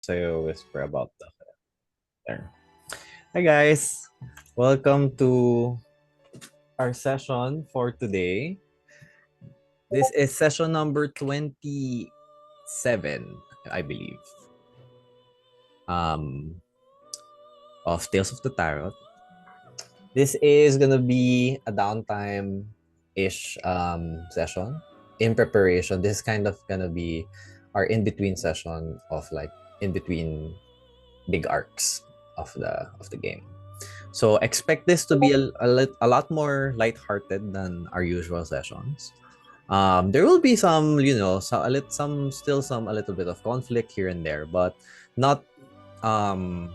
So whisper about the there. Hi guys, welcome to our session for today. This is session number 27, I believe, um, of Tales of the Tarot. This is gonna be a downtime-ish session in preparation. This is kind of gonna be our in-between session of like in between big arcs of the game. So expect this to be a lot more lighthearted than our usual sessions. There will be some, a little bit of conflict here and there, but not um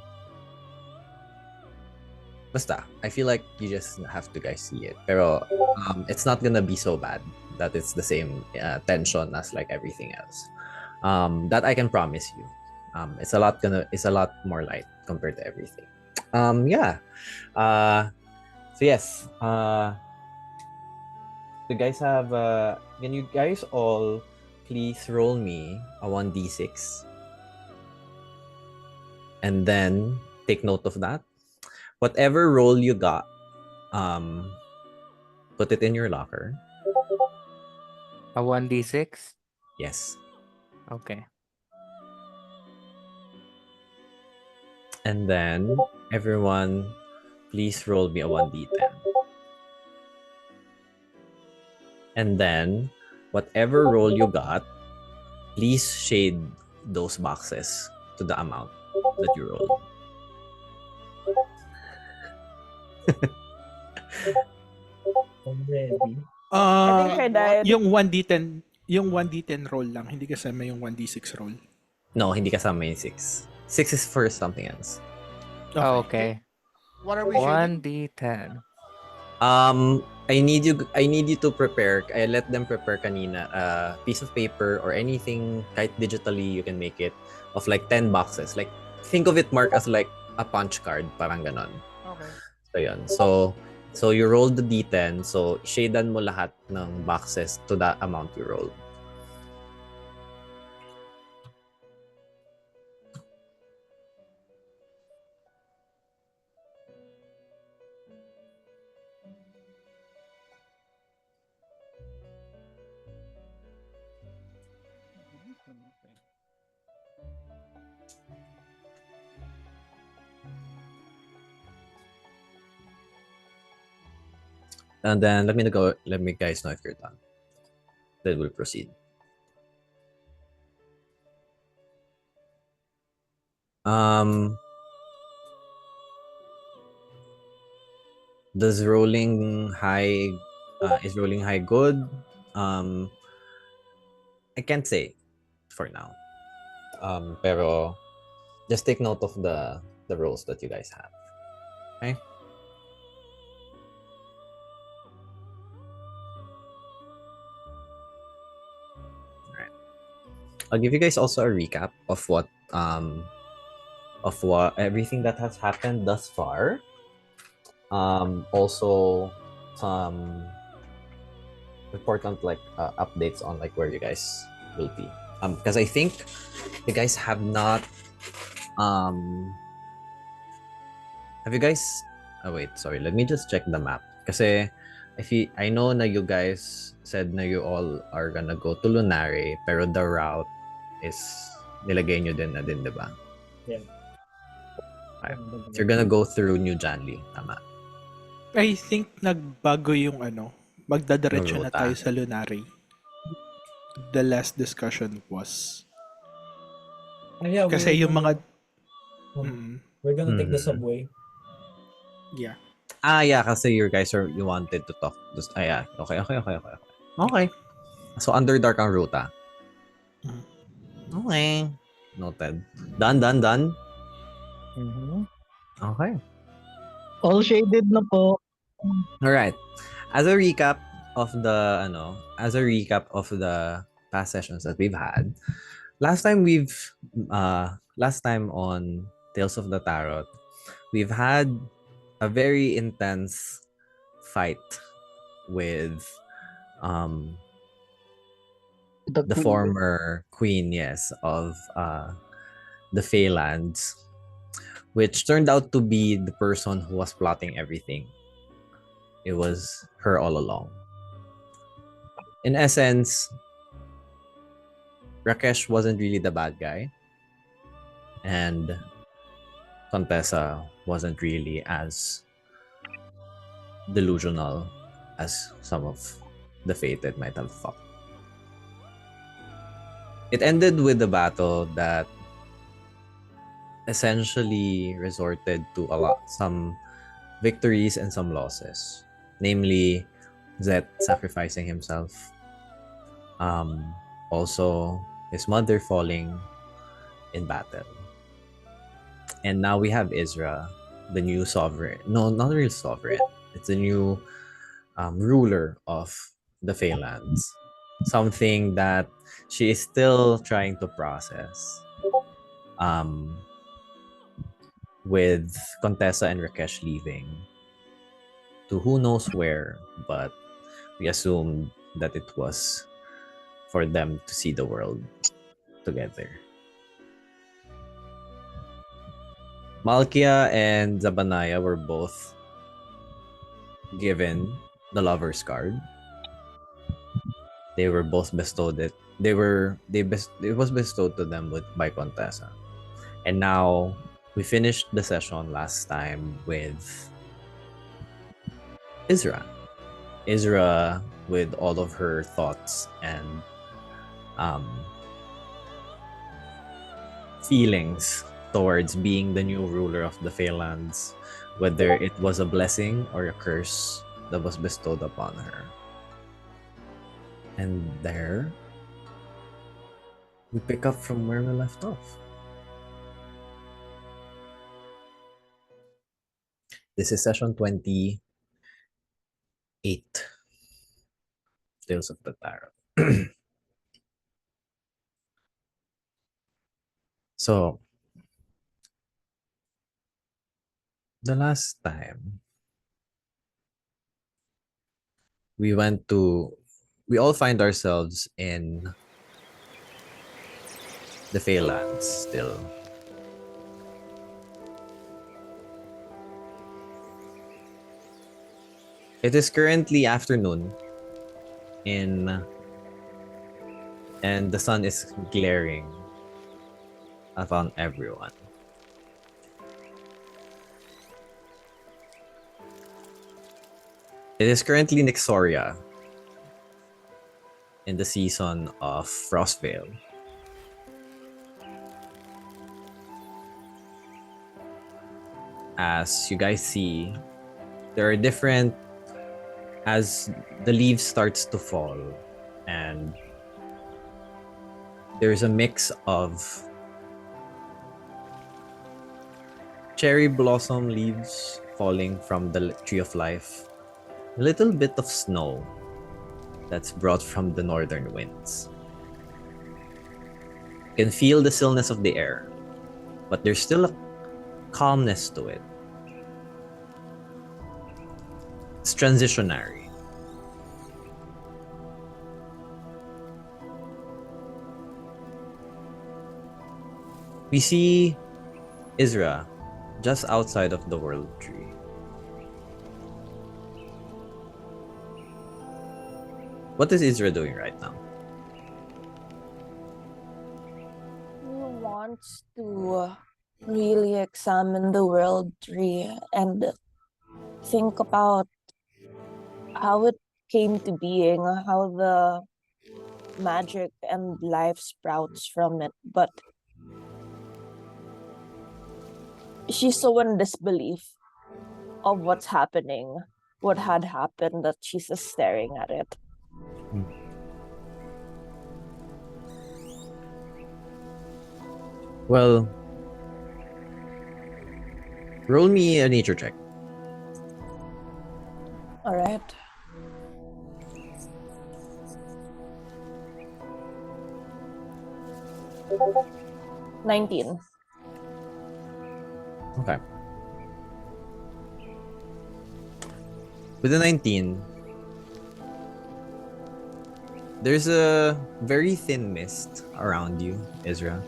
basta. I feel like you just have to guys see it. Pero it's not gonna be so bad that it's the same tension as like everything else. That I can promise you. It's a lot more light compared to everything. Yeah. So yes. You guys have can you guys all please roll me a 1d6 and then take note of that. Whatever roll you got, um put it in your locker. A 1d6? Yes. Okay. And then everyone please roll me a 1d10. And then whatever roll you got, please shade those boxes to the amount that you rolled. I'm ready. I think Ah, I died. yung 1d10 roll lang, hindi kasama yung 1d6 roll. No, hindi kasama yung 6. 6 is for something else. Okay. What are we shading? 1d10. I need you to prepare. I let them prepare kanina a piece of paper or anything kahit digitally you can make it of like 10 boxes. Like think of it Mark as like a punch card, parang ganon. Okay. So yun. So you roll the D10, so shadean mo lahat ng boxes to that amount you rolled. And then let me guys know if you're done. Then we'll proceed. Does rolling high is rolling high good? I can't say for now. Pero just take note of the rolls that you guys have. Okay? Alright. I'll give you guys also a recap of what everything that has happened thus far. Also some important like updates on like where you guys will be. Because I think you guys have not have you guys wait, sorry, let me just check the map. Kasi I know na you guys said na you all are gonna go to Lunare, pero the route is nilagay nyo din na din, di ba? Yeah. Okay. So you're gonna go through New Janli, tama? I think nagbago yung magdadiretso Yung na ruta. tayo sa Lunari. The last discussion was. Yeah, Kasi yung mga... We're gonna take the subway. Yeah. Yeah, kasi you guys you wanted to talk. Yeah. Okay. Okay. So, Underdark ang ruta. Okay. Noted. Done. Mm-hmm. Okay. All shaded na po. Alright. As a recap of the past sessions that we've had, last time on Tales of the Tarot, we've had a very intense fight with the queen. former queen, yes, of the Phalanx, which turned out to be the person who was plotting everything. It was her all along. In essence, Rakesh wasn't really the bad guy, and Contessa wasn't really as delusional as some of the Fated might have thought. It ended with a battle that essentially resorted to some victories and some losses, namely Zet sacrificing himself, also his mother falling in battle. And now we have Isra, the new sovereign. No, not real sovereign. It's a new ruler of the Phalanx. Something that she is still trying to process. With Contessa and Rakesh leaving to who knows where, but we assumed that it was for them to see the world together. Malkia and Zabanaya were both given the Lover's Card. They were both bestowed it. It was bestowed to them by Contessa. And now we finished the session last time with Isra. Isra with all of her thoughts and feelings towards being the new ruler of the Phalanx, whether it was a blessing or a curse that was bestowed upon her. And there, we pick up from where we left off. This is session 28, Tales of the Tarot. So, the last time, we all find ourselves in the Phalanx still. It is currently afternoon and the sun is glaring upon everyone. It is currently Nixoria in the season of Frostvale. As you guys see, there are different, as the leaves starts to fall, and there's a mix of cherry blossom leaves falling from the Tree of Life, a little bit of snow that's brought from the northern winds. You can feel the stillness of the air, but there's still a calmness to it. It's transitionary. We see Isra just outside of the World Tree. What is Isra doing right now? He wants to really examine the world tree and think about how it came to being, how the magic and life sprouts from it. But she's so in disbelief of what's happening, what had happened, that she's just staring at it. Well, roll me a nature check. All right. $19. Okay. With the 19, there's a very thin mist around you, Isra.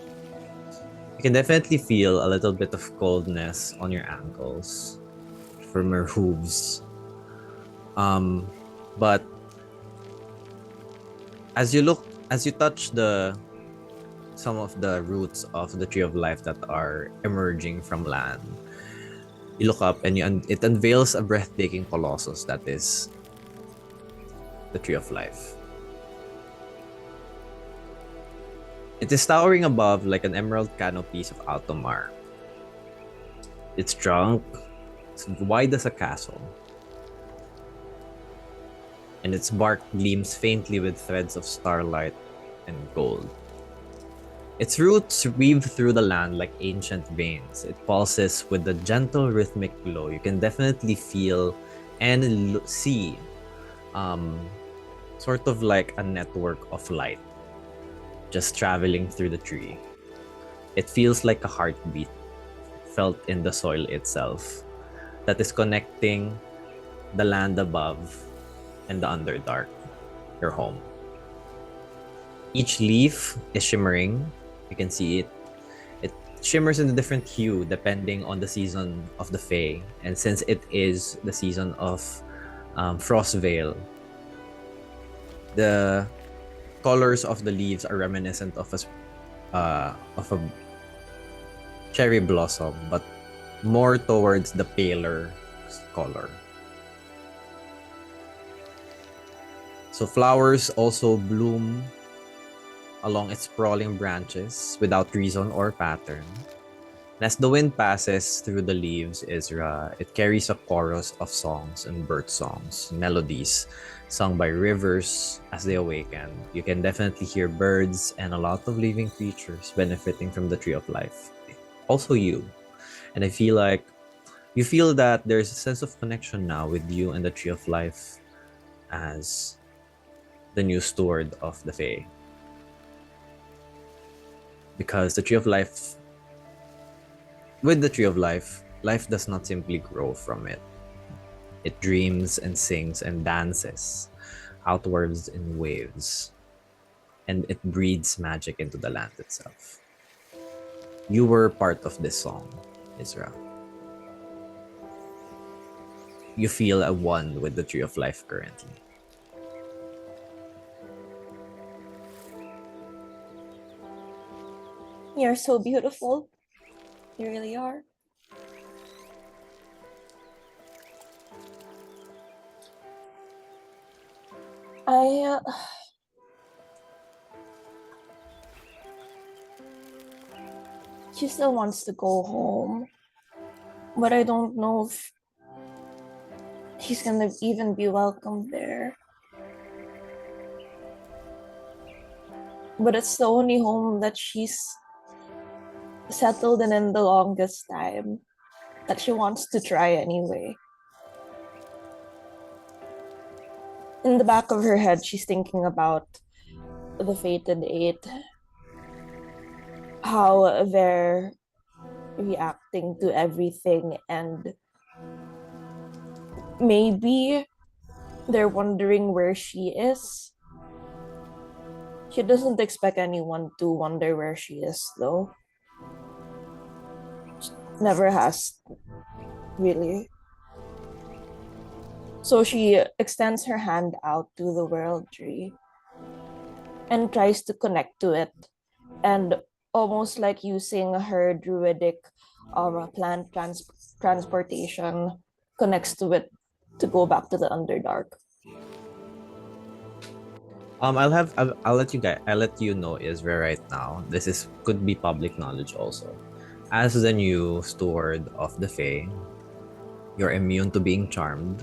You can definitely feel a little bit of coldness on your ankles from your hooves. But as you touch some of the roots of the tree of life that are emerging from land, you look up and it unveils a breathtaking colossus that is the tree of life. It is towering above like an emerald canopies of Altomar. Its trunk is wide as a castle, and its bark gleams faintly with threads of starlight and gold. Its roots weave through the land like ancient veins. It pulses with a gentle rhythmic glow. You can definitely feel and see sort of like a network of light just traveling through the tree. It feels like a heartbeat felt in the soil itself that is connecting the land above and the underdark, your home. Each leaf is shimmering. You can see it. It shimmers in a different hue depending on the season of the Fae. And since it is the season of Frostvale, the colors of the leaves are reminiscent of a cherry blossom, but more towards the paler color. So flowers also bloom along its sprawling branches without reason or pattern. And as the wind passes through the leaves, Isra, it carries a chorus of songs and bird songs, melodies sung by rivers as they awaken. You can definitely hear birds and a lot of living creatures benefiting from the tree of life. Also you. And I feel like you feel that there's a sense of connection now with you and the tree of life as the new steward of the Fae. Because the tree of life, with the tree of life, life does not simply grow from it. It dreams and sings and dances outwards in waves, and it breathes magic into the land itself. You were part of this song, Isra. You feel at one with the tree of life currently. You're so beautiful. You really are. I she still wants to go home, but I don't know if he's gonna even be welcome there. But it's the only home that she's settled in the longest time that she wants to try anyway. In the back of her head, she's thinking about the Fated Eight, how they're reacting to everything, and maybe they're wondering where she is. She doesn't expect anyone to wonder where she is, though. Never has, really. So she extends her hand out to the world tree and tries to connect to it, and almost like using her druidic plant transportation, connects to it to go back to the Underdark. I'll let you know, Isra, right now. This is could be public knowledge also. As the new steward of the Fae, you're immune to being charmed.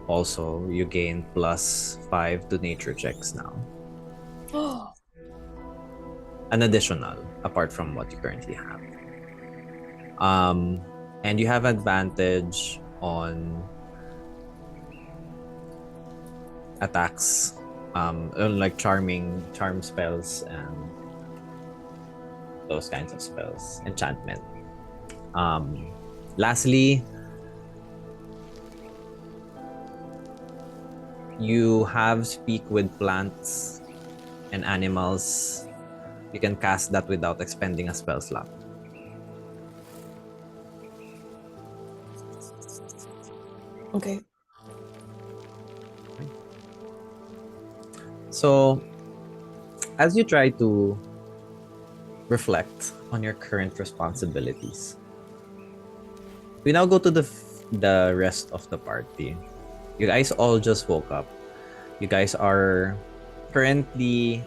Also, you gain +5 to nature checks now. An additional, apart from what you currently have. And you have advantage on attacks, like charm spells and those kinds of spells, enchantment. Lastly, you have speak with plants and animals You can cast that without expending a spell slot. Okay. So, as you try to reflect on your current responsibilities, we now go to the rest of the party. You guys all just woke up. You guys are currently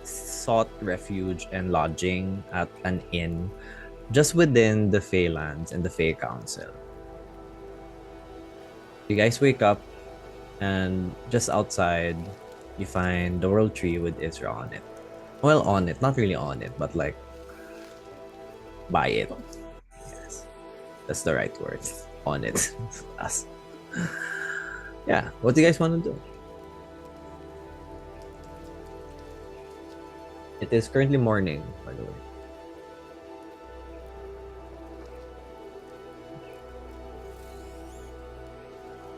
sought refuge and lodging at an inn just within the Feylands and the Fey Council. You guys wake up, and just outside, you find the world tree with Isra on it. Well, on it, not really on it, but like by it. Yes, that's the right word. On it. Us. Yeah, what do you guys want to do? It is currently morning, by the way.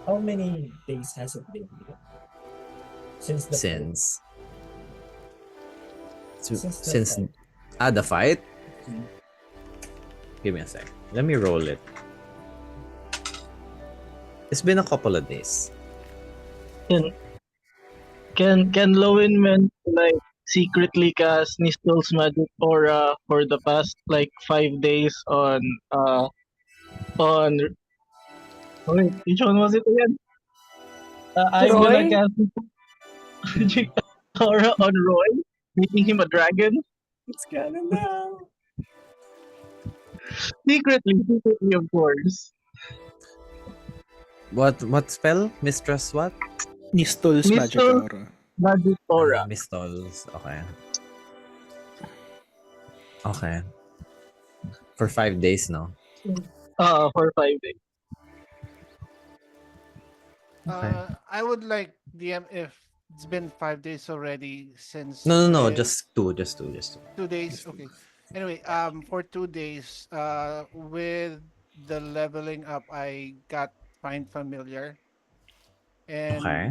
How many days has it been since the fight? Since Since the since fight. the fight. Mhm. Give me a sec. Let me roll it. It's been a couple of days. Can Lowenman like secretly cast Nistel's magic aura for the past like 5 days on wait, which one was it again? I'm gonna Roy? cast magic aura on Roy, making him a dragon. It's canon now. Secretly, of course. What spell? Mistress what? Nistol's magic Nistel's aura. magic aura. Mistols. Okay. Okay. For 5 days, no? For 5 days. Okay. I would like DM if it's been 5 days already since No. with Just two. Just two. 2 days. Okay. Anyway, for 2 days, with the leveling up, I got find familiar, and Okay.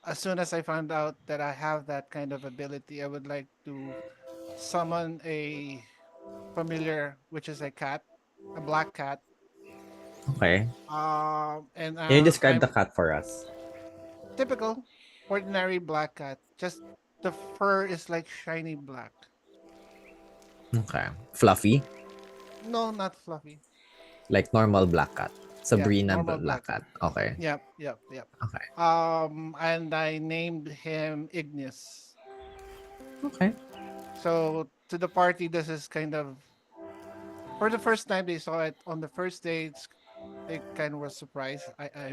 as soon as I found out that I have that kind of ability, I would like to summon a familiar, which is a cat, a black cat. Okay. And Can you describe the I'm cat for us? typical, ordinary black cat. Just the fur is like shiny black. Okay. Fluffy? No, not fluffy. Like normal black cat. Yeah, Sabrina normal black black cat. cat. Okay. Yep. Okay. And I named him Ignis. Okay. So to the party, this is kind of for the first time they saw it on the first day. They kind of were surprised.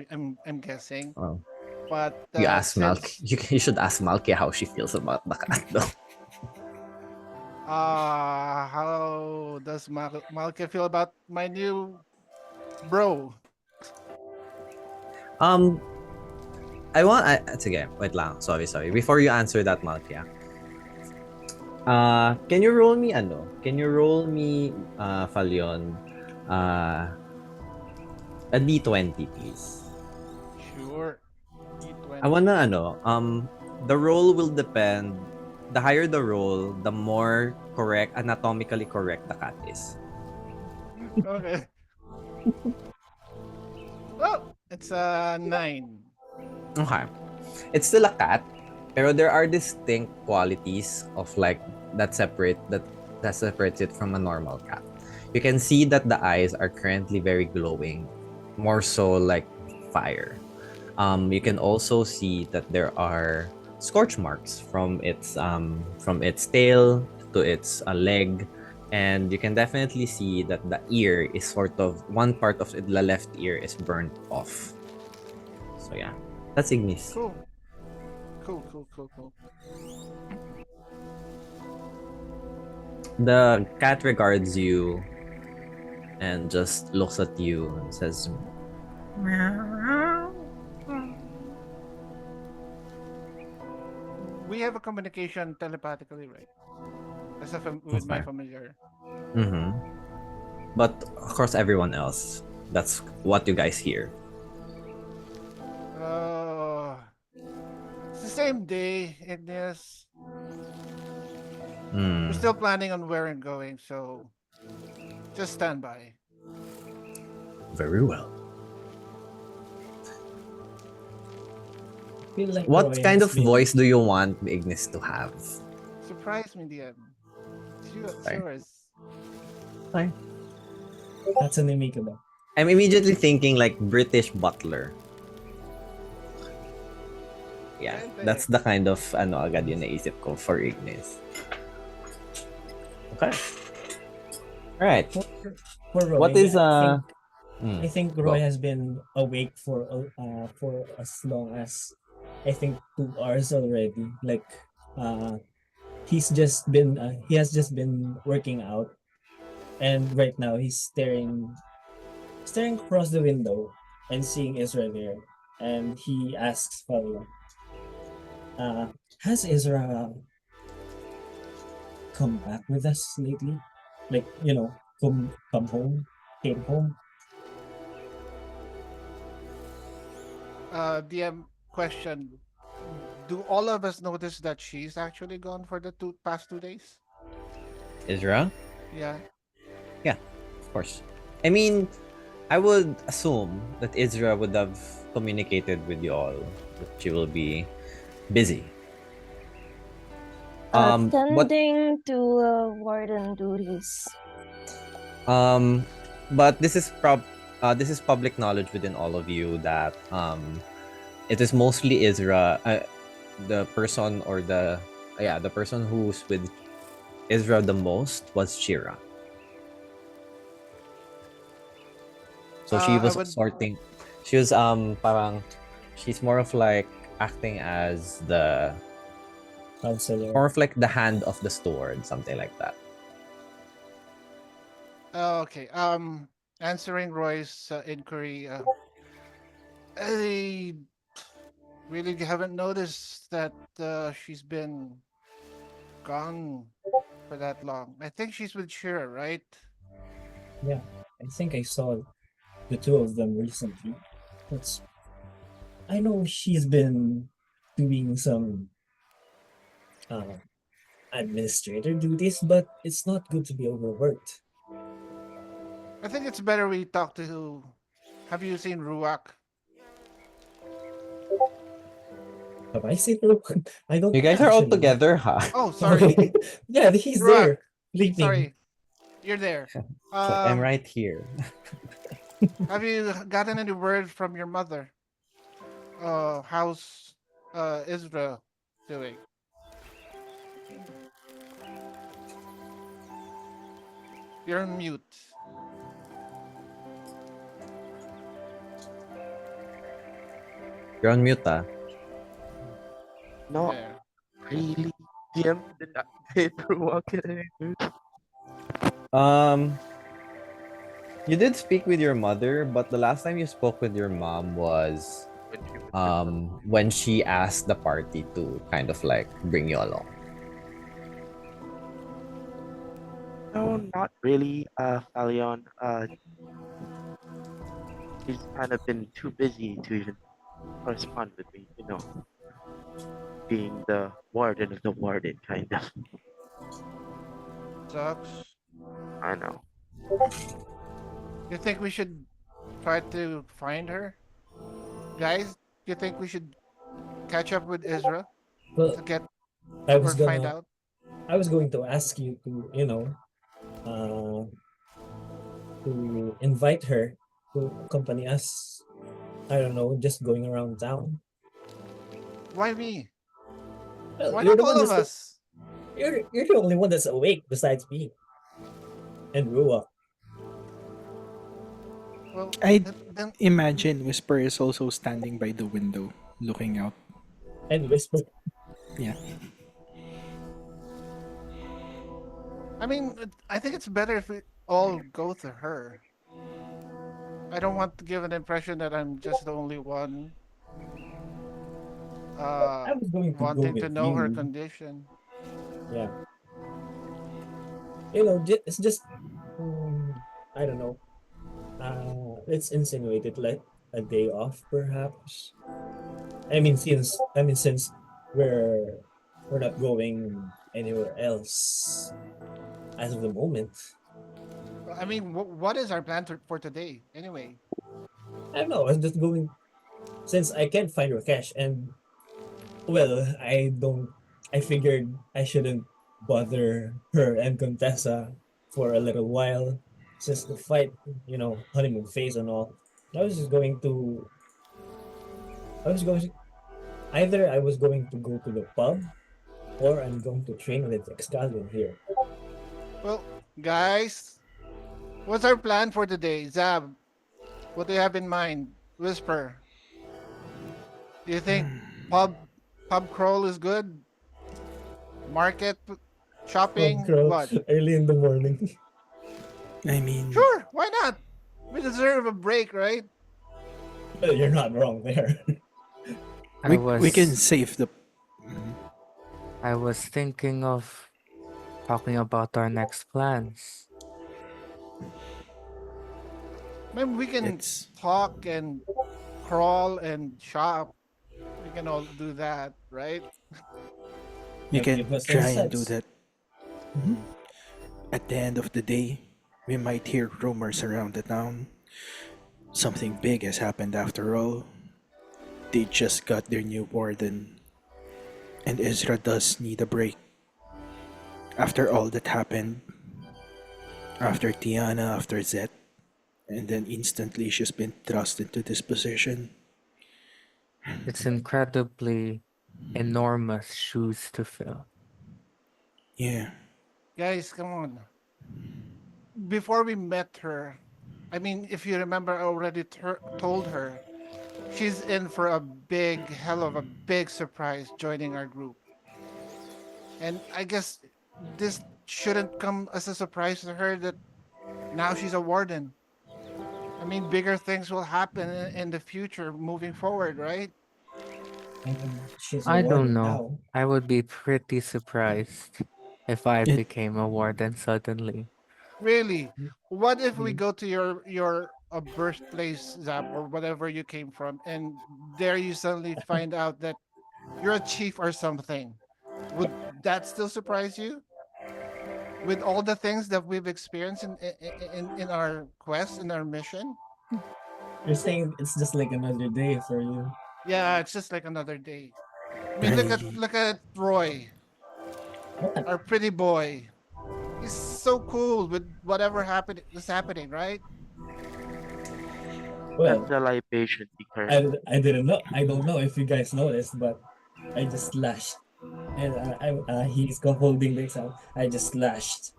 I'm guessing, Well, but you ask Malk. since You should ask Malky how she feels about the cat, though. how does Malka feel about my new bro? Um, sige, wait lang. Sorry. Before you answer that, Malky, can you roll me Can you roll me Falion a D20, please? Sure. I wanna the roll will depend. The higher the roll, the more correct, anatomically correct the cat is. Okay. Oh, it's a 9. Okay. It's still a cat, pero there are distinct qualities of like that separates it from a normal cat. You can see that the eyes are currently very glowing, more so like fire. You can also see that there are scorch marks from its tail to its leg, and you can definitely see that the ear is sort of one part of the left ear is burnt off. So yeah, that's Ignis. Cool. The cat regards you and just looks at you and says, We have a communication telepathically, right? With my Okay. familiar. "Mm-hmm." But across everyone else, that's what you guys hear. It's the same day, Ignis. Hmm. We're still planning on where and going, so just stand by. Very well. Feel like What Roy kind has of been- voice do you want Ignis to have? Surprise me, DM. It's Sorry. yours. That's an amicable. I'm immediately thinking like British butler. Yeah, Pwede. that's the kind of ano agad yung naisip ko for Ignis. Okay. Alright. For Roy, What is I think Roy go. has been awake for as long as I think 2 hours already. Like he has just been working out, and right now he's staring across the window and seeing Ezra there, and he asks Fabio, has Ezra come back with us lately? Like, come home, came home. DM question. Do all of us notice that she's actually gone for the past 2 days? Isra? Yeah. Yeah, of course. I mean, I would assume that Isra would have communicated with you all that she will be busy. But Attending to warden duties. but this is public knowledge within all of you that it is mostly Isra, the person or the person who's with Isra the most was Shira. So she I was would sorting. She was parang she's more of like acting as the Counselor. more of like the hand of the steward, something like that. okay. Answering Roy's inquiry. I really haven't noticed that she's been gone for that long. I think she's with Shira, right? Yeah, I think I saw the two of them recently. I know she's been doing some administrator duties, but it's not good to be overworked. I think it's better we talk to. Have you seen Ruak? Have I seen her? I don't. You guys are all actually. together, huh? Oh, sorry. Yeah, he's Ruak. there sleeping. Sorry, you're there. It's like, I'm right here. Have you gotten any word from your mother? How's Isra doing? You're on mute. You're on mute, ah. No, There. really. DM did not walk in. You did speak with your mother, but the last time you spoke with your mom was when she asked the party to kind of like bring you along. No, not really, Falion. She's kind of been too busy to even correspond with me, being the warden of the warden, kind of. Sucks. I know. You think we should try to find her? Guys, you think we should catch up with Isra Well, to get I or was find gonna. out? I was going to ask you to, to invite her to accompany us. I don't know, just going around town. Why me? Well, Why you're not the one all of that's us? you're the only one that's awake besides me and Rua Well, I then imagine Whisper is also standing by the window, looking out. and Whisper. Yeah. I mean, I think it's better if we all go to her. I don't want to give an impression that I'm just the only one I was going to go wanting to with know her you. condition. Yeah. It's just I don't know. Let's insinuate it like a day off, perhaps. Since we're not going anywhere else as of the moment. I mean, what is our plan for today? Anyway, I don't know. I'm just going since I can't find your cache, and well, I don't. I figured I shouldn't bother her and Contessa for a little while, since the fight, honeymoon phase and all. I was just going to. I was going either I was going to go to the pub or I'm going to train with Excalibur here. well, guys, what's our plan for today? Zab, what do you have in mind? Whisper. Do you think pub crawl is good? Market Pub shopping? crawl What? early in the morning. I mean, Sure, why not? We deserve a break, right? Well, you're not wrong there. I we can was save the. Mhm. I was thinking of talking about our next plans. Maybe we can It's talk and crawl and shop. We can all do that, right? we can Give us try and do insights. that. Mhm. At the end of the day, we might hear rumors around the town. Something big has happened after all. They just got their new warden, and Ezra does need a break. After all that happened, after Tiana, after Zet, and then instantly she's been thrust into this position. It's incredibly enormous shoes to fill. Yeah, Guys, come on. Before we met her, I mean, if you remember, I already told her she's in for a big, hell of a big surprise joining our group. And I guess this shouldn't come as a surprise to her that now she's a warden. I mean, bigger things will happen in the future moving forward, right? And she's a I don't warden know. now. I would be pretty surprised if I it became a warden suddenly. Really. What if we Mm. go to your birthplace, Zap, or whatever you came from, and there you suddenly find out that you're a chief or something? Would that still surprise you? With all the things that we've experienced in our quest, in our mission? You're saying it's just like another day for you. Yeah, it's just like another day. I mean, look at I look at Roy, What? our pretty boy. He's so cool with whatever happened is happening, right? Let Well, the libation be current. I didn't know. I don't know if you guys noticed, but I just slashed, and he's holding the exam. I just slashed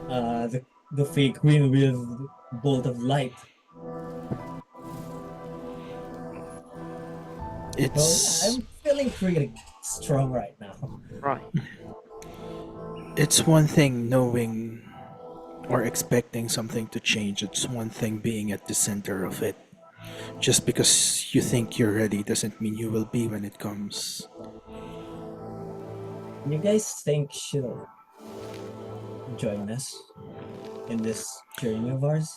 the fake queen with bolt of light. So yeah, it's I'm feeling pretty strong right now. Right. it's one thing knowing or expecting something to change. It's one thing being at the center of it. Just because you think you're ready doesn't mean you will be when it comes. You guys think she'll join us in this journey of ours?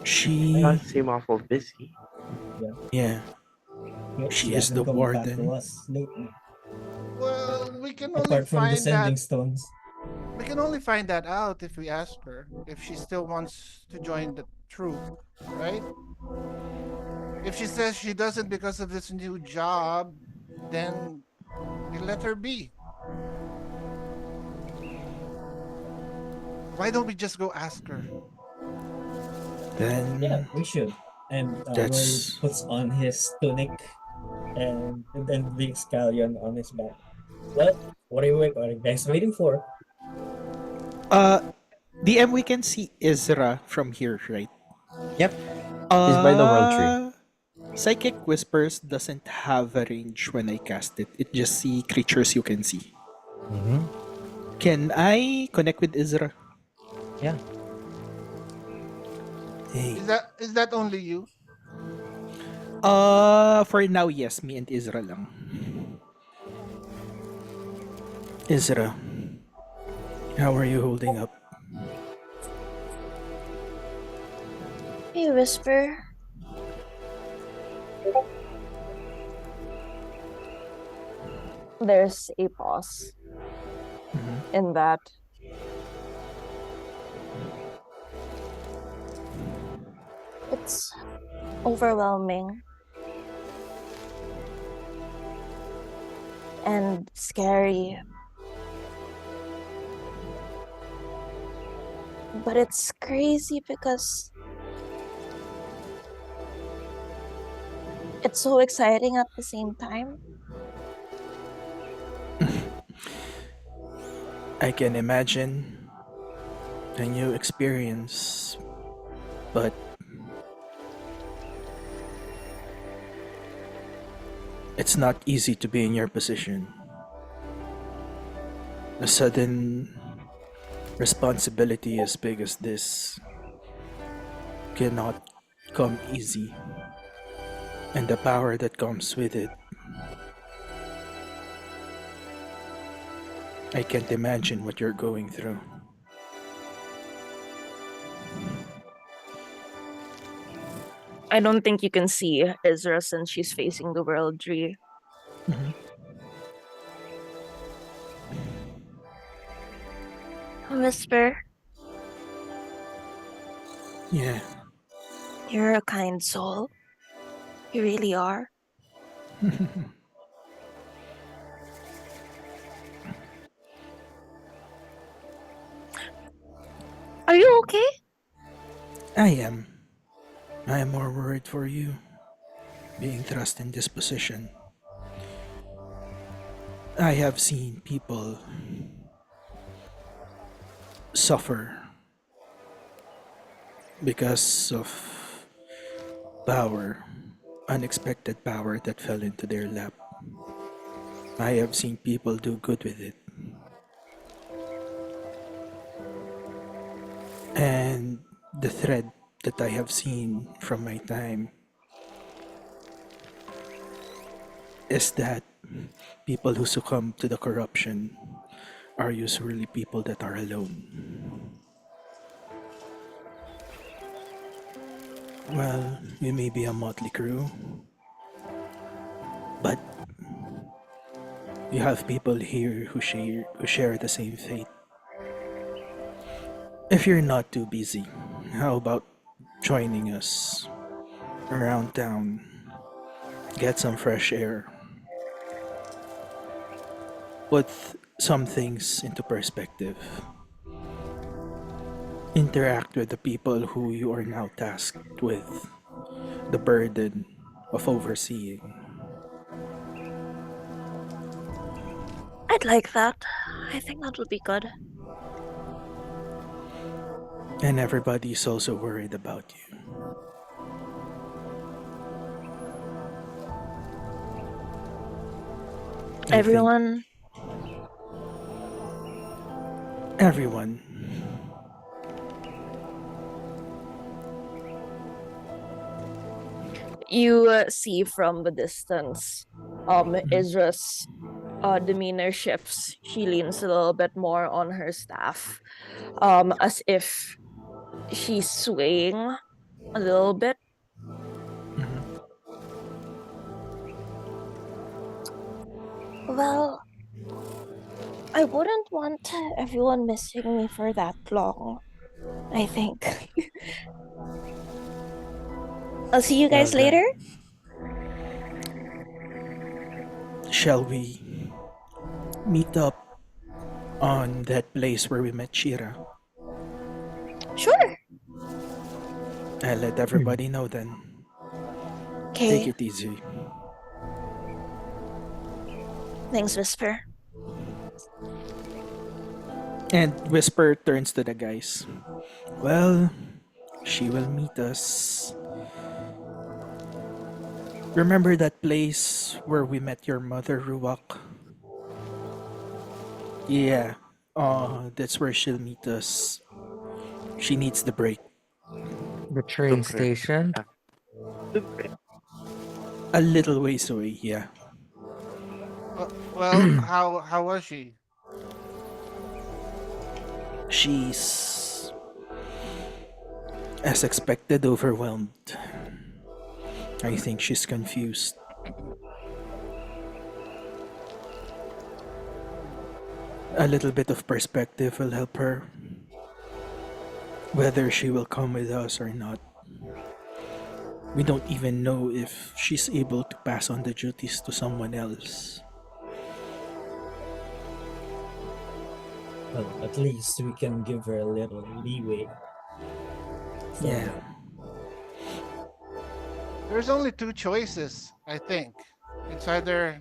She, Does seem awful busy. Yeah, yeah, she she is the hasn't come back to warden. us lately, Well, we can only apart from the find that sending stones. we can only find that out if we ask her if she still wants to join the troop, right? If she says she doesn't because of this new job, then we let her be. Why don't we just go ask her? Yeah, Then we should. And Roy that's puts on his tunic and then the scallion on his back. Well, what are you guys waiting for? uh DM, we can see Ezra from here, right? Yep. He's by the world tree. Psychic Whispers doesn't have a range when I cast it. It just see creatures you can see. Mm-hmm. Can I connect with Ezra? Yeah. Hey. Is that only you? For now, yes, me and Ezra lang. Ezra, how are you holding up? Hey, Whisper. there's a pause in that. It's overwhelming and scary, but it's crazy because it's so exciting at the same time. I can imagine a new experience, but it's not easy to be in your position. A sudden responsibility as big as this cannot come easy, and the power that comes with it. I can't imagine what you're going through. I don't think you can see Ezra since she's facing the world tree. Mhm. Whisper, Yeah. you're a kind soul. You really are. Are you okay? I am. I am more worried for you being thrust in this position. I have seen people suffer because of power, unexpected power that fell into their lap. I have seen people do good with it. And the thread that I have seen from my time is that people who succumb to the corruption are usually people that are alone. Well, we may be a motley crew, but you have people here who share the same fate. If you're not too busy, how about joining us around town? Get some fresh air. Put some things into perspective. Interact with the people who you are now tasked with the burden of overseeing. I'd like that. I think that would be good. And everybody's also worried about you. I think Everyone, everyone. you see from the distance, Izra's demeanor shifts. She leans a little bit more on her staff, as if she's swaying a little bit. Mhm. Well, I wouldn't want everyone missing me for that long, I think. I'll see you Well guys later. then, shall we meet up on that place where we met Shira? Sure. I'll let everybody know then. Take Okay. it easy. Thanks, Whisper. And Whisper turns to the guys. Well, she will meet us. Remember that place where we met your mother, Ruwak? Yeah. That's where she'll meet us. She needs the break. The train Super. station. Yeah. Super. A little ways away, yeah. Well, how was she? She's, as expected, overwhelmed. I think she's confused. A little bit of perspective will help her, whether she will come with us or not. We don't even know if she's able to pass on the duties to someone else. Well, at least we can give her a little leeway. For Yeah. now. There's only two choices, I think. It's either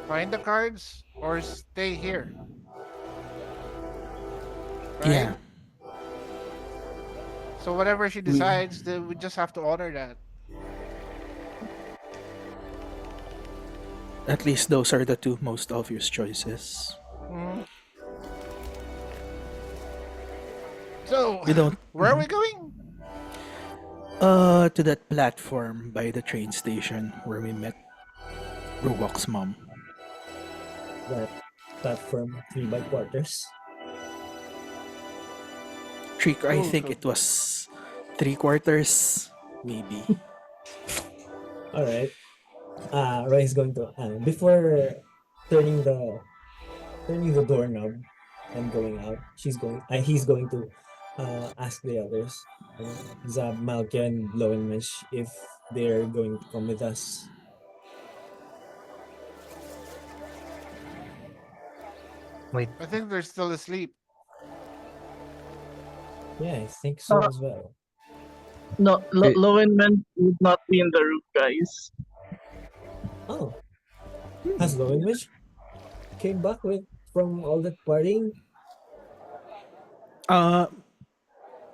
find the cards or stay here. Right? Yeah. So whatever she We decides, then we just have to honor that. at least those are the two most obvious choices. Mhm. So, We don't where are we going? to that platform by the train station where we met Ruwok's mom. That platform 3 by 4. I Ooh, think it was 3/4, maybe. All right. Roy is going to before turning the doorknob and going out. He's going to ask the others, Zab, Malkia, and Lowenmish, if they're going to come with us. Wait, I think they're still asleep. Yeah, I think so Uh, as well. no, Wait. Lowenman would not be in the room, guys. Oh, has Lowenmish came back from all that partying? Uh,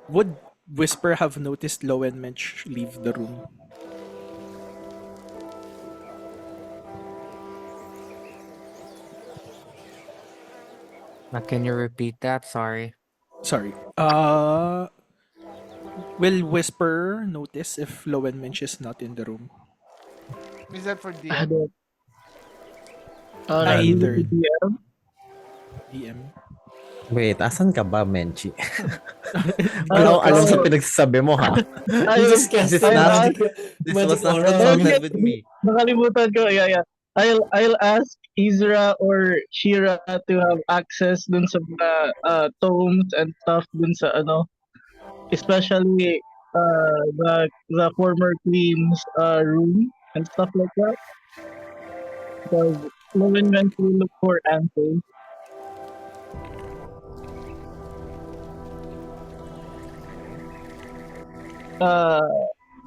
would Whisper have noticed Lowenmensch leave the room? can you repeat that? Sorry. Sorry. Will Whisper notice if Lowenmensch is not in the room? Is that for I DM? don't. Leave it Either to DM. DM. Wait, asan ka ba, Menchi? Oh, Alam sa oh, pinagsasabi mo, ha? You I'll, just cast This a not, I'll ask. this magic was not aura Oh, on consulted you. shit. with me. Nakalimutan ko. Yeah, yeah. I'll ask Izra or Shira to have access dun sa mga tomes and stuff dun sa ano, especially the former queen's room and stuff like that. Because Lowen went to look for answers. Uh,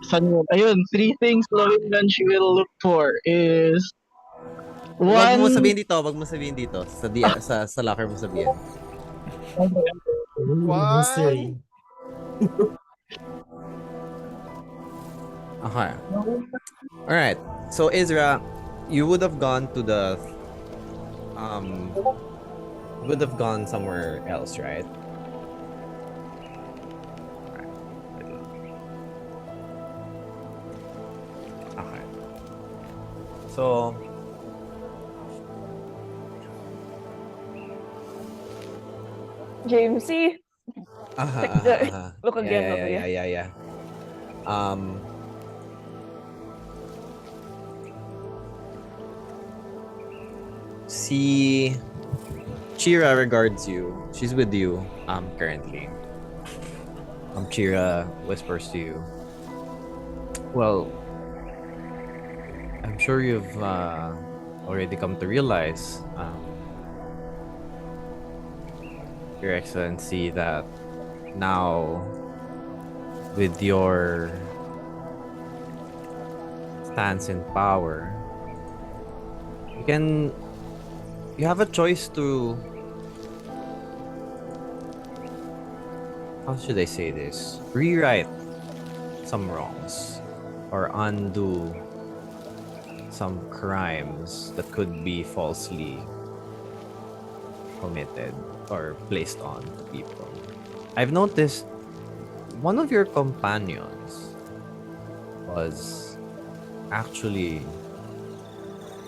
saan yun? Ayun, three things Lowen she will look for is Wag mo one. sabihin dito, wag mo sabihin dito. Sa locker mo sabihin. Okay, Ooh, Why? mystery. Okay. Alright. So, Ezra, you would have gone to the... would have gone somewhere else, right? Okay. So, Jamesy, look yeah, again, yeah, look yeah, again. yeah, yeah, yeah. Um, si Chira regards you. She's with you currently. Chira whispers to you. Well, I'm sure you've already come to realize, Your Excellency, that now with your stance in power, you have a choice to, how should I say this, rewrite some wrongs or undo some crimes that could be falsely committed or placed on to people. I've noticed one of your companions was actually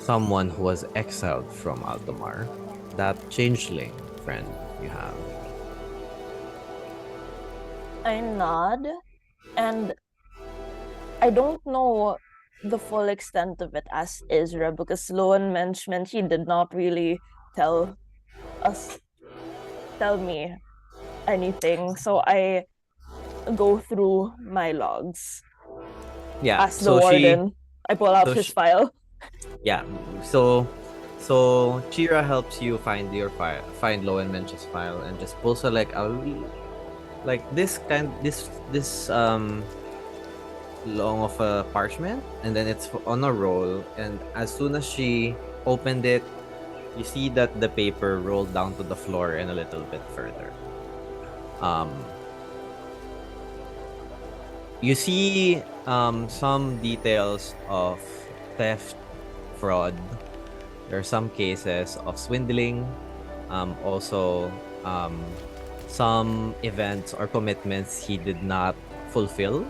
someone who was exiled from Altamar. That changeling friend you have. I nod, and I don't know the full extent of it as Isra, because Sloan mentioned she did not really tell us tell me anything. So I go through my logs. Yeah. Ask the warden. I pull out so his she- file. Yeah. So Chira helps you find your file, find Lowen Mensch's file, and just pulls a like this long of a parchment, and then it's on a roll. And as soon as she opened it, you see that the paper rolled down to the floor and a little bit further. You see some details of theft, fraud. There are some cases of swindling. Also, some events or commitments he did not fulfill.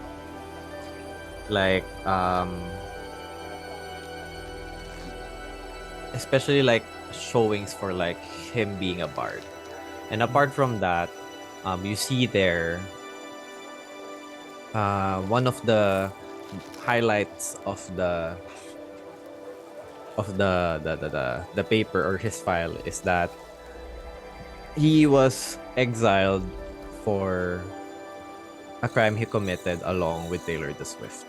Like, especially like showings for like him being a bard. And apart from that, you see there one of the highlights of the paper or his file is that he was exiled for a crime he committed along with Taylor the Swift.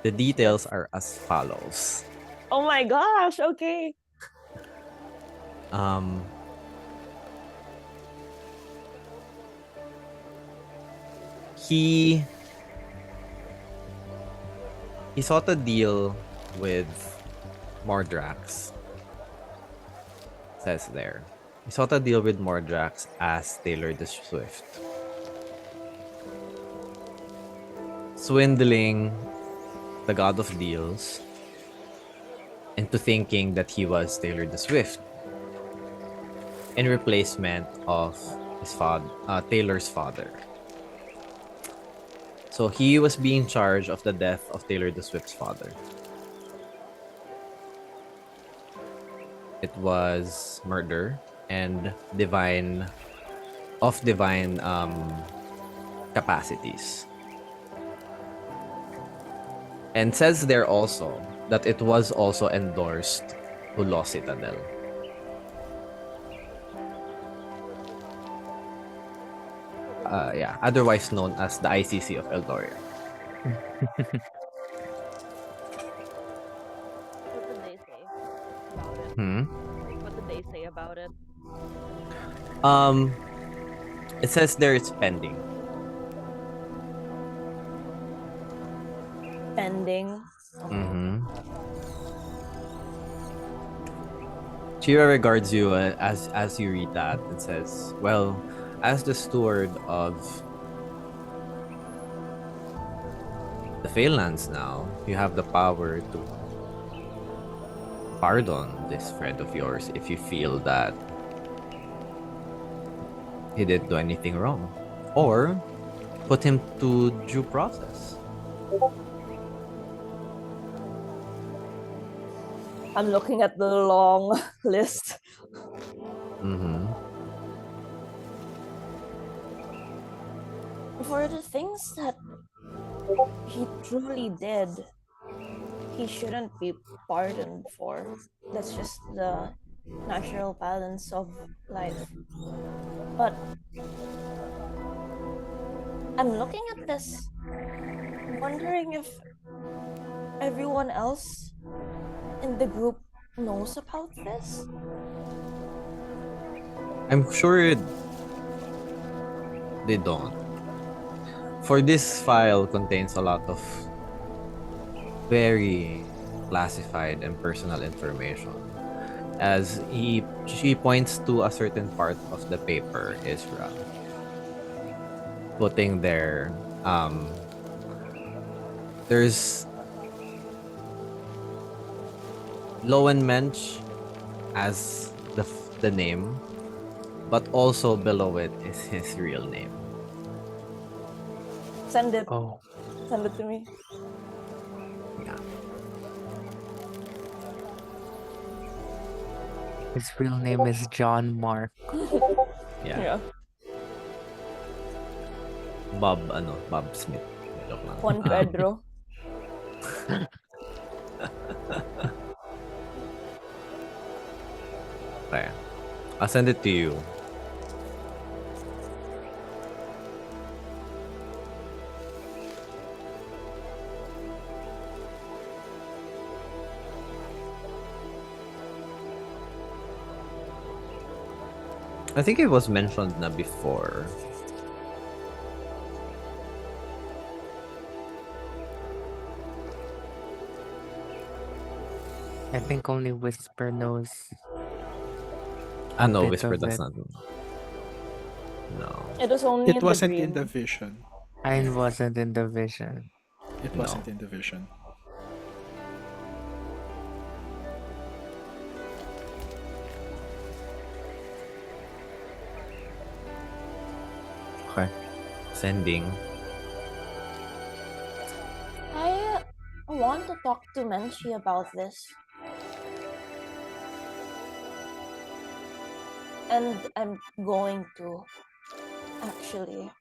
The details are as follows. Oh my gosh, okay. Um, he sought a deal with Mordrax. Says there. He sought a deal with Mordrax as Taylor the Swift. Swindling the god of deals into thinking that he was Taylor the Swift in replacement of his father, Taylor's father. So he was being charged of the death of Taylor the Swift's father. It was murder and divine capacities. And says there also that it was also endorsed to Law Citadel. Otherwise known as the ICC of Eldoria. What did they say about it? Hmm? What did they say about it? It says there it's pending. Pending. Mm-hmm. Chira regards you as you read that and says, "Well, as the steward of the Fairlands now, you have the power to pardon this friend of yours if you feel that he didn't do anything wrong, or put him to due process." I'm looking at the long list. Mm-hmm. For the things that he truly did, he shouldn't be pardoned for. That's just the natural balance of life. But I'm looking at this, wondering if everyone else in the group knows about this. I'm sure they don't. For this file contains a lot of very classified and personal information. As she points to a certain part of the paper, Isra, putting there, there's Lowen Mensch as the name, but also below it is his real name. Send it. Oh, Send it to me. Yeah. his real name is John Mark. Yeah. Bob Smith. Joke lang. Juan Pedro. Okay. I'll send it to you. I think it was mentioned na before. I think only Whisper knows. No, bit Whisper of does it. not. No. It was only It in the wasn't in dream. the vision. Mine wasn't in the vision. It No. wasn't in the vision. Okay. Sending. I want to talk to Menchi about this. And I'm going to, actually.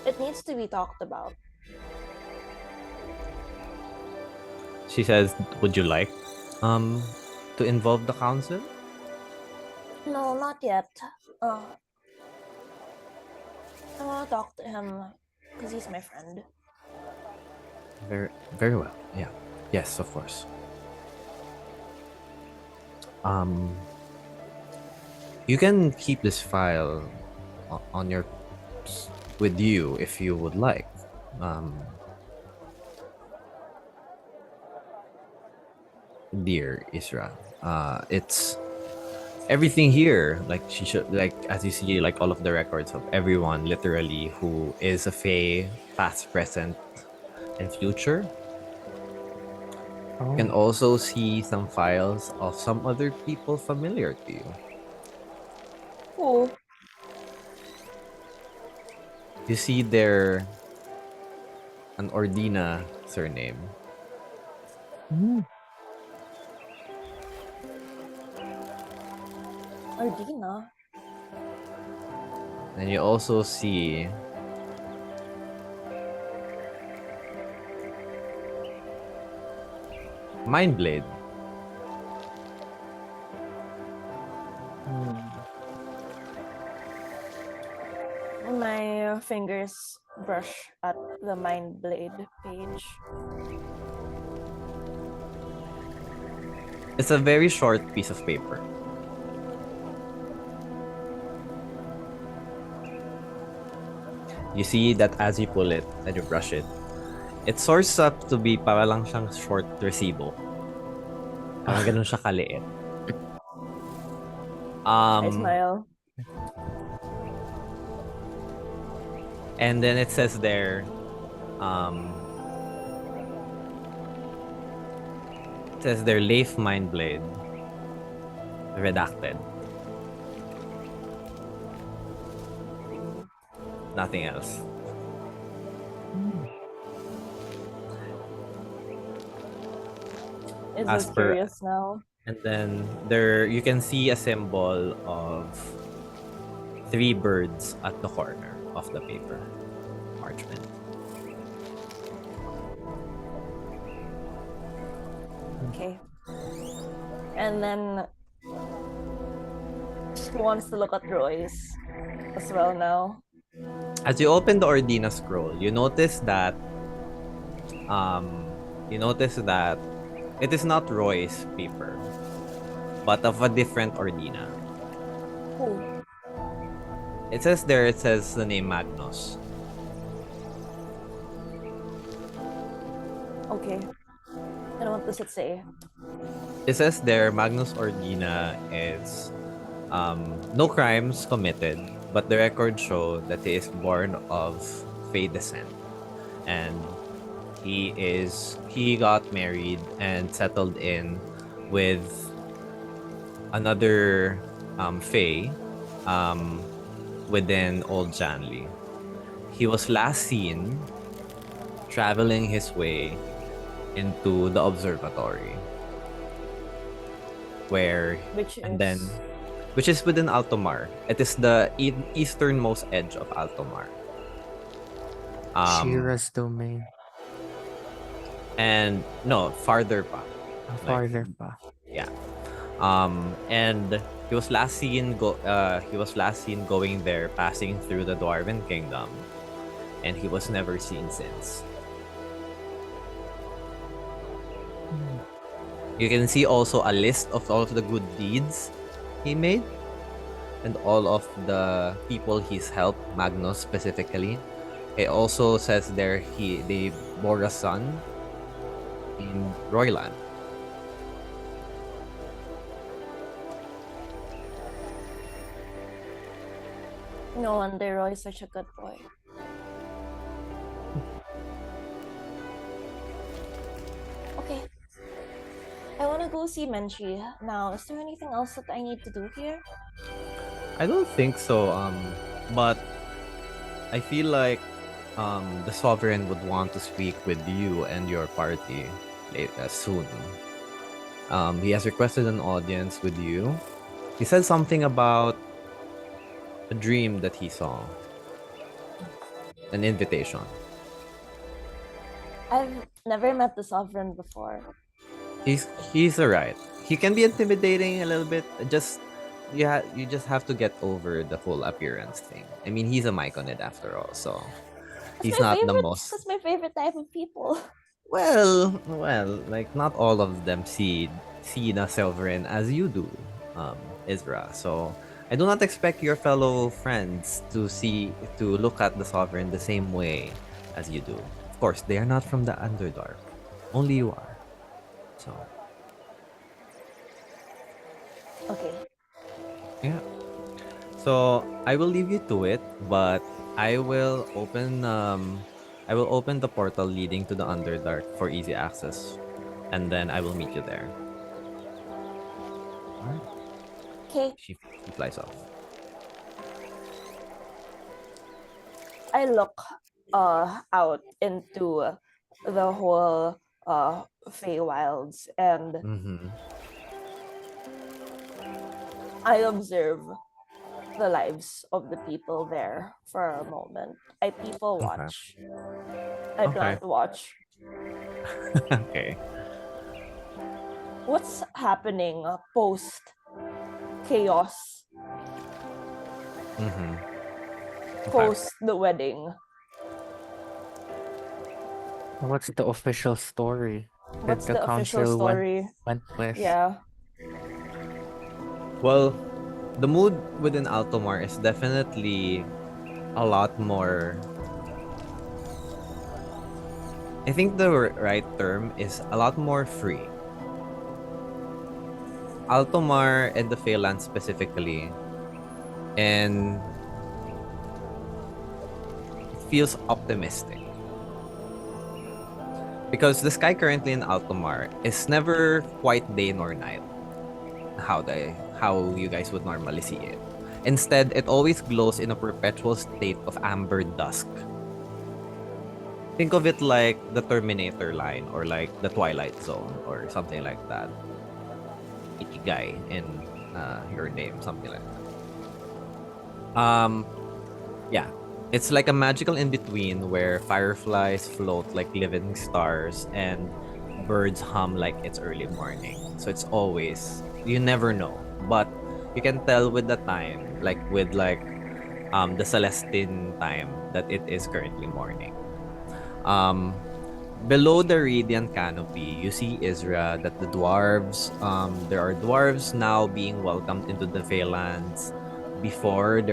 It needs to be talked about. She says, would you like to involve the council? No, not yet. I want to talk to him because he's my friend. Very, very well. Yeah. Yes, of course. You can keep this file on your with you if you would like. Dear Isra, it's everything here. Like she should, like as you see, like all of the records of everyone, literally, who is a Fae, past, present, and future. You can Oh, also see some files of some other people familiar to you. Who? You see there an Ordina surname. Ardina. And you also see Mindblade. My fingers brush at the Mind Blade page. It's a very short piece of paper. You see that as you pull it and you brush it, it soars up to be para lang siyang short resibo. Parang ganun siya kaliit. I smile. And then it says there, it says there, Leif Mindblade, redacted. Nothing else. Is As this per- curious now? And then there you can see a symbol of 3 birds at the corner of the paper parchment. Okay. And then she wants to look at Royce as well now. As you open the Ordina scroll, you notice that it is not Roy's paper, but of a different Ordina. Who? It says the name Magnus. Okay. And what does it say? It says there Magnus Ordina is no crimes committed, but the records show that he is born of Fey descent, and he got married and settled in with another Fey within Old Janley. He was last seen traveling his way into the observatory, which is within Altomar. It is the easternmost edge of Altomar. Shira's domain. And no, farther pa. Like, Farther pa. yeah. And he was last seen going there, passing through the Dwarven Kingdom, and he was never seen since. You can see also a list of all of the good deeds he made and all of the people he's helped, Magnus specifically. It also says there they bore a son in Royland. No wonder Roy is such a good boy. Okay. I want to go see Menchi now. Is there anything else that I need to do here? I don't think so. But I feel like the sovereign would want to speak with you and your party soon. He has requested an audience with you. He said something about a dream that he saw, an invitation. I've never met the Sovereign before. He's alright. He can be intimidating a little bit. You just have to get over the whole appearance thing. I mean, he's a Myconid after all, so he's not the most. That's my favorite type of people. Well, like not all of them see the Silverin as you do, Isra. So I do not expect your fellow friends to look at the Sovereign the same way as you do. Of course, they are not from the Underdark. Only you are. So Okay. yeah. So I will leave you to it, but I will open the portal leading to the Underdark for easy access, and then I will meet you there. Alright. Okay. She flies off. I look out into the whole Feywilds and Mm-hmm. I observe the lives of the people there for a moment. I people Okay. watch. I plant watch. Okay. What's happening post chaos, Mm-hmm. post the wedding? What's the official story that What's the the official council story? went with? Yeah. Well, the mood within Altomar is definitely a lot more. I think the right term is a lot more free. Altomar and the Feyland specifically, and it feels optimistic. Because the sky currently in Altomar is never quite day nor night. How you guys would normally see it. Instead, it always glows in a perpetual state of amber dusk. Think of it like the Terminator line or like the Twilight Zone or something like that. Ikigai in your name, something like that. Yeah. It's like a magical in-between where fireflies float like living stars and birds hum like it's early morning. So it's always, you never know. But you can tell with the time, like with the Celestine time, that it is currently morning. Below the radiant canopy, you see Isra that the dwarves, there are dwarves now being welcomed into the Feylands. Before,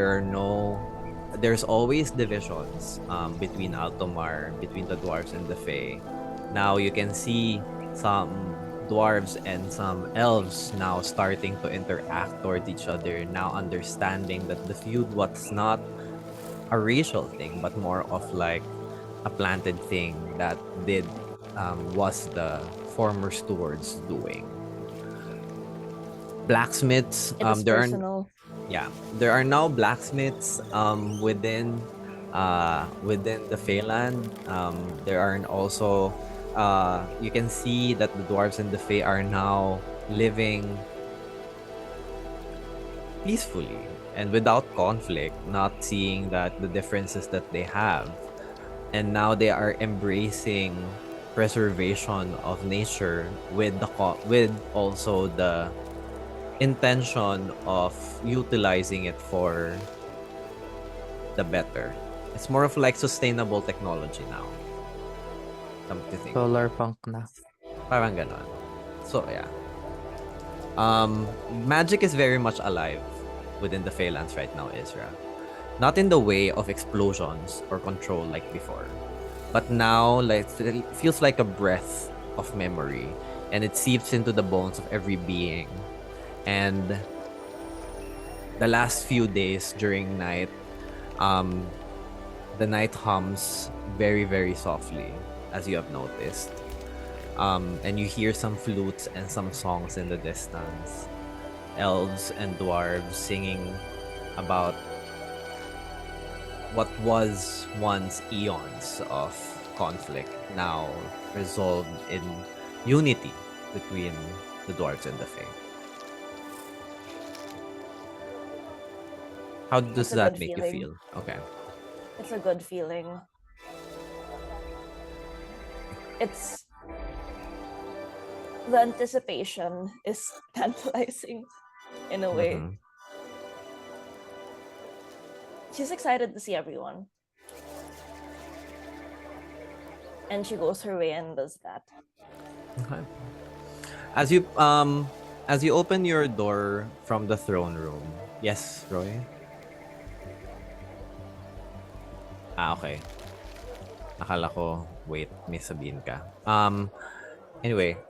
there's always divisions between Altomar, between the dwarves and the Fey. Now you can see some dwarves and some elves now starting to interact towards each other, now understanding that the feud was not a racial thing, but more of like a planted thing that was the former stewards doing. Blacksmiths, It is there are personal. there are now blacksmiths within the Feyland. There are also you can see that the dwarves and the Fey are now living peacefully and without conflict, not seeing that the differences that they have. And now they are embracing preservation of nature with with also the intention of utilizing it for the better. It's more of like sustainable technology now. Come to think of Solar it. punk na. Parang ganon. So yeah. Magic is very much alive within the Phalanx right now, Isra. Not in the way of explosions or control like before, but now like it feels like a breath of memory, and it seeps into the bones of every being. And the last few days during night, um, the night hums very, very softly, as you have noticed. And you hear some flutes and some songs in the distance. Elves and dwarves singing about what was once eons of conflict, now resolved in unity between the dwarves and the fae. How does It's a that good make you feeling. feel? Okay. It's a good feeling. It's the anticipation is tantalizing in a way. Mhm. She's excited to see everyone. And she goes her way and does that. Okay. As you open your door from the throne room. Yes, Roy. Okay. Akala ko, wait, may sabihin ka. Anyway,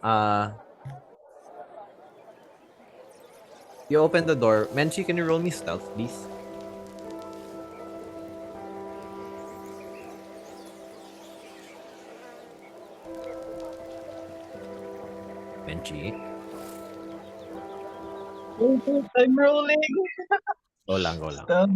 you open the door. Menchi, can you roll me stealth, please? Menchi. I'm rolling. Go lang, go lang. Stop.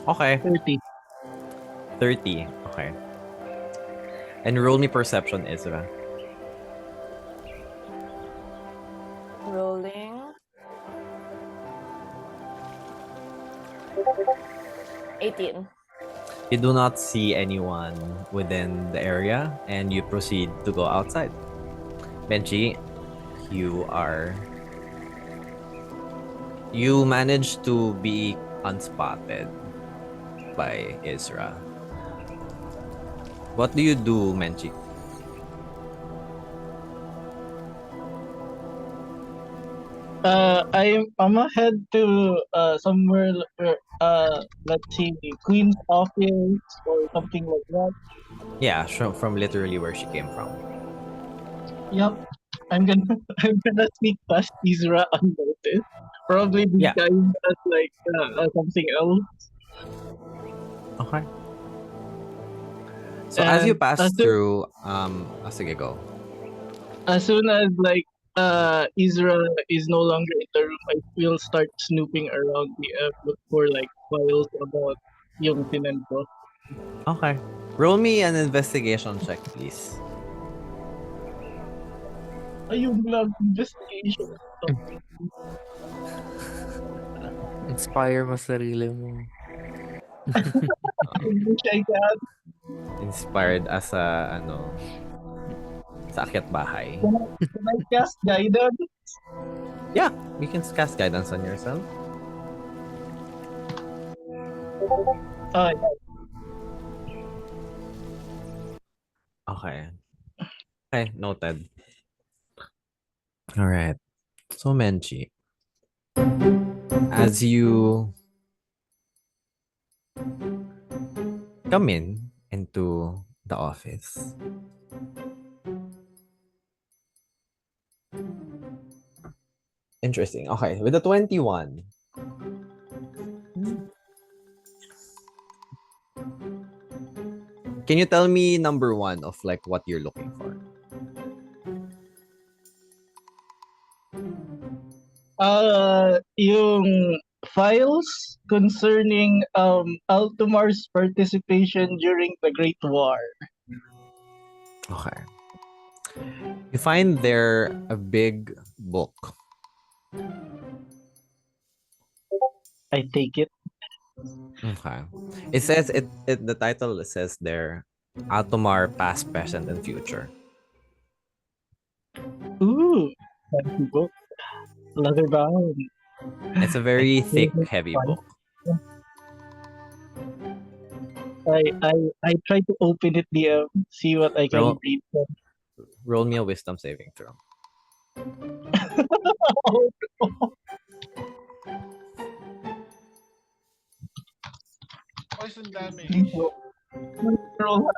Okay. 30. 30. Okay. And roll me perception, Ezra. Rolling. 18. You do not see anyone within the area, and you proceed to go outside. Benji, you manage to be unspotted by Isra. What do you do, Menchi? I'm ahead to somewhere let's see, Queen's office or something like that. Yeah, from literally where she came from. Yep. I'm gonna I'm gonna sneak past Isra unnoticed. Probably Yeah. disguised as like something else. Okay. So as you And pass through, sige, go. as soon as like Isra is no longer in the room, I will start snooping around the look for like files about yung tinento. Okay. Roll me an investigation check, please. Ayun lang, investigation. Inspire mo sarili mo. I wish I can. Inspired as a, sa akyat bahay. Can I cast guidance? Yeah, you can cast guidance on yourself. Yeah. Okay. Okay, noted. All right. So, Menchi, as you come into the office, interesting. Okay, with the 21, can you tell me number one of like what you're looking for? Yung files concerning Altomar's participation during the Great War. Okay. You find there a big book. I take it. Okay. It says the title says there Altomar past, present, and future. Ooh, fancy book. Leather bound. It's a I very feel thick, it heavy fun. book. I try to open it, DM, see what I can Roll, read from. roll me a wisdom saving throw. Poison Please damage. roll. Please roll.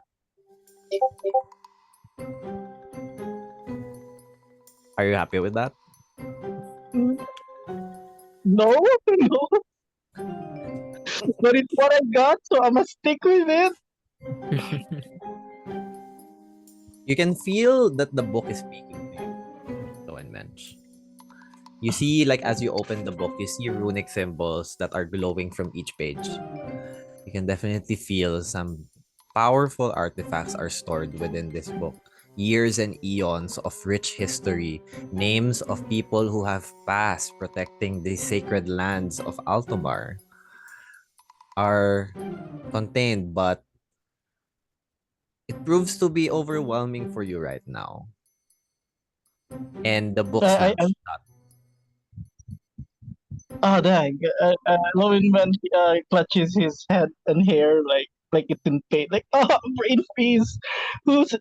Are you happy with that? No, no. But it's what I got, so I must stick with it. You can feel that the book is speaking to you, though, and Mensch. You see, like, as you open the book, you see runic symbols that are glowing from each page. You can definitely feel some powerful artifacts are stored within this book. Years and eons of rich history, names of people who have passed protecting the sacred lands of Altomar are contained, but it proves to be overwhelming for you right now. And the book I slams shut. dang. Lowenman clutches his head and hair like it's in pain. Like, brain freeze. Who's?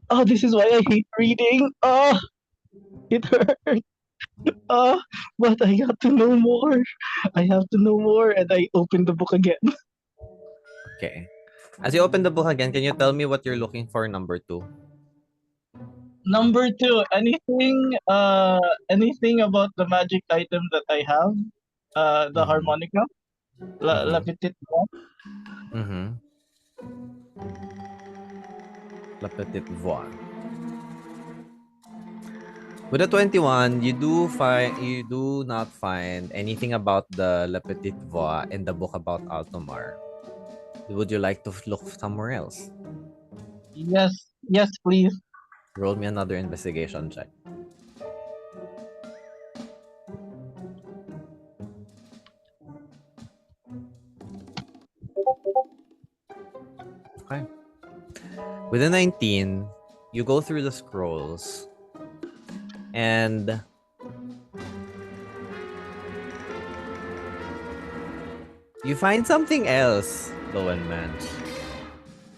Oh, this is why I hate reading. Oh, it hurts. Oh, but I have to know more. I have to know more, and I open the book again. Okay. As you open the book again, can you tell me what you're looking for, number two? Number two, anything about the magic item that I have? The Mhm. harmonica, la Mhm. petite. Mm-hmm. La Petite Voix. With a 21, you do not find anything about the La Petite Voix in the book about Altomar. Would you like to look somewhere else? Yes, yes, please. Roll me another investigation check. Okay. With a 19, you go through the scrolls and you find something else, Lowen Manch.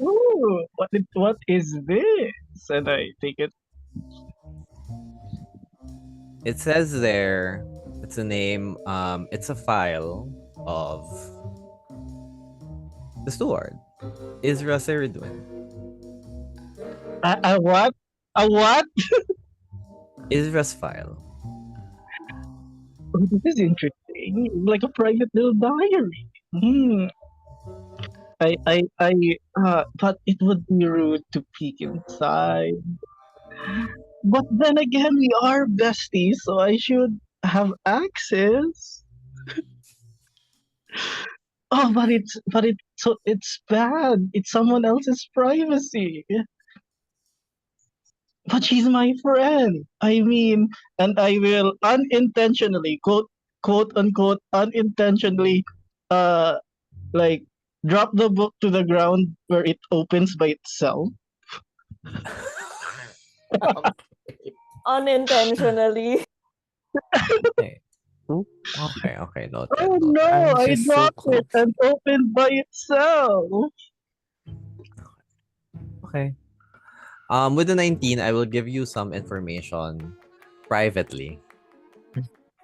Ooh, what is this? And I take it. It says there, it's a name, it's a file of the steward, Isra Seridwin. A what? A what? Isra's file. Oh, this is interesting. Like a private little diary. Hmm. I thought it would be rude to peek inside. But then again, we are besties, so I should have access. Oh, it's bad. It's someone else's privacy. But she's my friend. I mean, and I will unintentionally quote unquote unintentionally uh like drop the book to the ground where it opens by itself. Unintentionally. Okay. Okay, noted, Oh noted. no, I'm I just so dropped it close. and opened by itself. Okay. With the 19, I will give you some information privately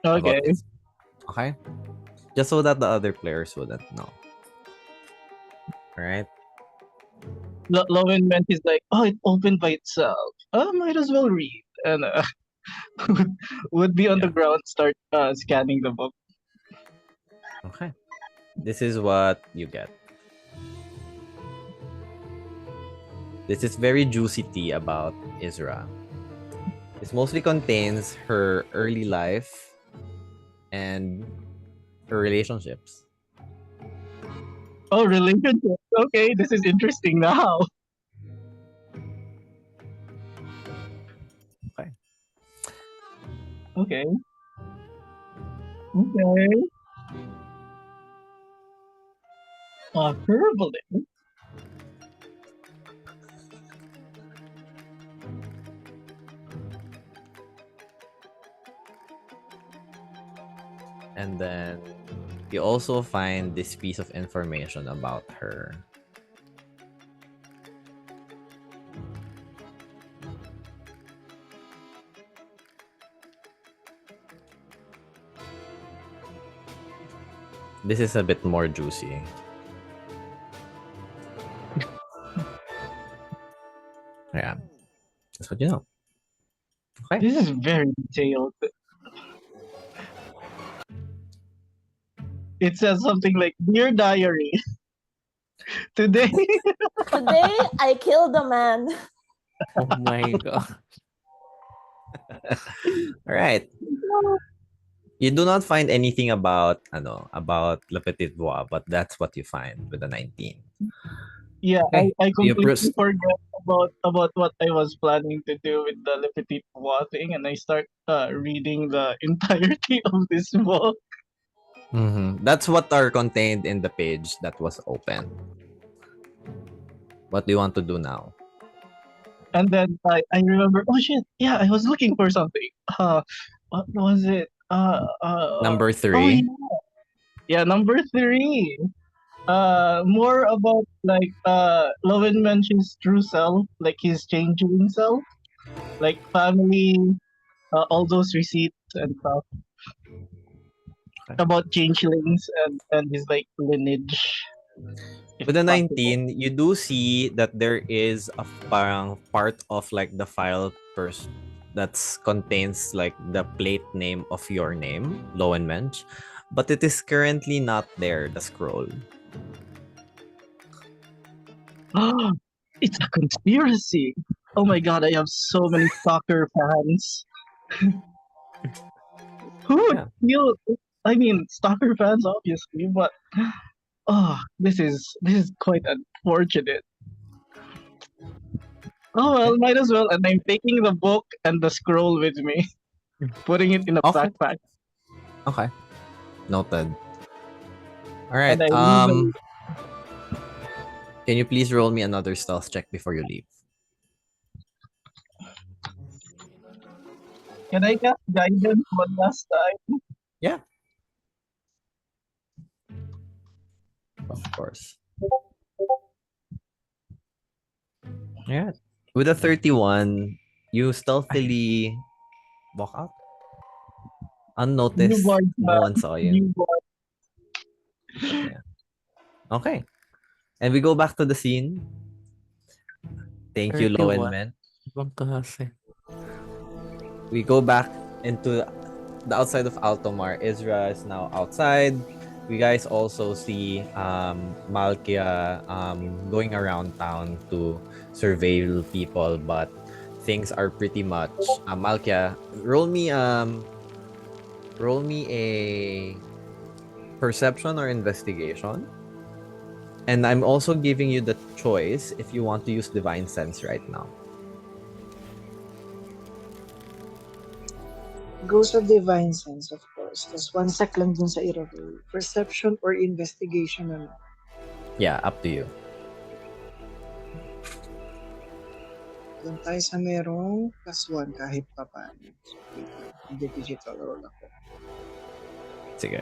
about Okay. this. Okay? Just so that the other players wouldn't know. Alright? Lowen meant is like, oh, it opened by itself. Might as well read. And would, would be on the Yeah. ground, start scanning the book. Okay. This is what you get. This is very juicy tea about Isra. This mostly contains her early life and her relationships. Oh, relationship. Okay, this is interesting now. Okay. Okay. Herbalist. And then you also find this piece of information about her. This is a bit more juicy. Yeah, that's what you know. Okay. This is very detailed. It says something like, "Dear Diary, today." Today, I killed a man. Oh my god. All right. You do not find anything about about Le Petit Bois, but that's what you find with the 19. Yeah, Okay. I You completely forgot about what I was planning to do with the Le Petit Pois thing, and I start reading the entirety of this book. That's what are contained in the page that was open. What do you want to do now? And then I remember, oh shit, yeah, I was looking for something. What was it? Number Oh 3. yeah, yeah, number 3. More about like Lowen mentions true self, like his changing himself, like family, all those receipts and stuff Okay. about changelings and his like lineage. If With the possible. 19, you do see that there is a parang part of like the file that's contains like the plate name of your name, Lowenmensch, but it is currently not there, the scroll. It's a conspiracy. Oh my god, I have so many soccer fans. Who would Yeah. feel? I mean, soccer fans, obviously, but this is quite unfortunate. Oh well, might as well. And I'm taking the book and the scroll with me, putting it in a Okay. backpack, Okay. Noted. All and right. I leave. Can you please roll me another stealth check before you leave? Can I cast guidance one last time? Yeah. Of course. Yeah. With a 31, you stealthily walk out. New Unnoticed. board, No one saw you. new board. Yeah. Okay. And we go back to the scene. Thank you, Lowen 31. Man. Ibang klase. We go back into the outside of Altomar. Ezra is now outside. We guys also see Malkia going around town to surveil people, but things are pretty much Malkia, roll me a perception or investigation. And I'm also giving you the choice if you want to use divine sense right now. Go sa divine sense, of course. Tapos one sec lang dun sa i-roll. Perception or investigation na lang. Yeah, up to you. Doon tayo sa merong +1 kahit pa paano. So, wait lang. Digital roll ako. Sige.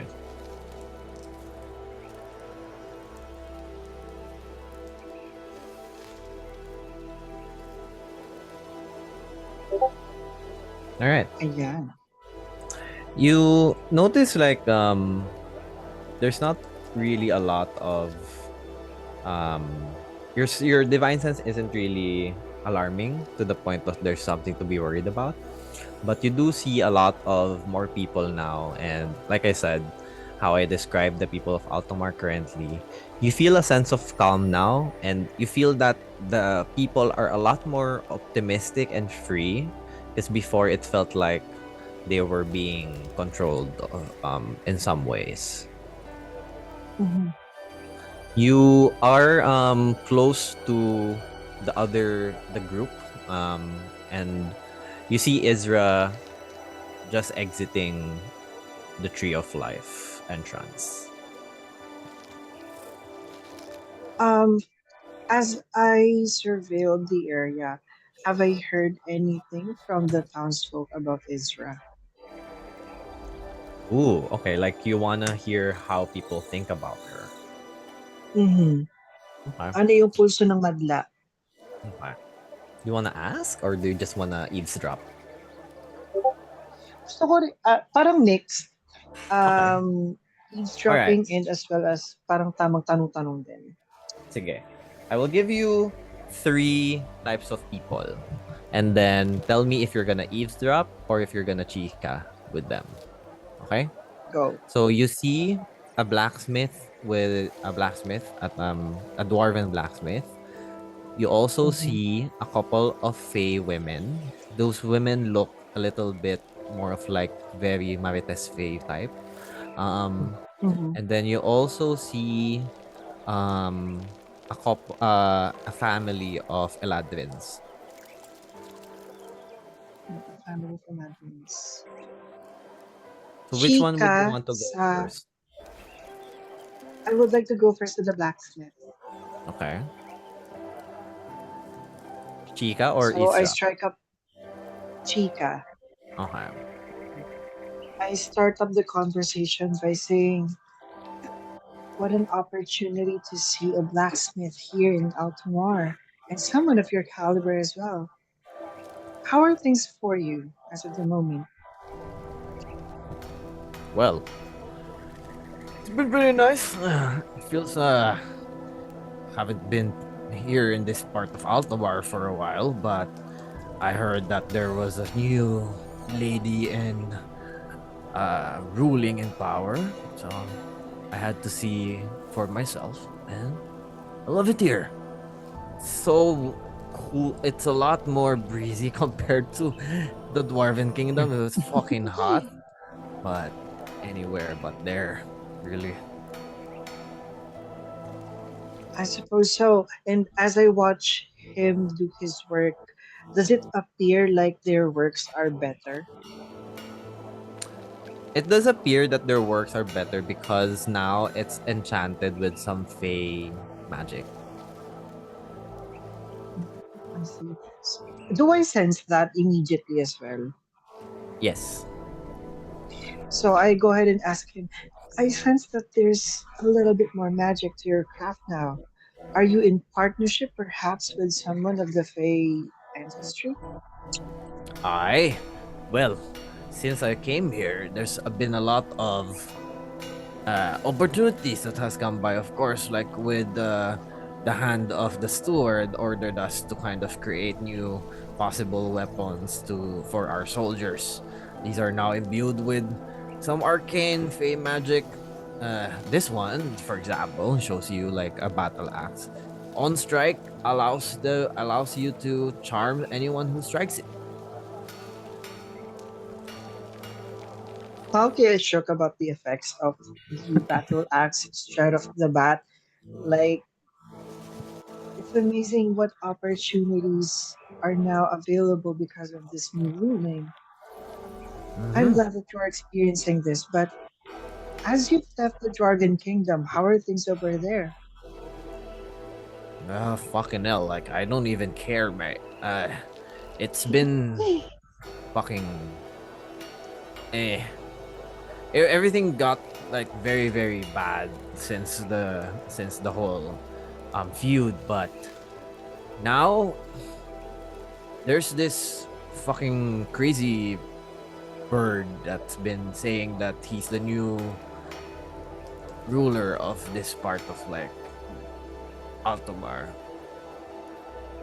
All right. Ayan. You notice like there's not really a lot of your divine sense isn't really alarming to the point that there's something to be worried about. But you do see a lot of more people now, and like I said, how I describe the people of Altomar currently, you feel a sense of calm now, and you feel that the people are a lot more optimistic and free, because before it felt like they were being controlled in some ways. Mhm. You are close to the group, and you see Ezra just exiting the Tree of Life entrance. Um, as I surveilled the area, have I heard anything from the townsfolk about Isra? Ooh, okay. Like you wanna hear how people think about her. Mm-hmm. Okay. Ano yung pulso ng madla? Okay. You wanna ask or do you just wanna eavesdrop? Gusto ko parang mix. Okay. All right. Eavesdropping and as well as parang tamang tanong-tanong din. Sige. I will give you 3 types of people. And then tell me if you're gonna eavesdrop or if you're gonna chica with them. Okay? Go. So you see a blacksmith with a blacksmith at a dwarven blacksmith. You also Mm-hmm. see a couple of fey women. Those women look a little bit more of like very Marites fey type. Um Mm-hmm. and then you also see a family of Eladrins. Family from Adventist. So which one would you Chika want to go sa... first? I would like to go first to the blacksmith. Okay. Chica or So I Isra? strike up Chika. Okay. I start up the conversation by saying, what an opportunity to see a blacksmith here in Altamar, and someone of your caliber as well. How are things for you as of the moment? Well, it's been pretty nice. It feels haven't been here in this part of Altabar for a while, but I heard that there was a new lady and ruling in power, so I had to see for myself, and I love it here. So cool. It's a lot more breezy compared to the Dwarven Kingdom. It was fucking hot, but anywhere but there, really. I suppose so. And as I watch him do his work, does it appear like their works are better? It does appear that their works are better because now it's enchanted with some fey magic. I see. Do I sense that immediately as well? Yes. So I go ahead and ask him, I sense that there's a little bit more magic to your craft now. Are you in partnership perhaps with someone of the Fey ancestry? I, well, since I came here, there's been a lot of opportunities that has come by, of course, like with the hand of the steward ordered us to kind of create new possible weapons for our soldiers. These are now imbued with some arcane fey magic. This one, for example, shows you like a battle axe. On strike allows you to charm anyone who strikes it. Palki is shook about the effects of the battle axe straight off the bat. Like, it's amazing what opportunities are now available because of this new ruling. I'm Mm-hmm. glad that you're experiencing this, but as you've left the Dragon Kingdom, how are things over there? Fucking hell, like I don't even care, mate. It's been fucking eh. Everything got like very very bad since the whole feud, but now there's this fucking crazy bird that's been saying that he's the new ruler of this part of like Altomar.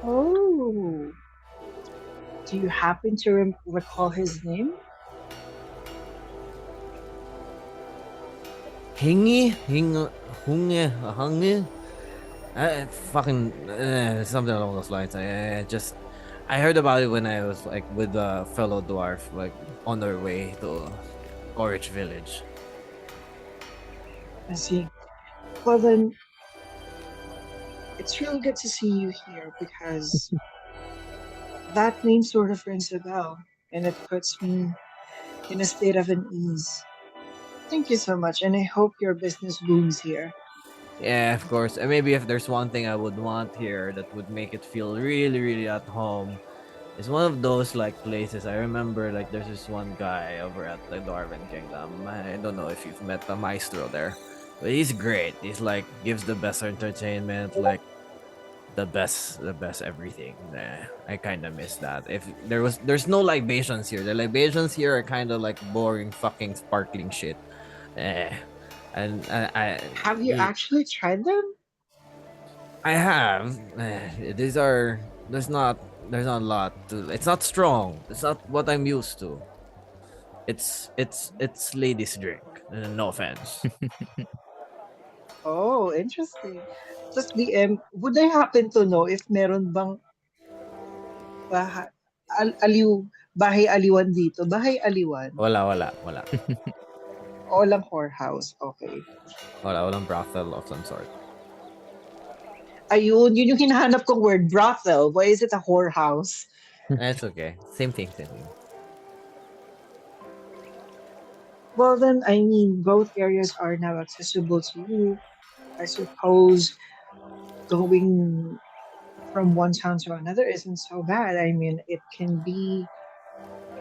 Oh, do you happen to recall his name? Hunge. Fucking something along those lines. I heard about it when I was like with a fellow dwarf, like on their way to Orich Village. I see. Well, then, it's really good to see you here because that name sort of rings a bell, and it puts me in a state of unease. Thank you so much, and I hope your business booms here. Yeah, of course. And maybe if there's one thing I would want here that would make it feel really, really at home, it's one of those like places. I remember like there's this one guy over at the Dwarven Kingdom. I don't know if you've met the maestro there, but he's great. He's like gives the best entertainment, like the best everything. I kind of miss that. If there's no libations here. The libations here are kind of like boring, fucking sparkling shit. Eh, and Have you he, actually tried them? I have. These are there's not a lot to. It's not strong. It's not what I'm used to. It's ladies drink. No offense. Oh, interesting. Just DM, would I happen to know if meron bang bahay, aliw, bahay aliwan dito? Bahay aliwan? Wala. O lang whorehouse? Okay. Walang brothel of some sort. Ayun, yun yung hinahanap kong word, brothel. Why is it a whorehouse? It's okay. Same thing. Well then, I mean, both areas are now accessible to you. I suppose going from one town to another isn't so bad. I mean, it can be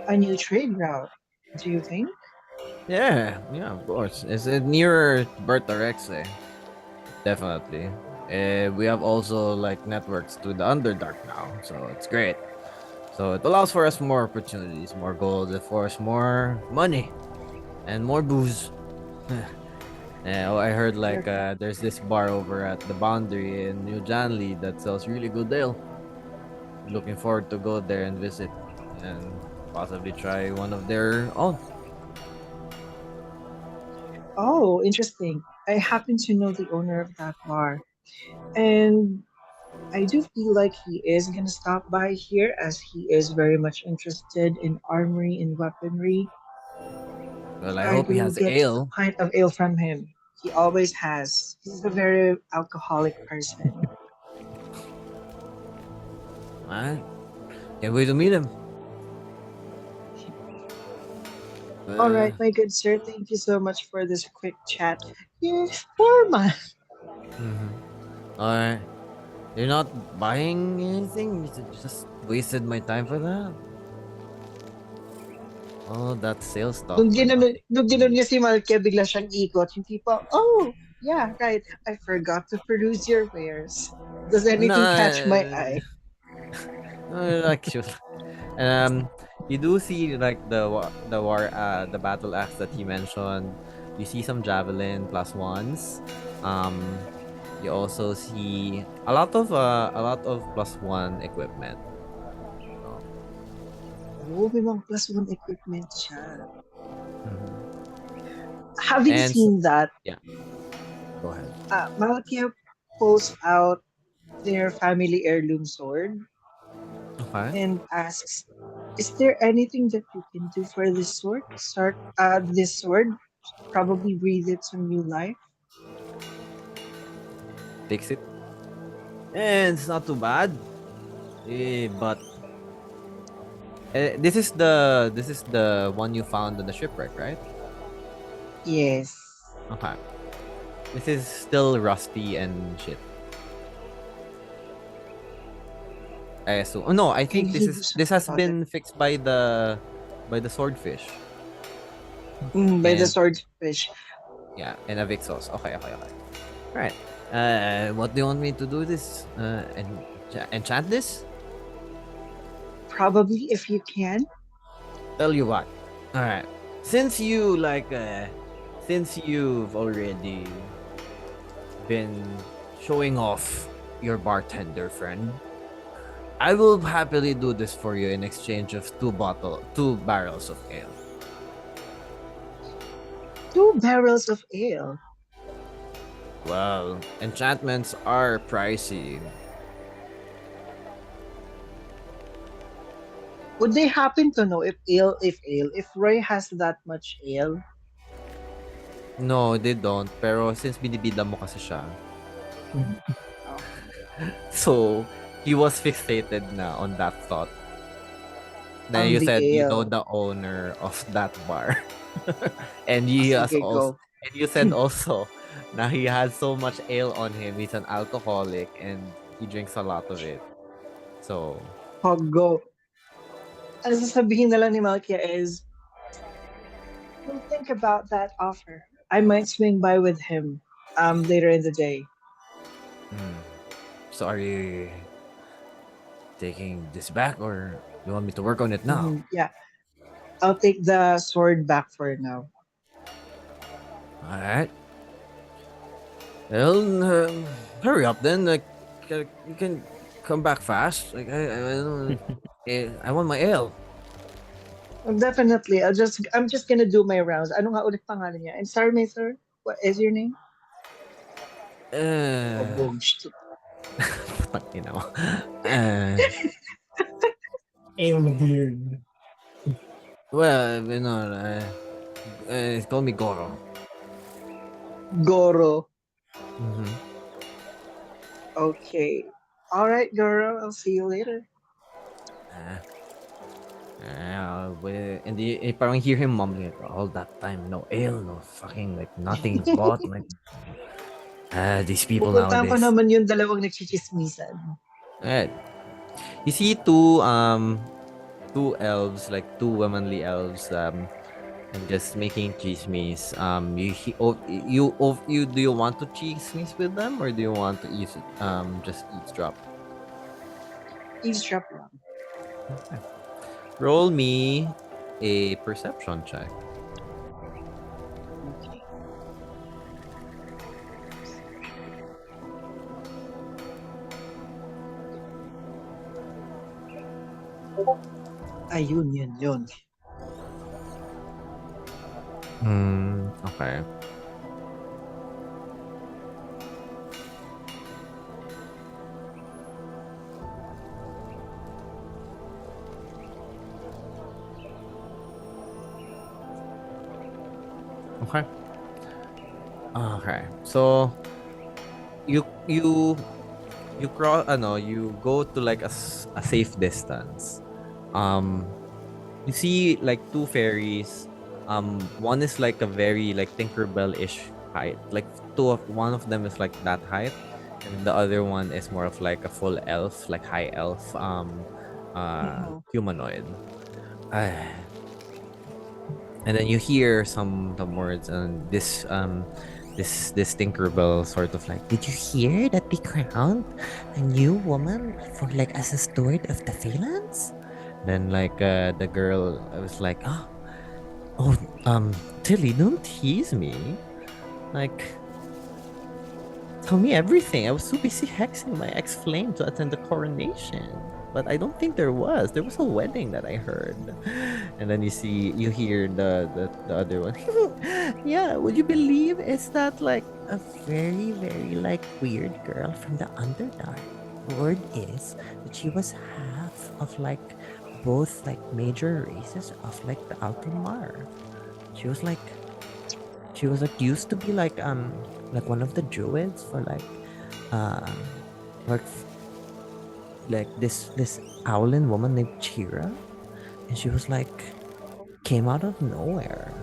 a new trade route. Do you think? Yeah, of course. It's nearer Bertarex, eh? Definitely. We have also like networks to the Underdark now, so it's great. So it allows for us more opportunities, more gold, of course, more money, and more booze. I heard like there's this bar over at the boundary in New Janley that sells really good ale. Looking forward to go there and visit, and possibly try one of their own. Oh, interesting. I happen to know the owner of that bar. And I do feel like he is going to stop by here as he is very much interested in armory and weaponry. Well, I Try hope he to has get a ale. pint of ale from him. He always has. He's a very alcoholic person. Alright. Can't wait to meet him. All right, my good sir. Thank you so much for this quick chat. You're formal. Alright. You're not buying anything? You just wasted my time for that? Oh, that sales stuff for nothing. Nung ginanon niya si Malkia, bigla siyang ikot. Yung tipo, oh, yeah, right. I forgot to peruse your wares. Does anything catch my eye? Like shoot. You do see like the battle axe that he mentioned. You see some javelin plus ones. You also see a lot of plus one equipment. Oh, may mga plus one equipment siya. Mhm. Having And seen that, yeah, go ahead. Malkia pulls out their family heirloom sword Okay. and asks, "Is there anything that you can do for this sword? This sword, probably breathe it some new life." Fix it. And it's not too bad. But this is the one you found on the shipwreck, right? Yes. Okay. This is still rusty and shit. I assume. Oh no, I Can think he do something this has about it? been fixed by the swordfish. By the And swordfish. yeah, and a Vixos. Okay. Alright. What do you want me to do this? Enchant this? Probably if you can. Tell you what. Alright. Since you've already been showing off your bartender friend, I will happily do this for you in exchange of two barrels of ale. 2 barrels of ale. Well, enchantments are pricey. Would they happen to know if Roy has that much ale? No, they don't. Pero since binibida mo kasi siya, Oh. so he was fixated na on that thought. Then you The said you know ale. the owner of that bar. and Oh, he has sige, also go. and you said also now he has so much ale on him. He's an alcoholic and he drinks a lot of it. So Oh, go. Ang sasabihin na lang ni Malkia is, we'll think about that offer. I might swing by with him later in the day. mm, so are you taking this back or you want me to work on it now? Yeah, I'll take the sword back for now. Alright. Well, hurry up then. Like, you can come back fast. Like, I don't. I want my ale. Definitely. I'm just gonna do my rounds. Ano nga ulit pangalan niya? I'm sorry, my sir. What is your name? Oh, Uh, Bogs. you know. Uh, Ale beard. well, call me Goro. Goro. Mm-hmm. Okay. All right, Goro. I'll see you later. And you parang hear him mumbling like, all that time, no ale, no fucking like nothing is bought. Like, these people Pupuntahan ko nowadays. naman yung dalawang nagchichismisan. Alright. You see two elves, like two womanly elves, and just making chismes. You do you want to chismes with them or do you want to just eavesdrop? Eavesdrop lang. Roll me a perception check. Okay. Ayun, yun. Okay. Okay. Okay. So you cross you go to like a safe distance. You see like two fairies. One is like a very like Tinkerbell-ish height. Like one of them is like that height, and the other one is more of like a full elf, like high elf, humanoid. And then you hear some words, and this Tinkerbell sort of like, did you hear that they crowned a new woman for like as a steward of the Phalanx? Then like the girl was like, Tilly, don't tease me. Like, tell me everything. I was too busy hexing my ex-flame to attend the coronation. But I don't think there was. There was a wedding that I heard. And then you hear the other one. Yeah, would you believe it's that like a very, very like weird girl from the Underdark? Word is that she was half of like both like major races of like the Altamar. She was like used to be like one of the druids for uh like this owlin woman named Chira, and she was like came out of nowhere.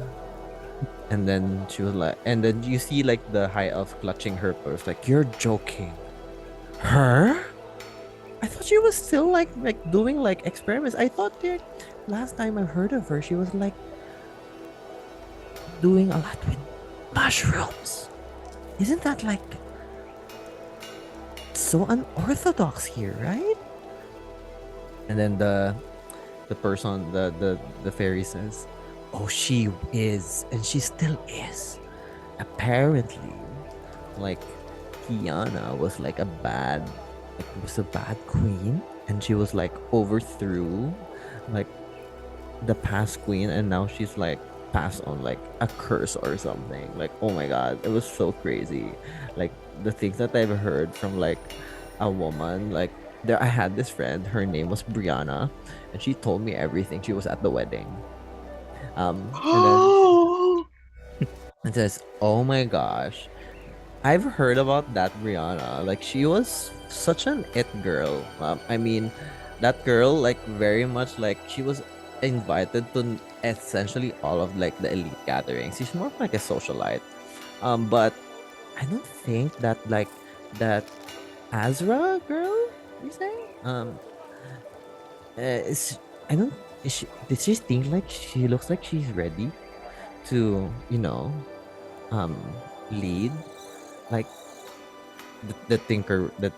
And then she was like, and then you see like the high elf clutching her purse, like, you're joking. Her? I thought she was still like doing like experiments. I thought the last time I heard of her, she was like doing a lot with mushrooms. Isn't that like so unorthodox here, right? And then the person, the fairy says, oh, she is, and she still is. Apparently, like Kiana was like a bad queen, and she was like overthrew like the past queen, and now she's like passed on like a curse or something. Like, oh my god, it was so crazy. Like the things that I've heard from like a woman, like there I had this friend, her name was Brianna, and she told me everything. She was at the wedding. And then it says, oh my gosh, I've heard about that Brianna. Like she was such an it girl. I mean, that girl like very much like she was invited to essentially all of like the elite gatherings. She's more of like a socialite. But I don't think that like that Azra girl, you say? Is I don't is she, did she think like she looks like she's ready to, lead like the thinker that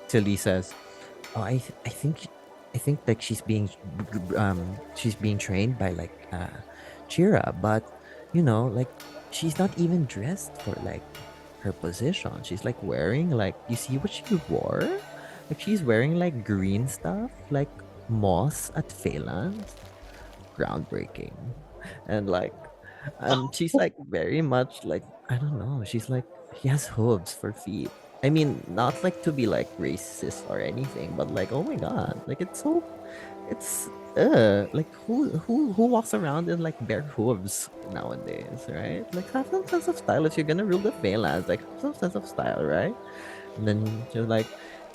Tilly says. Oh, I think like she's being trained by like Chira, but like she's not even dressed for like her position. She's like wearing like you see what she wore? Like she's wearing like green stuff, like moss at Phelan's. Groundbreaking. And like she's like very much like I don't know, she's like he has hooves for feet. I mean, not like to be like racist or anything, but like oh my god, like it's like who walks around in like bare hooves nowadays, right? Like have some sense of style if you're gonna rule the Phalanx, like have some sense of style, right? And then she was like,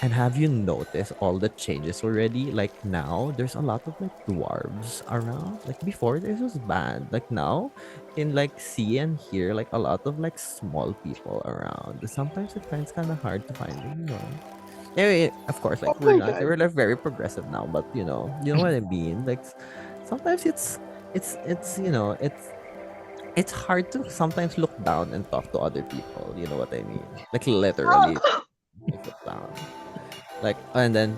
and have you noticed all the changes already? Like now, there's a lot of like dwarves around. Like before, this was bad. Like now, in like see and hear, like a lot of like small people around. Sometimes it finds kind of hard to find them. Anyway, of course, like Oh my we're god. like very progressive now, but you know what I mean. Like sometimes it's it's hard to sometimes look down and talk to other people. You know what I mean? Like literally like look down. Like and then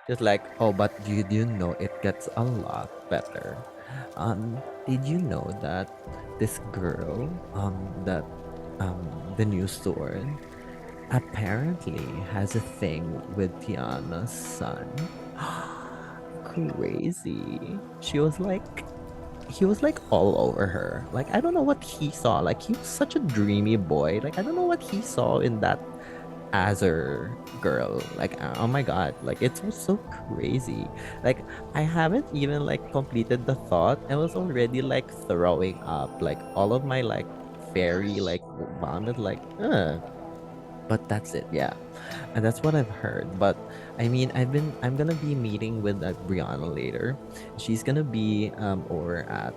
just like, oh, but you know it gets a lot better. Did you know that this girl, that the new sword apparently has a thing with Tiana's son? Crazy. She was like he was like all over her. Like I don't know what he saw. Like he was such a dreamy boy. Like I don't know what he saw in that Azure girl. Like oh my god, like it was so crazy. Like I haven't even like completed the thought. I was already like throwing up. Like all of my like fairy like vomit. Like but that's it, yeah. And that's what I've heard. But I mean, I'm gonna be meeting with Brianna later. She's gonna be over at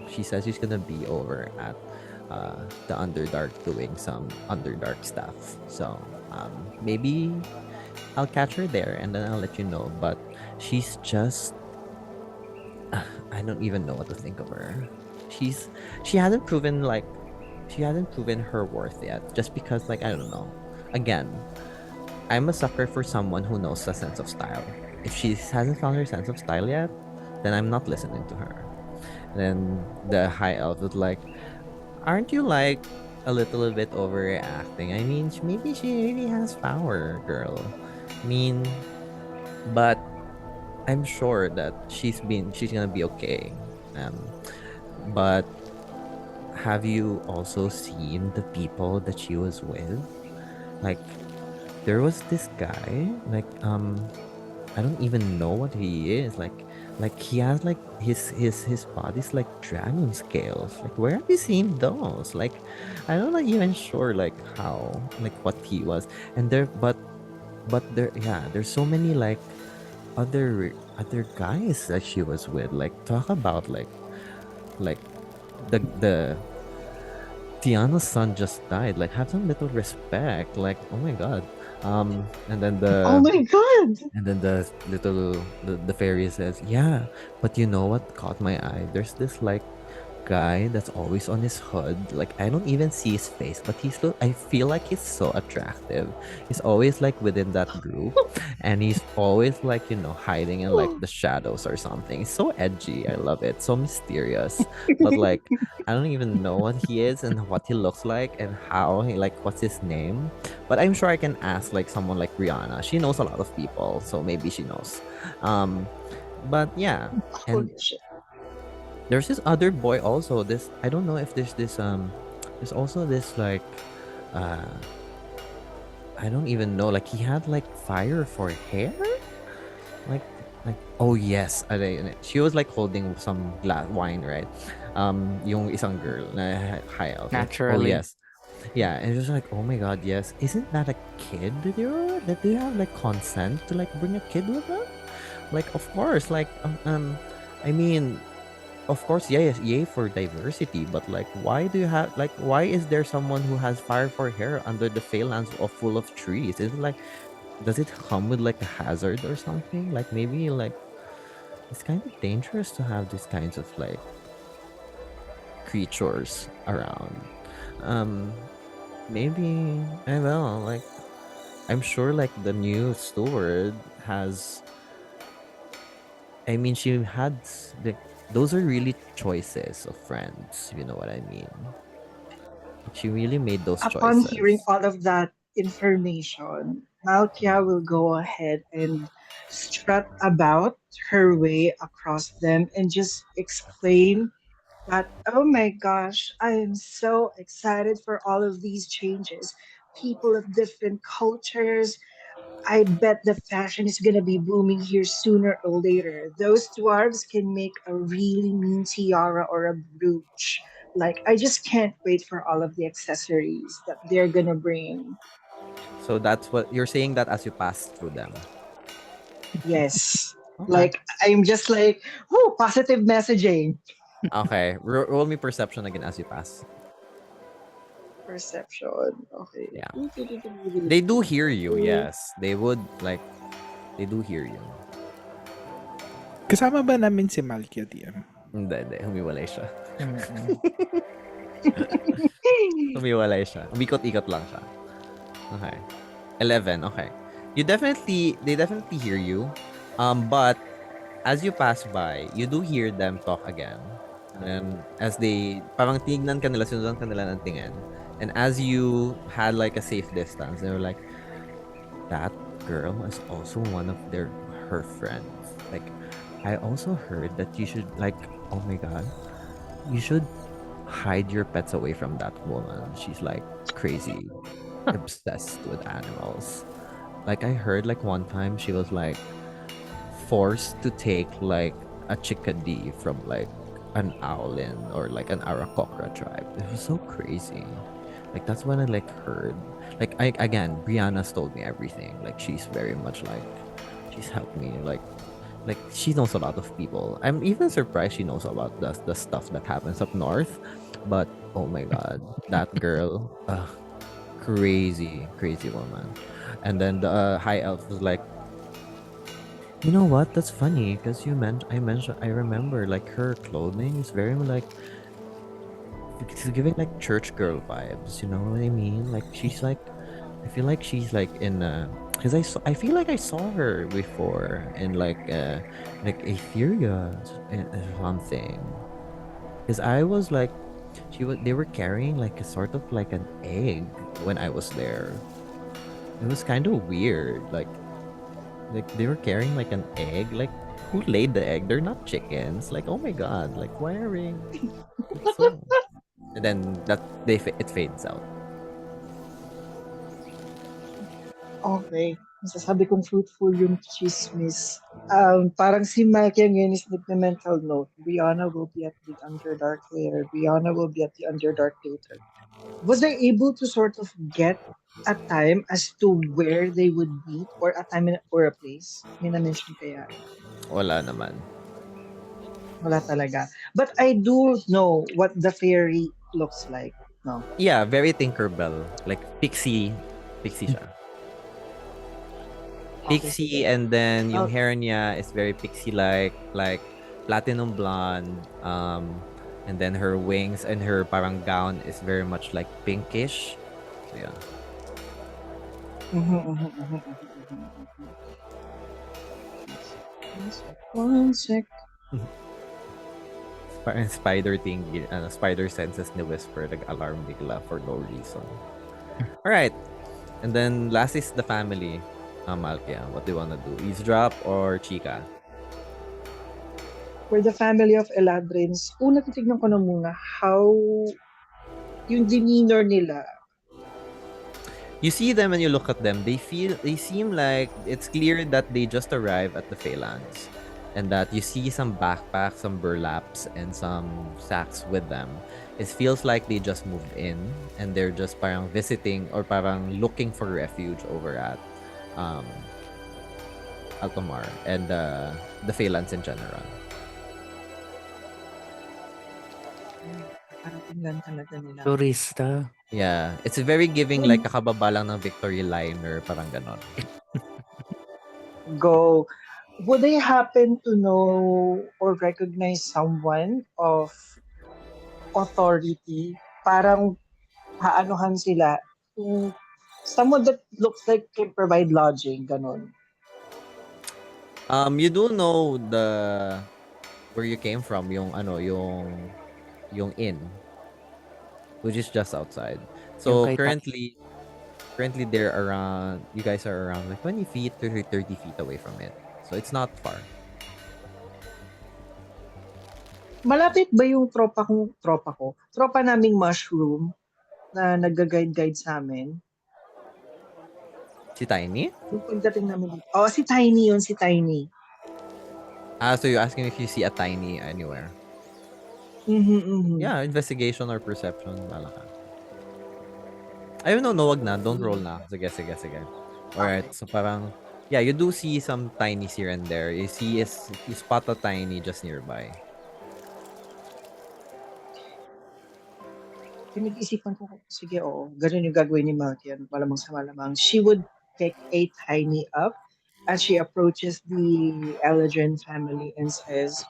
she says she's gonna be over at the Underdark doing some Underdark stuff. So maybe I'll catch her there and then I'll let you know. But she's just I don't even know what to think of her. She's she hasn't proven like she hasn't proven her worth yet. Just because like I don't know. Again, I'm a sucker for someone who knows a sense of style. If she hasn't found her sense of style yet, then I'm not listening to her. And then the high elf was like, aren't you like a little bit overreacting? I mean, maybe she really has power, girl. I mean, but I'm sure that she's gonna be okay. But have you also seen the people that she was with? Like there was this guy, like I don't even know what he is. Like he has like his body's like dragon scales. Like where have you seen those? Like I'm not even sure like how like what he was. And but there yeah, there's so many like other guys that she was with. Like talk about like the Tiana's son just died. Like have some little respect. Like oh my god. And then Oh my god. the little the fairy says, "Yeah, but you know what caught my eye? There's this like guy that's always on his hood. Like I don't even see his face, but I feel like he's so attractive. He's always like within that group, and he's always like hiding in like the shadows or something. It's so edgy. I love it. So mysterious. But like I don't even know what he is and what he looks like and how he like what's his name. But I'm sure I can ask like someone like Rihanna. She knows a lot of people, so maybe she knows. Um, but yeah, and Holy shit. there's this other boy also. This I don't know if there's this there's also this like uh I don't even know, like he had like fire for hair, like like oh yes, she was like holding some glass wine, right? Yung isang girl na high elf, like oh Naturally. yes, yeah, and it was like oh my god, yes, isn't that a kid that they have like consent to like bring a kid with them? Like of course, like I mean of course, yeah, yes, yay for diversity, but like, why do you have like, why is there someone who has fire for hair under the Phalanx of full of trees? Is it like, does it come with like a hazard or something? Like maybe like it's kind of dangerous to have these kinds of like creatures around. Um, maybe I don't know. Like I'm sure like the new steward has. I mean, she had like those are really choices of friends. You know what I mean? Like, she really made those Upon hearing choices. all of that information, Malkia will go ahead and strut about her way across them and just explain that, oh my gosh, I am so excited for all of these changes. People of different cultures, I bet the fashion is gonna be booming here sooner or later. Those dwarves can make a really mean tiara or a brooch. Like, I just can't wait for all of the accessories that they're gonna bring. So that's what you're saying that as you pass through them. Yes. Okay. Like, I'm just like, oh, positive messaging. Okay. Roll me perception again as you pass. Perception. Okay. Yeah. They do hear you. Mm. Yes, they would like. They do hear you. Kasama ba namin si Malkia DM? Hindi. Humiwalay siya. Mm-mm. Humiwalay siya. Umikot-ikot lang siya. Okay. 11. Okay. They definitely hear you. But as you pass by, you do hear them talk again. And then as they, parang tingnan ka nila, sundan ka nila ng tingin. And as you had like a safe distance, they were like, that girl is also one of her friends. Like, I also heard that you should like, oh my god, you should hide your pets away from that woman. She's like crazy, obsessed with animals. Like I heard like one time she was like forced to take like a chickadee from like an owlin or like an Arakokra tribe. It was so crazy. Like that's when I like heard. Like I again, Brianna's told me everything. Like she's very much like she's helped me. Like she knows a lot of people. I'm even surprised she knows about the stuff that happens up north. But oh my god, that girl, crazy, crazy woman. And then the high elf was like, you know what? That's funny because I remember like her clothing is very like it's giving like church girl vibes. You know what I mean? Like she's like, I feel like she's like in because I feel like I saw her before in like Etheria or something. Because I was like, they were carrying like a sort of like an egg when I was there. It was kind of weird. Like they were carrying like an egg. Like who laid the egg? They're not chickens. Like oh my god. Like why are we? So and then it fades out. Okay. Masasabi kong fruitful yung chismis. Parang si Mikey ngayon is nagme-mental note. Brianna will be at the Underdark later. Brianna will be at the Underdark later. Was I able to sort of get a time as to where they would meet or a time or a place? May na-mention kaya? Wala naman. Wala talaga. But I do know what the fairy looks like. No. Yeah, very Tinkerbell. Like pixie siya. Okay, Pixie sige. and then yung Oh, hair niya is very pixie like platinum blonde. And then her wings and her parang gown is very much like pinkish. So yeah. mhm, mhm, mhm, mhm, mhm, mhm. One sec. One sec. Parang spider thing, spider senses ni whisper, like alarm bigla for no reason. All right. And then last is the family. Malkia, what do you wanna do? Eavesdrop or Chica? For the family of Eladrins, una titignan ko na muna how yung demeanor nila. You see them and you look at them. They seem like it's clear that they just arrived at the Phalanx. And that you see some backpacks, some burlaps, and some sacks with them. It feels like they just moved in and they're just parang visiting or parang looking for refuge over at um, Altomar and the Phalanx in general. Nakarating lang talaga nila. Turista. Yeah, it's very giving Would like kakababa lang ng Victory Liner, parang ganon. go. Would they happen to know or recognize someone of authority? Parang haanuhan sila to someone that looks like can provide lodging, ganon. You do know the where you came from, yung ano, yung inn, which is just outside. Yung So kay Ta- currently they're around, you guys are around like 20 feet to 30 feet away from it. So it's not far. Malapit ba yung tropa naming mushroom na nagga-guide sa amin? Si Tiny? Yung pagdating namin dito. Oh, si Tiny yun, si Tiny. So you're asking if you see a Tiny anywhere? Mm-hmm. Yeah, investigation or perception, bala ka. Ayun, no, wag na. Don't roll na. Sige. Alright, Okay. so parang, yeah, you do see some tinies here and there. You spot a tiny just nearby. Pinag-isipan ko, sige, oo, ganun yung gagawin ni Malkian, malamang sa malamang. She would pick a Tiny up as she approaches the Eldrin family and says,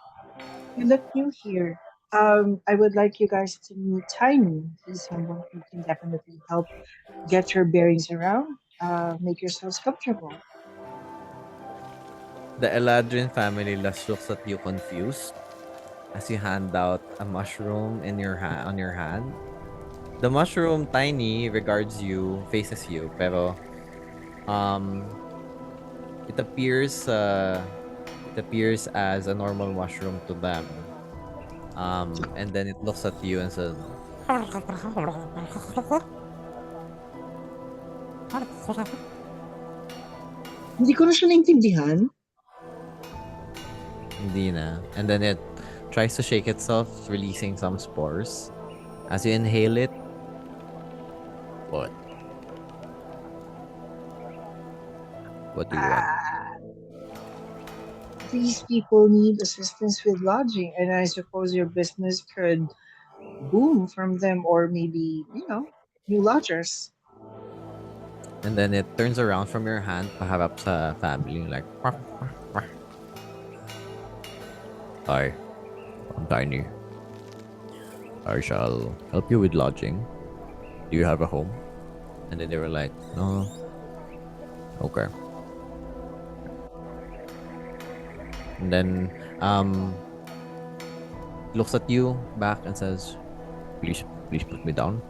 "You look new here. I would like you guys to meet Tiny. He's someone who can definitely help get your bearings around. Make yourselves comfortable." The Eladrin family just looks at you confused as you hand out a mushroom in your on your hand. The mushroom Tiny regards you, faces you, pero um it appears as a normal mushroom to them. And then it looks at you and says, Hindi ko na siya naintindihan. hindi na. And then it tries to shake itself, releasing some spores. As you inhale it, what? What do you want? These people need assistance with lodging, and I suppose your business could boom from them, or maybe, new lodgers. And then it turns around from your hand, paharap sa family, like, Hi, I'm Tiny. I shall help you with lodging. Do you have a home? And then they were like, no. Okay. And then looks at you back and says, please put me down.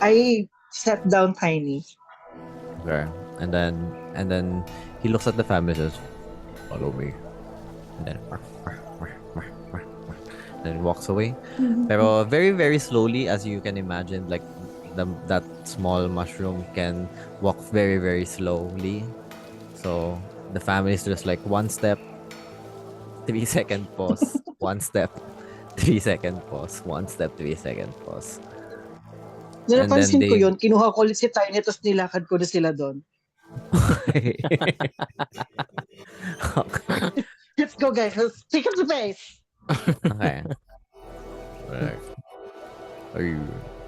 I set down Tiny. Okay. And then he looks at the family and says, follow me. And then walks away. Pero very, very slowly, as you can imagine, like that small mushroom can walk very, very slowly. So the family is just like 1 step, 3-second pause, 1 step, 3-second pause, 1 step, 3-second pause. And then Napansin ko they yun, kinuha ko ulit si Tiny, tapos nilakad ko na sila doon. okay. Let's go, guys. Let's take up the pace. Okay. Like,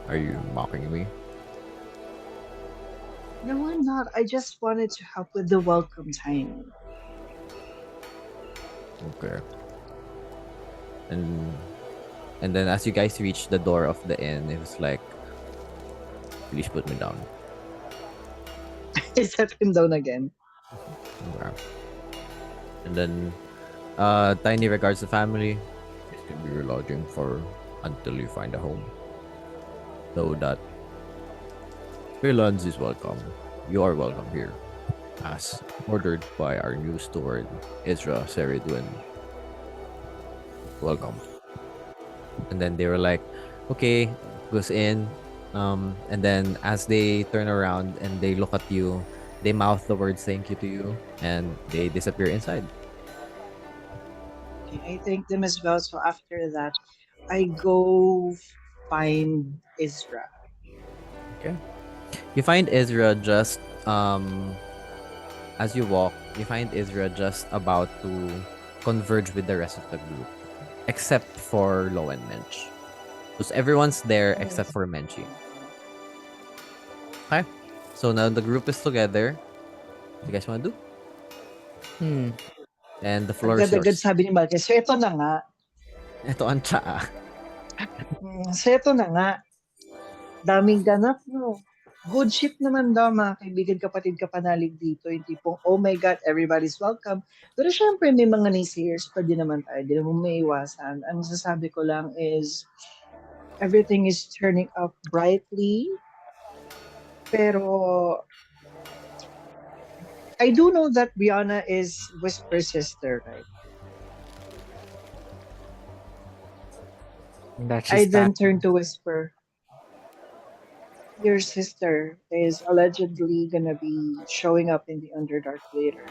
are you mocking me? No, I'm not. I just wanted to help with the welcome, Tiny. Okay. And then as you guys reach the door of the inn, it was like, please put me down. I set him down again. Okay. And then Tiny regards the family. This can be your lodging for until you find a home. So that Freelance is welcome. You are welcome here. As ordered by our new steward, Ezra Seridwin. Welcome. And then they were like, okay, goes in. And then as they turn around and they look at you, they mouth the words thank you to you and they disappear inside. Okay, I thank them as well. So after that, I go find Ezra. Okay. You find Ezra just as you walk, you find Ezra just about to converge with the rest of the group. except for Lo and Mench. So everyone's there except for Menchi. Okay. So now the group is together. What you guys want to do? Hmm. And the floor is Agad-agad yours. sabi ni Marquez, so ito na nga. Ito ang tsaa. So ito na nga. Daming ganap, no? Good shit naman daw, mga kaibigan, kapatid, kapanalig dito. Yung tipong, oh my God, everybody's welcome. Pero syempre, may mga naysayers pa din naman tayo. Di naman may iwasan. Ang sasabi ko lang is, everything is turning out brightly. Pero, I do know that Brianna is Whisper's sister, right? That I she's then back. turned to Whisper. Your sister is allegedly gonna be showing up in the Underdark later.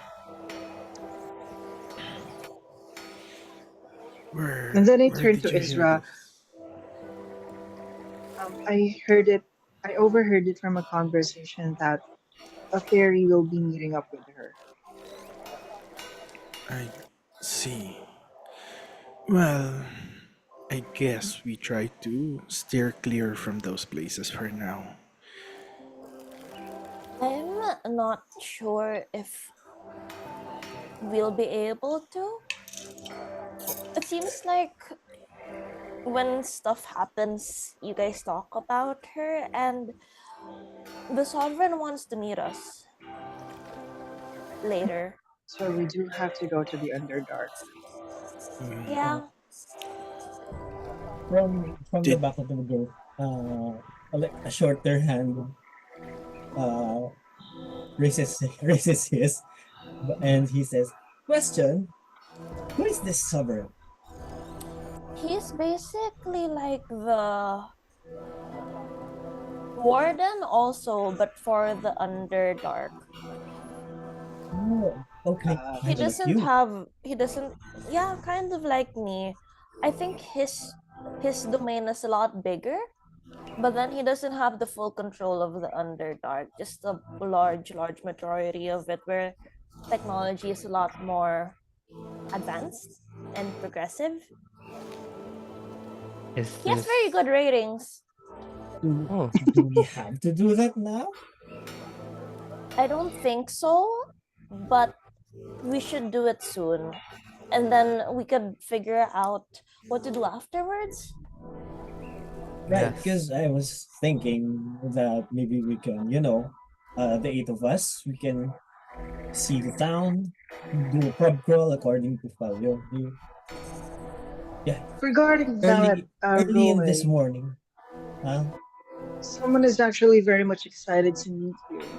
And then I Where turned did to you hear Isra. this? I heard it, I overheard it from a conversation that a fairy will be meeting up with her. I see. Well, I guess we try to steer clear from those places for now. I'm not sure if we'll be able to. It seems like when stuff happens, you guys talk about her, and the sovereign wants to meet us later. So we do have to go to the Underdark. Uh, Yeah, from the Did back of the group, like a shorter hand uh raises raises his, and he says, "Question: Who is this sovereign?" he's basically like the warden also, but for the Underdark. Oh, okay, Uh, He kind of like doesn't you. have he doesn't yeah, kind of like me. I think his domain is a lot bigger, but then he doesn't have the full control of the Underdark, just a large majority of it where technology is a lot more advanced and progressive. Is He has very this? good ratings. Oh, Do we have to do that now? I don't think so, but we should do it soon. And then we could figure out what to do afterwards. Right, yes. because I was thinking that maybe we can, the eight of us, we can see the town, do a pub crawl according to Falyo. Yeah, regarding that, early in this Roy, morning. Huh? someone is actually very much excited to meet you.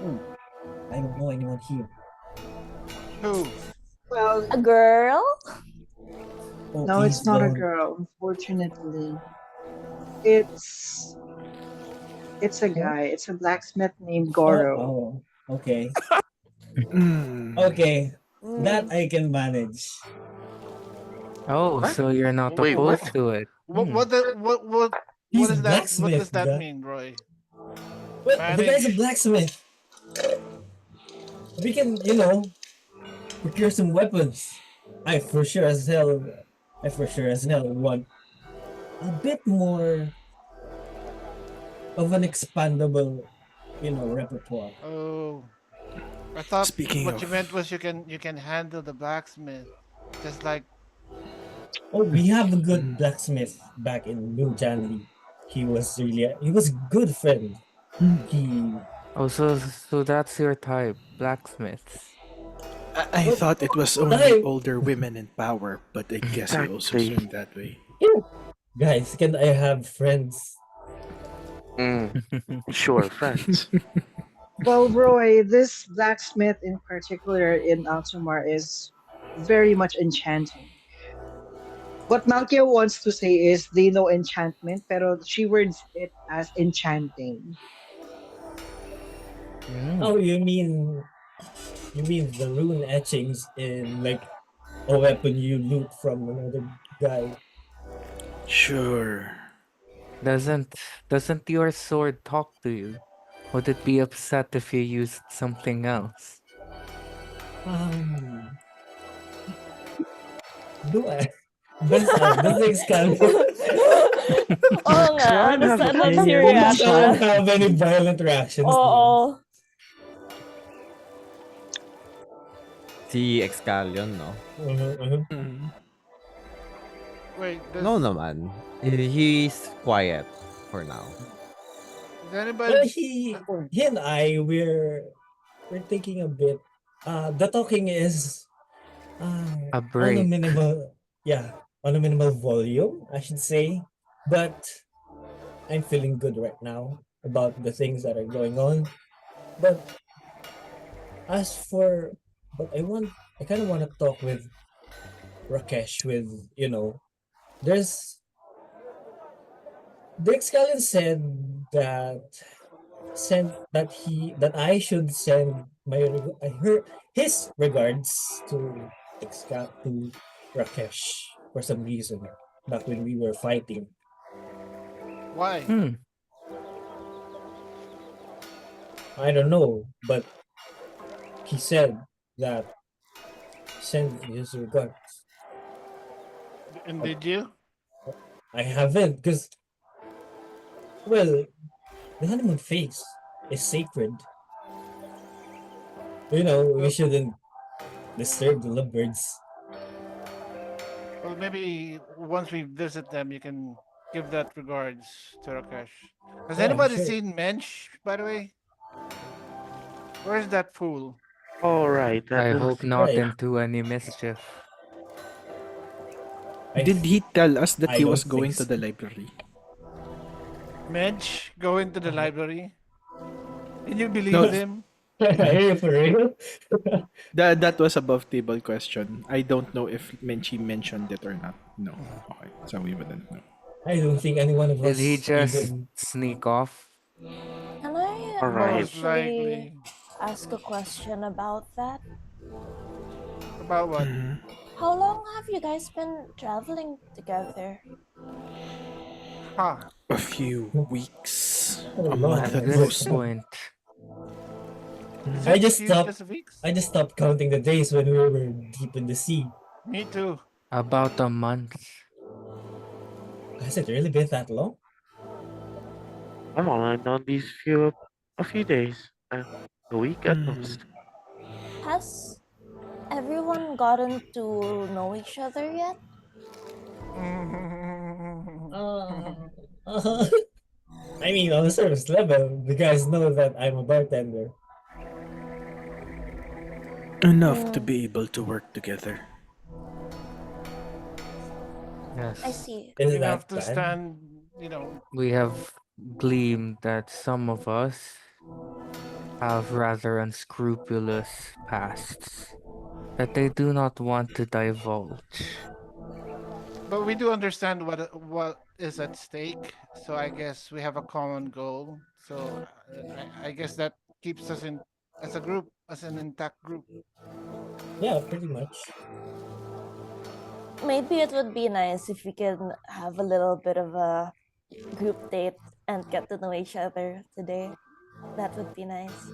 Oh, I don't know anyone here. Who? Well, A girl? Oh, no, please it's not a don't. girl, unfortunately. It's it's a Huh? guy. It's a blacksmith named Oh, Goro. oh, okay. mm, Okay, that Mm, I can manage. Oh, What? so you're not Wait, what? opposed to it. What? Hmm. What? What He's a is that? What does blacksmith, that guy. mean, Roy? Well, the guy's a Manage. blacksmith. We can, procure some weapons. I for sure as hell, I for sure as hell want a bit more of an expandable, repertoire. Oh, I thought speaking what of, you meant was you can handle the blacksmith, just like Oh, we have a good mm, blacksmith back in New Janley. He was a good friend. mm, He Oh, so that's your type, blacksmiths. I what thought it was only time? older women in power, but I guess you also Exactly. swing that way. Guys, can I have friends? Mm, sure, friends. Well, Roy, this blacksmith in particular in Altamar is very much enchanting. What Malkia wants to say is they know enchantment, pero she words it as enchanting. Mm. Oh, you mean the rune etchings in like a weapon you loot from another guy? Sure. Doesn't doesn't your sword talk to you? Would it be upset if you used something else? Um, Do I? Does the Excalibur Oo nga, Can I have a that's your opinion? Sean reaction. have any violent reactions? Oo. Si Excalion, no? Mm. Wait, No does naman. He's quiet for now. anybody? Well, he and I we're thinking a bit. The talking is A on a break. minimal, yeah, on a minimal volume, I should say. But I'm feeling good right now about the things that are going on. But as for, but I kind of want to talk with Rakesh. There's Dick Scallion said that that I should send his regards to to Rakesh for some reason back when we were fighting. Why? Hmm. I don't know, but he said that send his regards. And But did you? I haven't because, well, the honeymoon phase is sacred. We Well, shouldn't disturb the lovebirds. well, maybe once we visit them, you can give that regards to Rakesh. Has Yeah, anybody sure. seen Mensch, by the way? Where's that fool? All right, that I looks hope not Right. into any mischief. Did he tell us that I he don't was think going to so. the library? Mensch, go into the library. Can you believe No, him? Are you for real? that was above table question. I don't know if Menchi mentioned it or not. No. Okay, so we wouldn't know. I don't think any one of Did he us just even. sneak off? Can I all right. Most actually likely. ask a question about that? About what? Mhm. How long have you guys been traveling together? Huh. A few weeks, How a long month A at has good it? most. point. Is I it just few stopped. just weeks? I just stopped counting the days when we were deep in the sea. Me too. About a month. Has it really been that long? I'm online on these a few days, a week at Mhm. most. Has everyone gotten to know each other yet? Uh, I mean, on a service level, the guys know that I'm a bartender. Enough to Mm, be able to work together. I Yes. see. Is Enough that to bad? stand, you know. We have gleamed that some of us have rather unscrupulous pasts that they do not want to divulge. But we do understand what is at stake. So I guess we have a common goal. So I guess that keeps us in as a group, as an intact group. Yeah, pretty much. Maybe it would be nice if we can have a little bit of a group date and get to know each other today. That would be nice.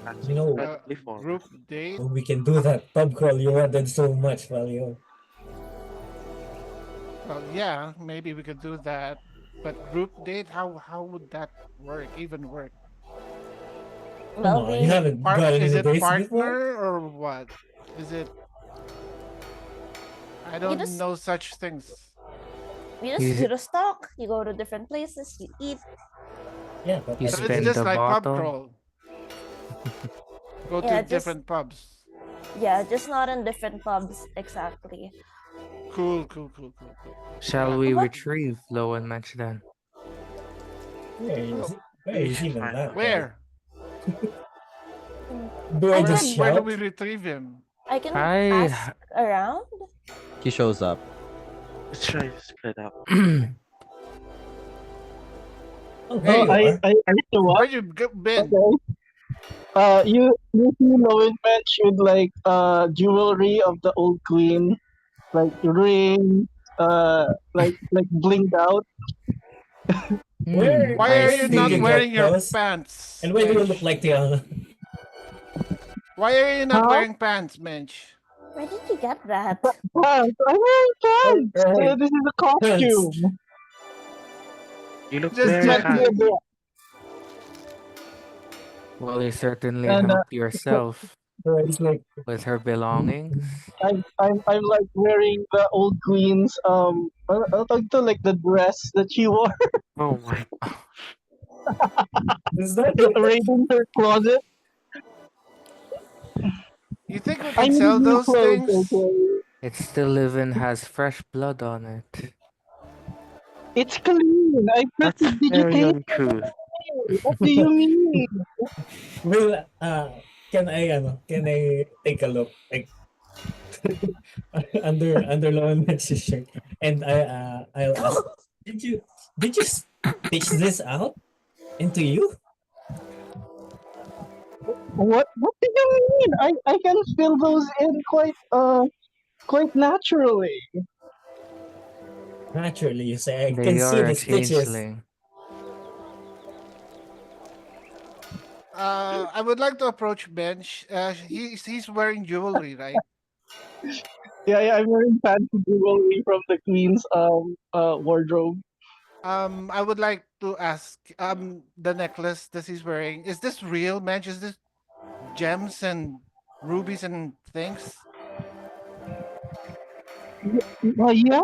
That's You know, Uh, incredibly formal. Group date. when we can do that pub crawl you wanted so much, Valio. Well, yeah, maybe we could do that. But group date, how would that work? Even work? Come Well, on, you Is we it haven't gotten is any it dates before? partner or what? Is it? I you don't just know such things. You, you just talk. You go to different places. You eat. Yeah, but you I So think it's spin we. just the like pub bottle. crawl. Go to Yeah, just different pubs. yeah, just not in different pubs exactly. Cool, cool, cool, cool, cool. Shall Yeah. we What? retrieve Low and Match then? Well, Where We is should even find that out. guy? where? Do I I just can Where do we shout? retrieve him? I can I ask around. He shows up. Let's try to split up. Oh, here Oh, you Hey, are. I show up. where you been? Okay. You see Lowen match with like jewelry of the old queen, like ring, like blinged out. Where Why I are where you did not you see. get wearing your those? pants, And why do you look Mensch? like Tiana? Why are you not Huh? wearing pants, Mensch? Where did you get that? Pants! I'm wearing pants! Right. This is a costume. You look Just It's very meant to be a checking. fancy. dress. Well, you certainly And helped yourself Right, it's like with her belongings. I'm like wearing the old queen's like the dress that she wore Oh my. is that right in her closet. You think we I can need sell new those clothes, things? okay? It still even has fresh blood on it. It's clean. I That's very prestidigitate. uncouth. What do you mean? will can I take a look like under Lawan Max's shirt and I'll ask did you did you stitch this out into you? What do you mean? I can fill those in quite naturally. Naturally, you say I can They see are the a stitches. changeling. I would like to approach Bench. He's wearing jewelry, right? Yeah, I'm wearing fancy jewelry from the queen's wardrobe. I would like to ask the necklace that he's wearing. Is this real, Bench? Is this gems and rubies and things? Yeah.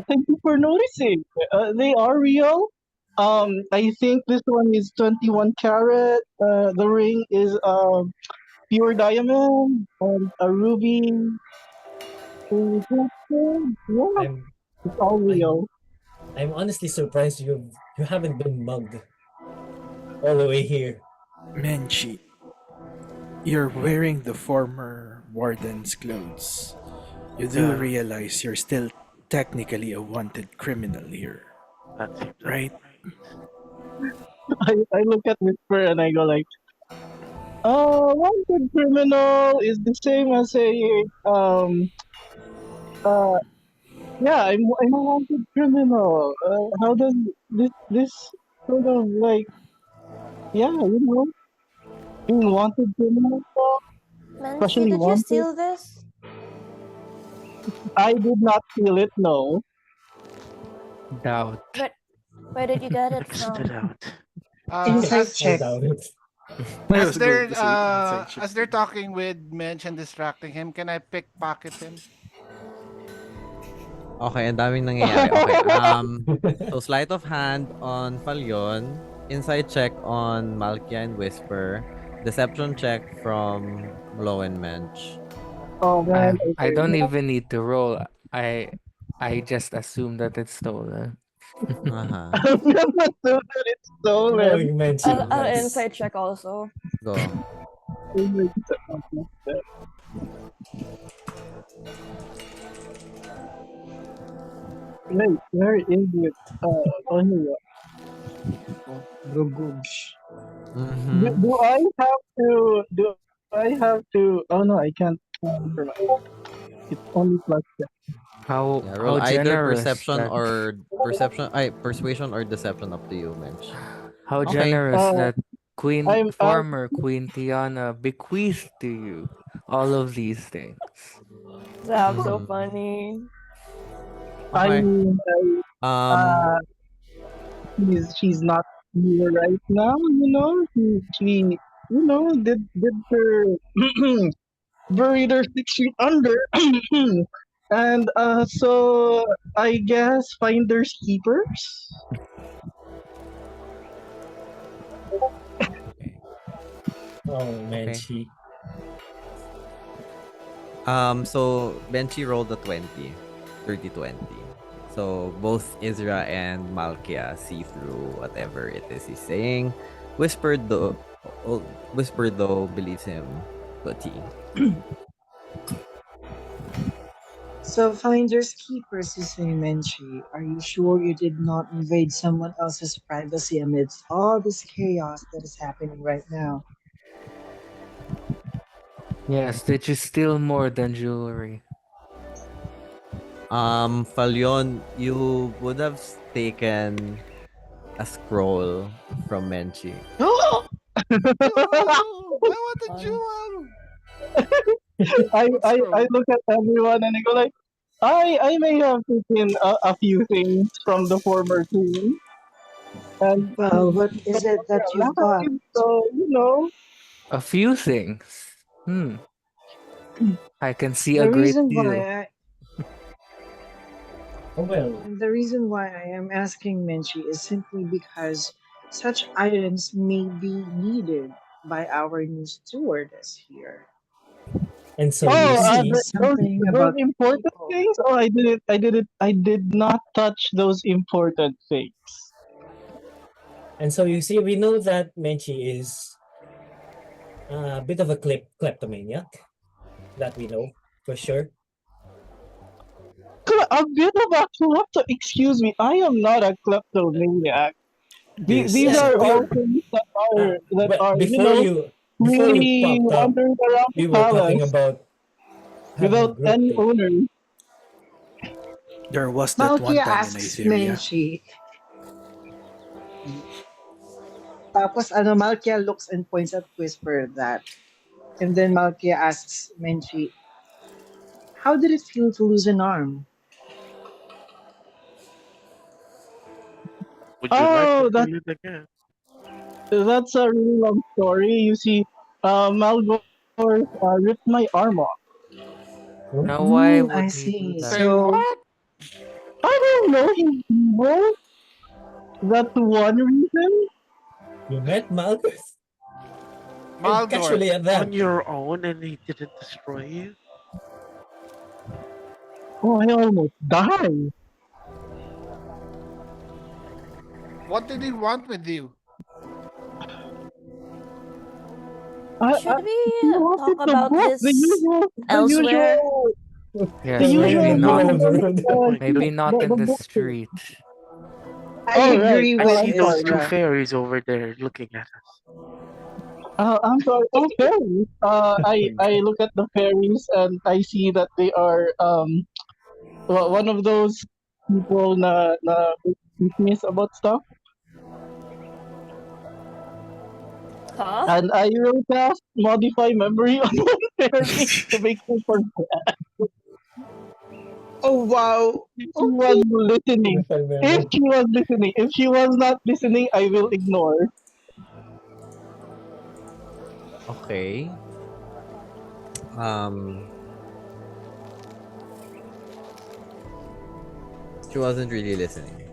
Thank you for noticing. They are real. I think this one is 21 karat. The ring is pure diamond and a ruby. Yeah, I'm it's all I'm real. I'm honestly surprised you haven't been mugged all the way here. Menchi, you're wearing the former warden's clothes. You do Yeah, realize you're still technically a wanted criminal here, that seems about right? right. I look at Whisper and I go like, wanted criminal is the same as a uh yeah, I'm a wanted criminal. How does this sort of like yeah, being wanted criminal, Manchi, especially did you wanted. steal this? I did not feel it. No, Doubt. But where did you get it What's the from? doubt? Insight As I check. doubt it. I was going to say inside check as they're too. talking with Mensch and distracting him, can I pickpocket him? Okay, ang daming nangyayari. Okay, so sleight of hand on Falyon, insight check on Malkia and Whisper, deception check from Low and Mensch. oh man, I okay. don't even need to roll. I just assume that it's stolen. Uh-huh. I'm gonna assume that it's stolen. Knowing Menchi, I'll yes. insight check also. Go. Wait, where is it? Oh, here. Brugush. Mm-hmm. Do I have to? Do I have to? Oh no, I can't. Never mind. It's only plus 10. Yeah, roll How either generous that persuasion or deception up to you, Mensch. how Okay. generous that I'm former Queen Tiana bequeathed to you all of these things. Zab, so Mm-hmm. funny. I Okay. mean, Um she's not here right now. She did her buried her 6 feet under, and so I guess finders keepers. okay. Oh, Okay. Menchi. So Benchy rolled a 20. 30-20. So both Izra and Malkia see through whatever it is he's saying. Whispered though Whispered though believes him to a T. So, finders keepers, you say, Menchi. Are you sure you did not invade someone else's privacy amidst all this chaos that is happening right now? Yes, did you steal more than jewelry? Falyon, you would have taken a scroll from Menchi. Jewel! I want a Fun. jewel! What's I wrong? look at everyone and I go like, I may have taken a few things from the former team, and Well, what is it that you've got? so A few things. Hmm. I can see a The great reason deal. why I Oh, well, the reason why I am asking Menchi is simply because such items may be needed by our new stewardess here. and so you oh, Maybe see, something those about important people. things. Oh, I did not touch those important things. we know that Menchi is a bit of a kleptomaniac. That we know for sure. A bit of a klepto. Excuse me, I am not a kleptomaniac. This These is Yeah, a are we all trap. things that but are before you freely popped up, wandering around the we were talking palace about having a without group any date. owner. There was that one Malkia time in asks Itheria. Menchi. Tapos Malkia looks and points at Whisper that. And then Malkia asks Menchi, how did it feel to lose an arm? Would you like to Oh, feel it again? that's a really long story. You see, Malgor ripped my arm off. Hmm? Now, why I would he do see. that? Say So, what? I don't know. He's evil. That's one reason. You met Malgus? And Maldor. casually at On that. your own and he didn't destroy you? Oh, I almost died. What did he want with you? I Should we he wanted talk the about book. this The elsewhere? usual, the Yes, Somewhere in maybe the usual middle not. of the nonsense. road. Oh my Maybe god. not in The the book thing. street. I Oh right. agree I with I'm see those two sorry. Ezra. fairies over there looking at us. I'm sorry. Oh, fairies. Oh my I God. look at the fairies and I see that they are one of those people na business about stuff, Huh? and I will cast modify memory on one fairy to make her forget Oh wow. if she was Okay. listening. If I If remember. she was listening, if she was not listening, I will ignore. Okay. Um, she wasn't really listening.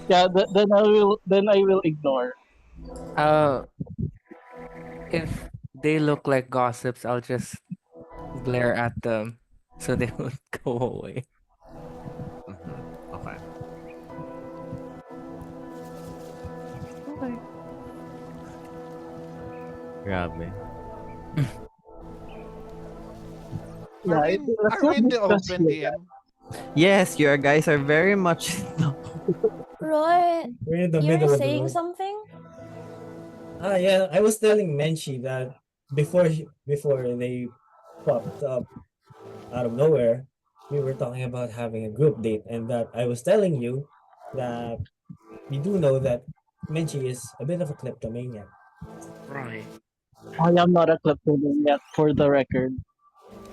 Yeah, then I will ignore. Uh, if they look like gossips, I'll just glare at them so they would go away. Okay. Okay. Grabe. Yeah, let's Are we not in the discuss open, here. DM? Yes, your guys are very much. Roy, We're in the you're middle of the saying road. something? Yeah, I was telling Menchi that before they popped up out of nowhere, we were talking about having a group date, and that I was telling you that we do know that Menchi is a bit of a kleptomaniac. Right. I am not a kleptomaniac, for the record.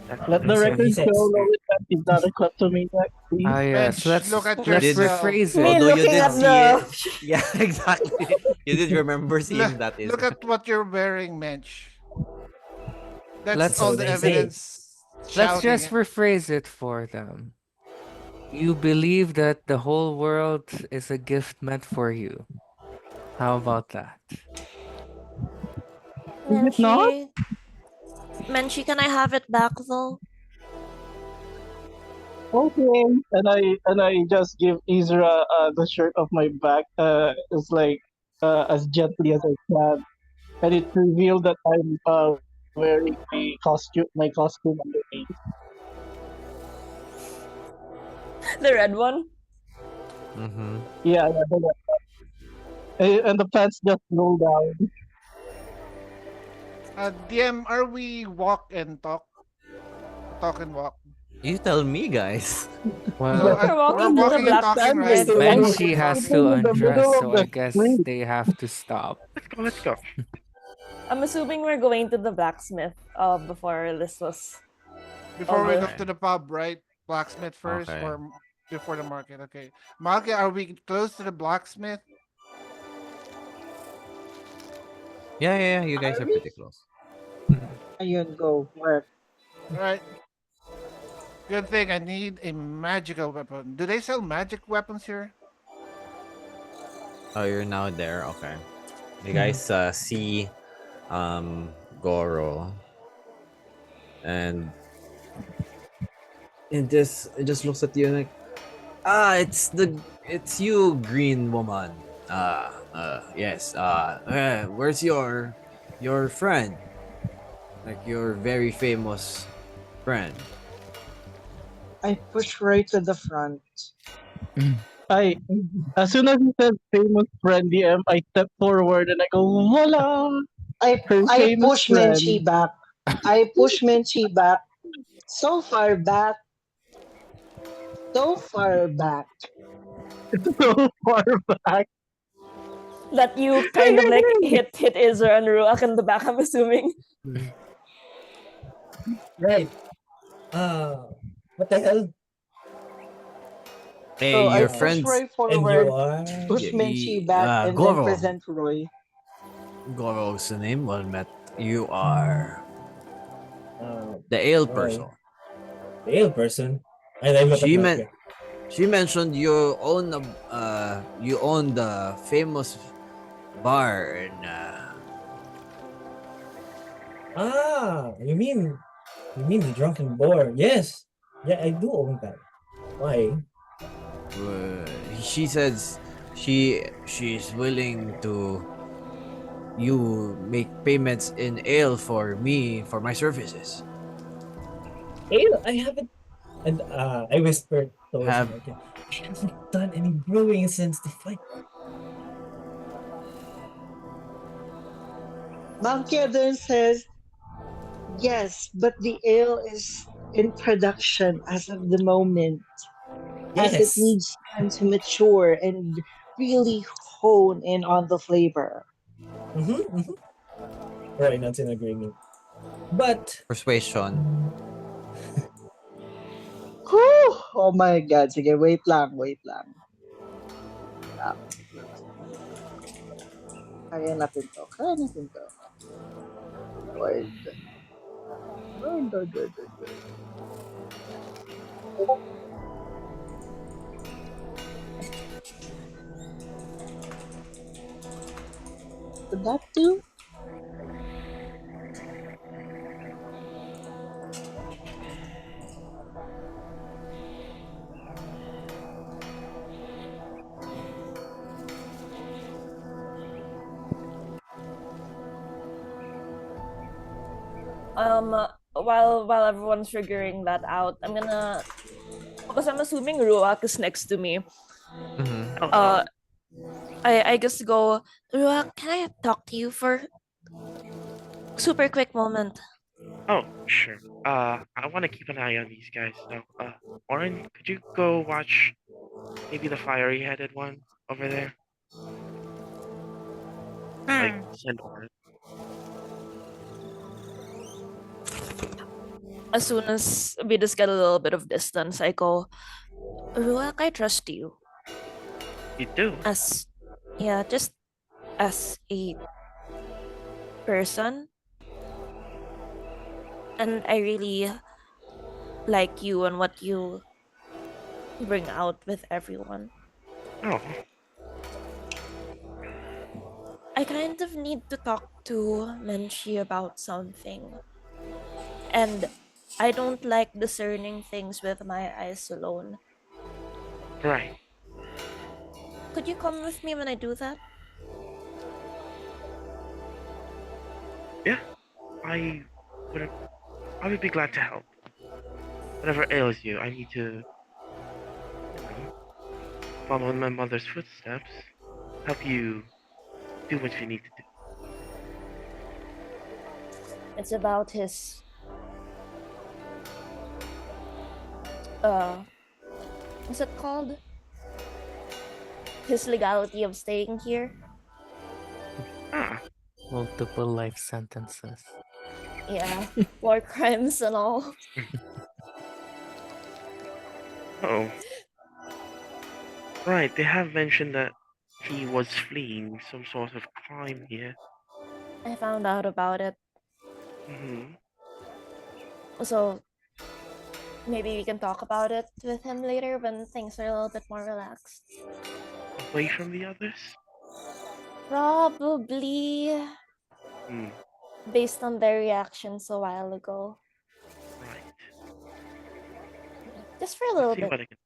That's Let And the good. so he record show says, know that he's not a kleptomaniac, please. Ah, yes. Mensch, look at You Let's did, yourself. rephrase Me it. although you looking did at see it. the Yeah, exactly. You did remember seeing that, Look Isra. at what you're wearing, Mensch. That's Let's all so the they say. evidence let's just shouting. rephrase it for them. You believe that the whole world is a gift meant for you. How about that? Is it not? Menchi. Menchi, can I have it back though? Okay. And I just give Isra the shirt off my back. It's like as gently as I can, and it revealed that I'm wearing my costume underneath. The red one? Mm-hmm. Yeah, yeah, and the pants just roll down. DM, are we walk and talk? Talk and walk. You tell me, guys. No, Well, We're we're walking to the walking and talking, Standing, right? blacksmith, I'm Menchi Menchi. has standing to in the undress, middle of so I the guess street. they have to stop. Let's go, let's go. I'm assuming we're going to the blacksmith before this was Before we over. go Okay. to the pub, right? Blacksmith first Okay. or before the market? Okay. Market, are we close to the blacksmith? Yeah. You guys Are are we? pretty close. Ayun, go. Work. All right. Good thing I need a magical weapon. Do they sell magic weapons here? Oh, you're now there. Okay. You Mhm. guys see Goro, and it just looks at you like, it's you, green woman. Yes. Where's your friend? Like your very famous friend. I push right to the front. I as soon as he said famous friend DM, I step forward and I go, voila! Her I famous push Menchi friend. back. I push Menchi back. So far back. So far back. So far back. That you kind of like hit Izra and Ruak in the back, I'm assuming. Right. What the hell? Hey, So I your push Uh, friends. Roy and you forward, are. push Menchi back, and then Goro. present Roy. Goro's the name. Well met. You are Um, the ale Roy, person. the ale person. And I look at She meant. Market. She mentioned you own the famous bar in You mean the drunken boar? Yes. Yeah, I do own that. Why? she says she's willing to you make payments in ale for me for my services. Ale? I haven't. And I whispered towards Have Market. I haven't done any brewing since the fight. Malkia then says, yes, but the ale is in production as of the moment, as it Yes. needs time to mature and really hone in on the flavor. Mm-hmm. Roy nods in agreement. But persuasion. Whew! Oh my God. Sige, wait lang, wait lang. Ah, kaya natin to. Kaya natin to. Lord. Lord. Would that do? While everyone's figuring that out, I'm gonna, because I'm assuming Ruak is next to me. Mm-hmm. Oh Uh, no. I just go, Ruak, can I talk to you for super quick moment? Oh, sure. I want to keep an eye on these guys. So, Oren, could you go watch maybe the fiery-headed one over there? Like, send Oren. As soon as we just get a little bit of distance, I go, Ruak, I trust you You do. as, yeah, just as a person, and I really like you and what you bring out with everyone. Oh, I kind of need to talk to Menchi about something. And I don't like discerning things with my eyes alone. right. Could you come with me when I do that? Yeah, I would. I would be glad to help. Whatever ails you, I need to, follow in my mother's footsteps. Help you do what you need to do. It's about his uh what's it called? His legality of staying here. Ah, Multiple life sentences. Yeah, war crimes and all. Oh, right. They have mentioned that he was fleeing some sort of crime here. I found out about it. Hmm. So maybe we can talk about it with him later when things are a little bit more relaxed. Away from the others? Probably Hmm. based on their reactions a while ago. Right. Just for a Let's little see bit. what I can.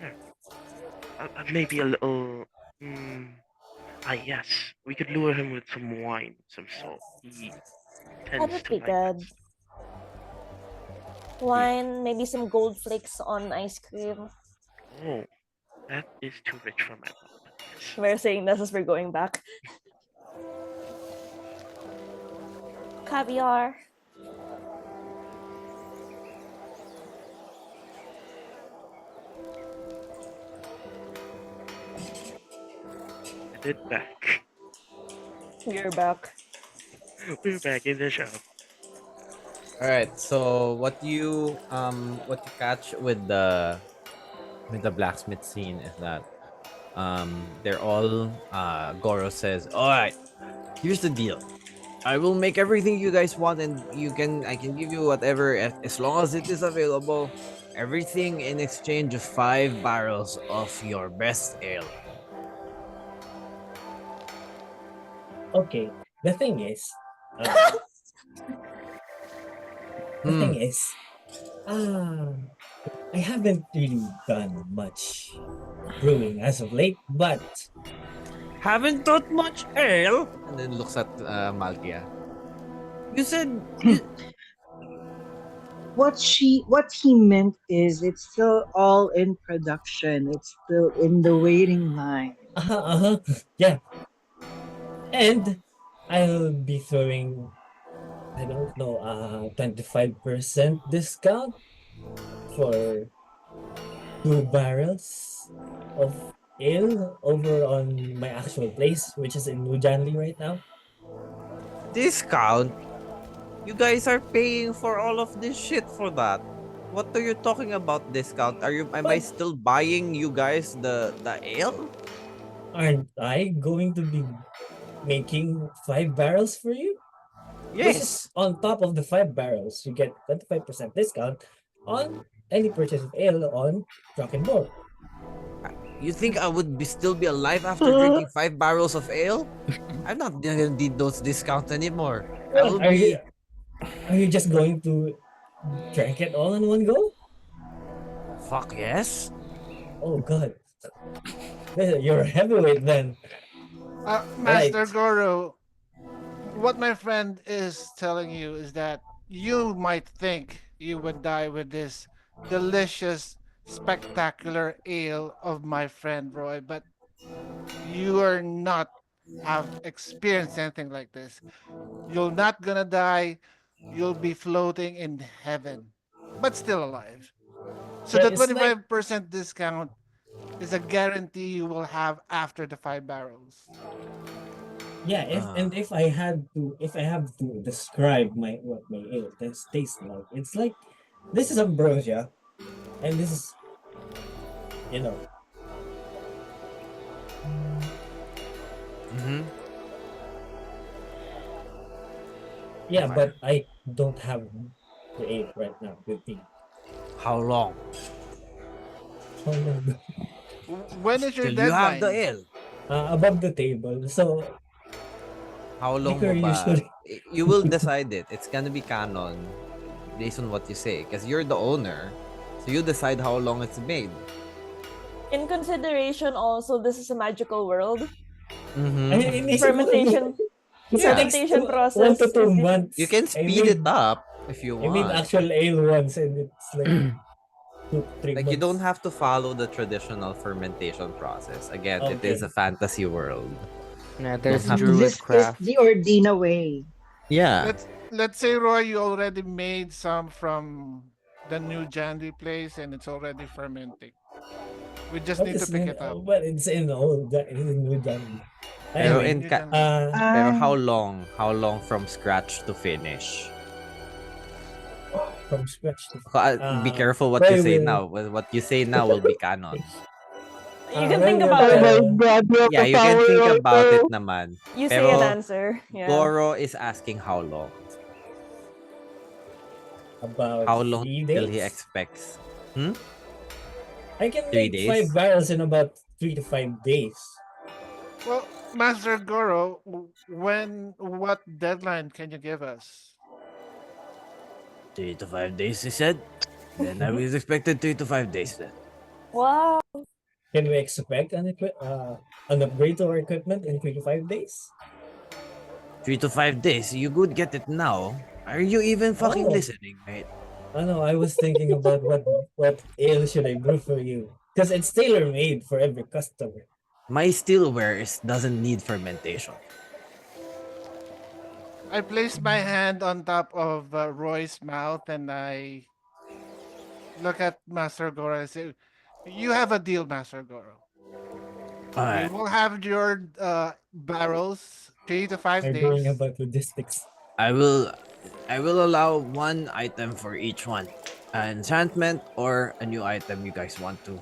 Yeah. Maybe a little. Hmm. Ah, yes. We could lure him with some wine, some salt. He That tends would to be like that. good. Wine, maybe some gold flakes on ice cream. Oh, that is too rich for my blood. But yes. We're saying this as we're going back. Caviar. And it back. We're back. We're back in the show. All right. So what you catch with the blacksmith scene is that they're all Goro says, "All right, here's the deal. I will make everything you guys want, and I can give you whatever as long as it is available. Everything in exchange of 5 barrels of your best ale." Okay. The thing is, the Hmm. thing is, uh, I haven't really done much brewing as of late, but Haven't thought much ale. And then looks at Malkia. You said you. What he meant is it's still all in production. It's still in the waiting line. yeah, and I'll be throwing, I don't know, 25% discount for 2 barrels of ale over on my actual place, which is in New Janli right now. Discount? You guys are paying for all of this shit for that. What are you talking about discount? Am I But still buying you guys the ale? aren't I going to be making 5 barrels for you? This is Yes. on top of the 5 barrels. You get 25% discount on any purchase of ale on Drunk and Board. You think I would still be alive after drinking 5 barrels of ale? I'm not gonna need those discounts anymore. I What will be. are you just going to drink it all in one go? Fuck yes. Oh god. You're a heavyweight then. Master Right. Goro, what my friend is telling you is that you might think you would die with this delicious, spectacular ale of my friend Roy, but you are not have experienced anything like this. You're not gonna die. You'll be floating in heaven, but still alive. So Yeah, the it's like 25% discount is a guarantee you will have after the 5 barrels. yeah, Uh, if I had to if I have to describe my what my ale tastes like, it's like this is ambrosia and this is, you know, mm-hmm. yeah, Okay. but I don't have the ale right now with me. How long? How long? When is your Till you have the deadline? ale. Above the table. So How long liquor mo ba? usually. You will decide it. It's gonna be canon based on what you say. Because you're the owner. So you decide how long it's made. In consideration, also, this is a magical world. I Mm-hmm. mean, inisip mo kung Fermentation it Yeah. takes fermentation one to process two is You months. can speed it up if you I made want. actual ale once and it's like 2 3 Like you don't months. have to follow the traditional fermentation process. Again, it is a Okay. fantasy world. Yeah, Don't there's have to. druid This is craft. the Ordina way. Yeah. Let's say Roy, you already made some from the new Jandy place and it's already fermenting. We just What need to is pick in it up. what it's in all that is in New Jandy. Pero Anyway, You can. pero how Ah, long? How long from scratch to finish? from scratch to Be careful what you Roy say will now. What you say now will be canon. You can Roy think will about Oh it. my god, you have Yeah, a you can power think about it writer. naman. You say an Pero answer. Yeah. Goro is asking how long. about How long 3 till he days. expects? I can 3 make 5 days? barrels in about 3 to 5 days. Well, Master Goro, what deadline can you give us? 3 to 5 days, he said. Then I was expected 3 to 5 days then. Wow. Can we expect an upgrade to our equipment in 3 to 5 days? 3 to 5 days. You could get it now. Are you even fucking Oh, listening, mate? I know. I was thinking about what ale should I brew for you because it's tailor made for every customer. My steelware doesn't need fermentation. I place my hand on top of Roy's mouth and I look at Master Goro and say, "You have a deal, Master Goro. We Alright. will have your barrels 3 to 5 Arguing days. about logistics. I will I will allow one item for each one. An enchantment or a new item you guys want to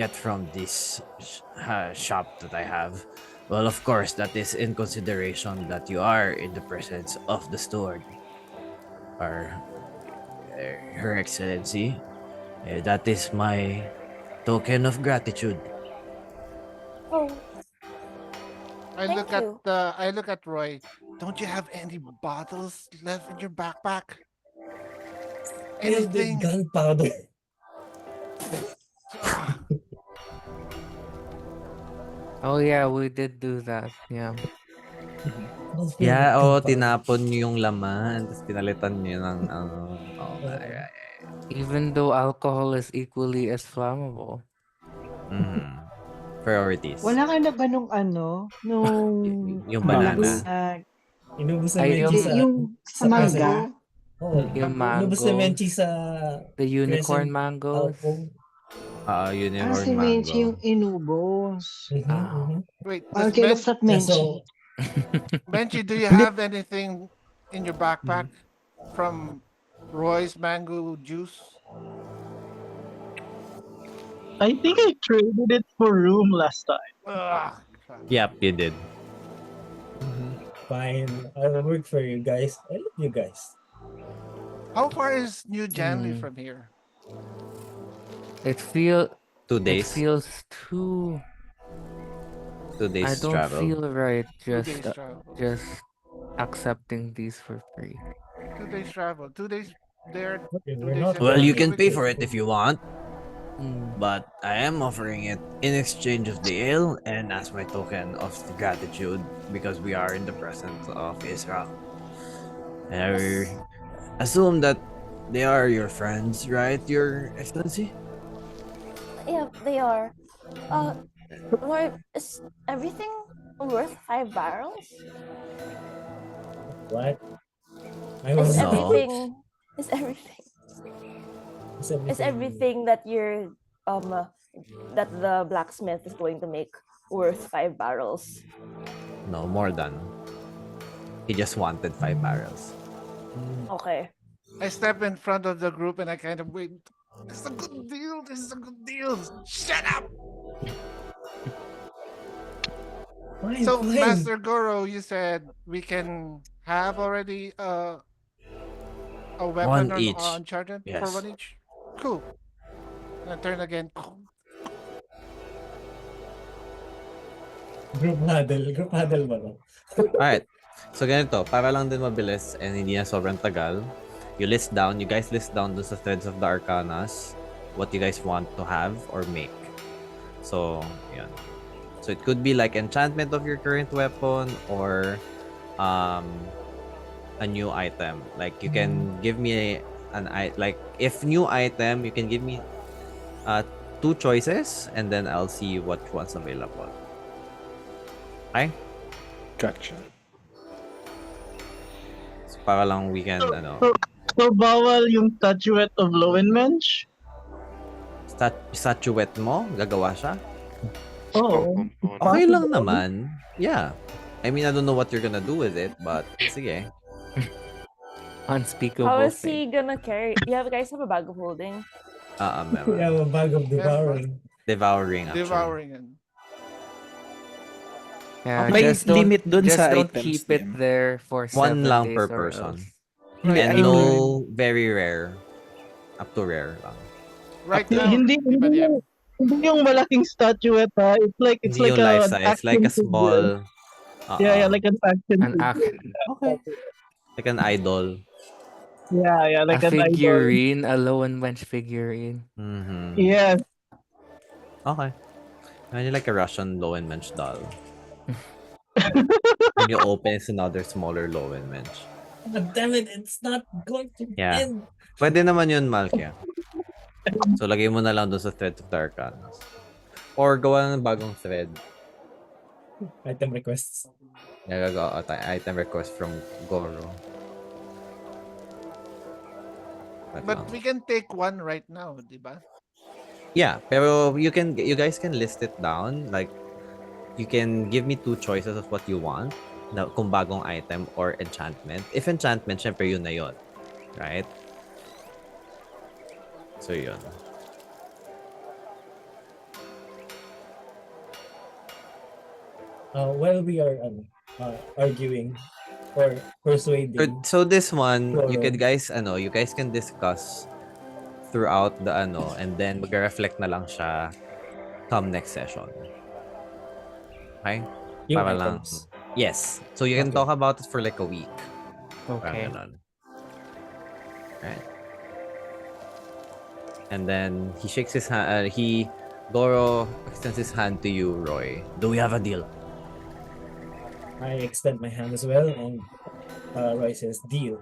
get from this shop that I have. Well, of course, that is in consideration that you are in the presence of the steward, or Her Excellency. That is my token of gratitude. Oh, thank you. I look at Roy. Don't you have any bottles left in your backpack? I did Anything? gunpowder. Ah, Oh yeah, we did do that. Yeah. All filled with Yeah, gunpowder. tinapon niyo yung laman, tapos pinalitan niyo ng ano. Oh, Uh, Even though alcohol is equally as flammable. Priorities. wala ka na ba nung nung Yung banana. black, inubos na I Menchi yung sa sa present. mangga? mango? Oh, yung inubos na Menchi mangoes, sa the unicorn present mangoes. alcohol. Unicorn Si Menchi mango. yung inubos. Ah. Wait, Parang kinupsat Yeah, Menchi. so Benji, do you Hindi, have anything in your backpack from Roy's mango juice? I think I traded it for room last time. Ugh, crap. Yep, you did. fine. I will work for you guys. I love you guys. How far is New Janley Mm. from here? It feel 2 it days. feels too 2 days I don't travel. feel right 2 days travel. just accepting these for free. 2 days travel. 2 days there, Okay, two we're days not in Well, you back. working. can How pay many? for it if you want, Mm. but I am offering it in exchange of the ale and as my token of gratitude because we are in the presence of Israel. And I Yes. assume that they are your friends, right, Your Excellency? Yeah, they are. Roy, is everything worth 5 barrels? What? I Is was No. everything is everything Is is everything everything that you're that the blacksmith is going to make worth 5 barrels? No, more than. He just wanted 5 barrels. Okay. I step in front of the group and I kind of wait. This is a good deal. This is a good deal. Shut up. fine, So, fine. Master Goro, you said we can have already a weapon One on each. uncharted for Yes. one each. Cool. And I turn again. Group huddle ba? No? Alright. So ganito, para lang din mabilis and hindi na sobrang tagal, you guys list down dun sa threads of the arcanas what you guys want to have or make. So, yun. So it could be like enchantment of your current weapon or a new item. Like you can give me like if new item, you can give me 2 choices and then I'll see what one's available. Okay? Gotcha. So para lang we can So bawal yung statuette of Lowenmensch? statuette mo, gagawa siya? Oh, component. Okay lang possible. naman. Yeah. I mean, I don't know what you're gonna do with it, but sige. How Unspeakable is fate. he gonna carry? You have guys have a bag of holding. We have Meron. a bag of Yes, but devouring. Devouring, actually. devouring and Yeah, May limit dun just sa don't items keep it din. there for One 7 lang per days or else. person. Hindi, right And I now, mean, no very rare. Up to rare lang. right to- now, Hindi, di ba, DM? hindi yung malaking statuette ha. It's Hindi like yung life an size. Like action a figure. small... Yeah, like an action An figure. act Okay. Like an idol. Yeah, a like an idol. figurine, a low and bench figurine. Mm-hmm. Yes. Okay. Kind like a Russian low and mensch doll. When you open, it's another smaller low and mensch. But damn it, it's not going to Yeah. end. Pwede naman yun, Malkia. So, lagay mo na lang dun sa thread of the Arcanas. Or gawa ng bagong thread. Item requests. Nagagawa item request from Goro. Wait But lang. we can take one right now, di ba? Yeah, pero you guys can list it down. Like, you can give me 2 choices of what you want. Na, kung bagong item or enchantment. If enchantment, syempre yun na yun. Right? So, yun. While we are arguing or persuading, So this one, you Goro. you guys can discuss throughout the and then mag-reflect na lang siya come next session. Okay? Yung Para lang. items. Yes. So you can Okay. talk about it for like a week. Okay. Parang ganun. Right. And then he shakes his hand. Goro extends his hand to you, Roy. Do we have a deal? I extend my hand as well, and Roy says, "Deal."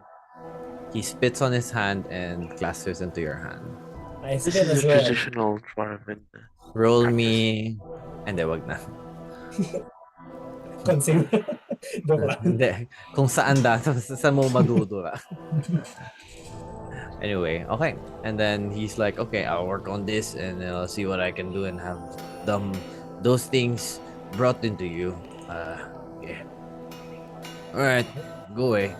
He spits on his hand and clasps it into your hand. I This spit is as a well. traditional dwarven. Roll Practice. me... Hindi, wag na. Consider. Joke lang. Hindi. Kung saan sa mo madudura. Anyway, okay. And then he's like, okay, I'll work on this and I'll see what I can do and have those things brought into you. Yeah. Alright, go away.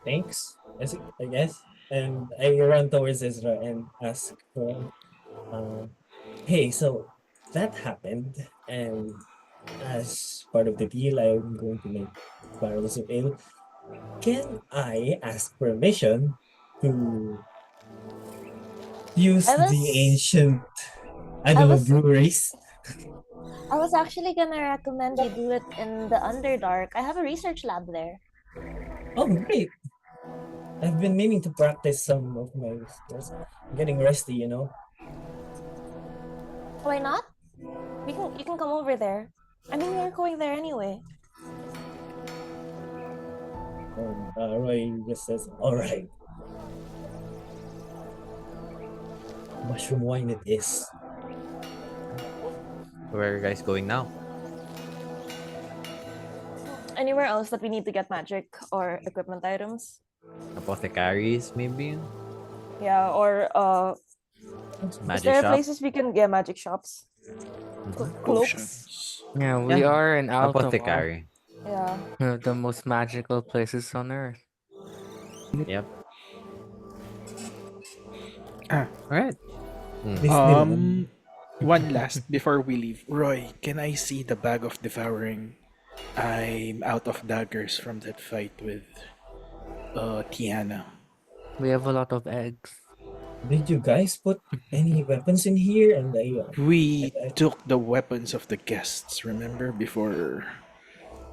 Thanks. I guess. And I run towards Ezra and ask for, hey, so that happened, and as part of the deal, I'm going to make barrels of ale. Can I ask permission to use I was- the ancient, I I don't know, was- breweries? I was actually gonna recommend you do it in the Underdark. I have a research lab there. Oh, great. I've been meaning to practice some of my skills. I'm getting rusty, you know. Why not? You can come over there. I mean, we're going there anyway. Roy just says, all right. Mushroom wine it is. Where are you guys going now? Anywhere else that we need to get magic or equipment items? Apothecaries, maybe? Yeah, or is Magic there shop? places we can get magic shops? Cloaks? Potions. Yeah, we Yeah. are in Altamar, Apothecary. Yeah. one of the most magical places on earth. Yep. Ah. Alright. One last before we leave. Roy, can I see the bag of devouring? I'm out of daggers from that fight with Tiana. We have a lot of eggs. Did you guys put any weapons in here? And We took the weapons of the guests, remember, before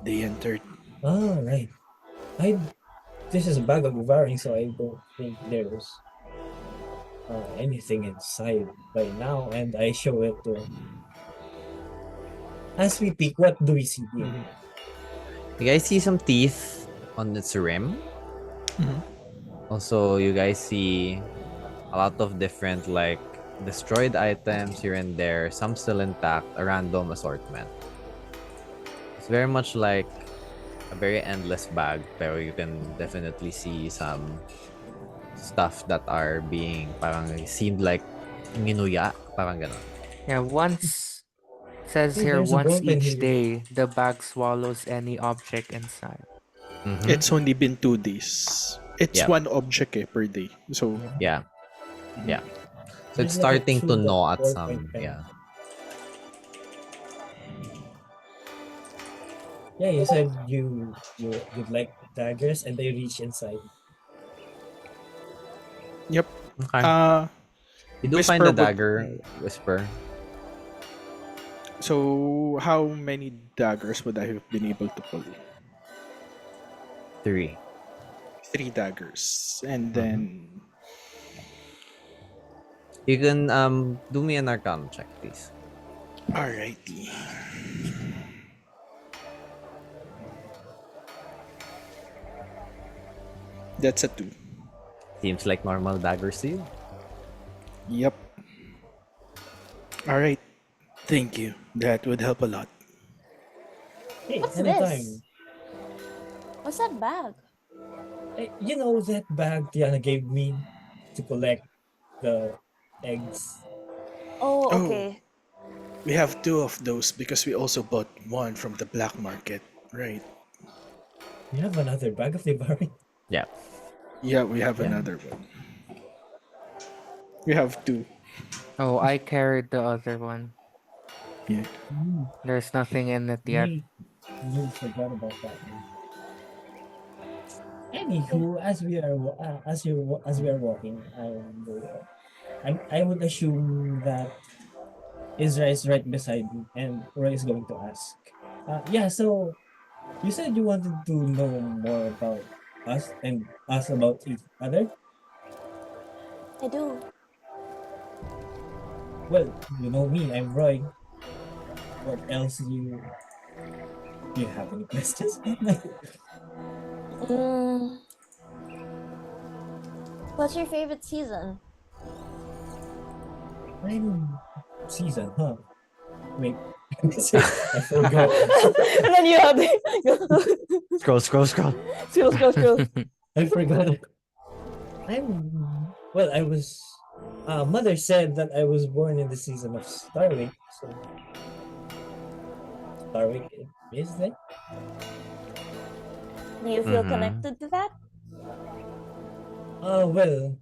they entered. oh, right. This is a bag of devouring, so I don't think there's anything inside by now. And I show it to. As we peek, what do we see here? You guys see some teeth on its rim? Mhm. Also, you guys see a lot of different, like, destroyed items here and there, some still intact, a random assortment. It's very much like a very endless bag, pero you can definitely see some stuff that are being, parang seemed like Nginuya, parang ganon. Yeah, once says Hey, here there's a once ballpen each here. day the bag swallows any object inside. Mm-hmm. It's only been 2 days. It's Yep. one object per day. So Yeah. Mhm. Yeah. So it's There's like a starting to chewed up gnaw at ballpoint some. pen. Yeah. Yeah, you said you'd like daggers and they reach inside. yep. Okay. Uh You do find Whisper the would. dagger, Whisper. So how many daggers would I have been able to pull? 3. 3 daggers. And Mm-hmm. then You can do me an Arcana check, please. alrighty. That's a 2. Seems like normal daggers to you. Yep. Alright. Thank you. That would help a lot. Hey, What's anytime. this? What's that bag? Hey, you know that bag Tiana gave me to collect the eggs? Oh, Oh, okay. we have 2 of those because we also bought one from the black market, right? You have another bag of Debari? Yeah. Yeah, we have Yeah. another one. We have 2. Oh, I carried the other one. Yeah. There's nothing in it yet. You forgot about that one. Anywho, as we are as we are walking, I would assume that Isra is right beside me, and Roy is going to ask. Yeah. So you said you wanted to know more about us and us about each other. I do. Well, you know me. I'm Roy. What else do you have any questions? Mm, what's your favorite season? I'm season, huh? Wait, I forgot. And then you have the Scroll. scroll. I forgot. I was. Mother said that I was born in the season of Starwick, so Starwick is that? Do you feel Mhm. connected to that? Well,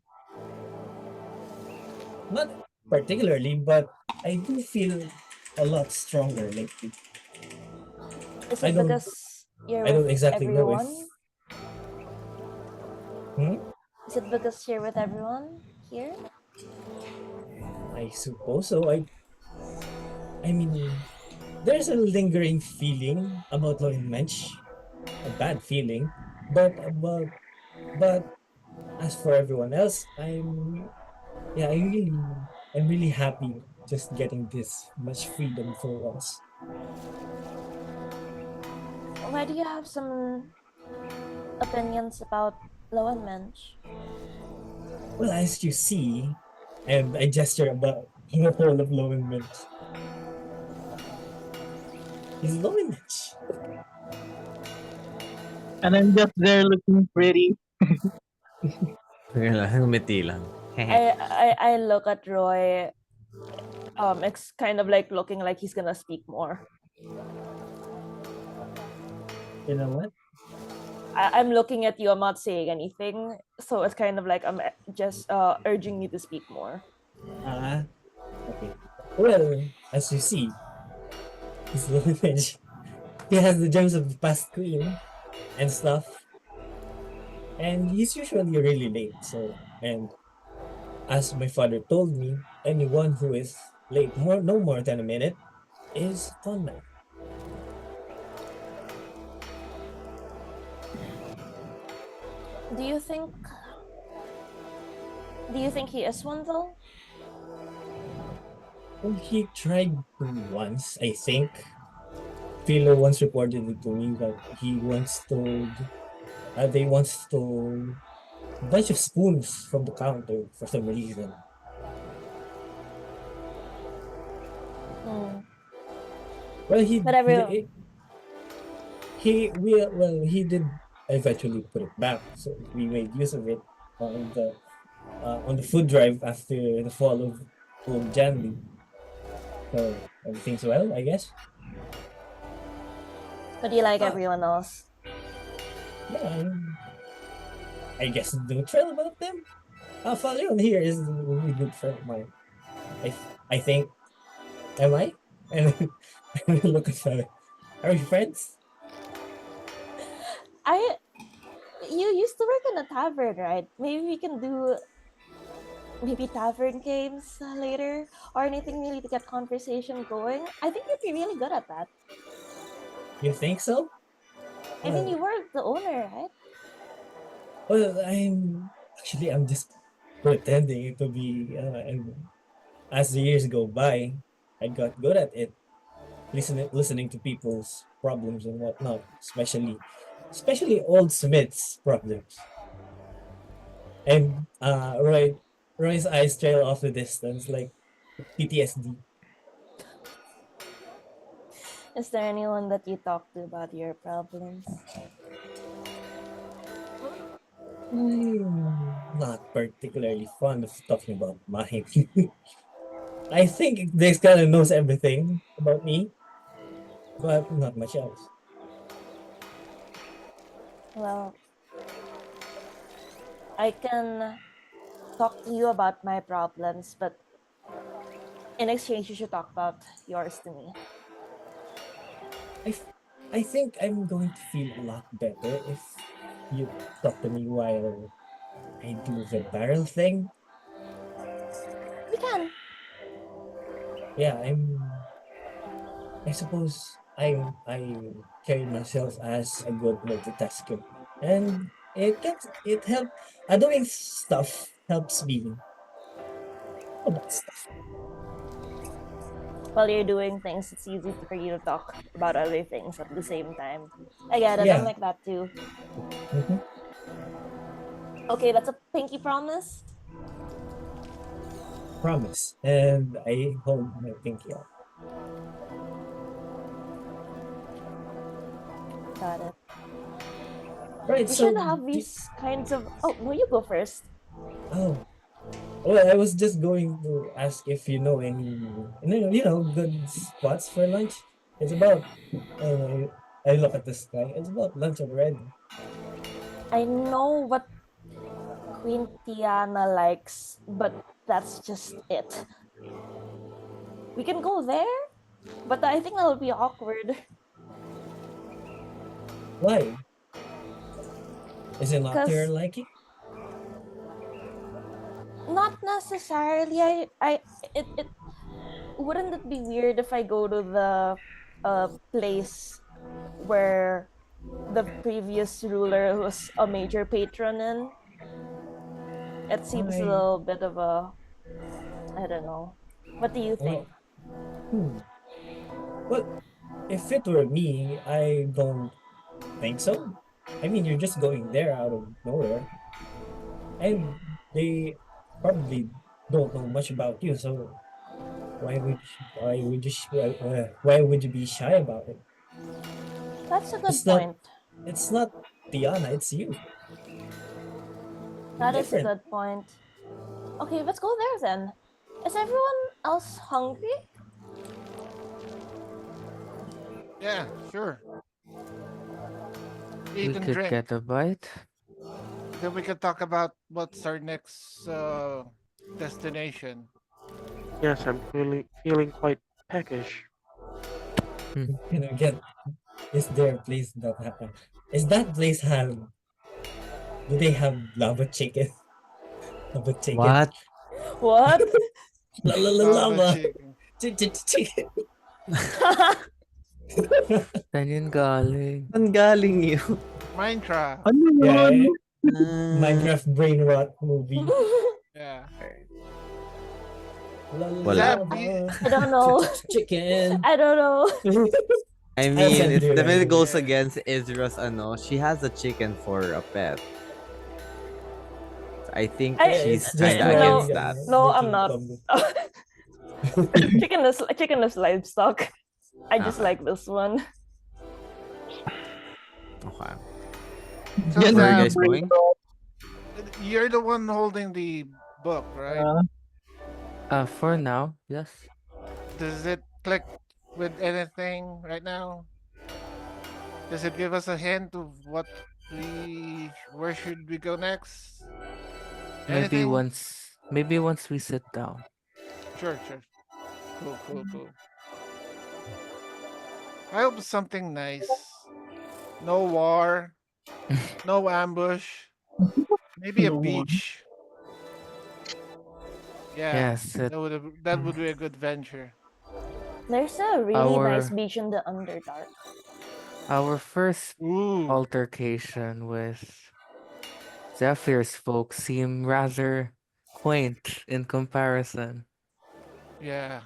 not particularly, but I do feel a lot stronger lately. Is I it don't. because you're I don't with exactly know if. everyone? Hmm? Is it because you're with everyone here? I suppose so. I mean, there's a lingering feeling about Lloyd Mensch, a bad feeling, but as for everyone else, yeah, I'm really happy just getting this much freedom for once. Why do you have some opinions about Low and Mensch? Well, as you see, and I gesture about the whole of Lloyd Mensch. He's Lloyd Mensch. And I'm just there looking pretty. Ngumiti lang. I look at Roy. It's kind of like looking like he's gonna speak more. You know what? I'm looking at you. I'm not saying anything, so it's kind of like I'm just urging you to speak more. Okay. Well, as you see, he's Lloyd Mensch. He has the gems of the past queen and stuff. And he's usually really late. So, and as my father told me, anyone who is late no more than a minute is con man. Do you think? Do you think he is one though? Well, he tried to once, I think. Philo once reported it to me that they once stole a bunch of spoons from the counter for some reason. Hmm. Well, But everyone. he did eventually put it back, so we made use of it on the food drive after the fall of old Jandy. So everything's well, I guess. But you like Ah, everyone else. yeah, I guess neutral about them. Falion here is a really good friend of mine. I think. Am I? And I look at Falion. Are we friends? I you used to work in a tavern, right? Maybe we can do maybe tavern games later or anything really to get conversation going. I think you'd be really good at that. You think so? I mean, you Well, were the owner, right? I'm just pretending to be. And as the years go by, I got good at it, listening to people's problems and whatnot, especially old Smith's problems. And Roy's eyes trail off the distance like PTSD. Is there anyone that you talk to about your problems? I'm not particularly fond of talking about mine. I think this kind of knows everything about me, but not much else. Well, I can talk to you about my problems, but in exchange, you should talk about yours to me. I, f- I think I'm going to feel a lot better if you talk to me while I do the barrel thing. We can. Yeah, I suppose I carry myself as a good multitasker, and it help. Doing stuff helps me about stuff. While you're doing things, it's easy for you to talk about other things at the same time. I get it. I'm Yeah, like that too. mhm, Okay, that's a pinky promise. promise. And I hold my pinky out. Got it. Right. We So, should have these kinds of. Oh, no, you go first. oh, well, I was just going to ask if you know any, good spots for lunch. It's about. I look at the sky. It's about lunch already. I know what Queen Tiana likes, but that's just it. We can go there, but I think that would be awkward. Why? Is it not to your Because liking? not necessarily. It wouldn't it be weird if I go to the place where the previous ruler was a major patron in? It seems a Why? little bit of a I don't know. What do you think? Well, hmm. Well, if it were me, I don't think so. I mean, you're just going there out of nowhere, and they probably don't know much about you. So why would you be shy about it? That's a good It's not point. it's not Tiana, it's you. You're That is a different. good point. Okay, let's go there then. Is everyone else hungry? Yeah, sure. We Eat and could drink. get a bite. Then we can talk about what's our next destination. Yes, I'm feeling quite peckish. Again, is there a place that is that place have do they have lava chicken? Lava chicken. What? What? Lava Lava chicken. chicken. Saan yun galing? Saan galing yun? Minecraft. Ano Yeah, yun? Minecraft brain rot movie. Yeah. Wala. Zabby. I don't know. Chicken. I don't know. I I'll mean, send it you a definitely review. goes Yeah. against Ezra's ano. She has a chicken for a pet. I think I- she's It's just kinda no, against that. no, I'm making not. combo. Chicken is livestock. I just Okay. like this one. Okay. So Yan Where are you na, guys Zabby, brain going? rot. you're the one holding the book, right? Uh, For now, yes. Does it click with anything right now? Does it give us a hint of where should we go next? Anything? Maybe once we sit down. Sure, sure. Cool, cool, cool. I hope something nice. No war, no ambush, maybe a No one. beach. Yeah, Yes, it that would be a good venture. There's a really nice our beach in the Underdark. our first Ooh, altercation with Zephyr's folks seem rather quaint in comparison. yeah.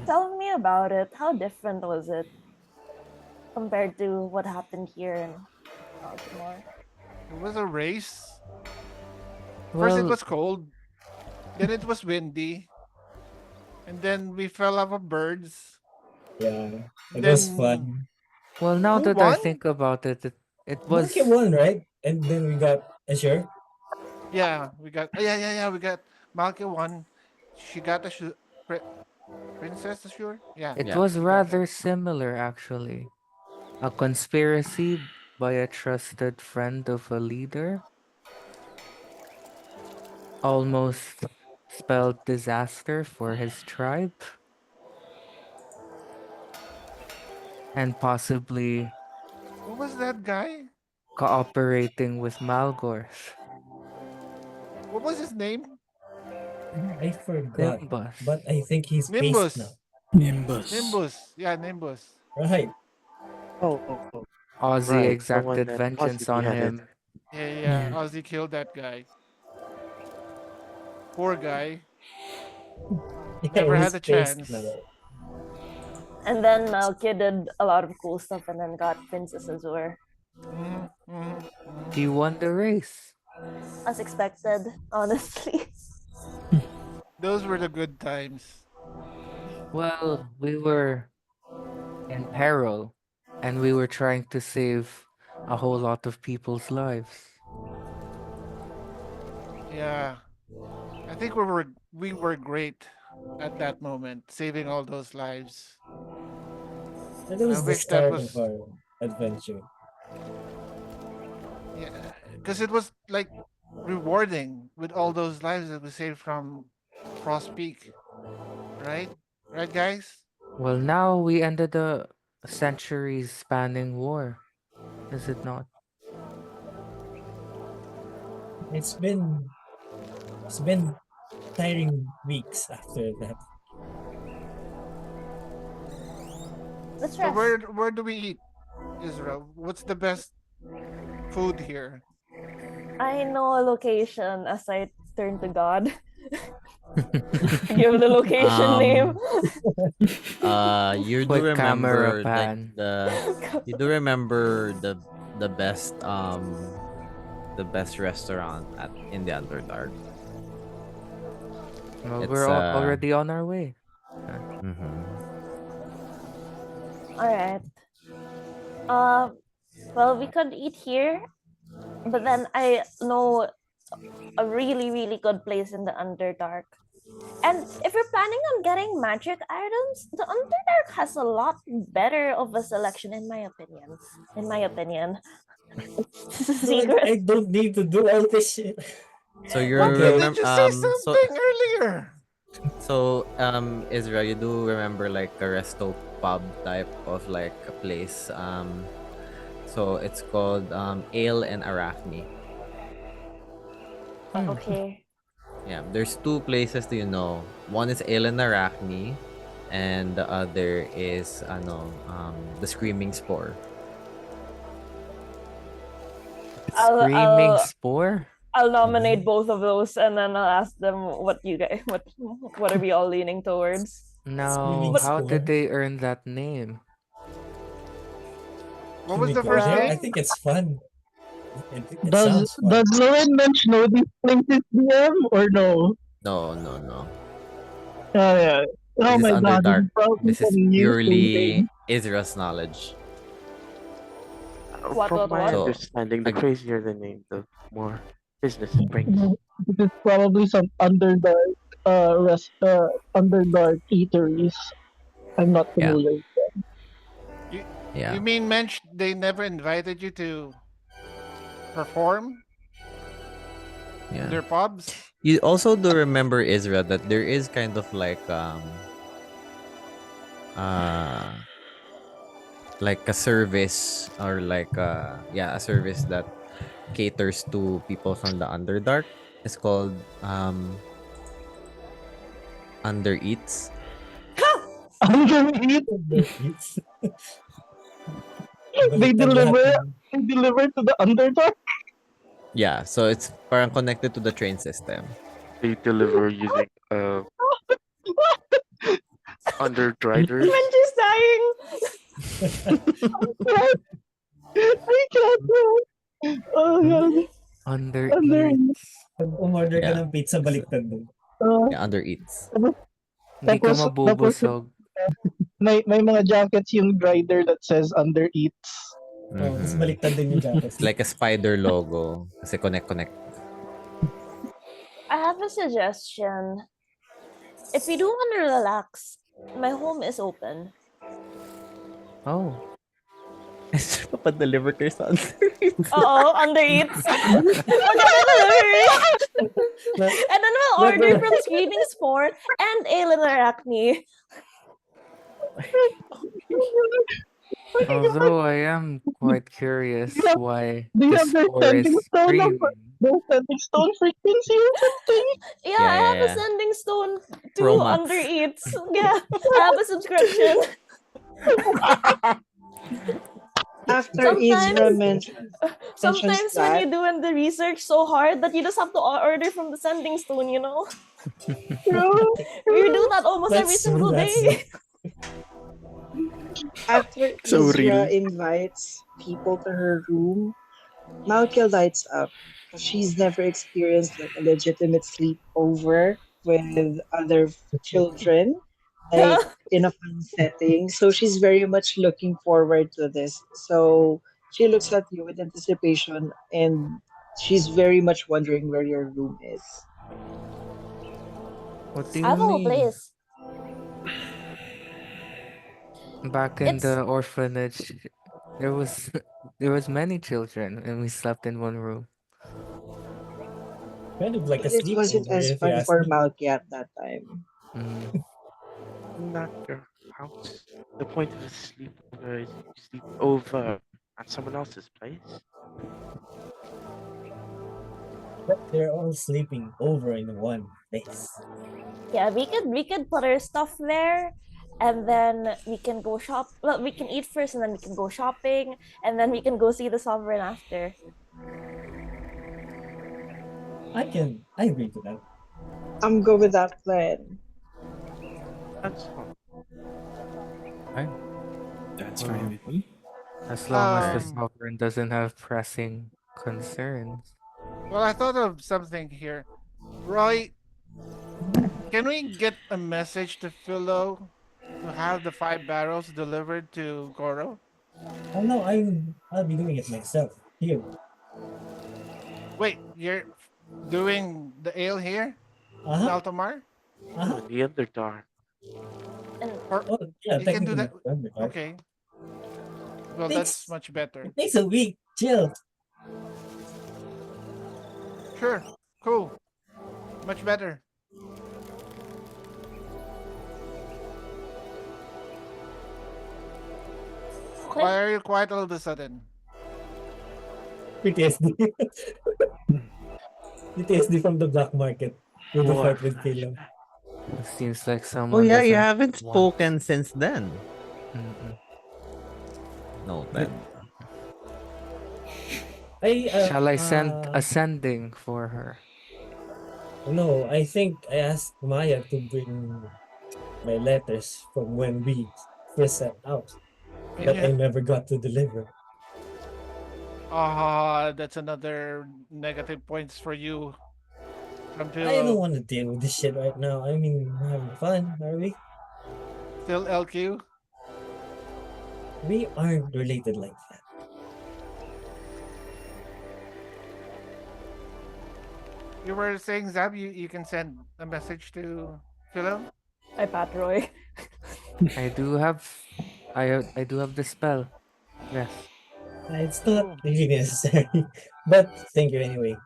Tell me about it. How different was it compared to what happened here in Baltimore? It was a race. First, it Well, was cold. Then it was windy, and then we fell off of birds. Yeah, it was Then fun. well, now who that I won? think about it, it Monkey was won, right? And then we got Azure. Yeah, we got. Yeah. We got Malka won. She got the princess assure. Yeah, it Yeah. was she got that. rather similar actually. A conspiracy by a trusted friend of a leader almost spelled disaster for his tribe and possibly What was that guy? cooperating with Malgorth. What was his name? I forgot, Nimbus. but I think he's based now. Nimbus. Nimbus. Nimbus. Yeah, Nimbus. Right. Oh, Ozzy right. The one exacted that Ozzy vengeance on beheaded. him. Yeah. Yeah. Ozzy killed that guy. Poor guy. Yeah, Never had he's a based chance. now. And then Malkia did a lot of cool stuff and then got Princess Azure. He won the race. As expected, honestly. Those were the good times. Well, we were in peril and we were trying to save a whole lot of people's lives. Yeah. I think we were great at that moment, saving all those lives. That I was the wish that start of was our adventure. yeah, because it was like rewarding with all those lives that we saved from Frost Peak, right? Right, guys? Well, now we ended a centuries spanning war, is it not? It's been it's been tiring weeks after that. Let's So rest. where do we eat, Israel? What's the best food here? I know a location as I turn to God. Give the location name. You do Quick camera remember like pan. you do remember the best restaurant in the Underdark. Well, It's already on our way. mhm. All right. Um. Well, we could eat here, but then I know a really, really good place in the Underdark. And if you're planning on getting magic items, the Underdark has a lot better of a selection, in my opinion. In my opinion. This is a God, I secret. don't need to do all this shit. So you Why Okay. didn't remember you say something earlier? Israel, you do remember like a resto pub type of like a place. So it's called Ale and Arachne. Okay. Yeah, there's two places, do you know. One is Ale and Arachne, and the other is the Screaming Spore. I'll Screaming I'll spore? I'll nominate both of those and then I'll ask them what you guys what are we all leaning towards? Now, Screaming how did score. they earn that name? What Can was we the go first there? I Well, name? think it's fun. It Does sounds fun. Lauren Mensch know these places, DM, or no? No, no, no. Yeah. Oh This is my god, this Underdark. is probably This is some new purely thing. Ezra's knowledge. what From what my what? So, understanding, the ag- crazier the name, the more business it brings. This is probably some Underdark. Underdark eateries. I'm not Yeah, familiar. You yeah, you mean Mensch, they never invited you to perform in yeah. their pubs? You also do remember, Israel, that there is kind of uh like a service, or a service that caters to people from the Underdark. It's called Under Eats. Underneath, It's they baliktad lahat deliver ng they deliver to the Underdark. Yeah, so it's parang connected to the train system. They deliver using underdriders. Mensch is dying. I can't do. Oh god. Under Underneath. eats. pag umorder ka Yeah. ng pizza, So, baliktad din. Uh, yeah, Under Eats. Hindi ka tapos mabubusog. may mga jackets yung rider that says under eats. Oh, tapos Mhm. baliktad din yung jacket. It's like a spider logo kasi connect. I have a suggestion. If you do want to relax, my home is open. Oh. Papadeliver kayo sa Under Eats. Oo, under eats. Magdadelivery. And then we'll order from Screaming's 4 and a little arachne. Although I am quite curious why Do you the have their score is standing stone of screaming. their standing stone frequency or something? Yeah, Yeah, I have yeah, a yeah. sending stone to Pro Max. under eats. Yeah, I have a subscription. After Isra mentions Sometimes when that, you're doing the research so hard that you just have to order from the sending stone, you know? We do that almost every single day. after So Isra real. invites people to her room, Malkia lights up because she's never experienced like a legitimate sleepover with other children, like in a fun setting. So she's very much looking forward to this. So she looks at you with anticipation and she's very much wondering where your room is. What do I you have a whole mean? place. Back in It's the orphanage, there was there was many children and we slept in one room. Kind of like a But it wasn't sleepover, as if you fun ask for me. Malkia at that time. Mm. Not your house. The point of a sleepover is you sleep over at someone else's place. But they're all sleeping over in one place. yeah, we could put our stuff there and then we can go shop. Well, we can eat first and then we can go shopping and then we can go see the sovereign after. I agree to that. I'm good with that plan. That's fun. That's Well, fine with me. as long as the Um, sovereign doesn't have pressing concerns. well, I thought of something here. Roy, can we get a message to Philo to have the 5 barrels delivered to Goro? Oh no, I'll be doing it myself. Here. Wait, you're doing the ale here in Uh-huh. Altamar? Uh-huh. The Underdark. And Or Oh yeah, you can do technically. that? Okay. Well, that's Thanks. much better. It takes a week. Chill. Sure. Cool. Much better. okay. Why are you quiet all of a sudden? PTSD. PTSD from the black market with the More fight with Philo. flashbacks. It seems like Oh someone yeah, you doesn't haven't want. spoken since then. Mm-mm. Noted. Shall I send a sending for her? No, I think I asked Maya to bring my letters from when we first set out And that you I never got to deliver. that's another negative points for you from I don't Philo. want to deal with this shit right now. I mean, we're having fun, are we? Still LQ? We aren't related like that. You were saying, Zab, you can send a message to Philo? I pat Roy. I do have I do have the spell. Yes. It's not Oh, really necessary, but thank you anyway.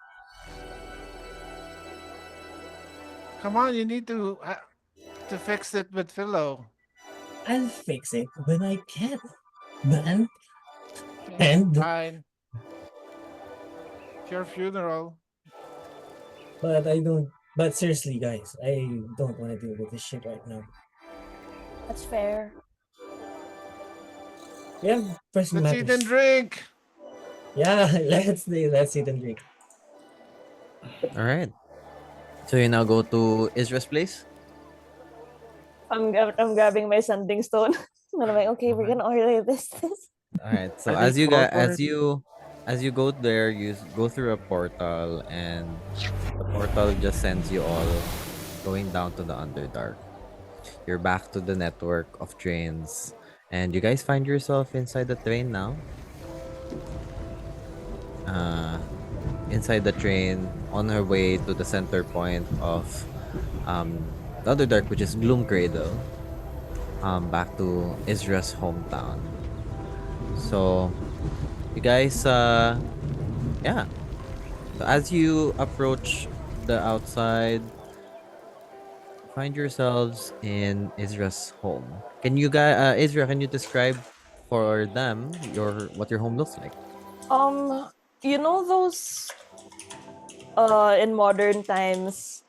come on, you need to fix it with Philo. I'll fix it when I can, man. Okay, And fine. It's your funeral. but I don't. But seriously, guys, I don't want to deal with this shit right now. That's fair. We have pressing Let's eat and matters. drink. Yeah, let's eat and drink. All right. So you now go to Isra's place. I'm grabbing my sending stone. And I'm like, okay, we're gonna order this. All right. So Are they as you closed guys, already? as you go there, go through a portal, and the portal just sends you all going down to the Underdark. You're back to the network of trains, and you guys find yourself inside the train now. Uh, inside the train, on her way to the center point of the Underdark, which is Gloom Cradle. Back to Isra's hometown. So you guys, yeah. So as you approach the outside, find yourselves in Isra's home. Can you guys, Isra, can you describe for them what your home looks like? Um, you know those in modern times,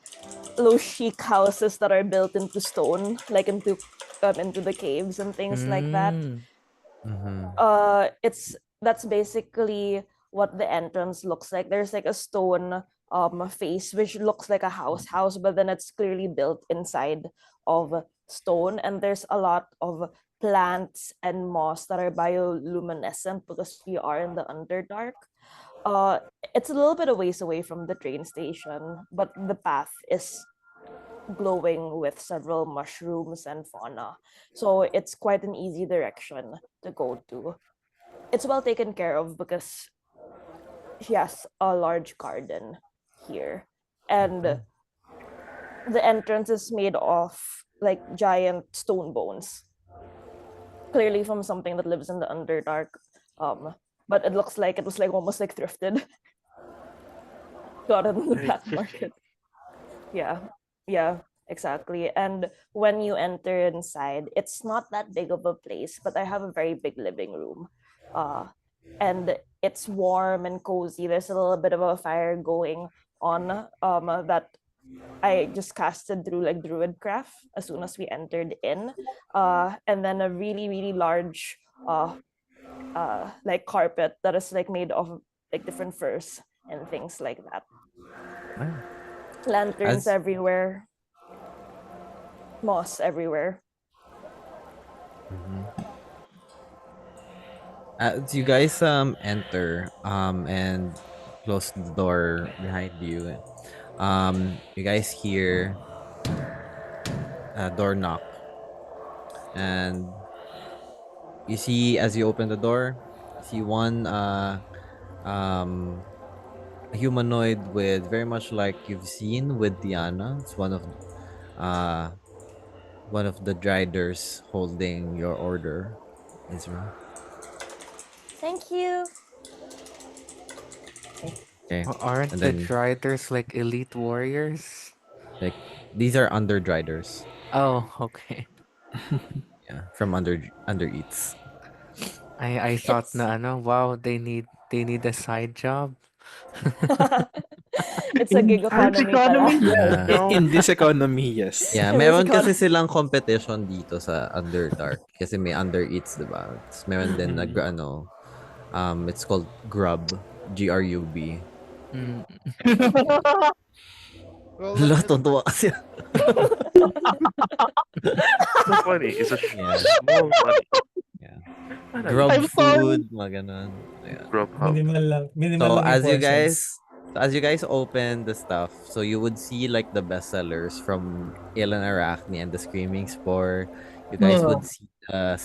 those chic houses that are built into stone, like into the caves and things like that. Mm. Mm-hmm. It's that's basically what the entrance looks like. There's like a stone face which looks like a house, but then it's clearly built inside of stone, and there's a lot of plants and moss that are bioluminescent because we are in the Underdark. uh it's a little bit a ways away from the train station, but the path is glowing with several mushrooms and fauna, so it's quite an easy direction to go to. It's well taken care of because she has a large garden here, and the entrance is made of like giant stone bones, clearly from something that lives in the Underdark. But it looks like it was like almost like thrifted. Got it in the Very black thrifty. market. Yeah, exactly. And when you enter inside, it's not that big of a place, but I have a very big living room. And it's warm and cozy. There's a little bit of a fire going on that I just casted through like druidcraft as soon as we entered in. And then a really, really large like carpet that is like made of like different furs and things like that. Wow. Lanterns As everywhere, moss everywhere. Mhm. As you guys enter and close the door behind you, you guys hear a door knock, and you see as you open the door, you see one um a humanoid with very much like you've seen with Diana. It's uh one of the driders holding your order, Israel. Thank you. Okay. Aren't And the then Driders like elite warriors? like these are under driders. Oh, okay. Yeah, from under eats. I thought It's na ano, wow, they need a side job. it's a In gig this economy economy, pala. yes. Yeah. No. In this economy, yes. Yeah, In this meron kasi economy. silang competition dito sa Underdark kasi may Under Eats, 'di ba? Tapos meron din Mm. it's called Grub, GRUB. Mm. Well, Hala, tuntua kasi. So funny. It's a Yeah, small funny. yeah. I know you. Grub I'm sorry. food, mga ganun. Ayan. Grubhub. Minimal lang, minimal So lang yung portions. as you guys open the stuff, so you would see like the bestsellers from Alien Arachne and the Screaming Spore. You guys would Oh, see the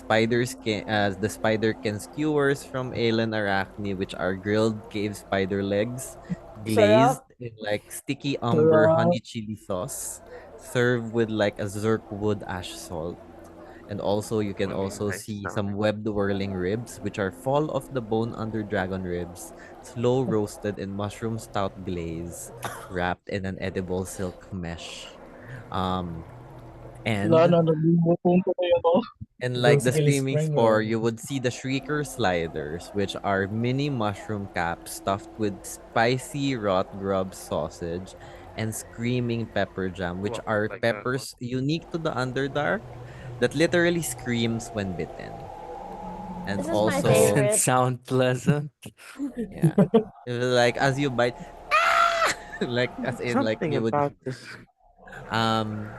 spiderkin skewers from Alien Arachne, which are grilled cave spider legs. glazed Syrup. in like sticky umber Sarap. honey chili sauce, served with like a zirk wood ash salt. And also you can Really also nice see some sounding. webbed whirling ribs, which are fall off the bone under dragon ribs, slow roasted in mushroom stout glaze, wrapped in an edible silk mesh. Um, Wala and na, nagugutom tuloy ako. and like the Basically screaming spring spore, roll. you would see the shrieker sliders, which are mini mushroom caps stuffed with spicy rot grub sausage and screaming pepper jam, which Well, are like that one. peppers unique to the Underdark that literally screams when bitten. And This is my also, Doesn't favorite. sound pleasant. yeah, it was like as you bite, like as in like Something you would about this. um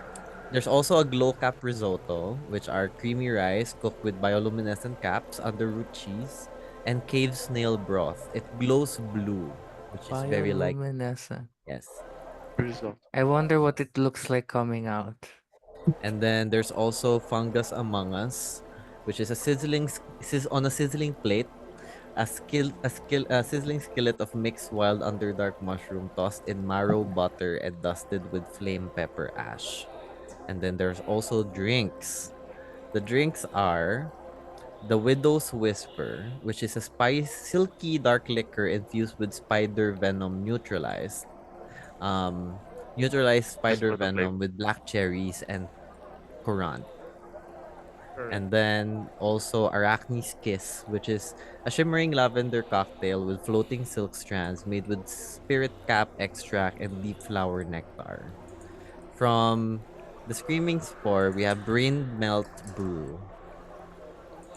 there's also a glow cap risotto, which are creamy rice cooked with bioluminescent caps under root cheese and cave snail broth. It glows blue, which is very like Bioluminescent. yes. Result. I wonder what it looks like coming out. And then there's also fungus among us, which is a on a sizzling plate. A sizzling skillet of mixed wild underdark mushroom tossed in marrow butter and dusted with flame pepper ash. And then there's also drinks. The drinks are the Widow's Whisper, which is a silky dark liquor infused with spider venom Um, neutralized Just spider for the flavor. venom with black cherries and currant. Alright. And then also Arachne's Kiss, which is a shimmering lavender cocktail with floating silk strands made with spirit cap extract and deep flower nectar. From the Screaming Spore, we have Brain Melt Brew,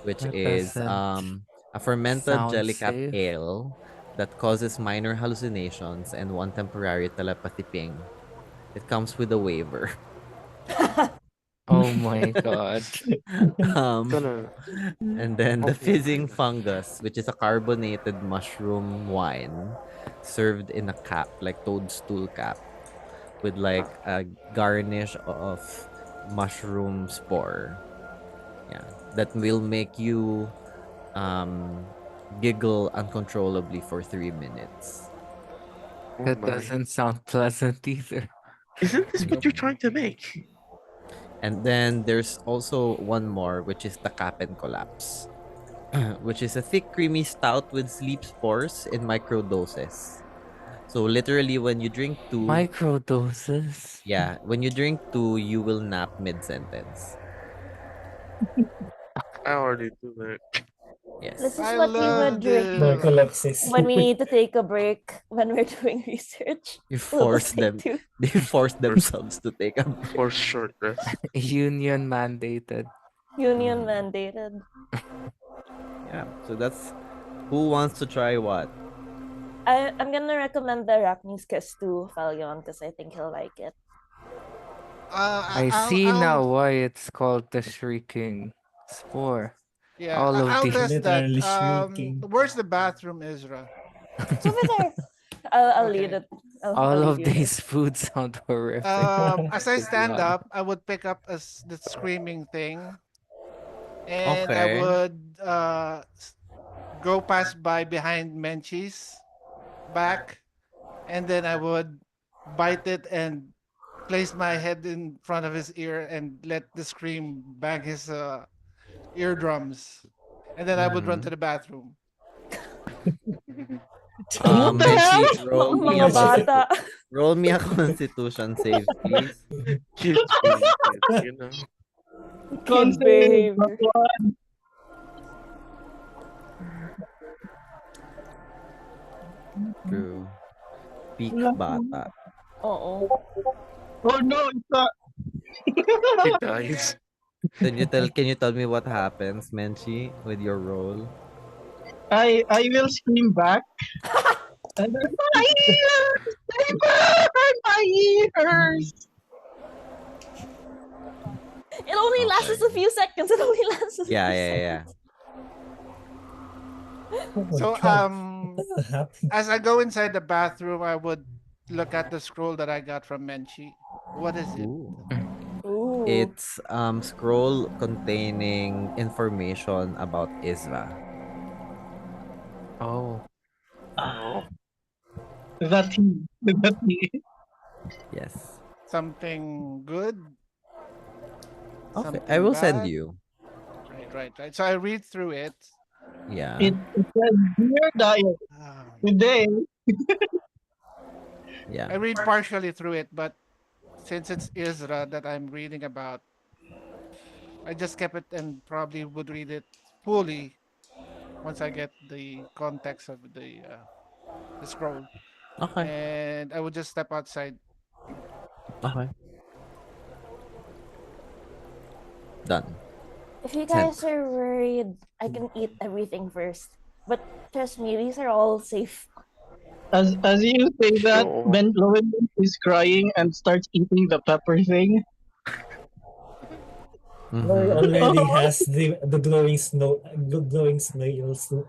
which That is doesn't a fermented sound jellycap safe. ale that causes minor hallucinations and one temporary telepathy ping. It comes with a waiver. Oh my god. um, Gonna and then the hopefully try fizzing that. fungus, which is a carbonated mushroom wine served in a cap, like toadstool cap, with like a garnish of mushroom spore. Yeah, that will make you giggle uncontrollably for 3 minutes. Oh That my. doesn't sound pleasant either. Isn't this what Nope. you're trying to make? And then there's also one more, which is the cap and collapse, which is a thick, creamy stout with sleep spores in micro doses. So literally, when you drink two, Microdoses. yeah, when you drink two, you will nap mid sentence. I already do that. This Yes. is I what we would love drink the. Narcolepsis. when we need to take a break when we're doing research. You We'll force just take them. two. They force First, themselves to take a break. for short rest. Union mandated. Union Mhm. mandated. Yeah. So that's who wants to try what. I'm gonna recommend the Arachne's Kiss to Falyon because I think he'll like it. I see I'll now why it's called the Shrieking Spore. yeah, All of I'll these test that. Literally shrieking. Where's the bathroom, Ezra? It's over there. I'll lead Okay. it. I'll all lead of you there. these foods sound horrific, As I to be stand honest. up, I would pick up the screaming thing, and I Okay. would go past by behind Menchie's back, and then I would bite it and place my head in front of his ear and let the scream bang his eardrums, and then I would run to Mm-hmm. the bathroom. What the Menchi, hell? Mga bata. roll me a constitution save, please. Kids being kids, you know. Kid Consent. behavior. True. Peak Wala po. bata. Oo. Oh no, it's not. He dies. Can you tell me what happens, Menchi, with your roll? I will scream back. And then, my ears! They burn my ears! It only lasts us a Okay. few seconds. It only lasts us a Yeah, few yeah, seconds. yeah. Oh my So god. What's happening? as I go inside the bathroom, I would look at the scroll that I got from Menchie. What is it? Ooh. Ooh. It's scroll containing information about Isra. Oh, Oh, That he. That he. Yes. Something good, Okay, I something will send bad. you. Right. So I read through it. Yeah. It says, "Dear Diet, Um, today." Yeah. I read partially through it, but since it's Isra that I'm reading about, I just kept it and probably would read it fully once I get the context of the scroll, Okay. and I would just step outside. Okay. Done. If you Sent. guys are worried, I can eat everything first. But trust me, these are all safe. As you say that, Sure. Ben Lowen is crying and starts eating the pepper thing. Roy Mm-hmm. already has the glowing glowing snail soup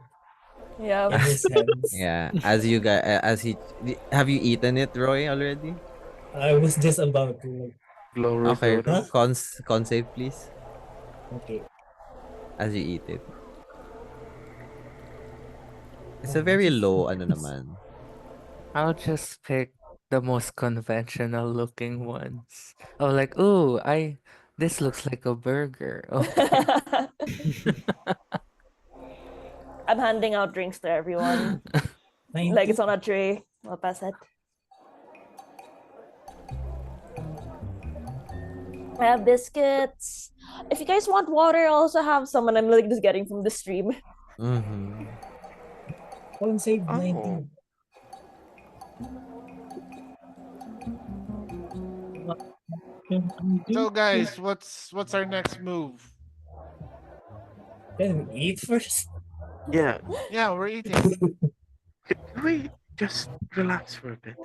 Yeah. in his hands. Yeah. As you guys, as he, have you eaten it, Roy, already? I was just about to like, Glory Okay. huh? glory. Con save, please. Okay. As you eat it. It's Oh, a what very is low, ano this? naman. I'll just pick the most conventional looking ones. Oh, like, oh, this looks like a burger. Okay. I'm handing out drinks to everyone. Like 90? it's on a tray. I'll pass it. I have biscuits. If you guys want water, I also have some, and I'm like just getting from the stream. Mm-hmm. Phone save Oh, 19. What can I do? So guys, what's our next move? Can we eat first? yeah. Yeah, we're eating. Can we just relax for a bit?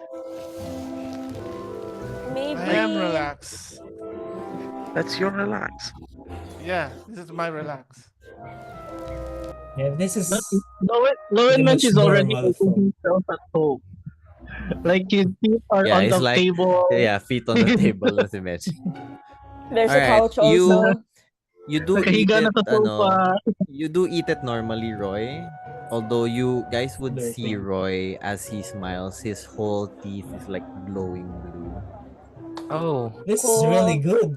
I am Maybe. relaxed. That's your relax. Yeah, this is my relax. Yeah, this is Lowen pretty Mensch much is already normal making for himself at home. Like his feet are Yeah, on it's the like, table. yeah, feet on the table na si Mitch. There's All a right, couch also. you do eat Nakahiga na it, sa sofa. you do eat it normally, Roy. Although you guys would see flirting. Roy as he smiles, his whole teeth is like glowing blue. Oh. This is really Cool. good.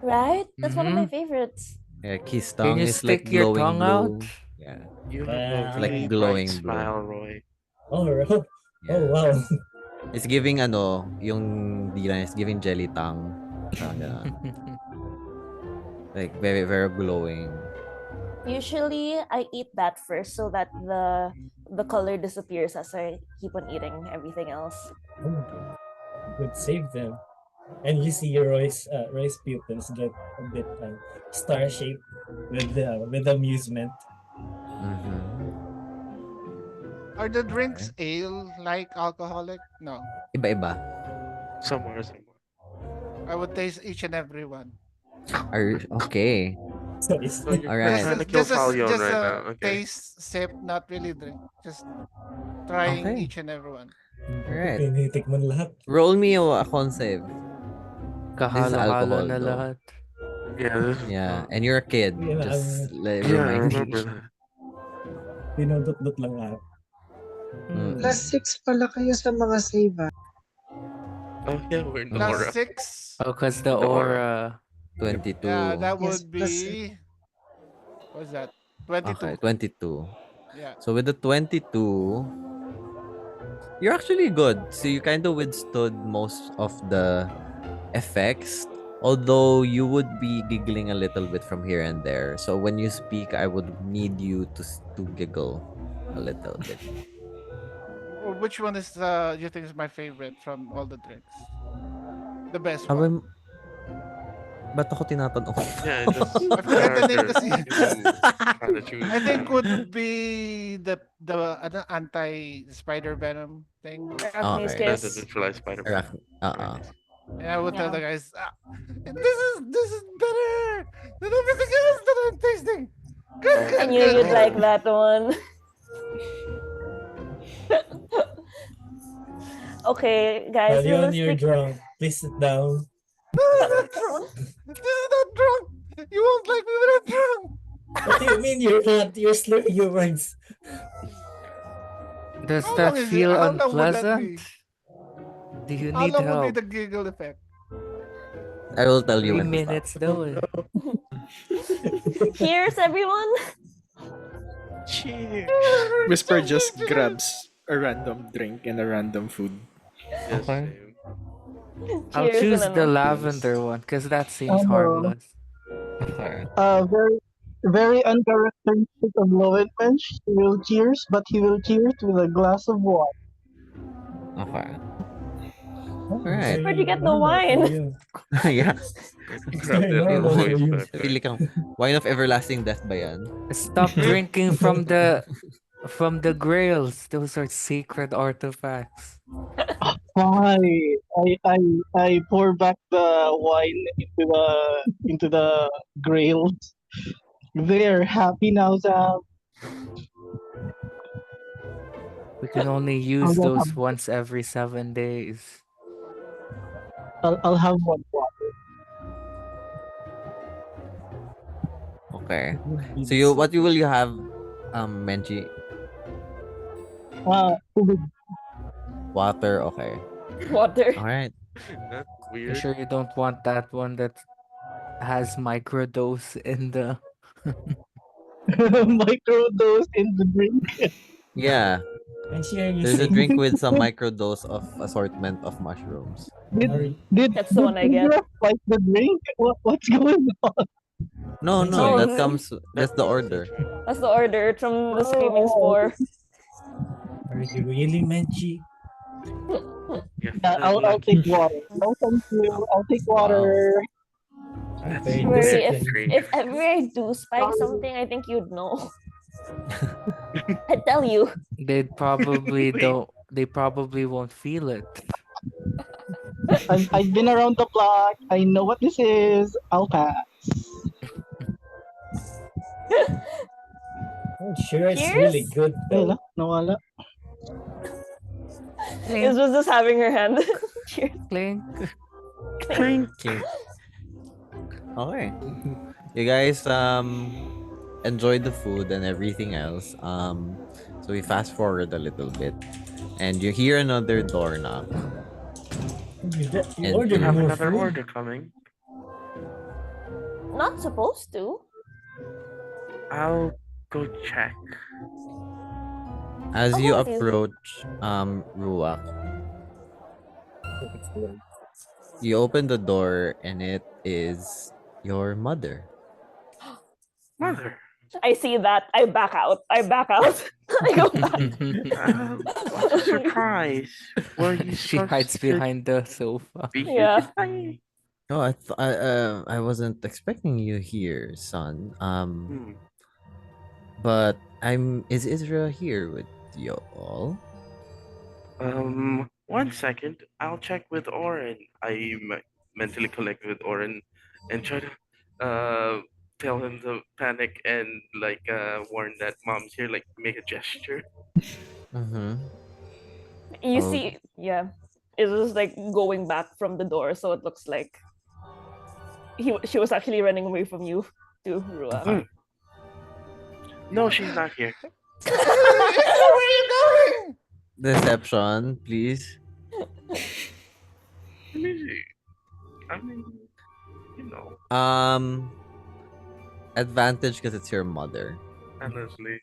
Right? That's one of my Mm-hmm. favorites. Like his Can tongue you is like stick your glowing tongue out? blue. Yeah, You have a it's like really Uh, bright glowing blue. smile, Roy. oh, oh Yeah. wow. It's giving yung dila, it's giving jelly tongue. Parang ganon. Like very, very glowing. Usually I eat that first so that the color disappears as I keep on eating everything else. Oh, would save them. And you see Roy's pupils get a bit star shaped with amusement. Mm-hmm. Are the drinks Okay. ale like alcoholic? No. Iba-iba. Somewhere, somewhere. I would taste each and every one. Are okay. So it's So you're, All you're right. trying to kill Falyon Just right a now. Okay. taste sip, not really drink. Just trying Okay. each and every one. All right. tinitikman lahat. Roll me a con save. This is Kahalo-halo alcohol na though. lahat. Yeah, this is Yeah, and you're a kid. Yun na, Just yeah, I reminding. remember that. dinudot-dot lang lahat. Plus Mm-mm. 6 pala kayo sa mga save. Oh yeah, we're in the Plus Mm. aura. 6. Oh, cause the The aura. aura. Yep. Yeah, 22. that Yes, would plus 6. be what's that? Okay, 22. 22. Yeah. So with the 22, you're actually good. So you kind of withstood most of the effects. Although you would be giggling a little bit from here and there. So when you speak, I would need you to giggle a little bit. Which one is you think is my favorite from all the drinks? The best Abay, one. ba't ako tinatanong? Yeah, just I forgot the name characters kasi. you try to choose. I think would be the anti spider venom thing. Arachne's Okay. The kiss. neutralized Spider-Man. Uh-uh. And I would tell Yeah. the guys, this is better than everything else that I'm tasting. Good, Oh, good, I knew good. you'd like oh. that one. Okay, guys, Well, you're realistic. drunk. Please sit down. No, I'm not drunk. This is not drunk. You won't like me when I'm drunk. What do you mean you're not? You're slurring your words. Does that feel How long would that unpleasant? be? Do you How need long would be help? the giggle effect? I will tell you 3 when to stop. minutes daw eh. Cheers, everyone. Cheers. Whisper just grabs a random drink and a random food. Yes, Okay. same. I'll Cheers choose and the ano. lavender one because that seems Ano, harmless. Okay. very, very uncharacteristic of Lowenmensch. He will cheers, but he will cheers with a glass of water. Okay. Oh, Alright. Where'd you get the normal for wine? you. Yeah. It's Grabbed very it on the normal for voice you. pepper. Pili kang wine of everlasting death ba yan? Stop drinking from the grails. Those are sacred artifacts. Why? I pour back the wine into the grails. They're happy now, Sam. We can only I'll use just those have, once every 7 days. I'll have one water. Okay. So what will you have, Menchi? Tubig. Water, okay. Water. Alright. That's You weird. sure you don't want that one that has microdose in the Microdose in the drink. Yeah. And here you There's a say, drink with some microdose of assortment of mushrooms. That's the one I get. Indra like the drink? What's going on? No, Oh, that comes. That's the order. That's the order from the Screaming Spore. are you really Menchi? Yeah, Yeah, I'll take water. No, thank you. I'll take water. That's Very Worry, very if disciplined. strange. ever I do spike something, I think you'd know. I tell you. They'd probably Wait. don't they probably won't feel it. I've been around the block. I know what this is. I'll pass. Oh, sure, it's Cheers. really good Wala, though. nawala. It was just having her hand. Cheers. Clink. Okay. Okay. You guys enjoyed the food and everything else. So we fast forward a little bit, and you hear another door knock. You And ordered We have more another food. order coming. Not supposed to. I'll go check. As I'll you go with you. approach Ruak, you open the door and it is your mother. Mother. I see that. I back out. I go back. What a surprise. Were you She supposed hides to behind the sofa. be here Yeah. tonight? Oh, I wasn't expecting you here, son. But is Israel here with you all? 1 second. I'll check with Oren. I mentally connect with Oren and try to tell him to panic and warn that mom's here, like make a gesture. Mm-hmm. You Oh. see, yeah. It was like going back from the door, so it looks like she was actually running away from you to Ruak. No, she's not here. Where are you going? Deception, please. Let me see. I mean, you know, Advantage because it's your mother. honestly.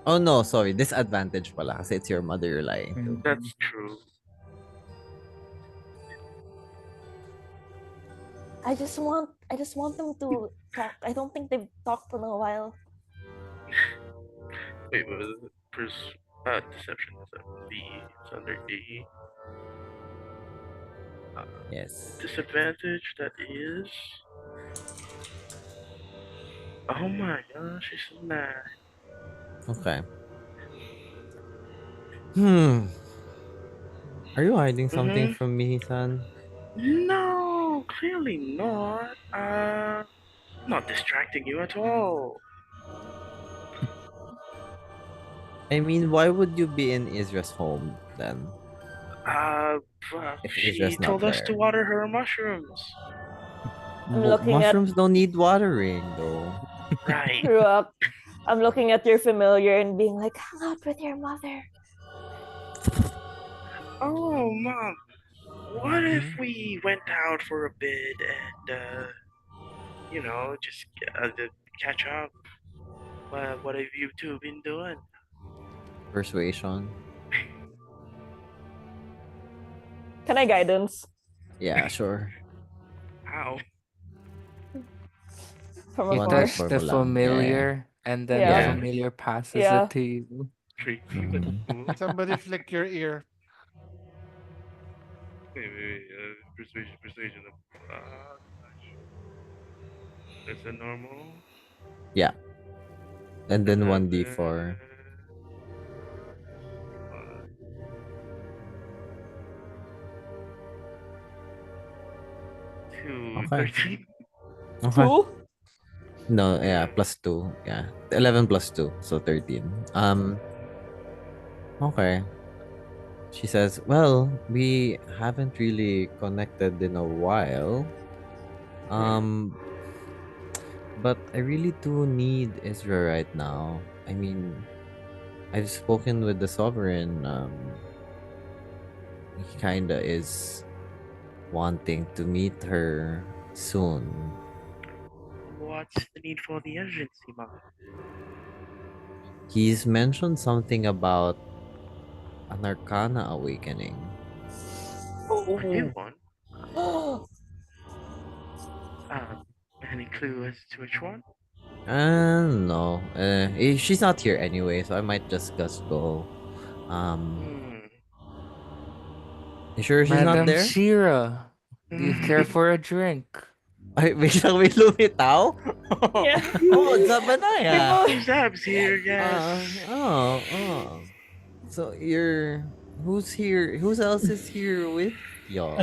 Oh no, sorry. Disadvantage pala kasi it's your mother you're lying to. That's true. I just want them to talk. I don't think they've talked in a while. Wait, what was it? Deception. It's under A. Yes. Disadvantage, that is. Oh my gosh, she's so mad. Okay. Are you hiding something from me, son? No, clearly not. Not distracting you at all. I mean, why would you be in Israel's home then? If She Israel's not told us to there. water her mushrooms. I'm looking at Mushrooms don't need watering though. Right. Ruak. I'm looking at your familiar and being like, hang out with your mother. Oh, mom, what if Mhm. we went out for a bit and just catch up? What have you two been doing? Persuasion. Can I guidance Yeah, sure. How? from You One afar? touch d4 the pa lang. Yeah. familiar, and then the Yeah. Yeah. familiar passes Yeah. it to you. Creepy but Mhm. cool. Somebody flick your ear. Wait, persuasion, persuasion. That's a normal. Yeah. And then 11, 1d4. 2, Okay. 13. Okay. Two? No, yeah, Yeah. plus 2. Yeah. 11 plus 2, so 13. Okay. She says, "Well, we haven't really connected in a while. Hmm. Um, but I really do need Ezra right now. I mean, I've spoken with the sovereign. He kinda is wanting to meet her soon. What's the need for the urgency, mom? He's mentioned something about an Arcana awakening. A new Oh. one? Uh, any clue as to which one? No. She's not here anyway, so I might just go. Um, Hmm. you sure she's not Madam there? Shira, do you care for a drink? Ay, biglang may lumitaw? Yeah. Oh, Zabanaya. People. Zab's here, yes. Oh. So who's here? Who else is here with And y'all?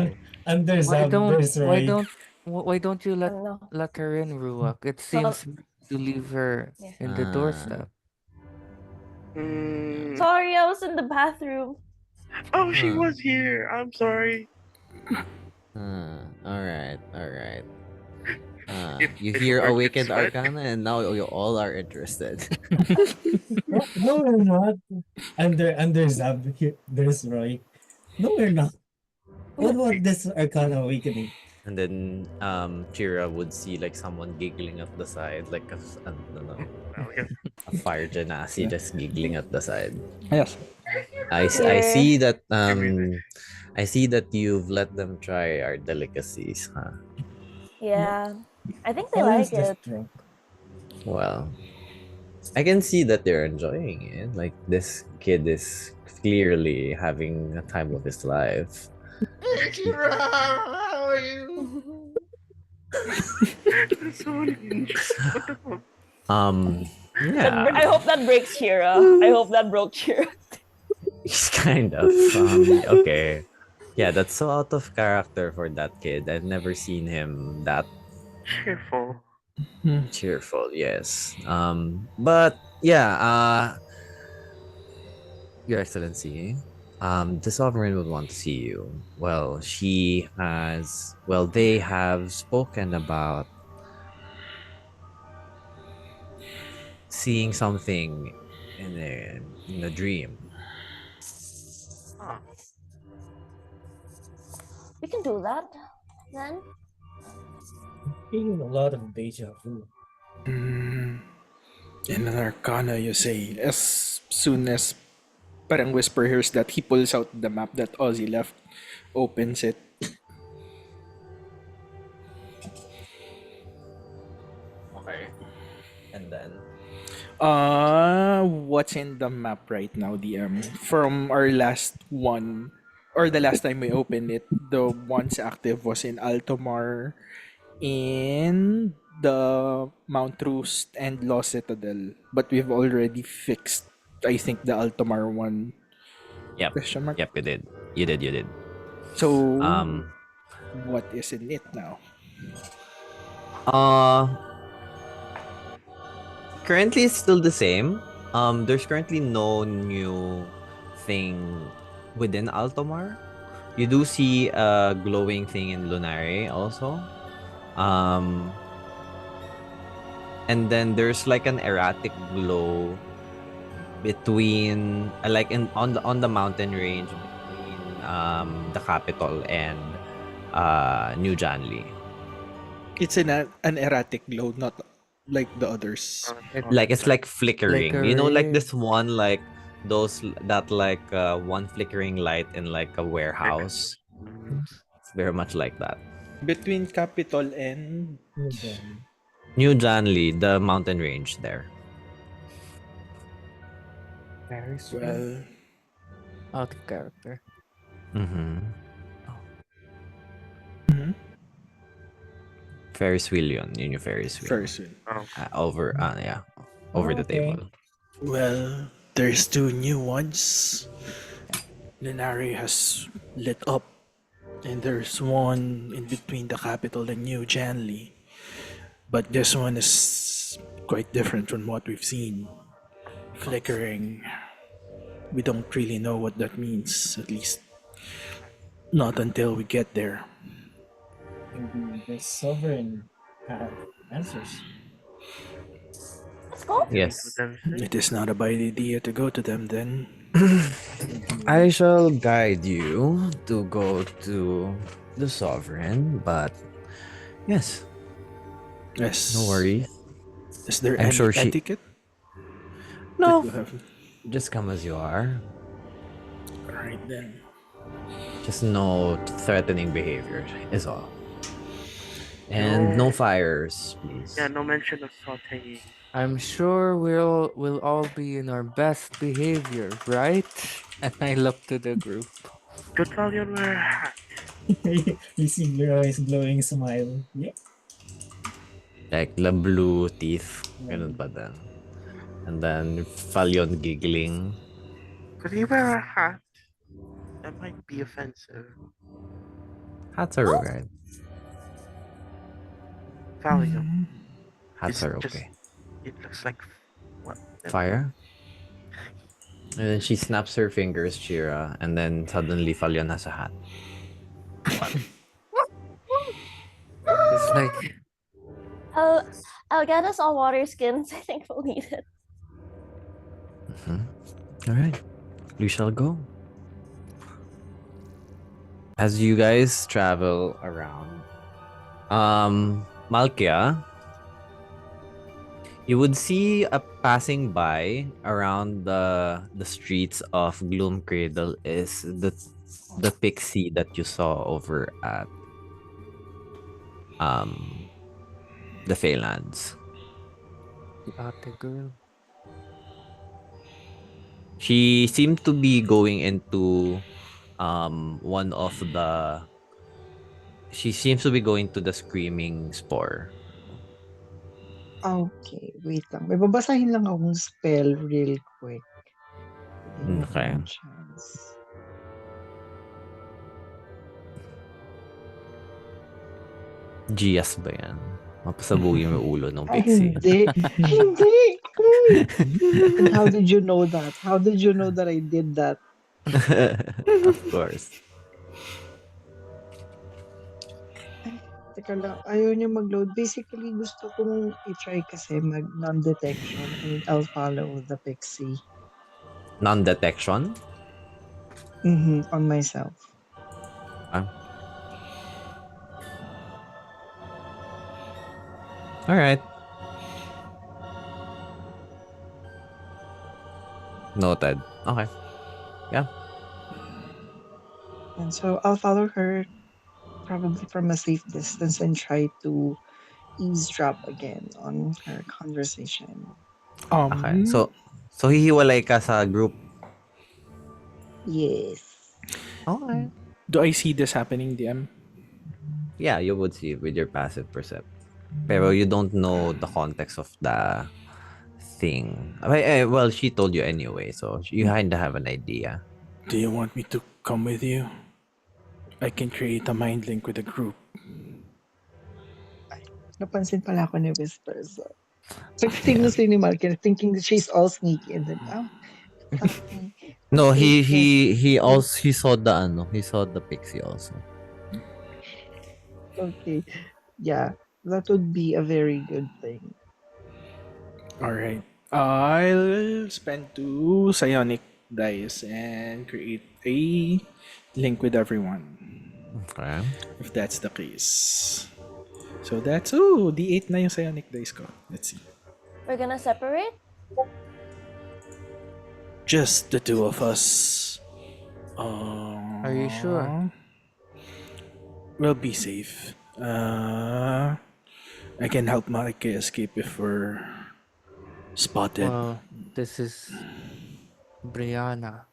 under Why Zab, don't there's why Roy. don't why don't you No. let her in, Ruak? It So, seems rude to leave her yeah. in the doorstep. Hmm. Sorry, I was in the bathroom. Oh, she Huh. was here. I'm sorry. All right. All right. You If a hear word gets Awakened wet. Arcana, and now you all are interested. No, no, we're not. Under Zab, here, there's Roy. No, we're not. What about this Arcana Awakening? And then Chira would see like someone giggling at the side, like I don't know, Well, yes. a fire genasi Yeah. just giggling at the side. Yes. I Yeah. see that Give me the. I see that you've let them try our delicacies, huh? Yeah. I think they Colin is like just it. drunk. Well, I can see that they're enjoying it. Like this kid is clearly having a time of his life. Hey, Kira, how are you? That's so unhinged. What the fuck? Yeah, I hope that breaks Shira. I hope that broke Shira. he's kind of okay. Yeah, that's so out of character for that kid. I've never seen him that Cheerful. Hmm. cheerful. Yes. But yeah, Your Excellency, the sovereign would want to see you. Well, they have spoken about seeing something in a dream. Ah, We can do that then. Feeling a lot of deja vu. Mm, in an arcana, you say, as soon as parang Whisper hears that, he pulls out the map that Ozzy left, opens it. Okay. And then What's in the map right now, DM? From our last one, or the last time we opened it, the ones active was in Altomar, in the Mount Roost, and Lost Citadel. But we've already fixed, I think, the Altomar one. yep. Question mark. Yep, you did. You did. So, Um what is in it now? uh Currently it's still the same. There's currently no new thing within Altomar. You do see a glowing thing in Lunare also. Um and then there's like an erratic glow between like in on the mountain range between the capital and New Janli. It's an erratic glow, not like the others. Like it's like flickering. You know, like Flickering. this one like those that like one flickering light in like a warehouse. It's very much like that. Between capital and Again. New Janli, the mountain range there. Very sweet. well, Out of character. Mm-hmm. mhm, Ferris wheel yun yung Ferris wheel. first one. Over yeah. Over the Okay. table. Well, there's two new ones. Lenari has lit up, and there's one in between the capital and New Janli. But this one is quite different from what we've seen. Flickering. We don't really know what that means, at least not until we get there. Maybe the sovereign have answers. Let's go. Yes. It is not a bad idea to go to them then. I shall guide you to go to the sovereign, but yes, Yes. no worries. Is there I'm any sure she- etiquette No, that you have? just come as you are. Alright then. Just no threatening behavior is all. And no fires, please. Yeah, no mention of sauteing. I'm sure we'll all be in our best behavior, right? And I look to the group. Good Valion wear a hat. You see Leroy's glowing smile. Yeah. Like the blue teeth, ganun pa din. And then Falion giggling. Could he wear a hat? That might be offensive. Hats are okay. Valion. Hats are okay. It looks like what? Fire? And then she snaps her fingers, Chira, and then suddenly Falion has a hat. It's like I'll get us all water skins. I think we'll need it. All right, we shall go. As you guys travel around, Malkia, you would see a passing by around the streets of Gloom Cradle is the pixie that you saw over at the Feylands. the ate girl. She seemed to be going into one of the she seems to be going to the screaming spore. Okay, wait lang. May babasahin lang akong spell real quick. Bigyan niyo ako Okay. ng chance. Gias ba yan? Mapasabugin mo yung ulo ng Ay, pixie. hindi. Hindi. And how did you know that? How did you know that I did that? Of course. Teka lang, ayaw niya mag-load. Basically, gusto kong i-try kasi mag non-detection and I'll follow the pixie Non-detection? on myself. All right. Noted. Okay. And so I'll follow her probably from a safe distance and try to eavesdrop again on her conversation. Okay. So hihiwalay ka sa group. Yes. Okay. Do I see this happening, DM? Yeah, you would see with your passive percept. Pero you don't know the context of the thing. Well, she told you anyway, so you kind of have an idea. Do you want me to come with you? I can create a mind link with the group. Napansin pala ako ni Whisper. So tingin si ni Malkin, thinking that she's all sneaky and then, okay. No, Okay, he also he saw the pixie also. Okay. Yeah, that would be a very good thing. Alright. I'll spend 2 psionic dice and create a link with everyone. Okay. If that's the case. So that's, oh, D8 na yung psionic dice ko. Let's see. We're gonna separate? Just the two of us. Are you sure? We'll be safe. I can help Marike escape if we're spotted. Well, this is Brianna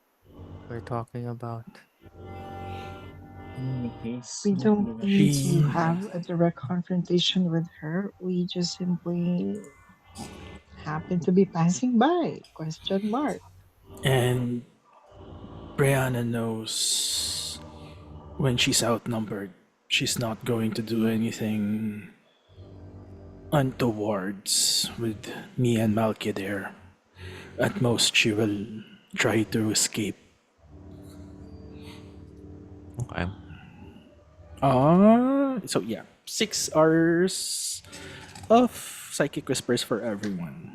we're talking about. In any case, We don't need She- to have a direct confrontation with her. We just simply happen to be passing by. Question mark. And Brianna knows when she's outnumbered, she's not going to do anything untowards with me and Malkia there. At most, she will try to escape. Okay. So yeah, 6 hours of psychic whispers for everyone.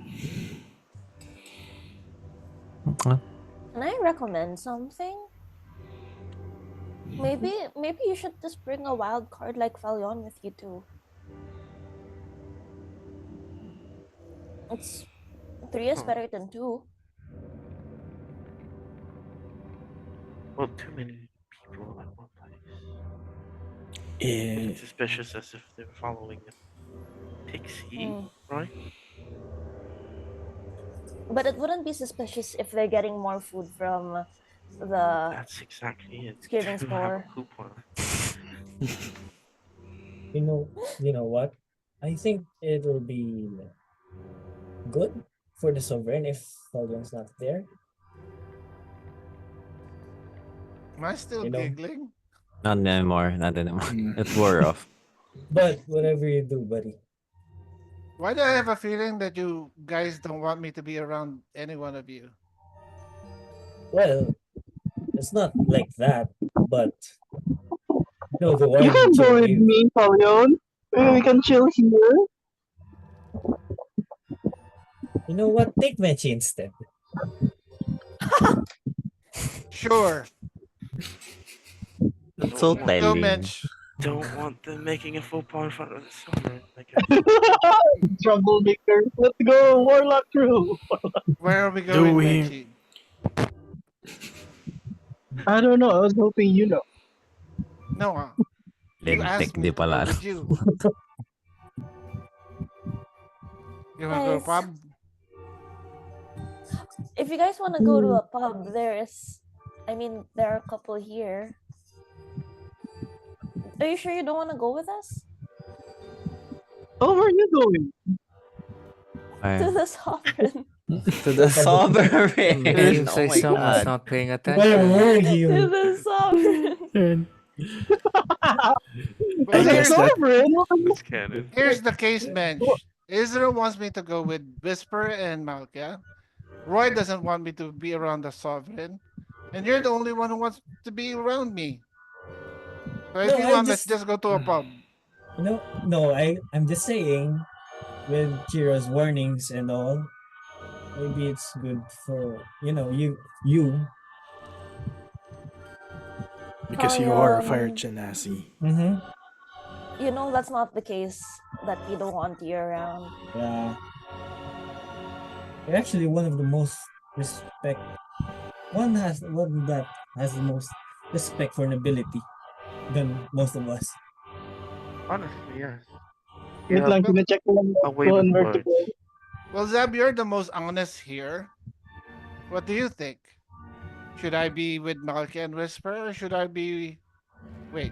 Okay. Can I recommend something? Maybe you should just bring a wild card like Falion with you too. It's 3 is better than 2. Well, too many people at one place. Eh, It's suspicious as if they're following a pixie, right? But it wouldn't be suspicious if they're getting more food from the That's exactly it. Skirting To have store. a coupon. You know what? I think it'll be good for the sovereign if Falion's not there. Am I still You know. giggling? Not anymore. Not anymore. Mm. It wore off. But whatever you do, buddy. Why do I have a feeling that you guys don't want me to be around any one of you? Well, it's not like that, but no, the You warning can go with gave. me, Paulion. We can chill here. You know what? Take Mechi instead. Sure. That's so Don't want- Go, telling. Mensch. Don't want them making a faux pas in front of the summer. I guess. Troublemaker. Let's go, Warlock crew. Where are we Do going, we- Menchie? I don't know. I was hoping you know. No, you asked Lintik me di to go pala. with you. You want to go to a Guys. pub? If you guys want to go to a pub, there are a couple here. Are you sure you don't want to go with us? Oh, where are you going? Okay. To the sovereign. To the sovereign. Seems Oh like my someone's god. not paying Where attention. were To you? the sovereign. Well, I guess here's, that- Sovereign? That's canon. here's the case, Mensch. Israel wants me to go with Whisper and Malkia. Roy doesn't want me to be around the sovereign. And you're the only one who wants to be around me. So if No, you I want, let's just- just go to a pub. No, I'm just saying, with Kira's warnings and all, maybe it's good for you. Because you are a Um, fire genasi. Mm-hmm. You know that's not the case that we don't want you around. Yeah. You're actually one of the most one that has the most respect for nobility than most of us. Honestly, yes. Wait lang, kina-check ko lang a way kung with where to words. go. Well, Zeb, you're the most honest here. What do you think? Should I be with Malkia and Whisper, or should I be... Wait.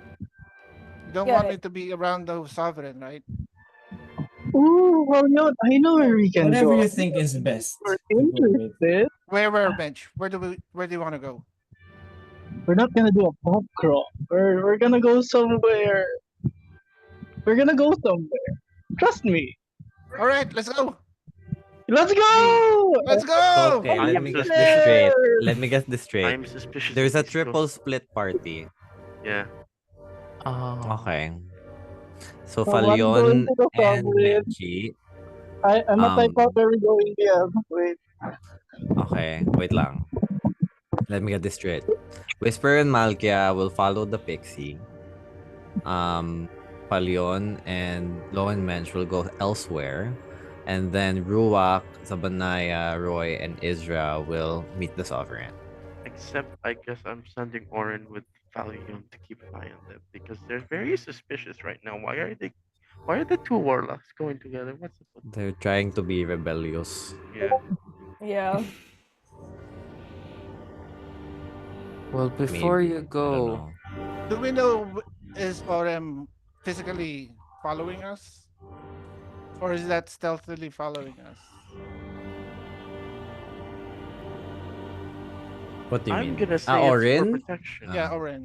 You don't want Yeah. me to be around the sovereign, right? Ooh, Paulion, I know where we can Whatever go. you think is best. We're to go with. interested. Where, Bench? Where do you want to go? We're not gonna do a pub crawl. We're gonna go somewhere. We're gonna go somewhere. Trust me. All right, let's go. Let's go! Let's go. Okay, I let am me get this suspicious. straight. Let me get this I straight. am suspicious. There's a of these girls. triple split party. Yeah. Oh. Okay. So I wanna go Falion into the and sovereign. Menchi. I'm a type of Um, where we going DM. Wait. okay, wait lang. Let me get this straight. Whisper and Malkia will follow the pixie. Palion and Lo and Mensch will go elsewhere. And then Ruak, Zabanaya, Roy, and Isra will meet the Sovereign. Except I guess I'm sending Oren with Valion to keep an eye on them because they're very suspicious right now. Why are the two warlocks going together? What's up with They're trying to be rebellious. yeah. Yeah. Well, before Maybe. you I don't go, know. Do we know is Orem physically following us, or is that stealthily following us? What do you I'm mean? gonna say it's for Orin? protection. Yeah, Uh, Oren.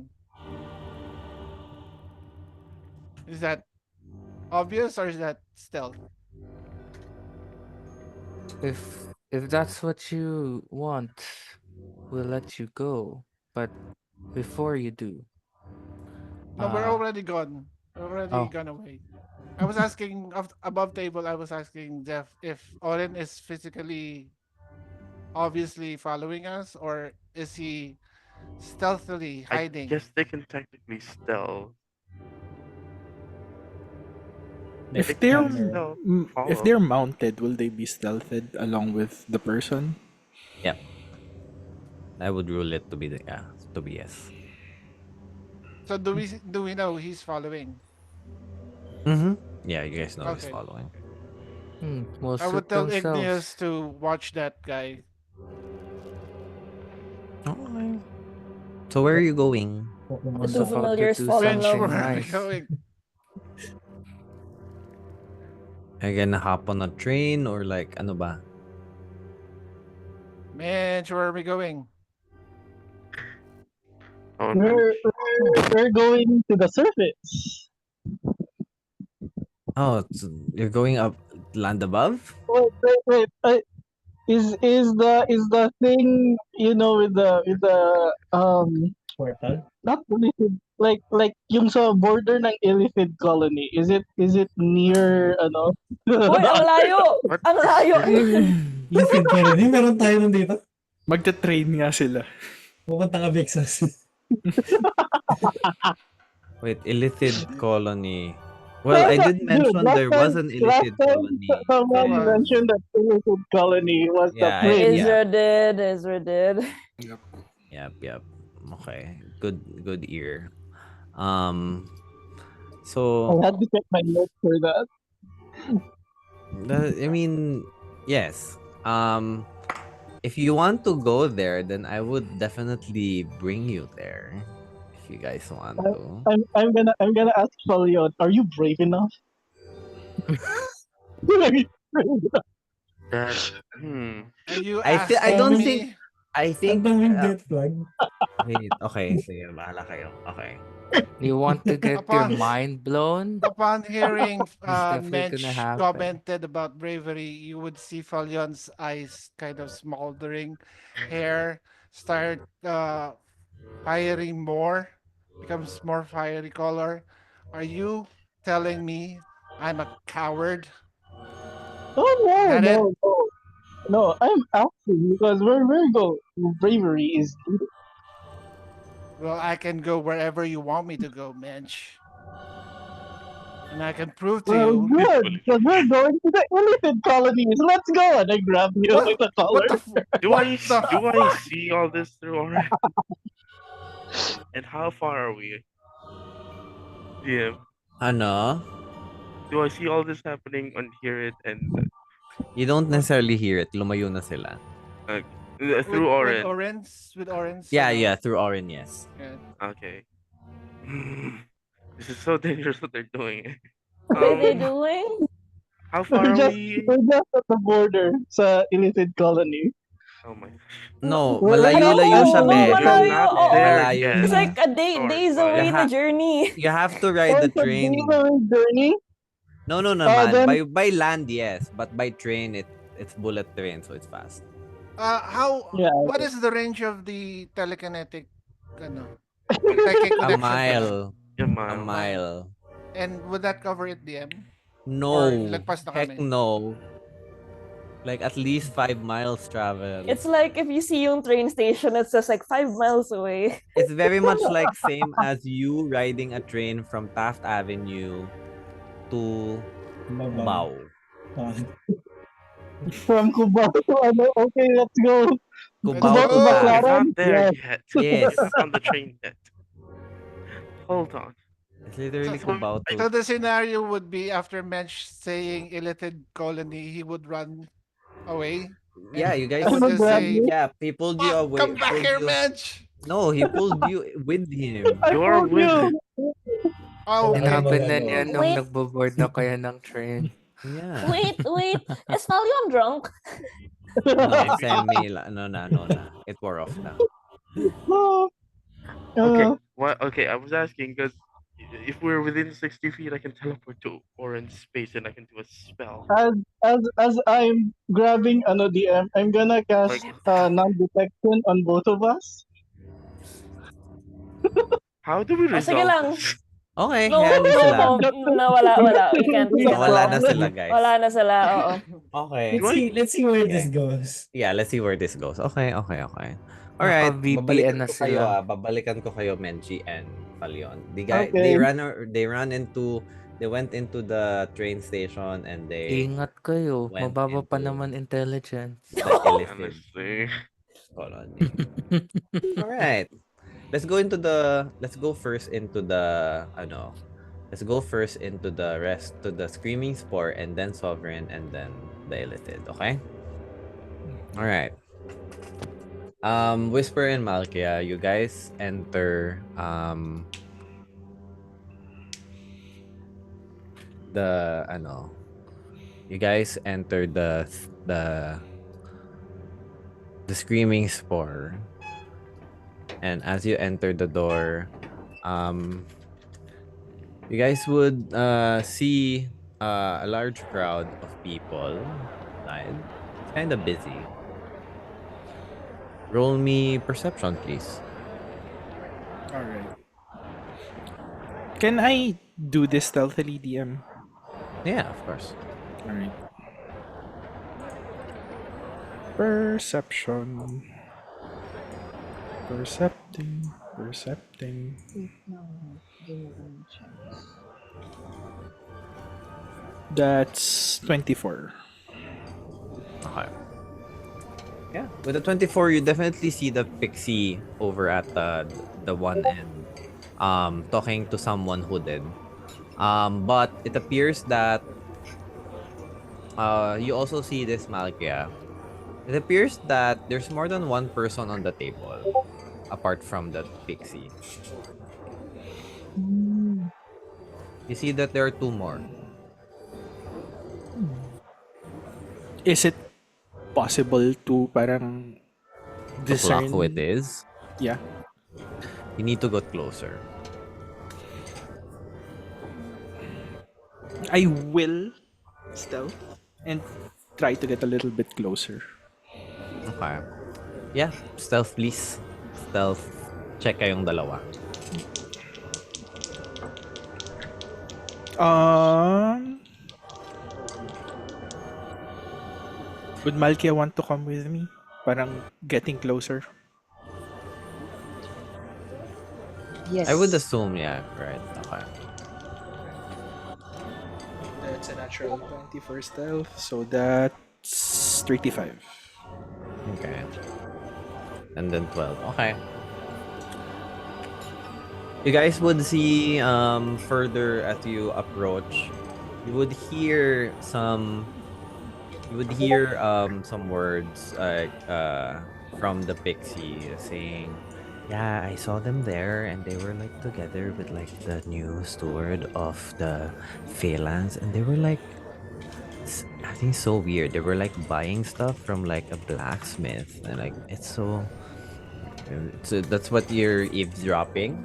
Is that obvious or is that stealth? if that's what you want, we'll let you go. But before you do, No, we're uh already gone. We're already oh, gone away. I was asking above table. I was asking Jeff if Oren is physically obviously following us, or is he stealthily I hiding? guess they can technically stealth. Like They If can camera. stealth if follow. they're mounted, will they be stealthed along with the person? yeah, I would rule it to be the to be yes. So do we know he's following? Mm-hmm. Yeah, you guys know he's Okay. following. will I would suit tell Igneous themselves. to watch that guy. Okay. So where are you going? The Pokemon Was two Go. about to familiars do follow Bench, Lo. where something are we nice. going? Are you gonna hop on a train or like ano ba? Bench, where are we going? Oh, We're going to the surface. Oh, you're going up land above? Wait. Is the thing with the Portal. not illithid, like yung sa border ng illithid colony, is it near ano? Uy, ang layo! what? Ang layo! Listen ko rin. Meron tayo nandito. Magta-train nga sila. Pupunta ka Vexas. Wait, illicit colony. Well, I did Dude, mention there was an last illicit time colony There someone there. was. mentioned that illithid colony was the Yeah, place. yeah. Ezra did. Yep. Yep. Okay. Good ear. I So had to check my notes for that. I mean, yes. If you want to go there, then I would definitely bring you there. If you guys want I- to. I'm gonna ask Falion, are you brave enough? Are you brave enough? That hmm. And you I asking don't Daming, think me I ang think daming death flag. wait, okay, sige, bahala kayo. Okay. You want to get your upon mind blown? upon hearing It's definitely gonna Mensch happen. commented about bravery, you would see Falion's eyes kind of smoldering, hair start firing more, becomes more fiery color. Are you telling me I'm a coward? Oh Is no, that it? no, no. No, I'm asking because where go bravery is needed. Well, I can go wherever you want me to go, Mensch. And I can prove to Well, you good, Literally. because we're going to the illithid colonies. Let's go! And I grab you what with the what the collar. what the Do I see all this through Oren? And how far are we? DM. Ano? Do I see all this happening and hear it and You don't what necessarily hear it. Lumayo na sila. uh, with through Oren? Oren's Yeah, through Orin, yes. yeah. Okay. This is so dangerous what they're doing. What are they Um, doing? how we're far are just we? we're just at the border sa illithid colony. Oh my gosh. No, We're just malayo-layo siya, No, be. We're malayo. not Oo. there Malayo yet. It's like siya. a day, Sorry, days but You, away na ha- journey. you have to ride oh, the it's a train. delivery journey. No naman. Then By land, yes. But by train, it's bullet train, so it's fast. How yeah, what is the range of the telekinetic ano? Teke A connection pala. mile. a A A mile. mile. mile. And would that cover it, DM? Or No. lagpas na Heck kami? no. Like at least 5 miles travel. It's like if you see yung train station, it's just like 5 miles away. It's very much like same as you riding a train from Taft Avenue to Mabang. Cubao. From Cubao to ano, okay, let's go. Let's Cubao Cubao to to go. Taft. You're not Baclaran? there Yes. yet. Yes. You're not on the train yet. Hold on. It's literally So Cubao I, to. So the scenario would be after Mensch saying illithid colony, he would run away, Yeah, and you I guys. would Ano, just grab say, me? Yeah, he pulled you "Fuck, away. come back Pulled here, you. Mensch." No, he pulled you with him. I you're told with you. him. Oh, Wala ka okay. na Sinabi na niya magagawa. nung Wait, nagbo-board na kayo ng train. Yeah. wait. Is Falion drunk? No, Maybe. semi. No na. It wore off na. No. Okay. Uh, What? Okay, I was asking because if we're within 60 feet, I can teleport to orange space and I can do a spell. as I'm grabbing ano DM, I'm gonna cast Like, non-detection on both of us. how do we Oh, sige resolve lang. this? Okay, No, hayaan niyo no, sila. wala. We can't The Wala na ano. sila, problem. guys. Wala na sila, oo. Okay. Do I? Let's see where Okay. this goes. Yeah, let's see where this goes. Okay. Alright, Naka-VPN na sila. babalikan ko kayo, Menchi and Palion. Okay. They went into the train station and they Ingat kayo. went Mababa pa into naman intelligence. the illithid Honestly. colony. Alright. Let's go first into the let's go first into the rest to the Screaming Spore and then Sovereign and then the illithid, okay? Alright. Whisper and Malkia, you guys enter you guys enter the Screaming Spore. And as you enter the door, you guys would see a large crowd of people outside. It's kind of busy. Roll me perception, please. Alright. Can I do this stealthily, DM? Yeah, of course. Alright. Perception. Percepting. That's 24. Okay. Yeah, with the 24, you definitely see the pixie over at the one end, talking to someone hooded. But it appears that you also see this, Malkia. It appears that there's more than one person on the table, apart from the pixie. You see that there are two more. Is it possible to parang To block discern? who it is, Yeah. you need to go closer. I will stealth and try to get a little bit closer. Okay. Yeah, stealth please. Stealth. Check kayong dalawa. Would Malkia want to come with me? Parang getting closer. Yes. I would assume, yeah, right. Okay. That's a natural 20 for stealth, so that's 35. Okay. And then 12. Okay. You guys would see further as you approach, you would hear some words like from the pixie saying, yeah, I saw them there and they were like together with like the new steward of the Phalanx and they were like acting so weird. They were like buying stuff from like a blacksmith and like it's so that's what you're eavesdropping.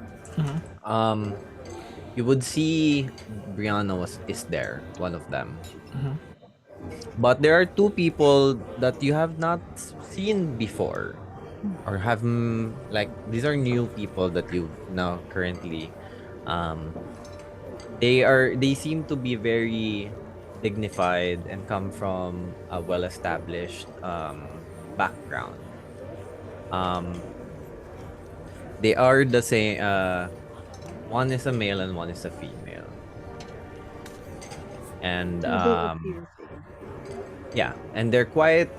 You would see Brianna is there, one of them. But there are two people that you have not seen before, or have like these are new people that you now currently. They seem to be very dignified, and come from a well-established background. Um, they are the same. One is a male and one is a female, and Do they appear fair? yeah, and they're quite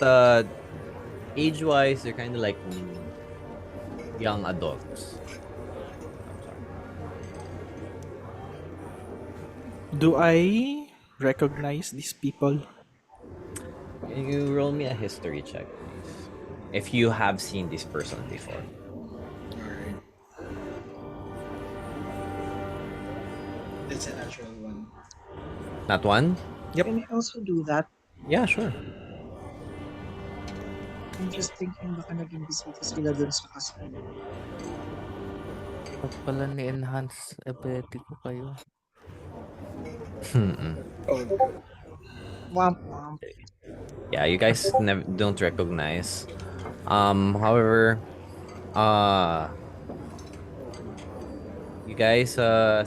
age-wise. They're kind of like young adults. I'm sorry. Do I recognize these people? Can you roll me a history check, please? If you have seen this person before. Alright. That's a natural one. Not one? Yep. Can I also do that? Yeah, sure. I'm just thinking baka naging bisita sila dun sa kasal. Pag pala ni-enhance ability ko kayo. Oh, Womp womp. Yeah, you guys don't recognize. However, uh you guys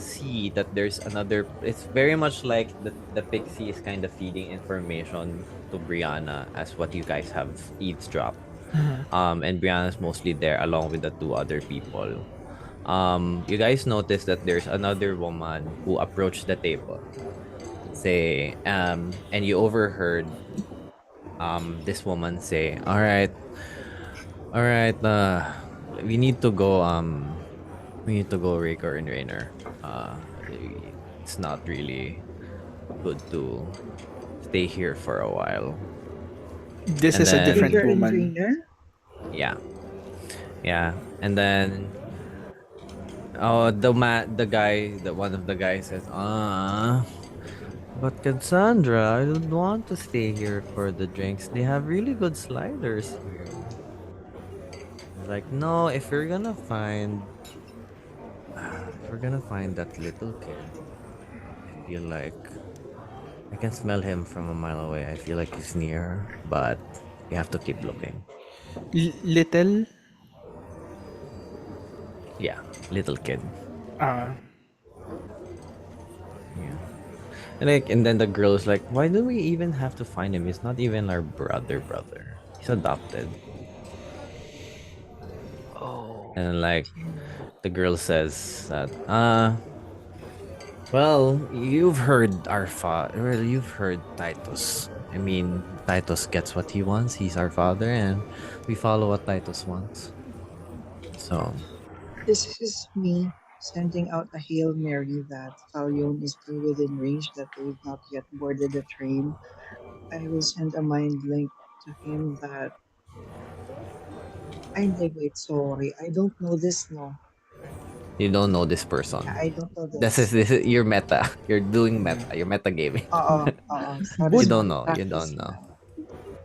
see that there's another. It's very much like the pixie is kind of feeding information to Brianna as what you guys have eavesdropped. And Brianna's mostly there along with the two other people. You guys notice that there's another woman who approached the table. Say, and you overheard this woman say, all right, we need to go, Raker and Rainer. It's not really good to stay here for a while. this And is a then, different Bigger and woman. greener? yeah, yeah, and then one of the guys says, but Cassandra, I don't want to stay here for the drinks. They have really good sliders here. It's like, no, if we're gonna find that little kid, I feel like I can smell him from a mile away. I feel like he's near, but we have to keep looking. Little. Yeah, little kid. Uh, Yeah. And then the girl is like, why do we even have to find him? He's not even our brother. He's adopted. Oh. And like the girl says that, well, you've heard Titus. I mean, Titus gets what he wants. He's our father, and we follow what Titus wants. So, This is me sending out a Hail Mary that Talion is still within range, that they've not yet boarded the train. I will send a mind link to him that I like wait, sorry. I don't know this no. you don't know this Yeah, person. I don't know This is this. this is your meta. You're doing yeah. meta. You're meta gaming. Sorry, You Would don't sorry. know. You don't Practice know. lang.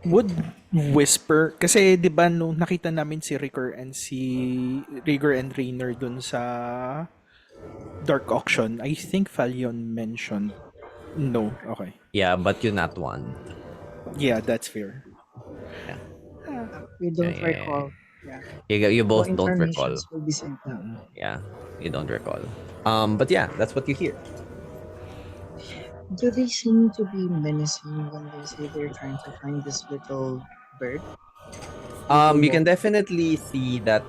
would whisper kasi 'di ba nung nakita namin si Rigor and Rainer dun sa Dark Auction, I think Falion mentioned no. Okay. Yeah, but you're not one. Yeah, that's fair. Yeah. We Yeah, don't yeah, yeah. recall. Yeah. You No both don't recall. informations will be sent out. Mm-mm. Yeah, you don't recall. But yeah, that's what you hear. Do they seem to be menacing when they say they're trying to find this little bird? Little You can woman? definitely see that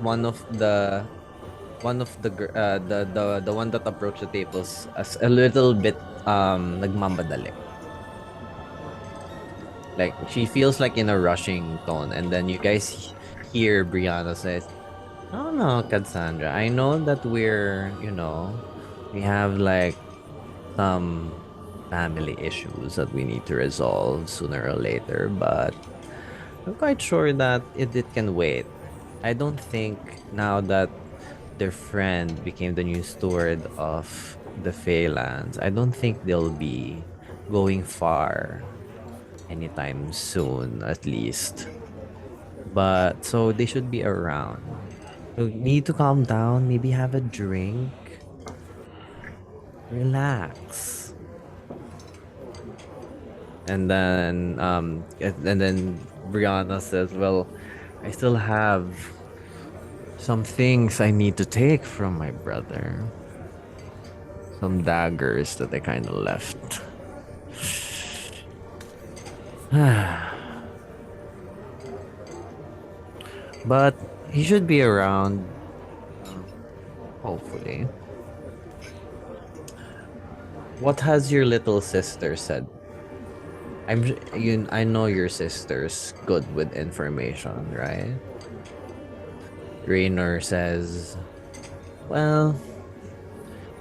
the one that approached the tables as a little bit nagmamadali. Like she feels like in a rushing tone, and then you guys hear Brianna says, "Oh no, Cassandra, I know that we have like some family issues that we need to resolve sooner or later, but I'm quite sure that it can wait. I don't think now that their friend became the new steward of the Feylands, I don't think they'll be going far anytime soon, at least. But so they should be around. So you need to calm down, maybe have a drink, relax. And then Brianna says, "Well, I still have some things I need to take from my brother. Some daggers that I kind of left." But he should be around, hopefully. What has your little sister said? I know your sister's good with information, right? Raynor says, well,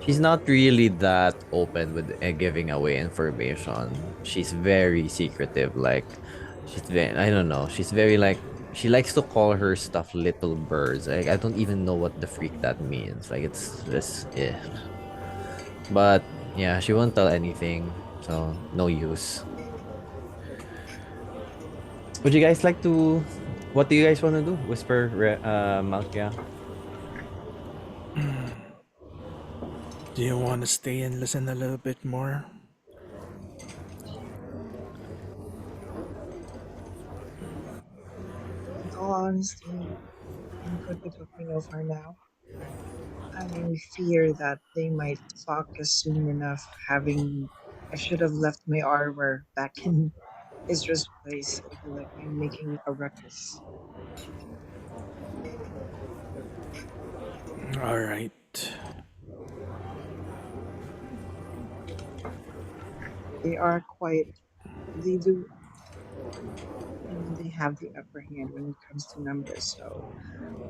she's not really that open with giving away information. She's very secretive. I don't know. She's very like, she likes to call her stuff little birds. Like, I don't even know what the freak that means. Like, it's just, yeah. But yeah, she won't tell anything. So, no use. Would you guys like to, what do you guys want to do? Whisper, Malkia? Do you want to stay and listen a little bit more? In all honesty, I'm good with what we know for now. I fear that they might clock us soon enough, having I should have left my armor back in Isra's place. I feel like I'm making a ruckus. All right. They are quite they do they have the upper hand when it comes to numbers, so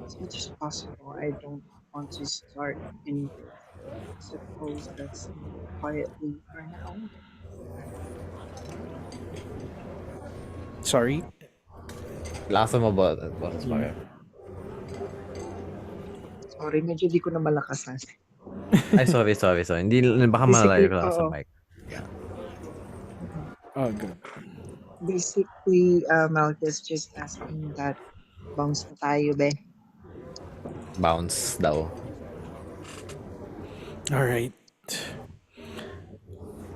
as much as possible I don't want to start anything. Suppose let's leave it quietly for now. Sorry. Lasa mo boses pa kayo? Sorry, medyo di ko na malakasan. Ay, sorry. Hindi, baka malayo Basically, ka sa oo. mic. Yeah. Oh, good. Basically, Malcus just asking that bounce na tayo, be. Bounce daw. All right.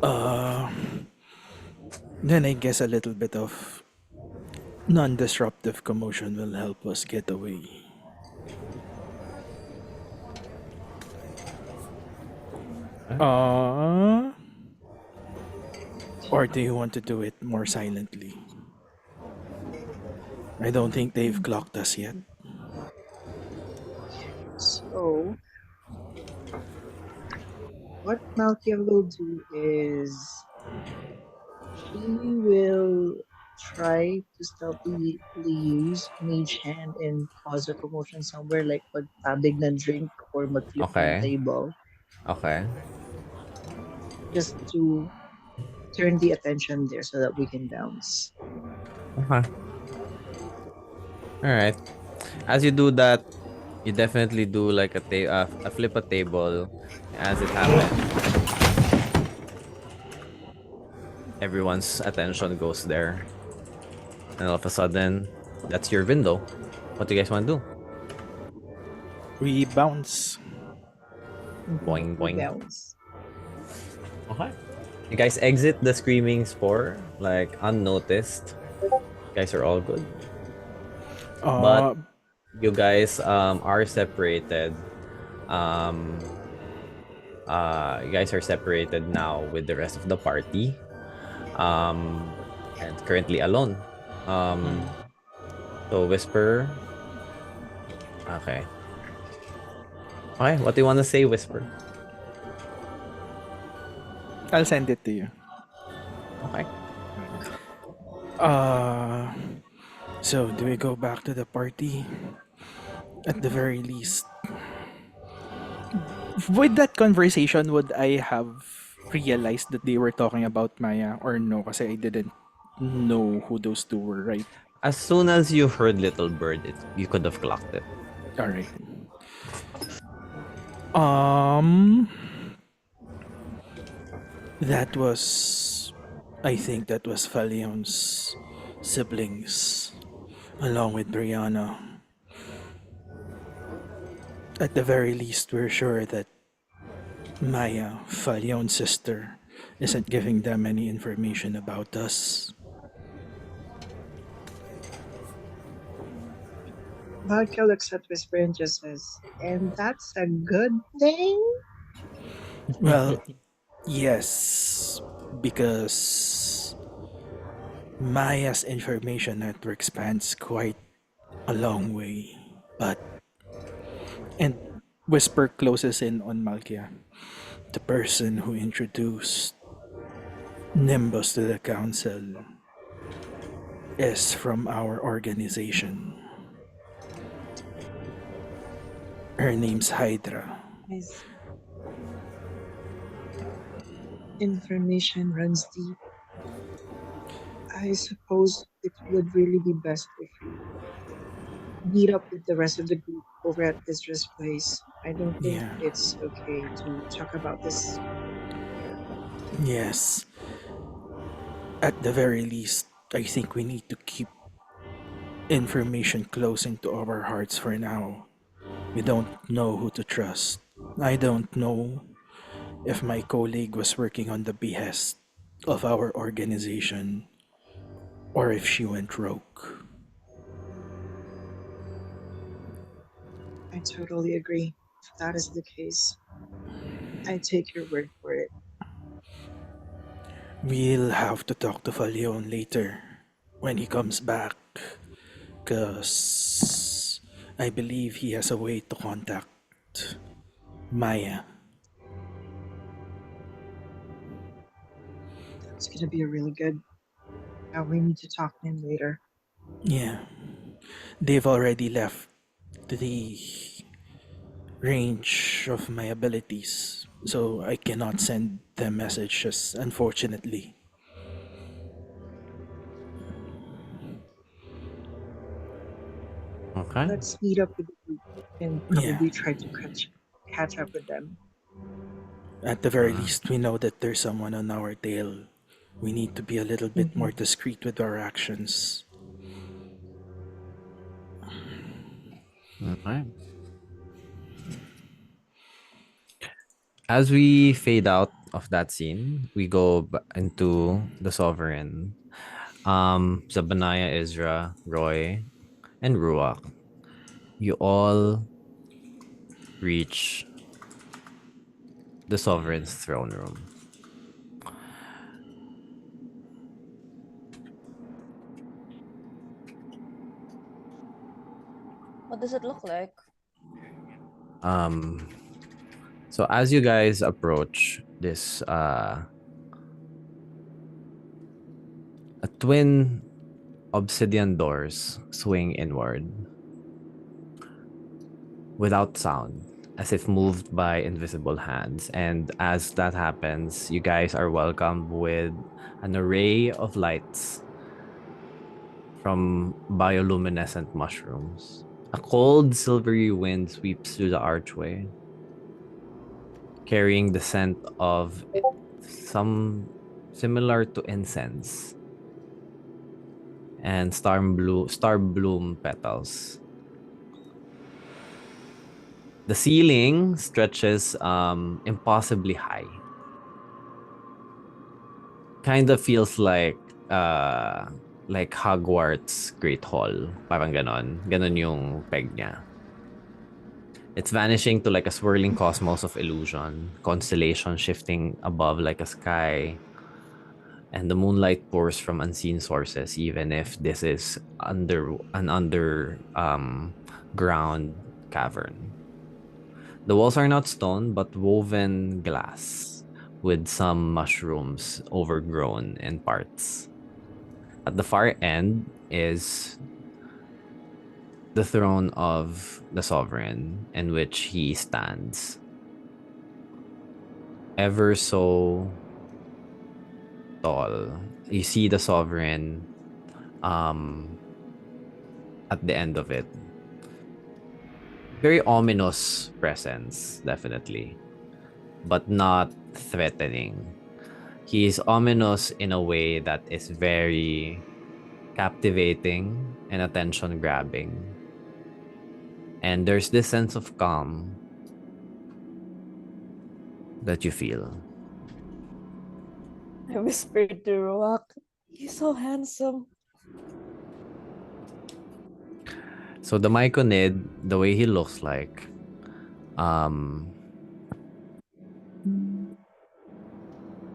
Uh, then I guess a little bit of non-disruptive commotion will help us get away. Uh, or do you want to do it more silently? I don't think they've clocked us yet. So, what Malkia will do is she will try to stealthily use Mage Hand and cause a commotion somewhere like magtabig ng drink or mag-flip ng Okay. table Okay. just to turn the attention there so that we can bounce. Okay. All right. As you do that, you definitely do like a flip a table. As it happens, everyone's attention goes there, and all of a sudden, that's your window. What do you guys want to do? We bounce. Boing We boing. bounce. Okay. You guys exit the screaming spore like unnoticed. You guys are all good, but Uh, you guys are separated. Um, you guys are separated now with the rest of the party. And currently alone. So Whisper. Okay. Okay, what do you want to say, Whisper? I'll send it to you. Okay. Uh, so do we go back to the party? At the very least, with that conversation, would I have realized that they were talking about Maya or no? Kasi I didn't know who those two were, right? As soon as you heard Little Bird, you could have clocked it. All right. Um, that was, I think that was Falion's siblings, along with Brianna. At the very least, we're sure that Maya, Falion's sister, isn't giving them any information about us. Malkia looks at Whisper and just says, and that's a good thing? Well, yes, because Maya's information network spans quite a long way, but and Whisper closes in on Malkia. The person who introduced Nimbus to the council is from our organization. Her name's Hydra. I see. Information runs deep. I suppose it would really be best if we meet up with the rest of the group over at Isra's place. I don't think Yeah, it's okay to talk about this here. yes. At the very least, I think we need to keep information close into our hearts for now. We don't know who to trust. I don't know if my colleague was working on the behest of our organization or if she went rogue. I totally agree. If that is the case, I take your word for it. We'll have to talk to Falion later when he comes back, because I believe he has a way to contact Maya. That's gonna be a really good. We need to talk to him later. Yeah, they've already left the range of my abilities, so I cannot send them messages, unfortunately. Okay. Let's meet up with the group and Yeah, probably try to catch up with them. at the very Uh, least, we know that there's someone on our tail. We need to be a little bit Hmm. more discreet with our actions. okay. As we fade out of that scene, we go into the Sovereign. Zabanaya, Ezra, Roy, and Ruach. You all reach the Sovereign's throne room. What does it look like? Um, so as you guys approach this, a twin obsidian doors swing inward without sound, as if moved by invisible hands. And as that happens, you guys are welcomed with an array of lights from bioluminescent mushrooms. A cold, silvery wind sweeps through the archway, carrying the scent of some similar to incense and star bloom petals. The ceiling stretches impossibly high. Kind of feels like Hogwarts Great Hall. Parang ganon. Ganon yung peg niya. It's vanishing to like a swirling cosmos of illusion, constellation shifting above like a sky, and the moonlight pours from unseen sources, even if this is under ground cavern. The walls are not stone, but woven glass, with some mushrooms overgrown in parts. At the far end is the throne of the sovereign, in which he stands, ever so tall. You see the sovereign um, at the end of it. Very ominous presence, definitely, but not threatening. He is ominous in a way that is very captivating and attention grabbing. And there's this sense of calm that you feel. I whispered to Ruak, he's so handsome. So the Myconid, the way he looks like, um,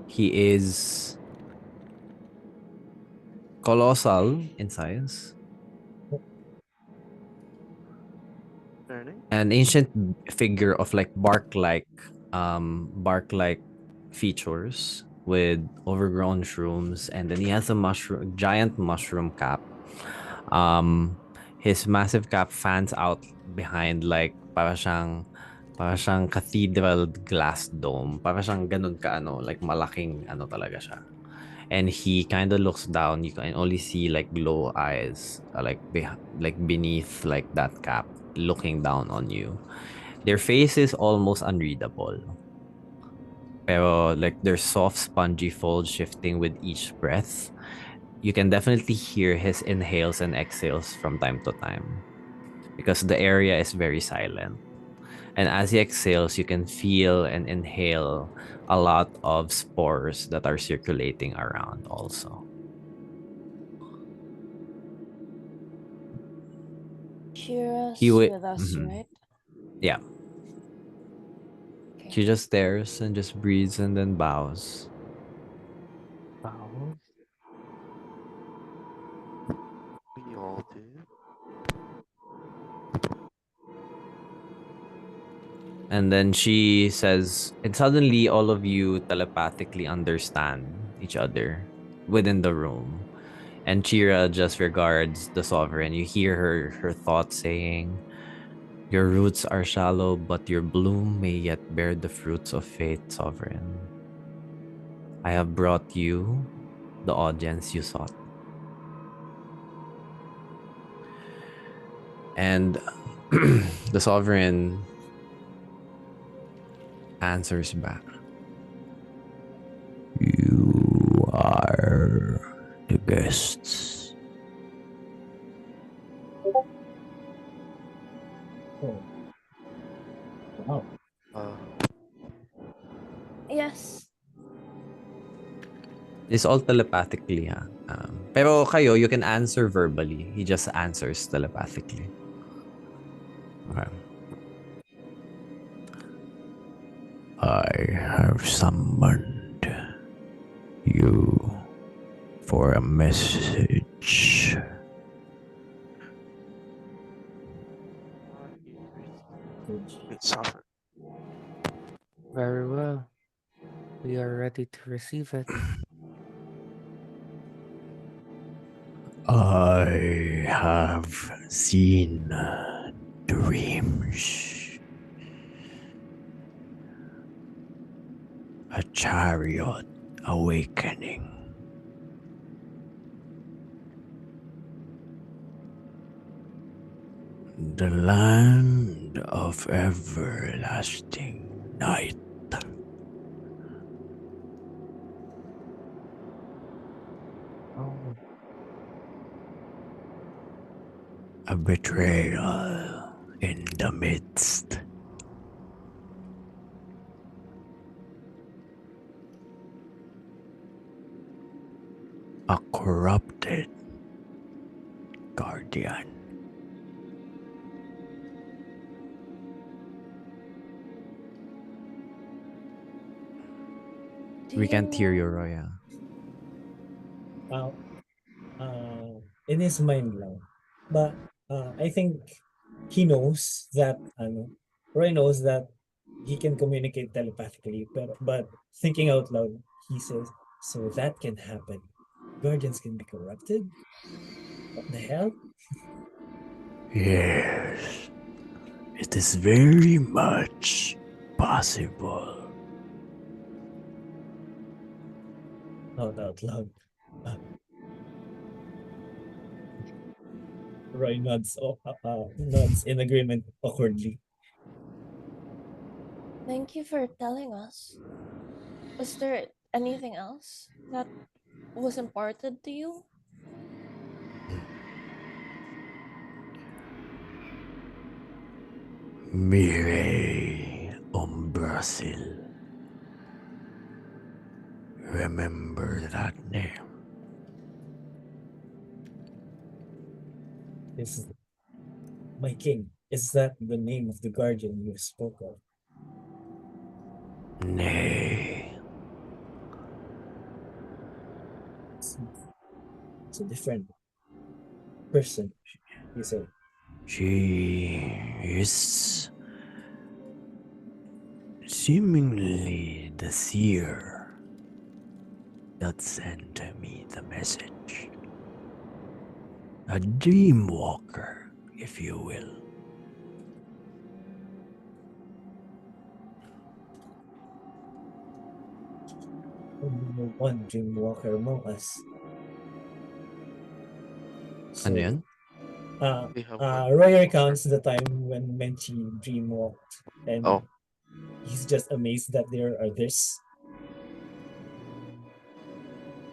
he is colossal in size. Turning. An ancient figure of like bark-like features with overgrown shrooms, and then he has a giant mushroom cap. His massive cap fans out behind like para siyang cathedral glass dome. Para siyang ganun ka ano, like malaking ano talaga siya. And he kind of looks down. You can only see like glow eyes, like beneath like that cap, looking down on you. Their face is almost unreadable. Pero like their soft, spongy folds shifting with each breath. You can definitely hear his inhales and exhales from time to time because the area is very silent. And as he exhales, you can feel and inhale a lot of spores that are circulating around also. He Shira's would, with us, right? yeah. Okay. She just stares and just breathes and then bows. Bows. We all do. And then she says, and suddenly all of you telepathically understand each other within the room. And Chira just regards the sovereign. You hear her thoughts saying, "Your roots are shallow, but your bloom may yet bear the fruits of faith, sovereign. I have brought you the audience you sought." And the sovereign answers back, "You are the guests." Oh. Wow. Uh, Yes. It's all telepathically, ha? Pero kayo, you can answer verbally. He just answers telepathically. Okay. I have summoned you for a message. Sovereign. Very well. We are ready to receive it. I have seen dreams. A chariot awakening. The land of everlasting night. Oh, A betrayal in the midst. A corrupted guardian. Do We you can't hear you, know? Roya. Uh, in his mind lang. But I think he knows that Roy knows that he can communicate telepathically, but thinking out loud, he says, "So that can happen. Guardians can be corrupted? What the hell?" Yes, it is very much possible. Not out loud. Roy nods in agreement awkwardly. Thank you for telling us. Was there anything else that was imparted to you? Mire Umbrasil. Remember that name. Is my king, is that the name of the guardian you spoke of? Nay, It's a different person, you say. She is seemingly the seer that sent me the message. A dream walker, if you will. Only one dream walker among us. So, Ano yan? We have one. Roy recounts the time when Menchi dreamwalked, and Oh, he's just amazed that there are others.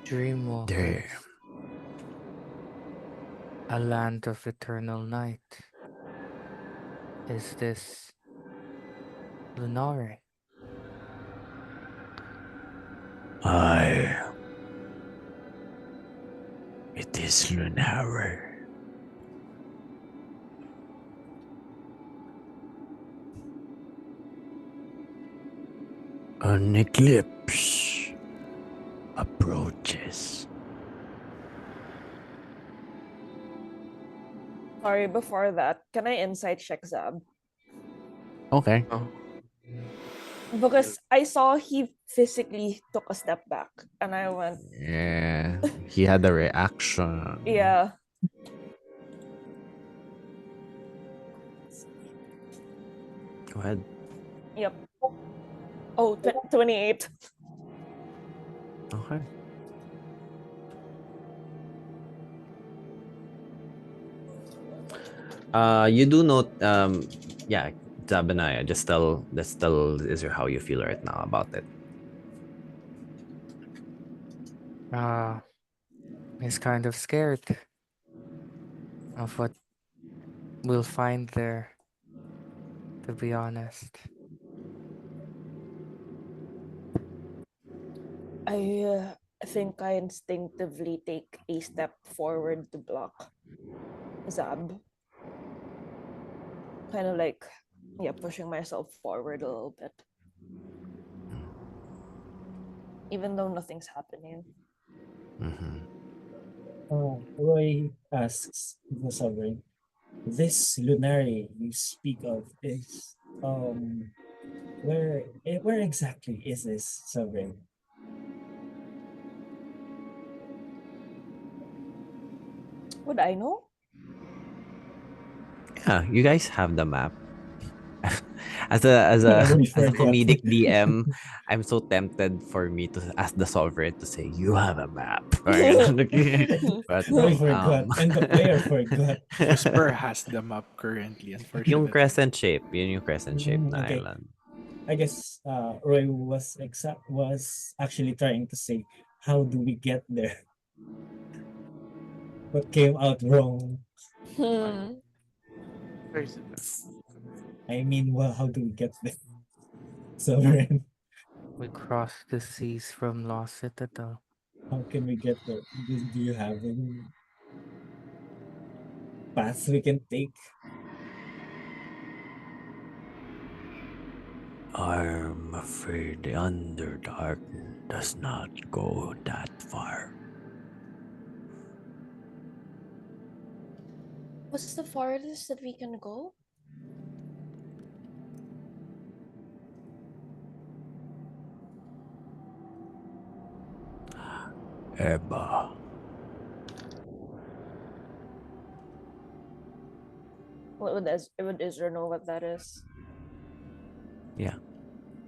Dreamwalkers. A land of eternal night. Is this Lunare? It is Lunara. An eclipse approaches. Sorry, before that, can I insight check Zab? Okay. oh. Because I saw he physically took a step back, and I went, Yeah. He had a reaction. yeah. Go ahead. Yep. Oh, 28. Okay. You do note, yeah, Zabanaya, just tell Izzy how you feel right now about it. He's kind of scared of what we'll find there, to be honest. I think I instinctively take a step forward to block Zab. Kind of like, yeah, pushing myself forward a little bit. Even though nothing's happening. Roy asks the sovereign, this Lunari you speak of is where exactly is this sovereign? Would I know? Yeah, you guys have the map. as We a forgot. comedic DM, I'm so tempted for me to ask the sovereign to say, "You have a map," but We no. forgot, and the player forgot. Whisper has the map currently, yung unfortunately. crescent shape, yun yung crescent shape na Okay. island. I guess Roy was actually trying to say, how do we get there? What came out wrong? Hmm. Where is it? I mean, well, how do we get there? Sovereign, We crossed the seas from Lost Citadel. how can we get there? Do you have any paths we can take? I'm afraid the Underdark does not go that far. What's the farthest that we can go? Eba. Would Israel know what that is? Yeah.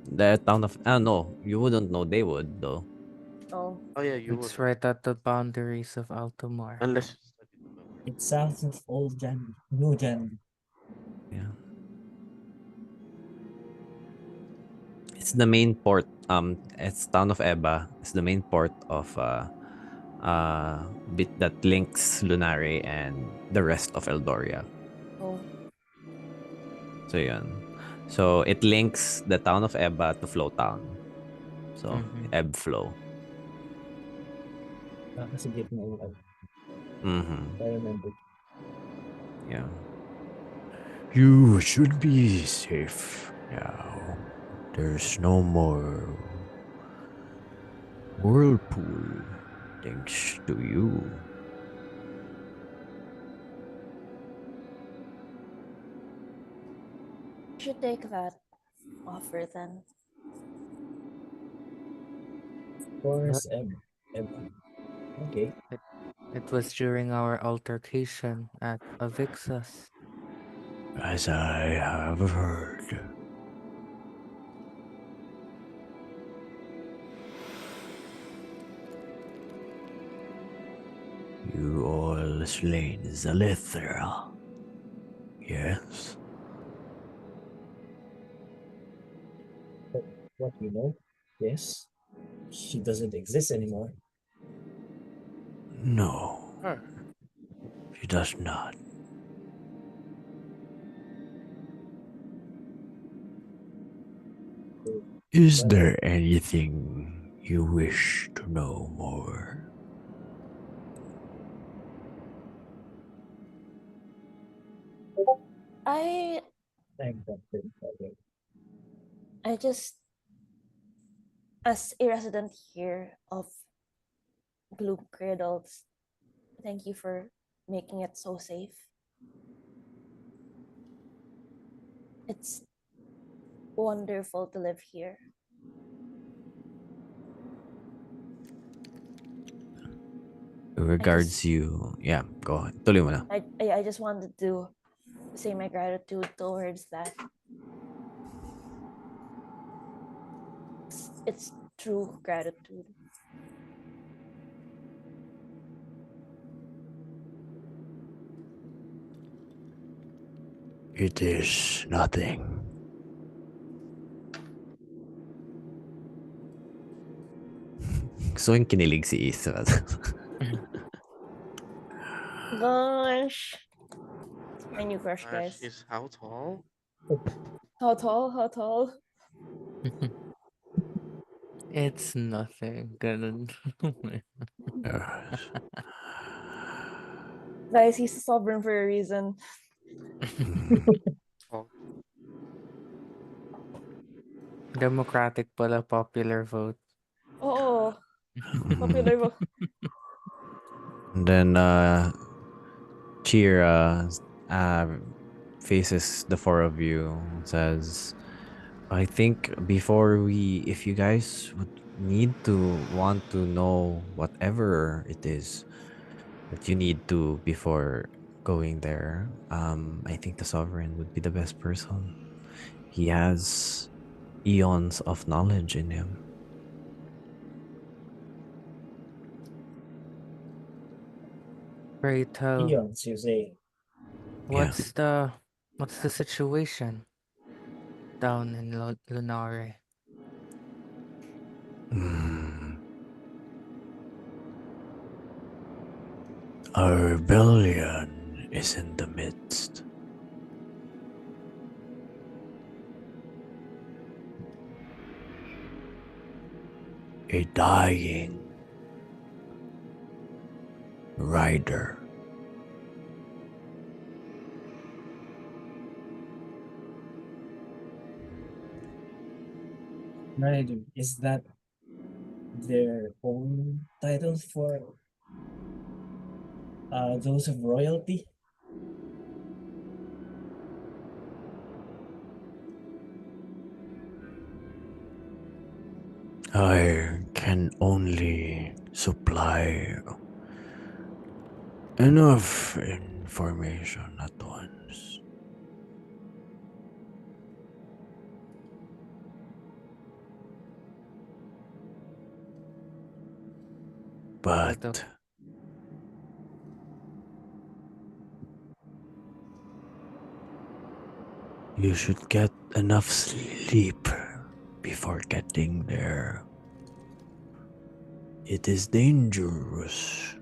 The town of no, you wouldn't know. They would though. Oh. Oh yeah, you It's would. right at the boundaries of Altamar. Unless you studied the map. It's south of Old Jan, New Jan. Yeah. It's the main port. It's town of Eba. It's the main port of bit that links Lunare and the rest of Eldoria. Oh. So yun. So it links the town of Eba to Flow Town. So Ebb Flow. Kasi gitna yung Mm-hmm. I remember. Yeah. You should be safe now. There's no more whirlpool thanks to you. should take that offer then. Of course, Emma. Okay. It, it was during our altercation at Avixas. As I have heard. You all slain Zalithra. Yes? But what we know, yes, she doesn't exist anymore. No, Her. she does not. So, Is well, there anything you wish to know more? I I'm confident already. I just, as a resident here of Gloom Cradles, thank you for making it so safe. It's wonderful to live here. Regards you. Yeah, go ahead. Tuloy mo na. I just wanted to say my gratitude towards that. It's true gratitude. It is nothing. So yung kinilig si Isa. Gosh. It's my new crush, guys. She's how tall? How tall? How tall? It's nothing. Ganun. Yes. Guys, he's a sovereign for a reason. Tall. Democratic pala popular vote. Oh, popular vote. And then Chira faces the four of you, says, I think before if you guys would want to know whatever it is that you need to before going there, I think the Sovereign would be the best person. He has eons of knowledge in him. Pray tell, Eons, you say. Yeah. what's the situation down in Lunare? A rebellion is in the midst. A dying rider. Right. Is that their own title for those of royalty? I can only supply enough information at once. But you should get enough sleep before getting there. It is dangerous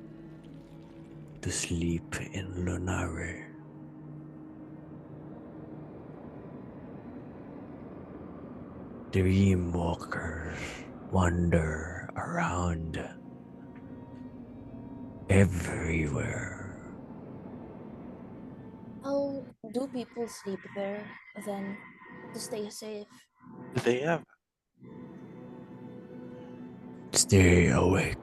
to sleep in Lunare. Dreamwalkers wander around everywhere. How do people sleep there then to stay safe? Do they have? Stay awake.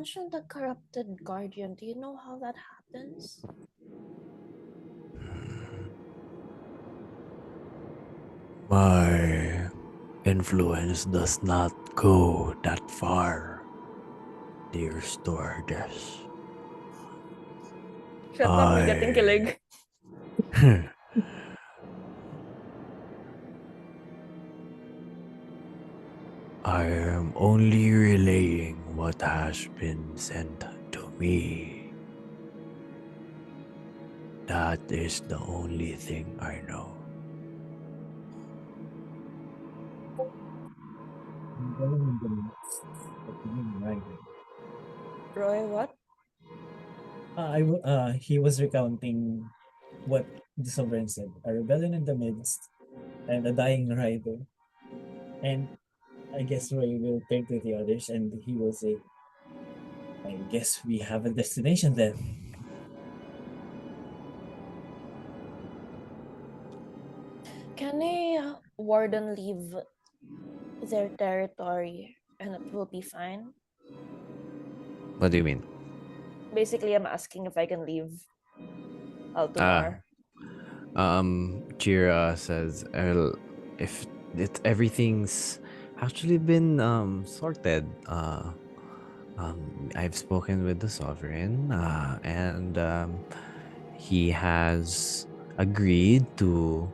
mentioned the corrupted guardian. Do you know how that happens? My influence does not go that far, dear stewardess. Shut up, bigating kilig. I am only relaying what has been sent to me. That is the only thing I know. Roy, what? He was recounting what the sovereign said. A rebellion in the midst and a dying rider. And I guess Roy will turn to the others and he will say, I guess we have a destination then. Can a warden leave their territory and it will be fine? What do you mean? Basically, I'm asking if I can leave Altomar. Jira says, if everything's actually been sorted, I've spoken with the sovereign, and he has agreed to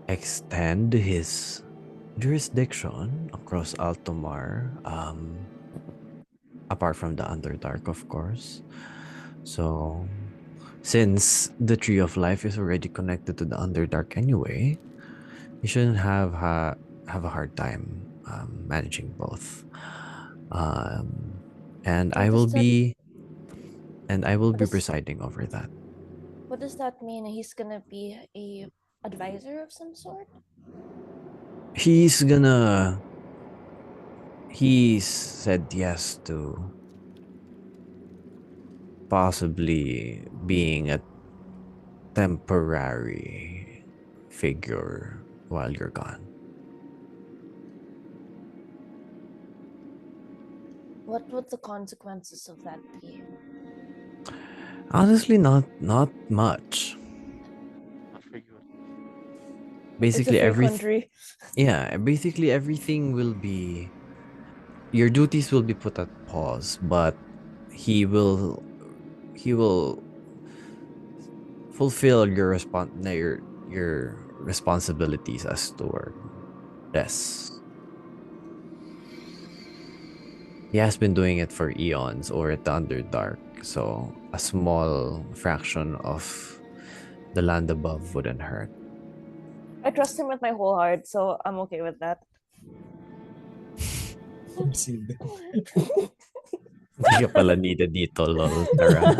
extend his jurisdiction across Altomar, apart from the Underdark, of course. So, since the Tree of Life is already connected to the Underdark anyway, you shouldn't have a hard time managing both. And What does that- I will what be does- presiding over that. What does that mean? He's gonna be a advisor of some sort? He said yes to possibly being a temporary figure while you're gone. What would the consequences of that be? Honestly, not much. Not for you. Basically, it's a free country. yeah, basically everything will be, your duties will be put at pause, but he will fulfill your responsibilities as steward. Yes. He has been doing it for eons or at the Underdark, so a small fraction of the land above wouldn't hurt. I trust him with my whole heart, so I'm okay with that. Hindi ka pala needed dito, lol. Tara.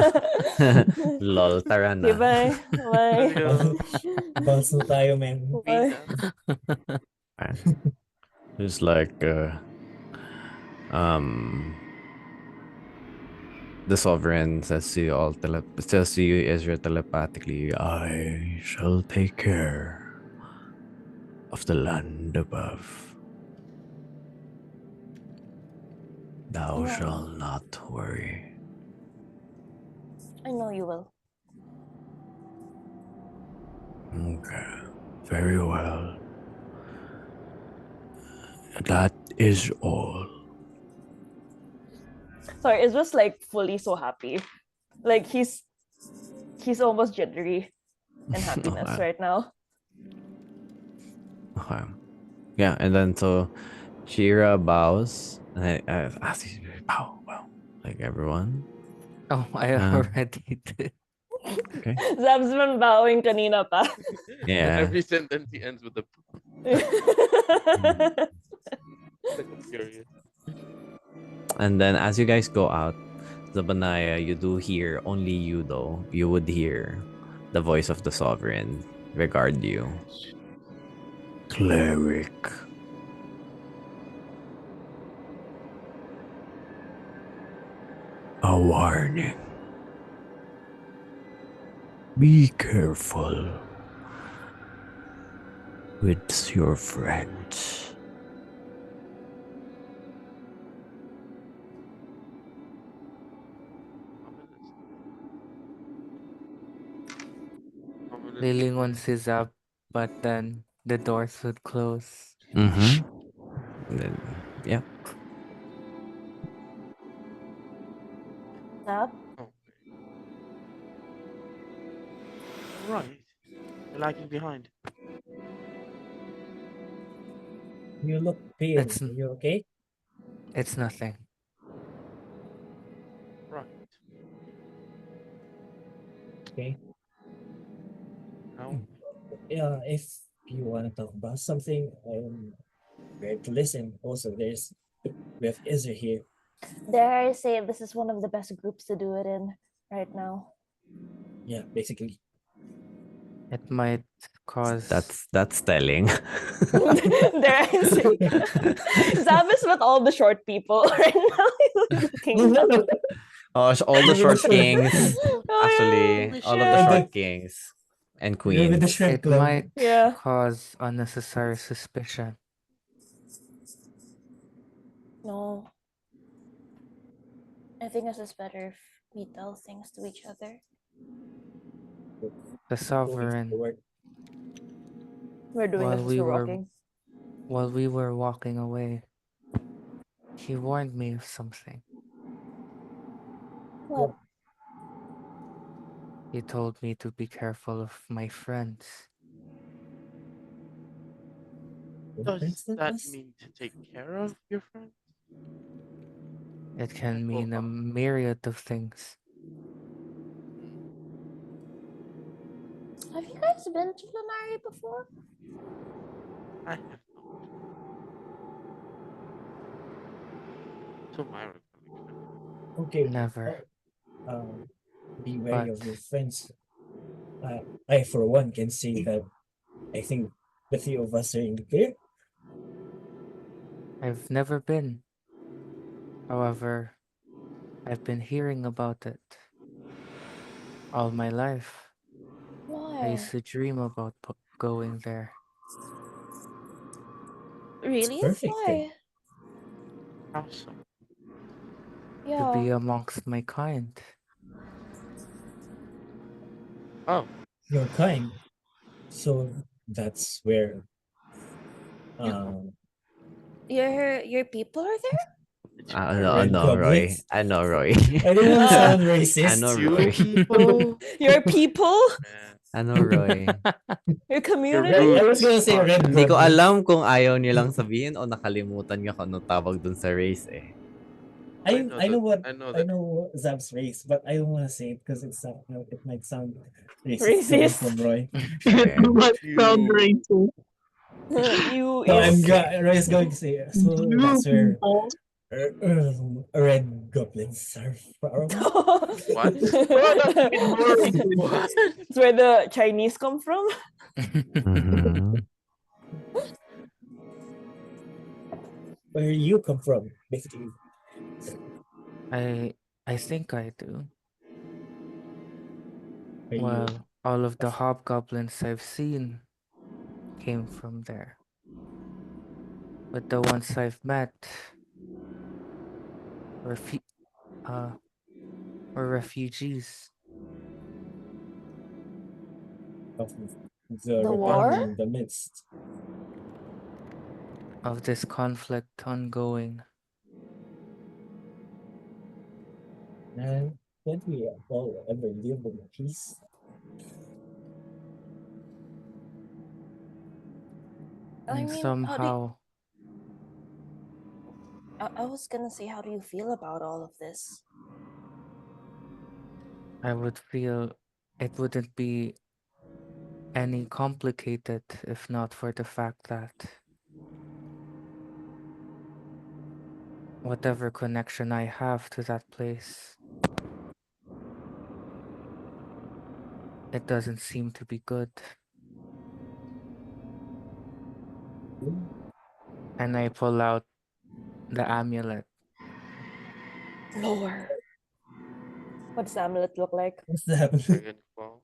Lol, tara na. Okay, bye. Bye. Let's go. Bounce na tayo, man. Bye. It's like um the sovereign says to you says to you, Ezra, telepathically, I shall take care of the land above. Thou Yeah. shalt not worry. I know you will. Okay, very well. That is all. Sorry, it's just like fully so happy. Like he's almost jittery in happiness Okay. right now. Okay. Yeah, and then so Shira bows and I asks you to bow, like everyone. Oh, I already did. Okay. Zab's been bowing kanina pa. Yeah. Every sentence he ends with a like I'm curious. And then as you guys go out, Zabanaya, you do hear, only you though, you would hear the voice of the sovereign regard you. Cleric. A warning. Be careful with your friends. Lilingon sees up, but then the doors would close. Mm-hmm. Yeah. Up. Okay. Right. You're lagging behind. You look pale. It's Are you okay? it's nothing. Right. Okay. Now, Yeah, if you want to talk about something, I'm ready to listen. Also, we have Izzy here. Dare I say this is one of the best groups to do it in right now. Yeah, basically. It might cause That's telling. Dare I say, Zab is with all the short people right now. He's looking up. Oh, all the You're with the short shrimp. kings. Oh Actually, all of the yeah, And yeah. short the, kings and you're with the queens. shrimp it club. might Yeah. cause unnecessary suspicion. No, I think it's just better if we tell things to each other. The Moving sovereign, forward. We're doing while this as we we're were walking. while we were walking away, he warned me of something. What? He told me to be careful of my friends. For does that instance, mean to take care of your friends? It can Or mean a myriad of things. Have you guys been to Lunari before? I have not. To my recollection. okay. Never. Um, be wary But of your friends. I, for one, can say that I think the few of us are in the clear. I've never been. However, I've been hearing about it all my life. I Why? used to dream about going there It's Really? perfect then. Why? How so? to Yeah. be amongst my kind. Oh, You're kind. So that's where you come. um Your people are there? It's I your know, I red know, Roy. goblins. I know, Roy. I don't want to Uh, sound I it's know, racist. you Roy. people. your people? Man, I know, Roy. Your your community? I was gonna roots say are red Hindi ko goblins. alam kung ayaw niyo lang sabihin o nakalimutan niyo kung anong tawag dun sa race eh. Oh, I know I know that. what I know I that. know Zab's race, but I don't want to say it because it might sound racist coming Racist. from Roy. It Okay. might sound You. racist. So You Okay. Roy is going to say so You that's where people. red goblins are from. What? Oh, that's even more racist. What? It's where the Chinese come from. Mm-hmm. Where you come from, basically. I I think I do. Are you Well, all of the hobgoblins I've seen came from there. But the ones I've met refu- uh, were refugees of the The rebellion war? of in the midst? this conflict ongoing. And can't we all ever live in peace? I And mean, how do somehow I was gonna say, how do you feel about all of this? I would feel it wouldn't be any complicated if not for the fact that whatever connection I have to that place, it doesn't seem to be good. And I pull out the amulet. Lore. What does the amulet look like? What's that? Dragon Ball.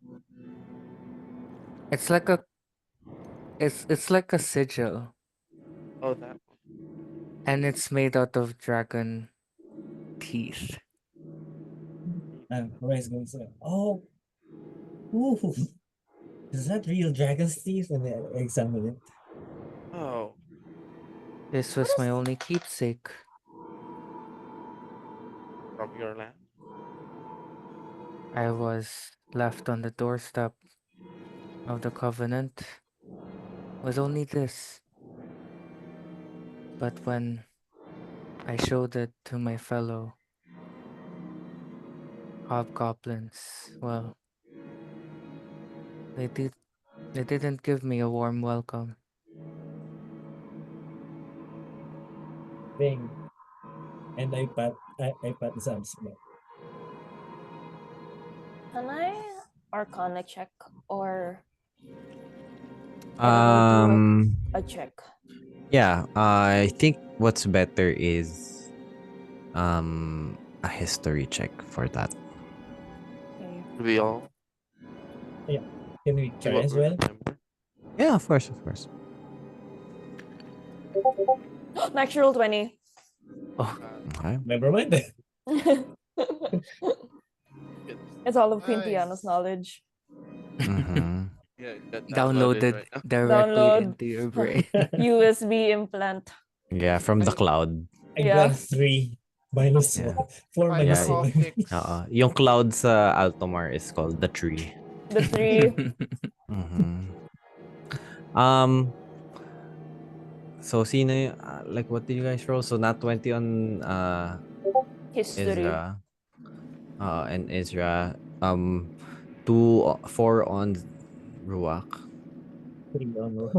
It's like a it's like a sigil, Oh, that one. and it's made out of dragon teeth. And Roy's going to say, oh, ooh, Is that real dragon's teeth? And I examine it. Oh, This What was is my only keepsake. from your land. I was left on the doorstep of the covenant with only this. But when I showed it to my fellow hobgoblins, well, they did they didn't give me a warm welcome. Thing. And I pat Zab's back. Can I Arcana check, or can we do Um, a check? yeah, I think what's better is a history check for that. Okay. We all Yeah. Can we see try what as we well? remember. Yeah, of course, of course. Natural 20. Oh, Okay. Never mind then. Good. It's all of Quintiana's Nice. knowledge. Mm-hmm. Yeah, got downloaded downloaded right now. directly Download into your brain. USB implant. Yeah, from the I cloud. I Yeah. got 3 minus Yeah. 1. 4 I minus Yeah. have all 1. 6. Yung cloud sa Altomar is called the tree. The 3 Mm-hmm. Um, so sino like what did you guys roll? So not 20 on history. Ezra. And Ezra. 4 on Ruach. 3 on Roy.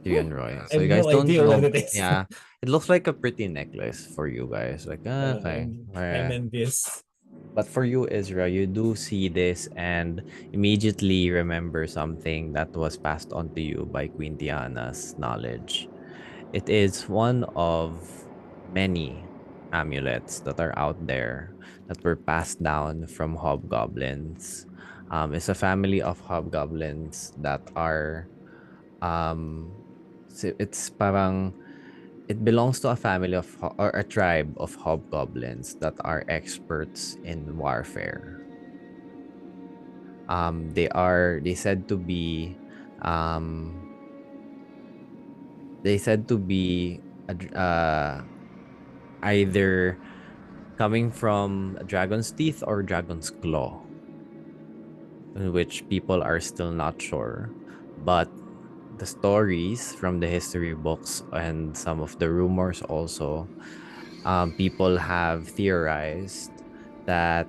3 on Roy. I So have you guys no don't idea what know. it is. Yeah. It looks like a pretty necklace for you guys. Like, okay. I'm envious. But for you, Ezra, you do see this and immediately remember something that was passed on to you by Queen Diana's knowledge. It is one of many amulets that are out there that were passed down from hobgoblins. It's a family of hobgoblins that are it's parang it belongs to a family of or a tribe of hobgoblins that are experts in warfare. They said to be um they said to be either coming from a dragon's teeth or dragon's claw, in which people are still not sure. But the stories from the history books and some of the rumors also, people have theorized that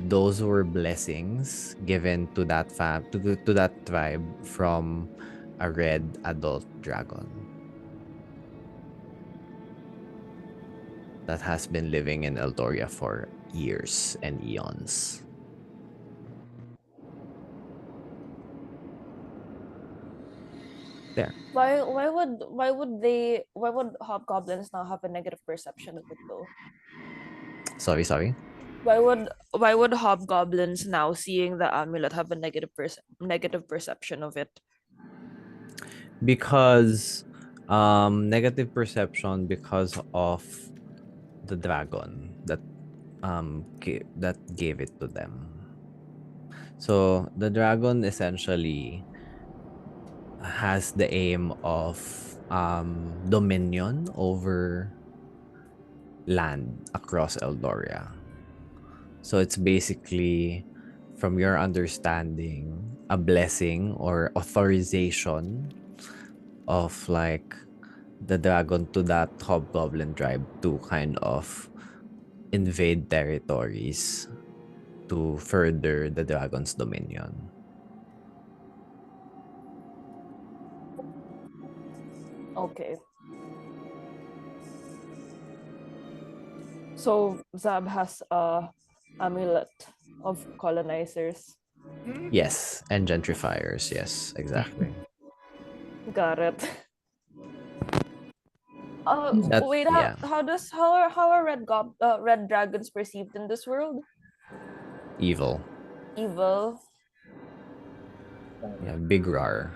those were blessings given to that to that tribe from a red adult dragon that has been living in Eldoria for years and eons. There. Why would hobgoblins now have a negative perception of it though? Sorry. Why would hobgoblins now seeing the amulet have a negative perception of it? Because negative perception because of the dragon that gave it to them. So the dragon essentially has the aim of dominion over land across Eldoria. So it's basically, from your understanding, a blessing or authorization of like the dragon to that hobgoblin tribe to kind of invade territories to further the dragon's dominion. Okay. So Zab has a amulet of colonizers. Yes, and gentrifiers. Yes, exactly. Got it. That Wait, yeah, how are red dragons perceived in this world? evil. Evil. Yeah, big rar.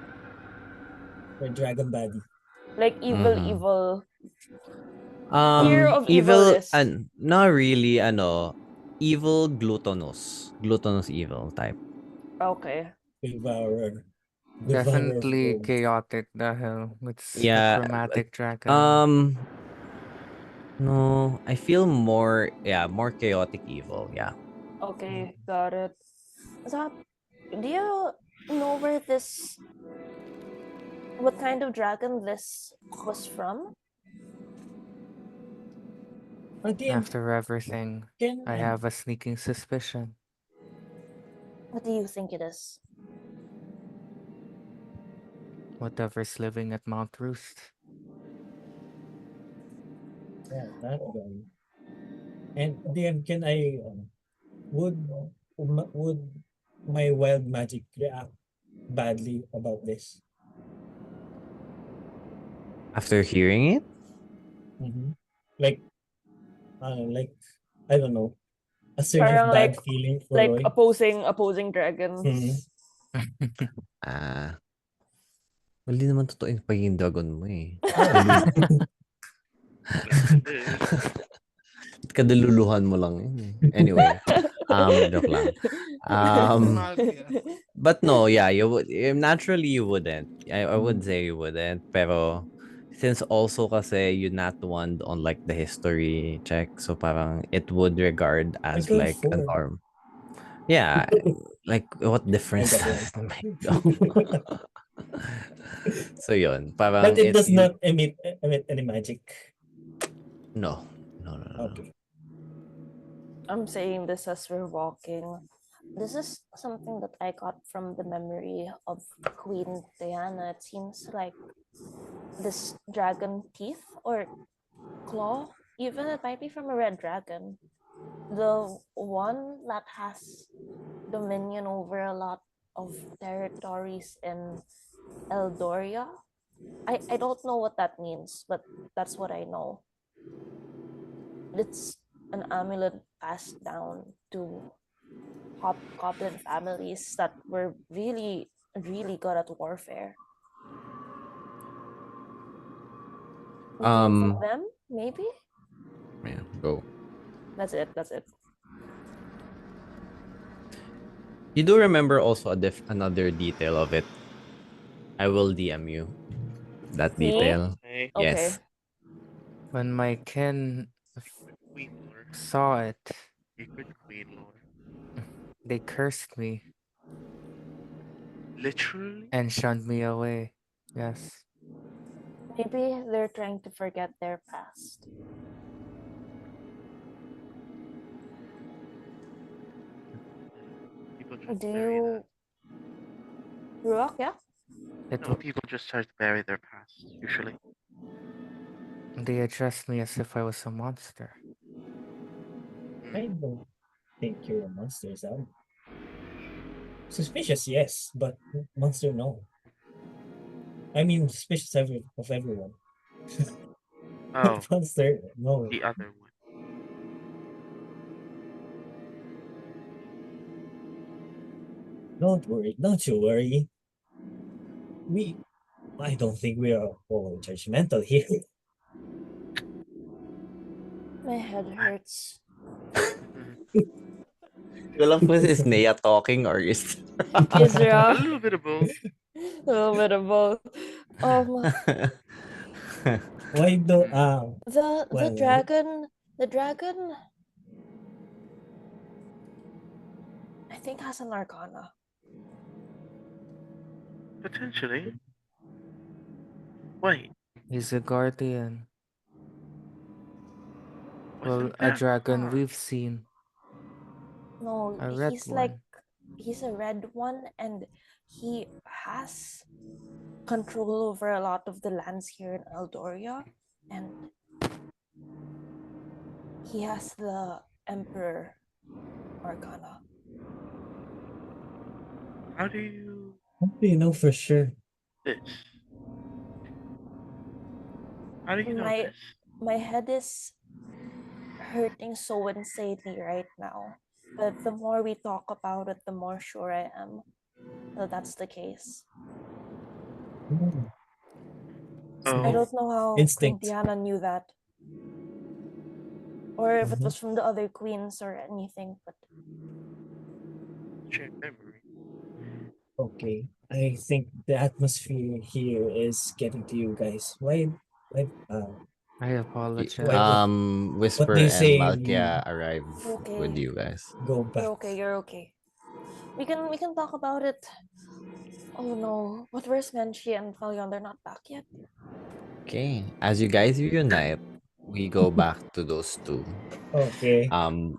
Or dragon body. Like evil, Mhm. evil. Fear of Evil evilness. and not really evil gluttonous evil type. Okay. Devourer. Devourer of Definitely worlds. chaotic dahil it's a Yeah. chromatic dragon. No, I feel more chaotic evil. Yeah. Okay, got it. Zap, do you know where what kind of dragon this was from? Again, After everything, can I have a sneaking suspicion. What do you think it is? Whatever's living at Mount Roost. yeah, that one. And then can I would would my wild magic react badly about this? After hearing it, Mm-hmm. Like like I don't know, a surge of Parang bad feeling for like Roy. opposing Mm-hmm. dragons. ah, well, di naman totoo yung pagiging dragon mo eh. Oh. Kadaluluhan mo lang yun eh. Anyway, joke lang. Personality. But no, yeah, you would naturally you wouldn't. I would Mm. say you wouldn't. Pero since also kasi you not one on like the history check, so parang it would regard I as got a like a 4. norm. Yeah, like what I difference got does one. it make though? So yun, But parang it it does you not emit any magic. no. No, no, no, no. Okay. I'm saying this as we're walking. This is something that I got from the memory of Queen Diana. It seems like this dragon teeth or claw, even it might be from a red dragon. The one that has dominion over a lot of territories in Eldoria. I don't know what that means, but that's what I know. It's an amulet passed down to hobgoblin families that were really, really good at warfare. It came from them, maybe? Yeah, go. That's it. That's it. You do remember also another detail of it. I will DM you that Me? detail. Okay. Okay. Yes. When my kin Queen lore. saw it, Secret queen lore. they cursed me Literally? and shunned me away. Yes. Maybe they're trying to forget their past. People just Do bury that. you, Ruak? Yeah. It No, people just start to bury their past, usually. they addressed me as if I was a monster. I don't think you're a monster, Sam. Suspicious, yes, but monster, no. I mean, suspicious of everyone. Oh, Monster, no. the other one. Don't worry. Don't you worry. I don't think we are all judgmental here. My head hurts. Alam ko is Nea talking or is A Isra. little bit of both. A little bit of both. Why do The well, dragon I think has an arcana. Potentially. Wait, He's a guardian. Well, wasn't a that dragon far? we've seen. No, A red one. he's a red one and he has control over a lot of the lands here in Eldoria, and he has the Emperor Arcana. How do you how do you know for sure? this? How do you know My this? my head is hurting so insanely right now. But the more we talk about it, the more sure I am that that's the case. Hmm, I Oh, don't know how Queen instinct. Diana knew that, or if it Mhm. was from the other queens or anything, but shared memory. Okay. I think the atmosphere here is getting to you guys. Why, I why, apologize. what Whisper do you and say we Malkia arrive with Okay. you guys. go You're back? okay, you're okay. We can talk about it. Oh no. But where's Menchi and Falyon? They're not back yet. Okay. As you guys reunite, we go back to those two. Okay. Um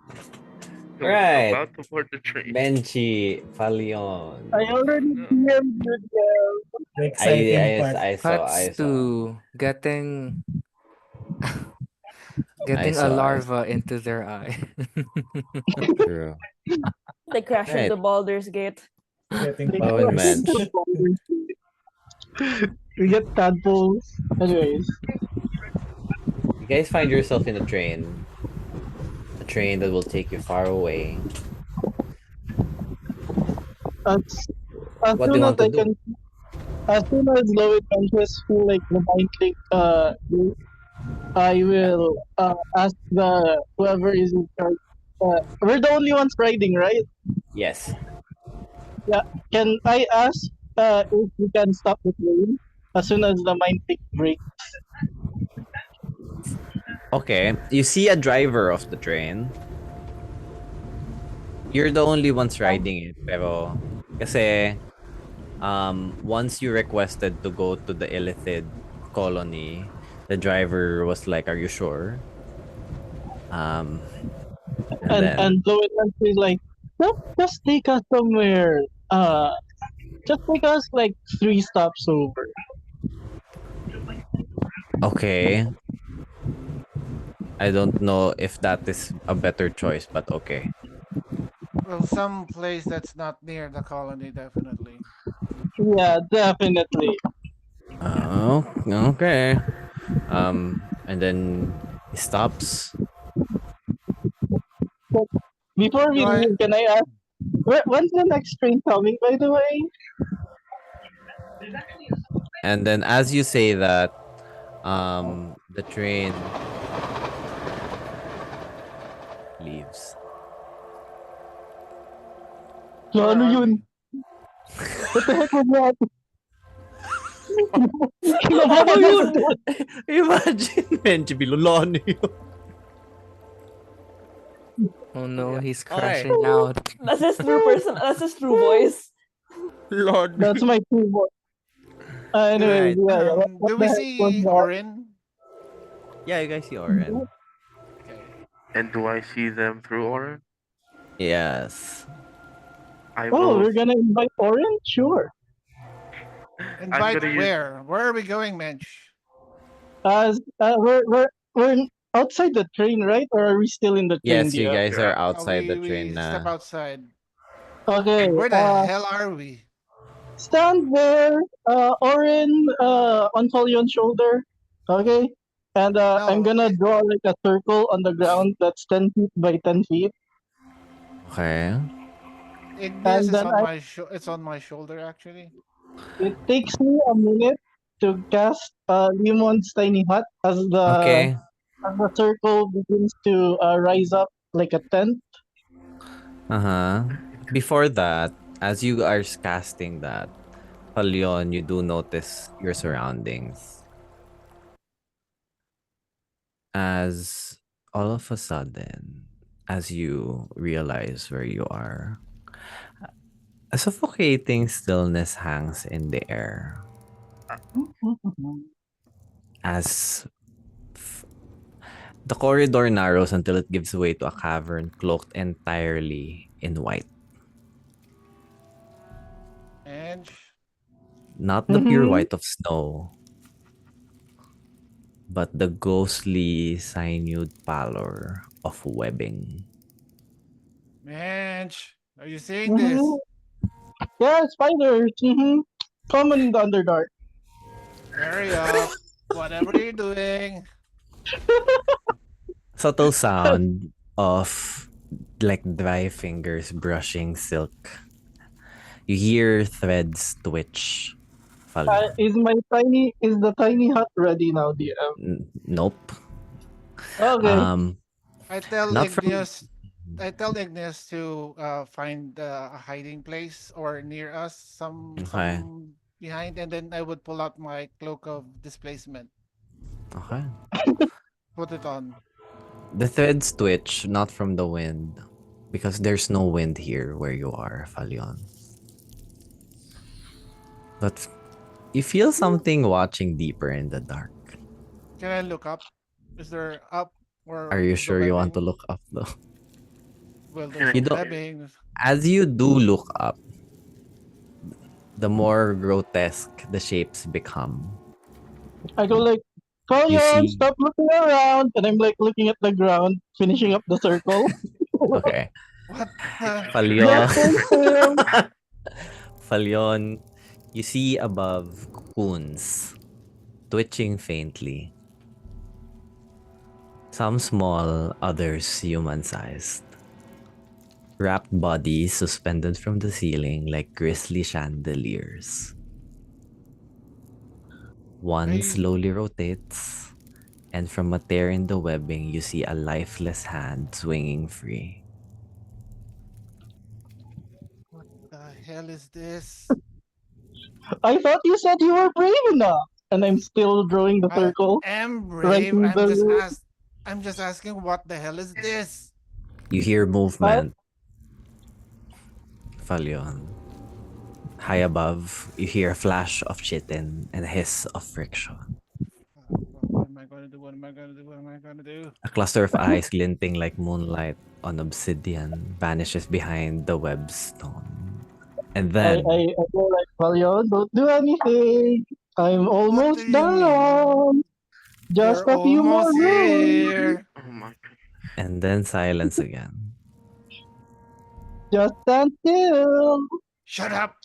So we're right. about to board the train. Benchi, Falion. I already DM'd you them. The exciting part. Cuts I saw. to I getting a saw. larva into their eye. True. They crash Right. into Baldur's Gate. Getting They Oh, and crash powers. into Mensch. borders. We get tadpoles. Anyways, You guys find yourself in a train that will take you far away. as as What do you soon as want to I do? can, as soon as Lois and just feel like the mind click, I will ask the whoever is in charge. We're the only ones riding, right? Yes. Yeah. Can I ask if we can stop the train as soon as the mind click breaks? Okay. You see a driver of the train. You're the only ones riding it, pero kasi once you requested to go to the Illithid colony, the driver was like, "Are you sure?" Um and then And Lois and is like, just take us somewhere. Just take us like 3 stops over. okay, I don't know if that is a better choice, but okay. Well, some place that's not near the colony, definitely. Yeah, definitely. Oh, okay. And then he stops, But before we Do I? leave, can I ask, when's the next train coming, by the way? and then as you say that, the train leaves. So Where ano are yun? we? What the heck was that? Ano Kinabahan ako yun? doon. Imagine, Benji, bilulon yun. Oh no, Yeah. he's Okay. crashing out. That's his true person. That's his true voice. Lord. That's my true voice. Anyways, Alright. yeah. What Do the we heck was see that? Orin? Yeah, you guys see Oren. Okay. And do I see them through Orin? Yes. I Oh, will. we're gonna invite Orange? Sure. I'm Invite gonna use. where? Where are we going, Mensch? We're outside the train, right? Or are we still in the train, Yes, you DM? guys are Yeah. outside the We train step na. outside. Okay. Where the hell are we? Stand there, Orin, on Falyon's shoulder. Okay. And I'm No, gonna draw like a circle on the ground that's 10 feet by 10 feet. Okay. Igneous And is then on my it's on my shoulder actually. it takes me a minute to cast Lemon's Tiny Hut Okay. as the circle begins to rise up like a tent. Uh-huh. Before that, as you are casting that, Palion, you do notice your surroundings. As all of a sudden, as you realize where you are, a suffocating stillness hangs in the air. As the corridor narrows until it gives way to a cavern cloaked entirely in white. And Not the pure white of snow, but the ghostly sinued pallor of webbing. Mensch, are you seeing this? Yeah, spiders. Common in the Underdark. Hurry up. Whatever you're doing. Subtle sound of like dry fingers brushing silk. You hear threads twitch. Is the tiny hut ready now, DM? Nope. Okay. I tell Not from Igneous I tell Ignis to find a hiding place or near us, Okay. some behind, and then I would pull out my cloak of displacement, Okay. put it on. The threads twitch, not from the wind, because there's no wind here where you are, Falion. But you feel something watching deeper in the dark. Can I look up? Is there up Are or you the sure you want to webbing? look up though? Well, Can there's You no don't. webbing. As you do look up, the more grotesque the shapes become. I go like, You Kalyan, see. stop looking around. And I'm like looking at the ground, finishing up the circle. Okay. What the? Falion. Just stand still. Falion, you see above coons twitching faintly. Some small, others human sized. Wrapped bodies suspended from the ceiling like grisly chandeliers. One I slowly rotates, and from a tear in the webbing, you see a lifeless hand swinging free. what the hell is this? I thought you said you were brave enough. And I'm still drawing the I circle, am brave. writing the. I'm just asking what the hell is this? You hear I, movement, Falion. High above, you hear a flash of chitin and a hiss of friction. What am I gonna do? What am I gonna do? What am I gonna do? A cluster of eyes glinting like moonlight on obsidian vanishes behind the web stone. And then, I go like, Kalyan, don't do anything. I'm What do almost you mean? done. Just You're a few more almost moves. here. Oh my god. and then silence again. Just stand still. Shut up.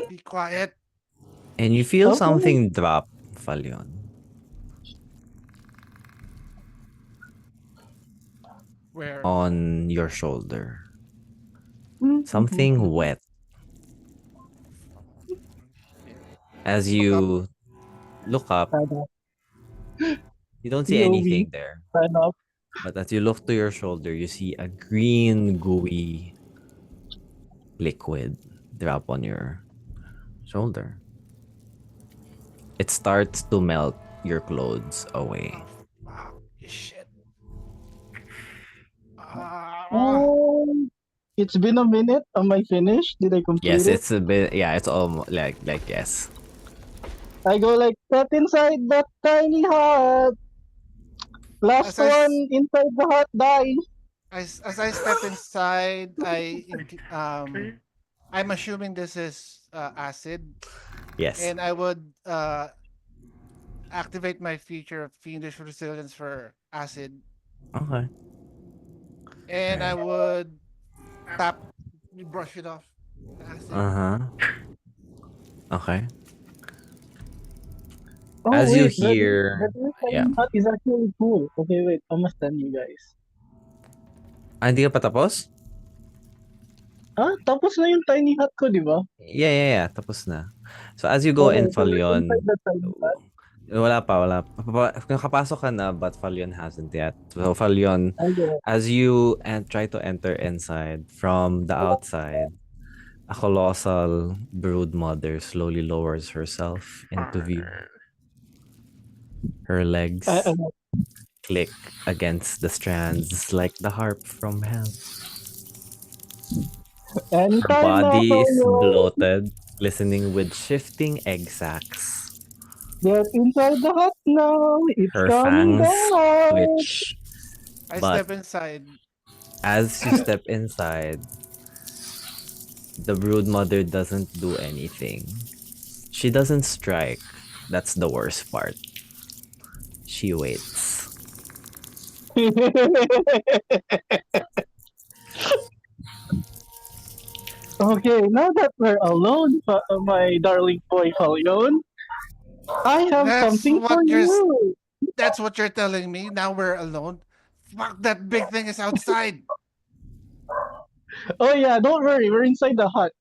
Be quiet. And you feel Okay. something drop, Falion, Where? on your shoulder. Something wet. Shit. As Look up. you look up, Stand up. you don't see POV. anything there. Stand up. But as you look to your shoulder, you see a green, gooey liquid drop on your shoulder. It starts to melt your clothes away. Oh, fuck. Shit. Ah. Oh, it's been a minute. Am I finished? Did I complete Yes, it? it's a bit. Yeah, it's almost like yes. I go like, step inside that tiny hut. Last As one inside the hut die. as I step inside, I'm assuming this is acid, Yes. and I would activate my feature of fiendish resilience for acid, Okay. and I Right. would tap, brush it off the acid. Uh-huh. Okay. Oh As you wait, that hear, new yeah. tiny hut is actually cool. Okay, wait, I must tell you guys. Hindi ka pa tapos? Ah, tapos na yung tiny hut ko, di ba? Yeah. Tapos na. So as you go Okay, in so we're Falyon, inside the tiny hut. wala pa. Nakapasok ka na, but Falyon hasn't yet. So Falyon, Okay. as you try to enter inside from the outside, a colossal brood mother slowly lowers herself into view. Her legs Ano, click against the strands like the harp from hell. Her anytime now, body is Toyo. bloated, glistening with shifting egg sacs. Get inside the hut now. It's Her coming fangs down. twitch. I But step inside. as you step inside, the brood mother doesn't do anything. She doesn't strike. That's the worst part. She waits. Okay, now that we're alone, my darling boy Falyon, I have That's something for what you're. you. That's what you're telling me. Now we're alone. Fuck, that big thing is outside. Oh yeah, don't worry, we're inside the hut.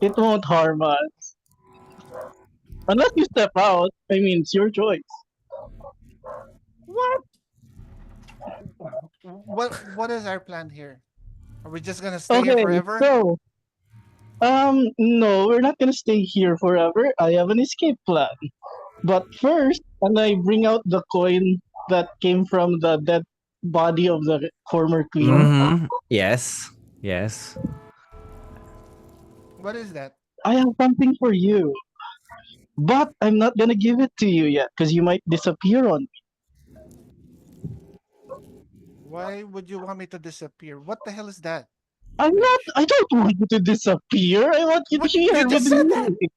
It won't harm us. Unless you step out. I mean, it's your choice. What? What is our plan here? Are we just gonna stay here Okay, forever? so no, we're not gonna stay here forever. I have an escape plan. But first, and I bring out the coin that came from the dead body of the former queen. Mm-hmm. Yes. Yes. What is that? I have something for you, but I'm not gonna give it to you yet because you might disappear on me. Why would you want me to disappear? What the hell is that, I'm not. Mensch? I don't want you to disappear. I want you What? here You with just said that. me.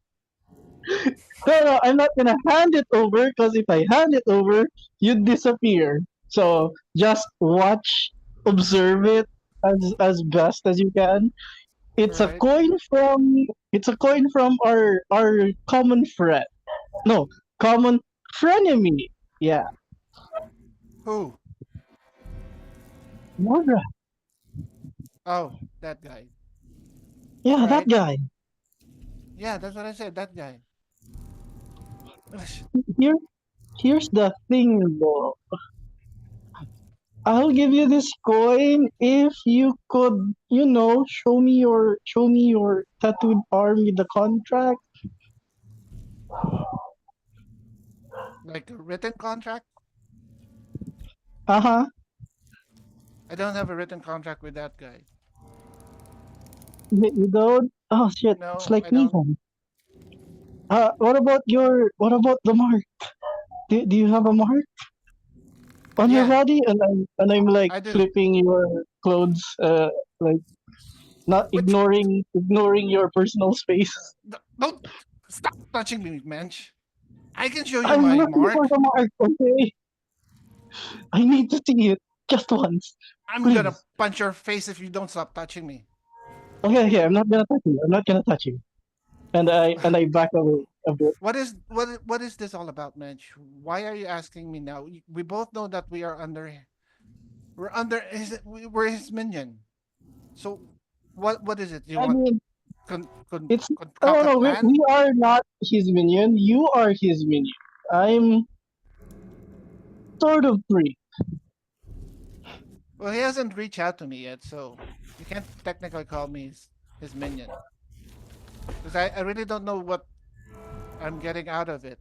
No, no, I'm not gonna hand it over because if I hand it over, you'd disappear. So just watch, observe it as best as you can. All It's a right. coin from our common friend. No, common frenemy. Yeah, Who? Mordra. Oh, that guy. All Yeah, that right. guy. Yeah, that's what I said. That guy. Here, here's the thing, though. I'll give you this coin if you could, show me your tattooed arm with the contract. Like a written contract? Uh huh. I don't have a written contract with that guy. You don't. Oh shit! It's No, like I me don't. then. What about the mark? Do you have a mark on your Yeah, body? And I'm like I do. flipping your clothes, like not Which ignoring your personal space. don't stop touching me, Mensch. I can show you I'm my looking for mark. the mark. Okay, I need to see it just once, I'm gonna please. punch your face if you don't stop touching me. Okay, okay. I'm not gonna touch you. I'm not gonna touch you. And I back away a bit. What is this all about, Mensch? Why are you asking me now? We both know that we're under we're his minion. So what is it? You I want mean, it's no, concoct a no. We plan? are not his minion. You are his minion. I'm sort of free. Well, he hasn't reached out to me yet, so you can't technically call me his minion. Because I really don't know what I'm getting out of it.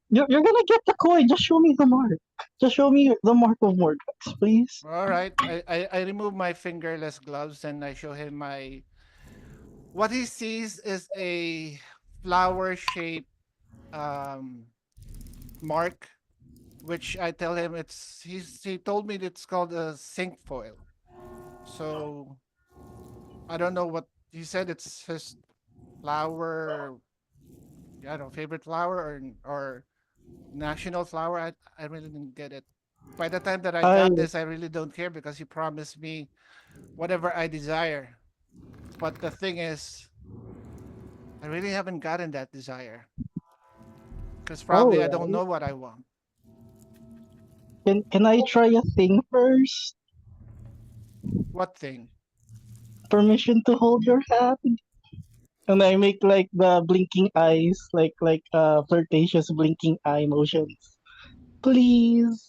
You're gonna get the coin. Just show me the mark. Just show me the mark of Mordrex, please. All right, I remove my fingerless gloves and I show him my. What he sees is a flower shaped um, mark, which I tell him he told me it's called a sink foil. So I don't know what he said. It's his flower. I don't know, favorite flower or national flower. I really didn't get it. By the time that I I got this, I really don't care because he promised me whatever I desire. But the thing is, I really haven't gotten that desire because all probably I don't right. know what I want. Can I try a thing first? What thing? Permission to hold your hand. And I make like the blinking eyes, like flirtatious blinking eye motions. Please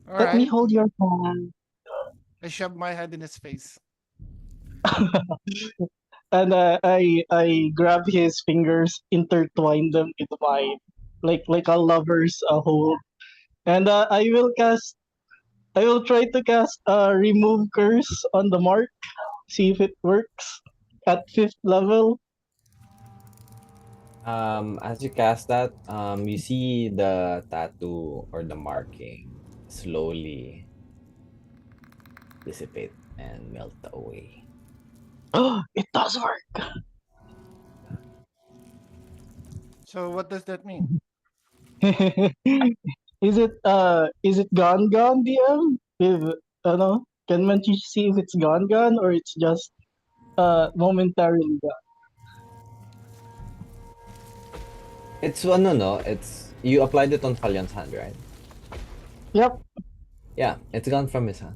All let me right. hold your hand. I shoved my hand in his face. And I grab his fingers, intertwine them into mine, like a lover's hold. And I will try to cast remove curse on the mark, see if it works at fifth level. As you cast that, you see the tattoo or the marking slowly dissipate and melt away. Oh, it does work. So what does that mean? Is it gone DM? If I don't know, can Manchi see if it's gone or it's just momentarily gone? It's no. It's you applied it on Falion's hand, right? Yep. Yeah, it's gone from his hand.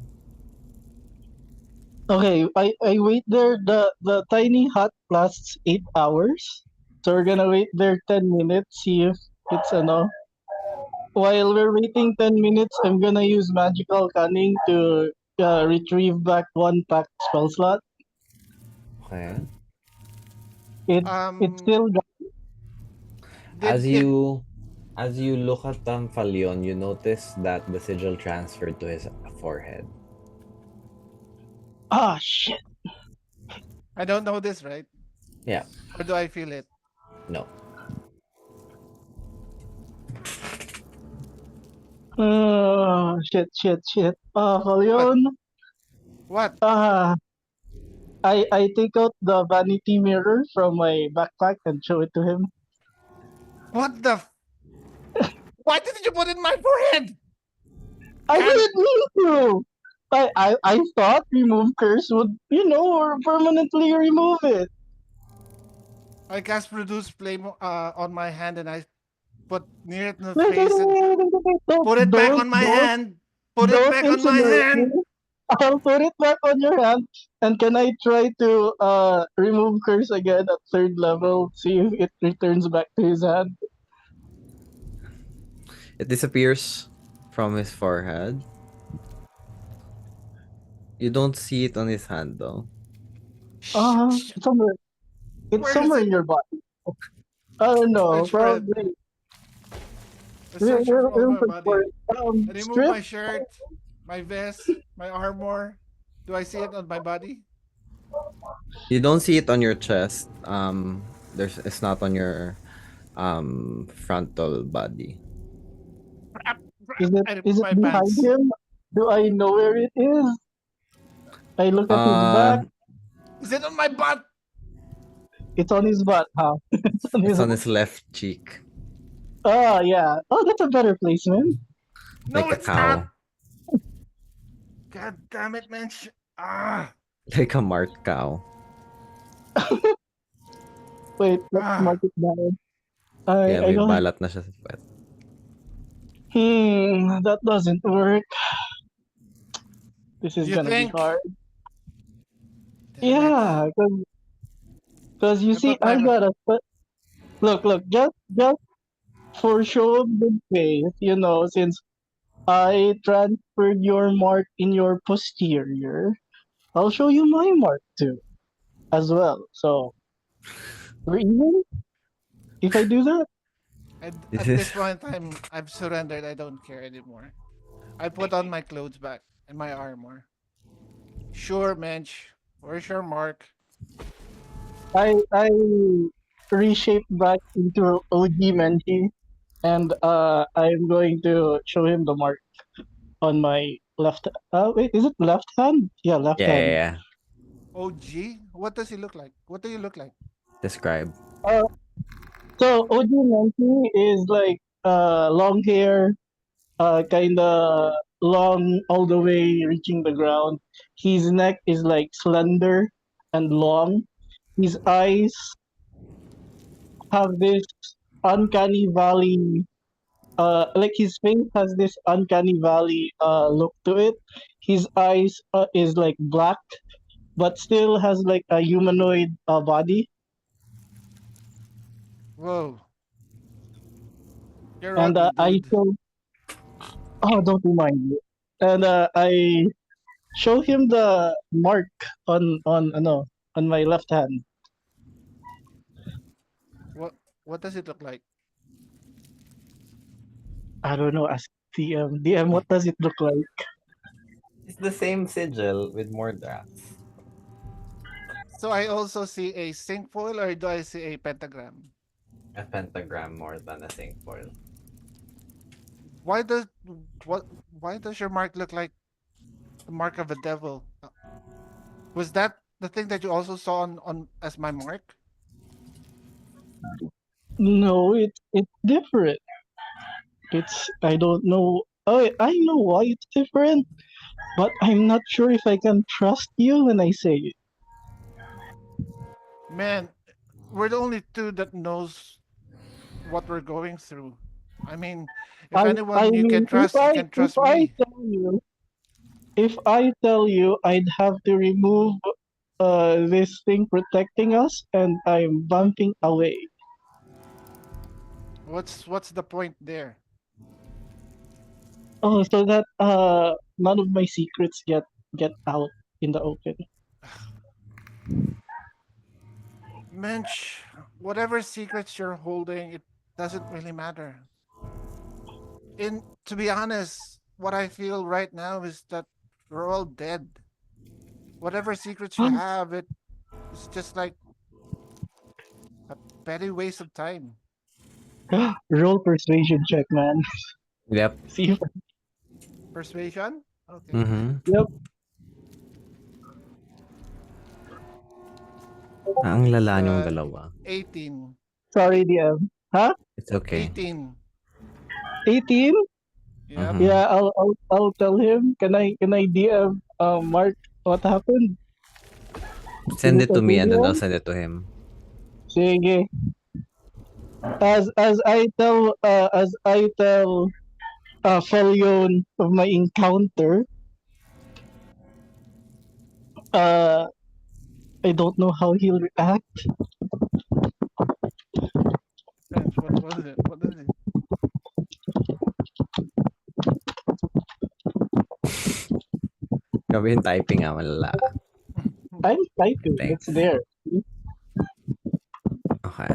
Okay, I wait there. The tiny hut lasts 8 hours. So we're gonna wait there 10 minutes, see if it's while we're waiting 10 minutes, I'm gonna use magical cunning to retrieve back one pack spell slot. Okay. It's still As Did it? you look at Falion, you notice that the sigil transferred to his forehead. shit. I don't know this, right? Yeah. Or do I feel it? No. Shit. What? Leon. What? I take out the vanity mirror from my backpack and show it to him. What the? Why did you put it in my forehead? I God. didn't mean to. I thought remove curse would, or permanently remove it. I cast produce flame on my hand and I put near it in the Wait, face and put it back on my hand. Put it don't back on my incinerate me. hand. I'll put it back on your hand. And can I try to remove curse again at third level? See if it returns back to his hand. It disappears from his forehead. You don't see it on his hand though. Somewhere. It's Where is somewhere it? in your body. I don't know. Search for it. Probably. I search for all We'll my search for body. it. I remove Strip. my shirt, my vest, my armor. Do I see it on my body? You don't see it on your chest. It's not on your frontal body. I Is remove it my behind pants. him? Do I know where it is? I look at his back. Is it on my butt? It's on his butt, huh? It's on his left cheek. Oh, yeah. Oh, that's a better placement. No, Like a it's cow. not. God damn it, man. Like a marked cow. Wait, let's mark it down. Yeah, I may don't have... balat na siya sa puwet. That doesn't work. This is You gonna be think? hard. Damn Yeah, because you I see, put my. I gotta look, just for show of good faith, since I transferred your mark in your posterior, I'll show you my mark too, as well. So, we're even if I do that. At this point in time, I've surrendered. I don't care anymore. I put on my clothes back and my armor. Sure, Mensch. Where's your mark? I reshaped back into OG Menchi, and I'm going to show him the mark on my left. Wait, is it left hand? Yeah, left hand. Yeah. OG? What does he look like? What do you look like? Describe. So OG Menchi is like long hair, kind of long all the way reaching the ground. His neck is like slender and long. His eyes have this uncanny valley. Like his face has this uncanny valley look to it. His eyes is like black, but still has like a humanoid body. Whoa. You're And ugly, I dude. show. Oh, don't remind me. And I show him the mark on my left hand. What does it look like? I don't know. Ask DM. DM, what does it look like? It's the same sigil with more drafts. So I also see a sync foil, or do I see a pentagram? A pentagram more than a sync foil. Why does why does your mark look like the mark of a devil? Was that the thing that you also saw on as my mark? No, it's different. I don't know. Oh, I know why it's different, but I'm not sure if I can trust you when I say it. Man, we're the only two that knows what we're going through. I mean, if I anyone you mean, can trust, you can if trust I me. tell you, I'd have to remove this thing protecting us, and I'm bumping away. What's the point there? Oh, so that none of my secrets get out in the open. Mensch, whatever secrets you're holding, it doesn't really matter. In To be honest, what I feel right now is that we're all dead. Whatever secrets you have, it's just like a petty waste of time. Roll persuasion check, man. Yep. See if Persuasion? Okay. Mm-hmm. yep. Ang lala niyong Uh, dalawa. 18. Sorry, DM. Huh? It's okay. 18. 18? Yep. Mm-hmm. Yeah, I'll tell him. Can I DM Mark what happened? Is Send it it to okay, me and then I'll DM? send it to him. Sige. As I tell Felion of my encounter, uh I don't know how he'll react. Mensch, what was it? What is it? Grabe yung typing malala. I'm typing. It's Thanks. there. Okay.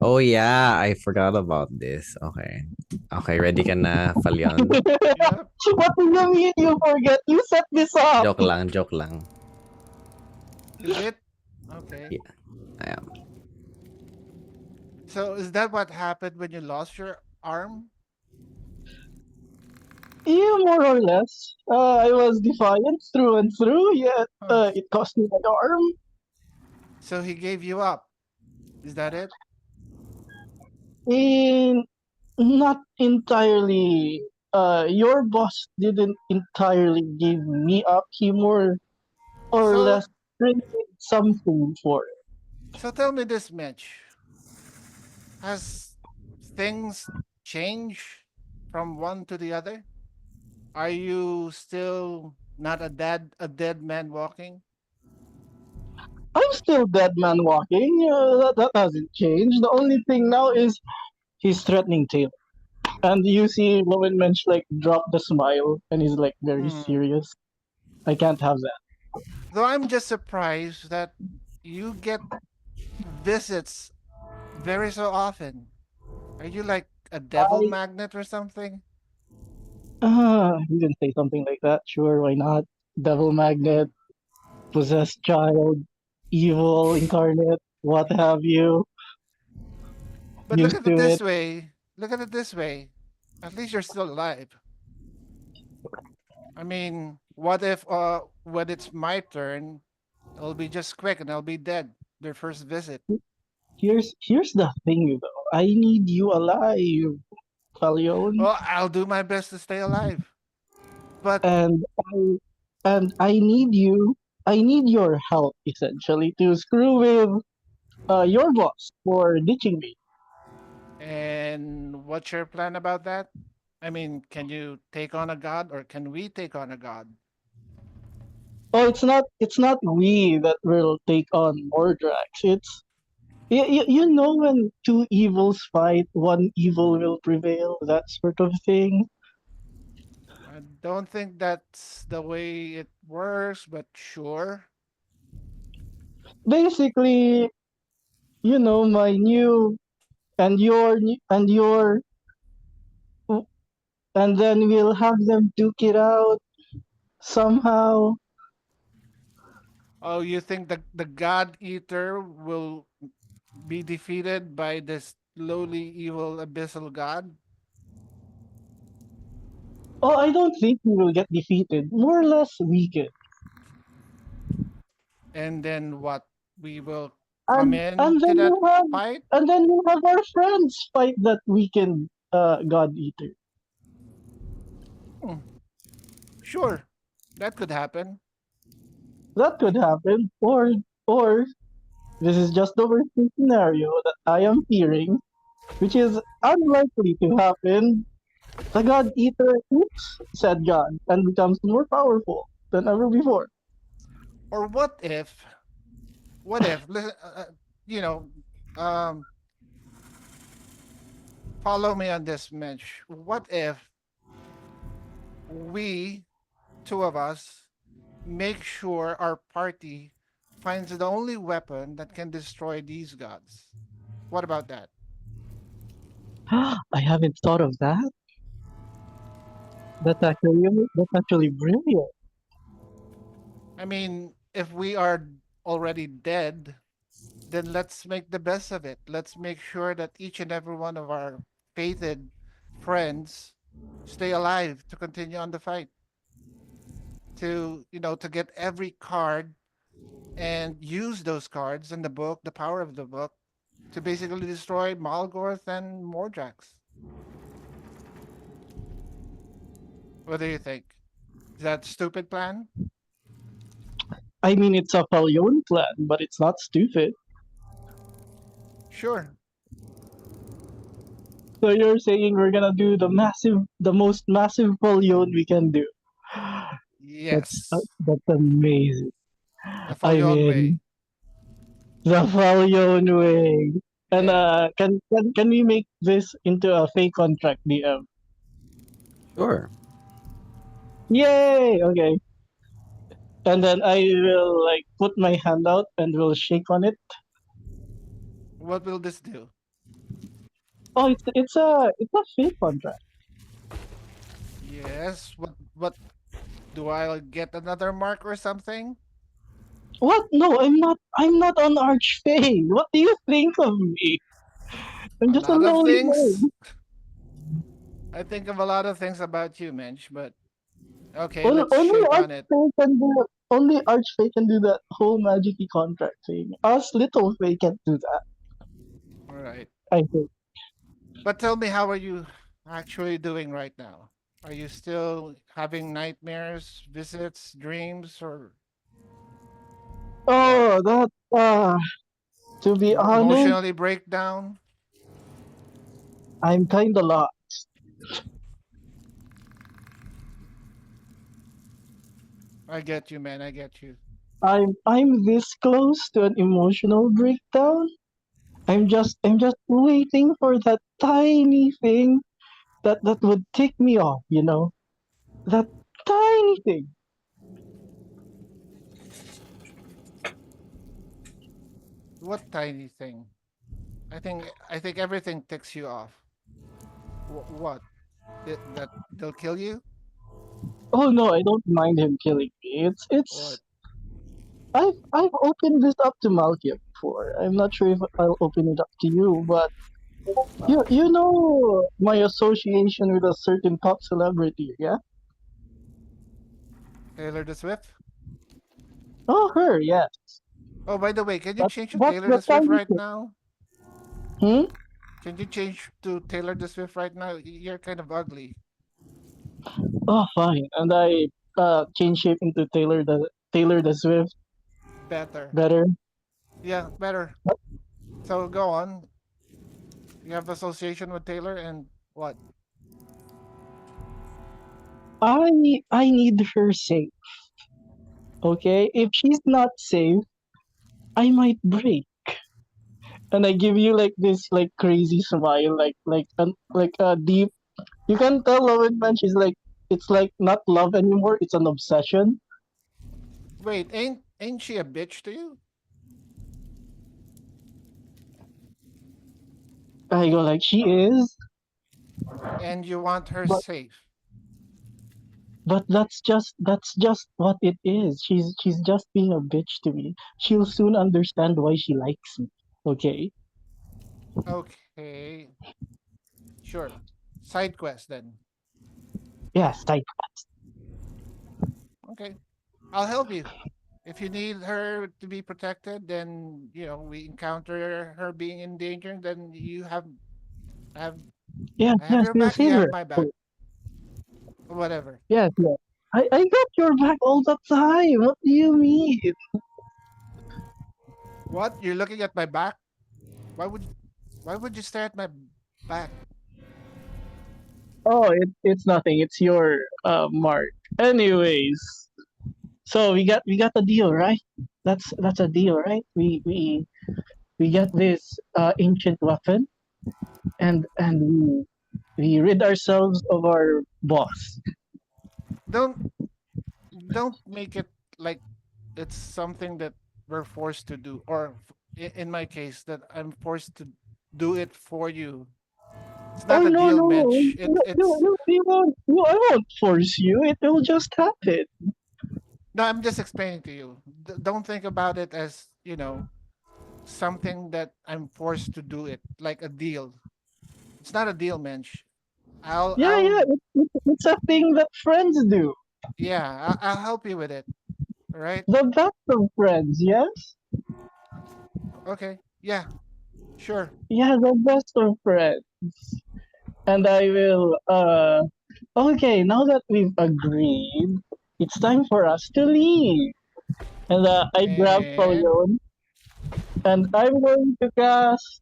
Oh yeah, I forgot about this. Okay. Okay, ready ka na, Falyon? Yep. What do you mean you forget? You set this up. Joke lang, joke lang. Is it? Okay. Yeah, I am. So is that what happened when you lost your arm? Yeah, more or less. I was defiant through and through, yet Huh. it cost me my arm. So he gave you up. Is that it? In not entirely. Your boss didn't entirely give me up. He more or So less traded something for it. so tell me this, Mitch. Has things changed from one to the other? Are you still not a dead man walking? I'm still dead man walking. That hasn't changed. The only thing now is he's threatening Taylor. And you see Lowen Mensch like drop the smile and he's like very Hmm. serious. I can't have that. Though I'm just surprised that you get visits very so often. Are you like a devil I magnet or something? you can say something like that. Sure, why not? Devil magnet, possessed child, evil incarnate, what have you. But look Used at it to this it. way. Look at it this way. At least you're still alive. I mean, what if when it's my turn, it'll be just quick and I'll be dead. Their first visit. Here's the thing though. I need you alive, Falion. Well, I'll do my best to stay alive. But And I need you. I need your help essentially to screw with your boss for ditching me. and what's your plan about that? I mean, can you take on a god or can we take on a god? Oh, it's not we that will take on Mordrax. It's you know when two evils fight, one evil will prevail. That sort of thing. I don't think that's the way it works, but sure. Basically, my new and your and then we'll have them duke it out somehow. Oh, you think the God Eater will be defeated by this lowly evil abyssal god? Oh, I don't think we will get defeated. More or less weakened. And then what? We will come And in and to then that we'll have fight? and then we'll have our friends fight that weakened God Eater. Hmm, sure. That could happen. That could happen. Or this is just the worst case scenario that I am fearing, which is unlikely to happen. The God Eater eats said God and becomes more powerful than ever before. Or what if, listen, you know, um, follow me on this, Mitch. What if we, two of us, make sure our party finds the only weapon that can destroy these gods. What about that? I haven't thought of that. That's actually brilliant. I mean, if we are already dead, then let's make the best of it. Let's make sure that each and every one of our fated friends stay alive to continue on the fight. To get every card and use those cards in the book, the power of the book, to basically destroy Malgorth and Mordrax. What do you think? Is that a stupid plan? I mean, it's a Falyon plan, but it's not stupid. Sure. So you're saying we're gonna do the most massive Falyon we can do. Yes. That's amazing. The I Falyon way. mean, the Falyon way. And Yeah. can we make this into a fake contract, DM? Sure. Yay! Okay. And then I will like put my hand out and will shake on it. What will this do? Oh, it's a fake contract. Yes. What do I get another mark or something? What? No, I'm not an archfey. What do you think of me? I'm A just a lot of lowly things. boy. I think of a lot of things about you, Mensch, but okay, Only, let's only shake on it. archfey can do only archfey can do that whole magic contract thing. Us little fey can't do that. All right. I think. But tell me, how are you actually doing right now? Are you still having nightmares, visits, dreams, or what? Oh, that to be honest, Emotionally break down? I'm kinda lost. I get you, man. I get you. I'm this close to an emotional breakdown. I'm just waiting for that tiny thing that would tick me off, you know? That tiny thing. What tiny thing? I think everything ticks you off. What? That they'll kill you? Oh no, I don't mind him killing me. What? I've opened this up to Malkia before. I'm not sure if I'll open it up to you, but you know my association with a certain pop celebrity, yeah? Taylor the Swift? Oh her, yes. Oh, by the way, can you But change to that's Taylor the the Swift tiny right thing. now? Hmm? Can you change to Taylor the Swift right now? You're kind of ugly. Oh fine. And I change shape into Taylor the Swift Better. better. Yeah, better. So go on. You have association with Taylor and what? I need her safe. Okay? If she's not safe, I might break. And I give you like this like crazy smile, like a deep. You can tell Lowen man, she's like it's like not love anymore. It's an obsession. Wait, ain't she a bitch to you? I go like she is, And you want her but safe. that's just what it is. She's just being a bitch to me. She'll soon understand why she likes me. Okay. Okay, sure. Side quest then. Yes, I Okay, I'll help you. If you need her to be protected, then we encounter her being in danger. Then have yes, I have yes, your yes, back. You have here. my back. Whatever. Yes, yes. I got your back all the time. What do you mean? What? You're looking at my back? Why would why would you stare at my back? Oh, it's nothing. It's your mark. Anyways, so we got the deal, right? That's a deal, right? We get this ancient weapon, and we rid ourselves of our boss. don't don't make it like it's something that we're forced to do, or in my case, that I'm forced to do it for you. It's Oh not a no deal, no Mensch. you, you, It's you, you won't you, I won't force you. It will just happen. no. I'm just explaining to you. Don't think about it as something that I'm forced to do it like a deal. It's not a deal, Mensch. I'll Yeah I'll yeah. It's a thing that friends do. yeah. I'll help you with it. All right. The best of friends. Yes. Okay. Yeah. Sure. Yeah, the best of friends. And I will. Okay, now that we've agreed, it's time for us to leave. And I grab And Falyon, and I'm going to cast.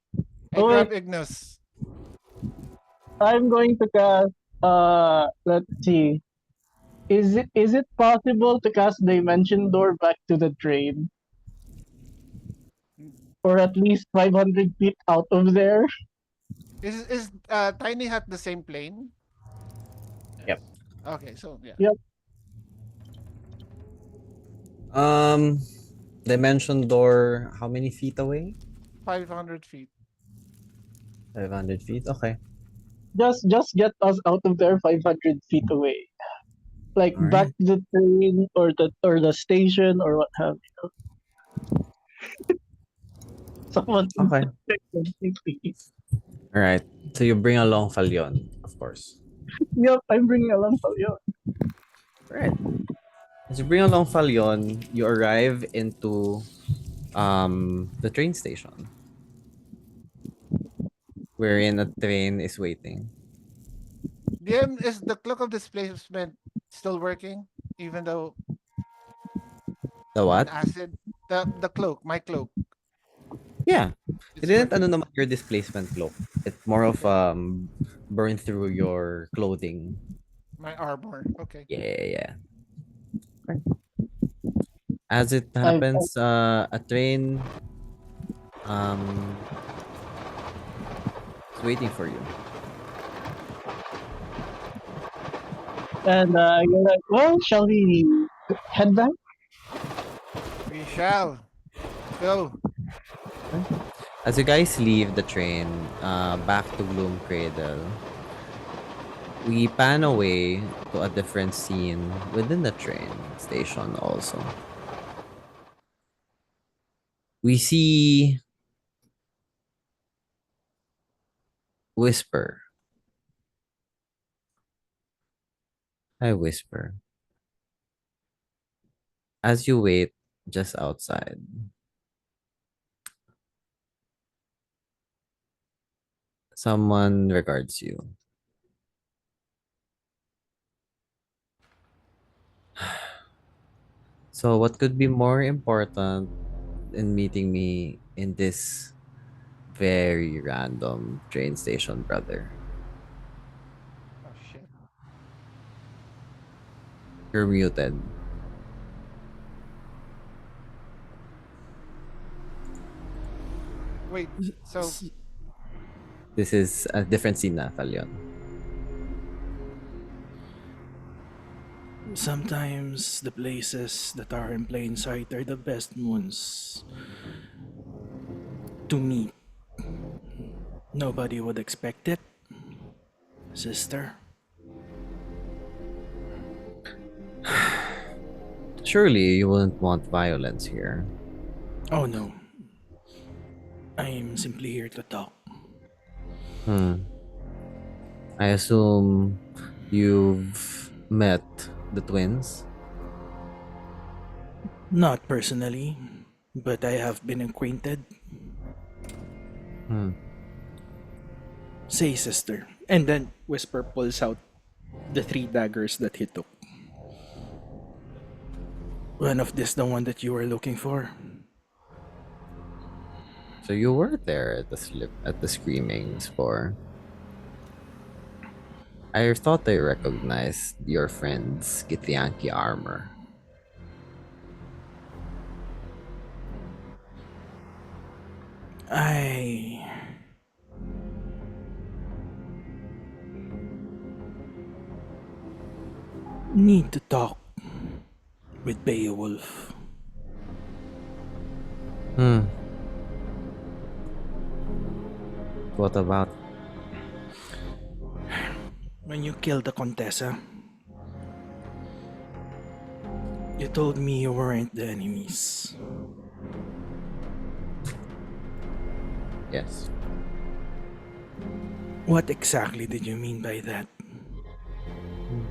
I Oh wait, grab Ignis. I'm going to cast. Let's see. Is it possible to cast Dimension Door back to the train, or at least 500 feet out of there? Is Tiny Hut the same plane? Yep. Okay, so yeah, Yep. Um, dimension door. How many feet away? 500 feet. 500 feet. Okay. Just get us out of there 500 feet away, like All back right. to the train or the station or what have you. Someone Okay. interject please. All right. So you bring along Falyon, of course. Yep, I'm bringing along Falyon. All right. As you bring along Falyon, you arrive into the train station, wherein a train is waiting. DM, is the cloak of displacement still working, even though The on what? acid? The cloak, my cloak, Yeah. It it's didn't working. ano naman your displacement cloak. It's more of Okay, burn through your clothing. my armor. Okay. Yeah. Right. As it I happens, a train um is waiting for you. and you're like, well, shall we head back? We shall go. As you guys leave the train, back to Gloom Cradle, we pan away to a different scene within the train station also. We see Whisper. Hi, Whisper. As you wait just outside, someone regards you. So, what could be more important in meeting me in this very random train station, brother? Oh shit. You're muted. Wait. So This is a different scene na, Falyon. Sometimes the places that are in plain sight are the best ones to meet. Nobody would expect it, sister. Surely you wouldn't want violence here. Oh no, I'm simply here to talk. Hmm. I assume you've met the twins. Not personally, but I have been acquainted. Hmm. Say, sister. And then Whisper pulls out the three daggers that he took. One of this the one that you were looking for? So you were there at the slip at the screamings for. I thought I recognized your friend's Githyanki armor. I need to talk with Beowulf. Hmm. What about? When you killed the Contessa, you told me you weren't the enemies. Yes. What exactly did you mean by that? Hmm.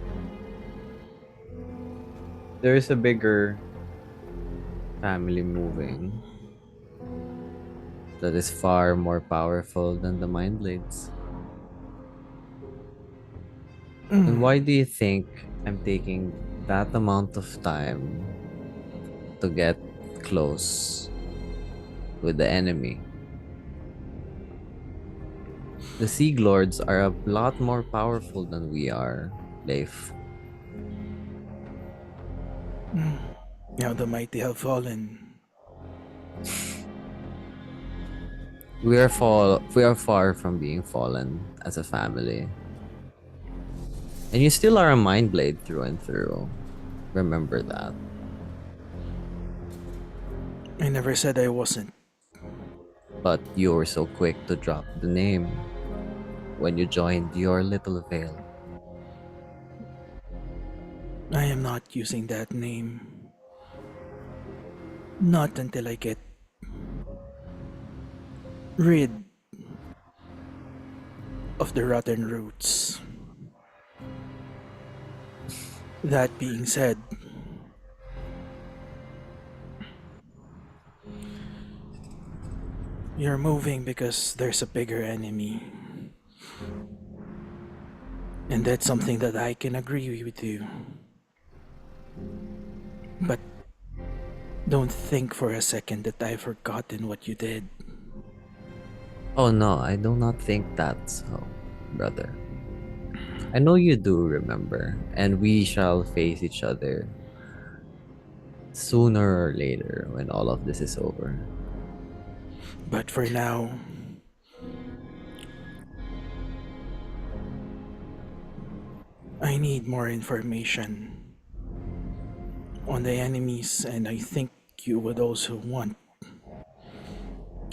There is a bigger family moving that is far more powerful than the Mind Blades. And why do you think I'm taking that amount of time to get close with the enemy? The Sea Lords are a lot more powerful than we are, Leif. Now the mighty have fallen. We are far from being fallen as a family. And you still are a mind blade through and through. Remember that. I never said I wasn't. But you were so quick to drop the name when you joined your little veil. I am not using that name. Not until I get rid of the rotten roots. That being said, you're moving because there's a bigger enemy. And that's something that I can agree with you. But don't think for a second that I've forgotten what you did. Oh no, I do not think that so, brother. I know you do remember, and we shall face each other sooner or later when all of this is over. But for now, I need more information on the enemies, and I think you would also want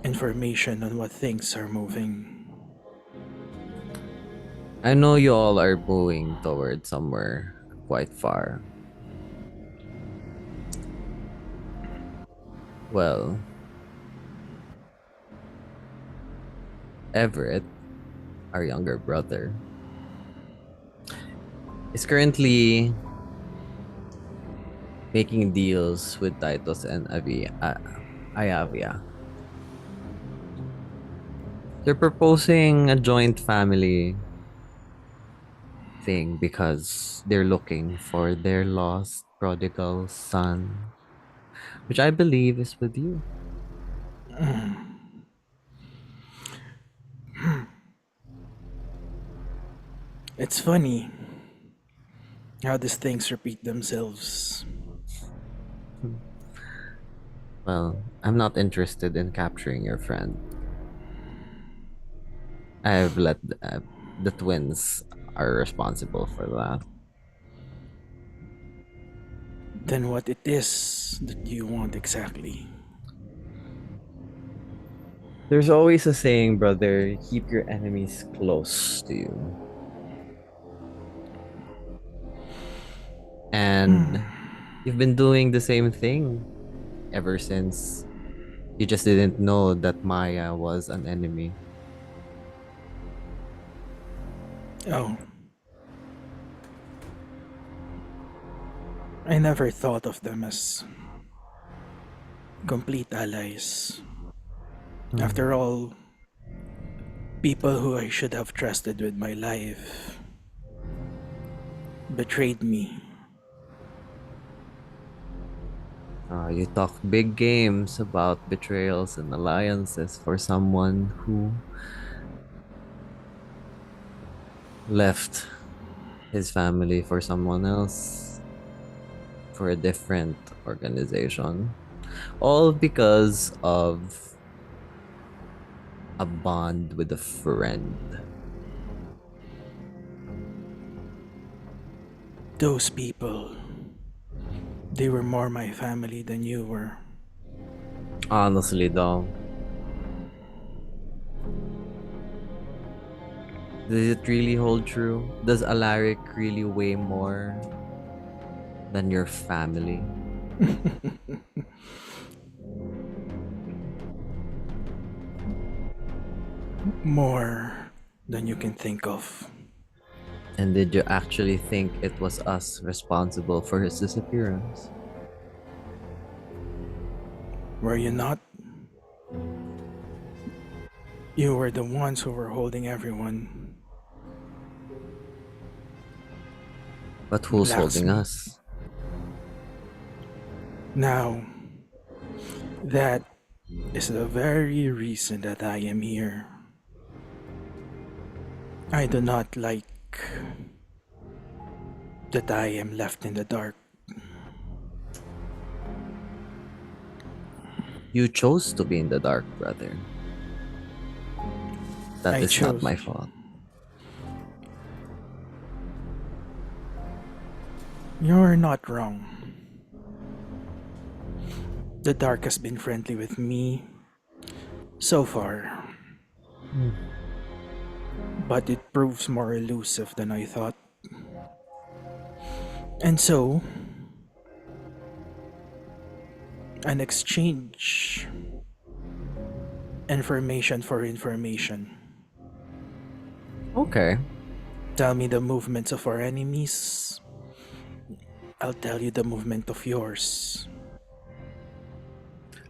information on what things are moving. I know you all are moving toward somewhere quite far. Well, Everett, our younger brother, is currently making deals with Titus and Ayavia. They're proposing a joint family thing because they're looking for their lost prodigal son, which I believe is with you. It's funny how these things repeat themselves. Hmm. Well, I'm not interested in capturing your friend. I've let the twins are responsible for that. Then what it is that you want exactly? There's always a saying, brother, keep your enemies close to you. And you've been doing the same thing ever since you just didn't know that Maya was an enemy. Oh, I never thought of them as complete allies. Hmm. After all, people who I should have trusted with my life betrayed me. You talk big games about betrayals and alliances for someone who left his family for someone else, for a different organization, all because of a bond with a friend. Those people, they were more my family than you were. Honestly, though, does it really hold true? Does Alaric really weigh more than your family? More than you can think of. And did you actually think it was us responsible for his disappearance? Were you not? You were the ones who were holding everyone. But who's holding Blacksmith. us? Now, that is the very reason that I am here. I do not like that I am left in the dark. You chose to be in the dark, brother. That I is not chose. my fault. You're not wrong. The dark has been friendly with me so far, but it proves more elusive than I thought. And so, an exchange information for information. Okay. Tell me the movements of our enemies. I'll tell you the movement of yours.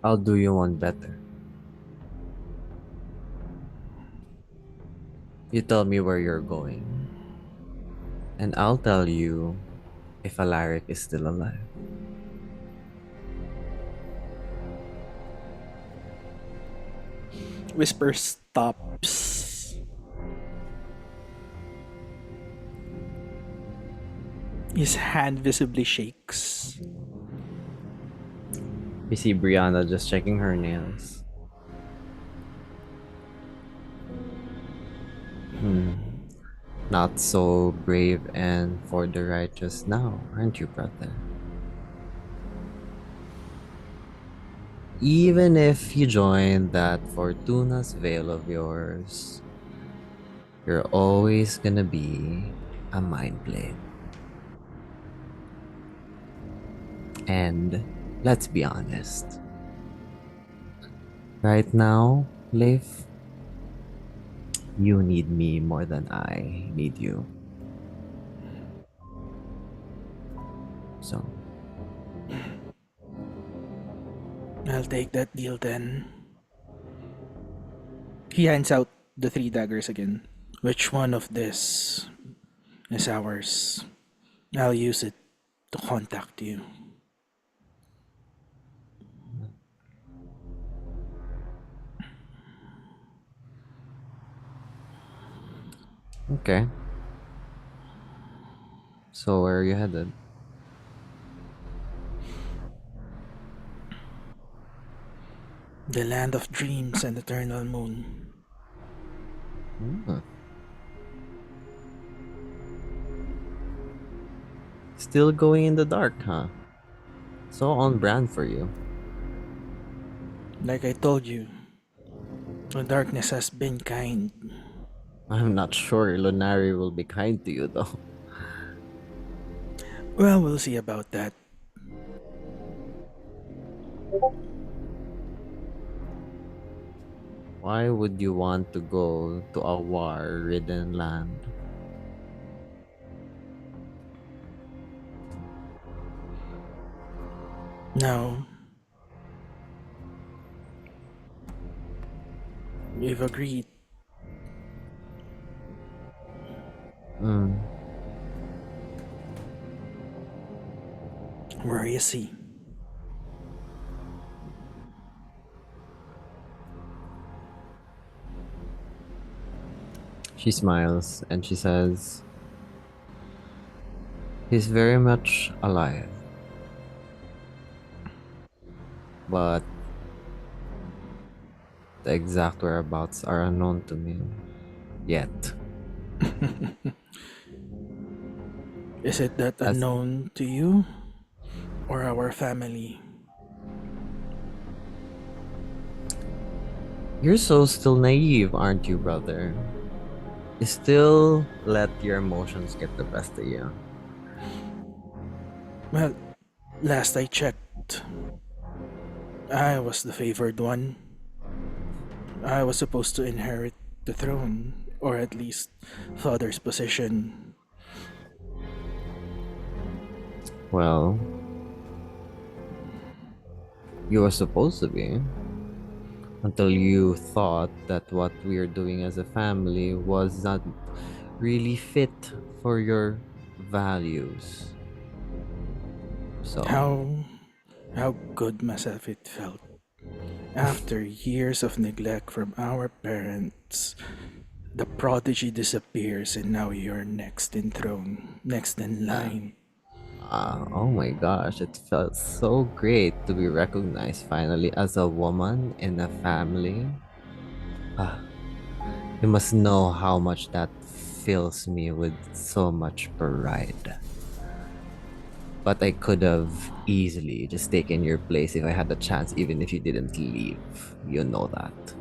I'll do you one better. You tell me where you're going, and I'll tell you if Alaric is still alive. Whisper stops. His hand visibly shakes. You see Brianna just checking her nails. Not so brave and for the righteous now, aren't you, brother? Even if you join that Fortuna's veil of yours, you're always gonna be a mind blade. And let's be honest. Right now, Leif, you need me more than I need you. So, I'll take that deal then. He hands out the three daggers again. Which one of this is ours? I'll use it to contact you. okay. So, where are you headed? The land of dreams and eternal moon. Hmm. Still going in the dark, huh? So on brand for you. Like I told you, the darkness has been kind. I'm not sure Lunari will be kind to you, though. Well, we'll see about that. Why would you want to go to a war-ridden land? Now, we've agreed. Hmm. Where is he? She smiles and she says, he's very much alive. But the exact whereabouts are unknown to me yet. Is it that As unknown to you or our family? You're so still naive, aren't you, brother? You still let your emotions get the best of you. Well, last I checked, I was the favored one. I was supposed to inherit the throne, or at least father's position. Well, you were supposed to be. Until you thought that what we are doing as a family was not really fit for your values. So, How how good must have it felt after years of neglect from our parents. The prodigy disappears, and now you're next in throne, next in uh, line. oh my gosh, it felt so great to be recognized finally as a woman in a family. Ah, you must know how much that fills me with so much pride. But I could have easily just taken your place if I had the chance, even if you didn't leave. You know that.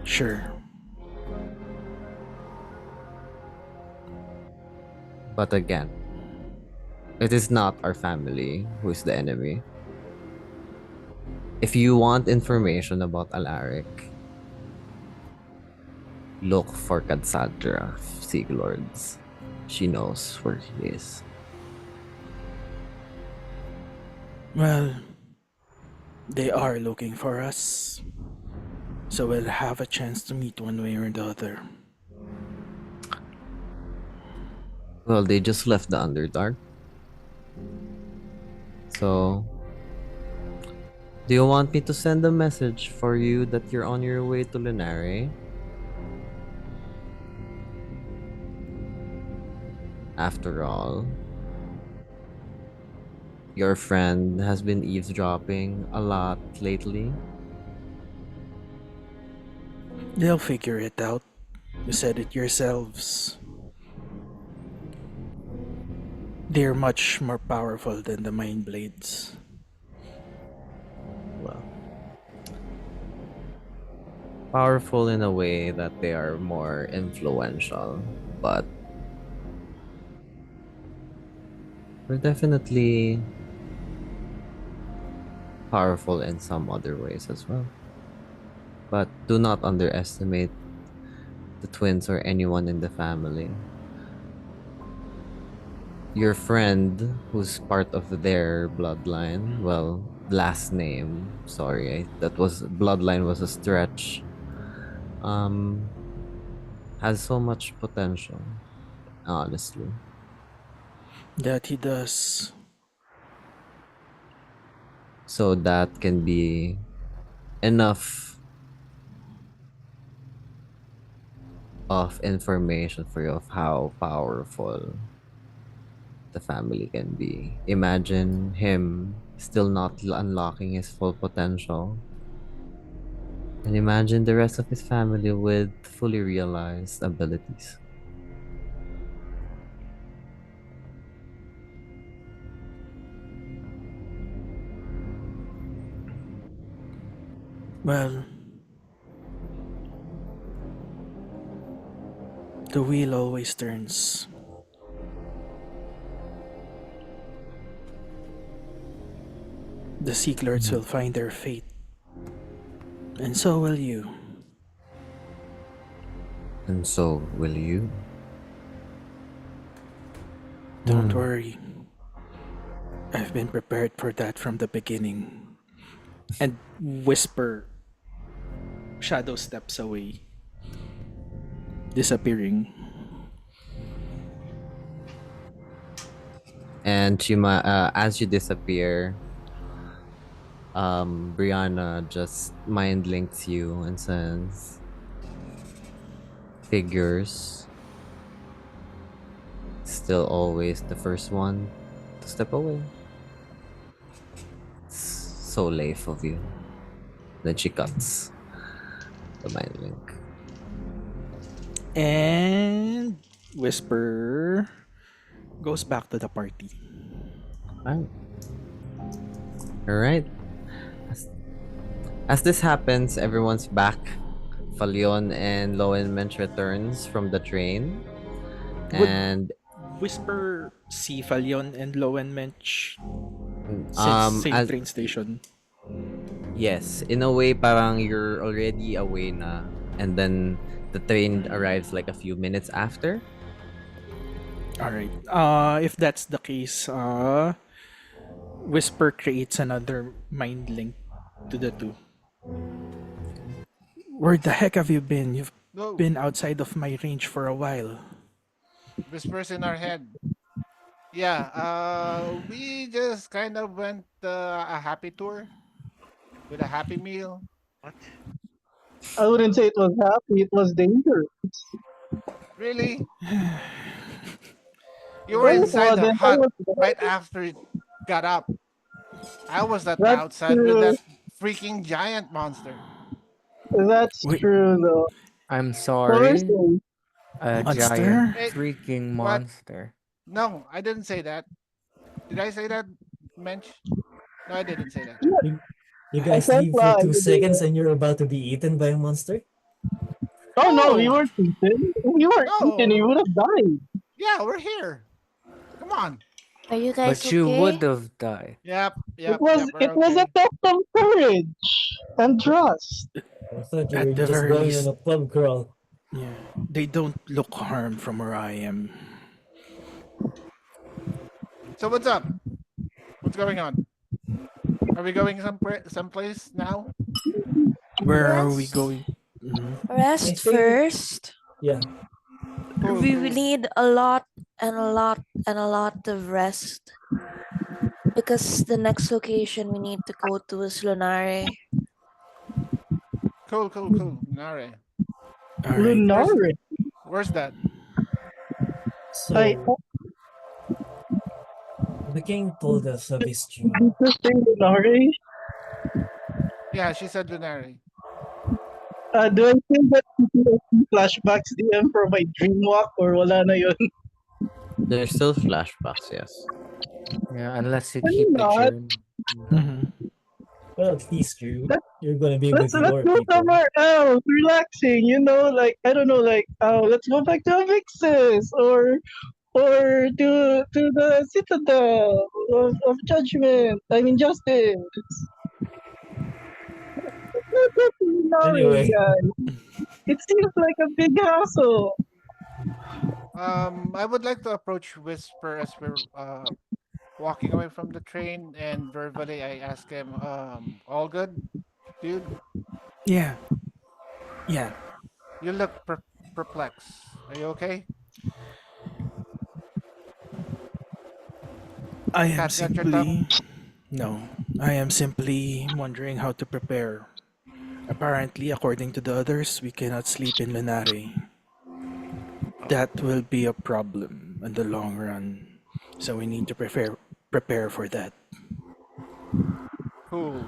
Sure. But again, it is not our family who is the enemy. If you want information about Alaric, look for Cassandra Seaglords. She knows where he is. Well, they are looking for us, so we'll have a chance to meet one way or the other. Well, they just left the Underdark. So, do you want me to send a message for you that you're on your way to Lunare? After all, your friend has been eavesdropping a lot lately. They'll figure it out. You said it yourselves. They're much more powerful than the Mind Blades. Well, powerful in a way that they are more influential, but we're definitely powerful in some other ways as well. But do not underestimate the twins or anyone in the family. Your friend, who's part of their bloodline, well, last name, sorry, that was bloodline was a stretch, um, has so much potential, honestly. That he does. So that can be enough of information for you of how powerful the family can be. Imagine him still not unlocking his full potential. And imagine the rest of his family with fully realized abilities. Well, the wheel always turns. The Seeklords will find their fate, and so will you. And so will you. Don't Hmm. worry, I've been prepared for that from the beginning. And whisper, shadow steps away, disappearing. And as you disappear, Brianna just mind links you and says, "Figures still always the first one to step away. It's so life of you." Then she cuts the mind link. And whisper, goes back to the party. All right. As, as this happens, everyone's back. Falion and Lowenmensch returns from the train, Would and Whisper see Falion and Lowenmensch since um, same as, train station? yes, in a way, parang you're already away na, and then the train arrives like a few minutes after. All right. If that's the case, Whisper creates another mind link to the two. Where the heck have you been? You've No, been outside of my range for a while. whispers in our head. Yeah, we just kind of went a happy tour with a happy meal. What? I wouldn't say it was happy. It was dangerous. Really? You were No, it inside the wasn't. I hut was right there. after it got up. I was at the That's outside with true. that freaking giant monster. That's Wait, true, though. I'm What were you sorry, saying? a giant monster? Hey, freaking what? monster. No, I didn't say that. Did I say that, Mensch? No, I didn't say that. You, you I guys can't leave for lie. 2 seconds and you're about to be eaten by a monster? Oh no, we No, weren't eaten. If we weren't eaten, no. we would have died. Yeah, we're here. Come on. Are you guys But you okay? would have died. Yep, It yep, was yep. We're it was a okay. test of courage and trust. I thought you were At the just very going on least, a pub crawl. yeah, they don't look harmed from where I am. So what's up? What's going on? Are we going someplace now? Where are we Rest. going? Mhm. I Rest think, first. yeah. Cool, We cool. need a lot and a lot and a lot of rest because the next location we need to go to is Lunare. Cool, cool, cool. Nare. All right. Where's Lunari. where's that? I So, the king told us of his dream. interesting Lunari. Yeah, she said Lunare. Do I think that PTSD flashbacks DM from my dream walk or wala na yun? There's still flashbacks, yes. Yeah, unless you Can keep you a not? journal. Mhm. Well, at least Let's you're gonna be let's with let's your go people. somewhere else, relaxing. You know, like I don't know, like let's go back to Avixis or to the Citadel of Judgment. I mean Justice. Let's go to Lunari, Anyway, guys. It seems like a big hassle. I would like to approach Whisper as we're walking away from the train, and verbally I ask him, all good, dude? Yeah. Yeah. You look perplexed. Are you okay? I am Got your tongue? simply. No. I am simply wondering how to prepare. Apparently, according to the others, we cannot sleep in Lunare. That will be a problem in the long run. So we need to prepare for that. Cool.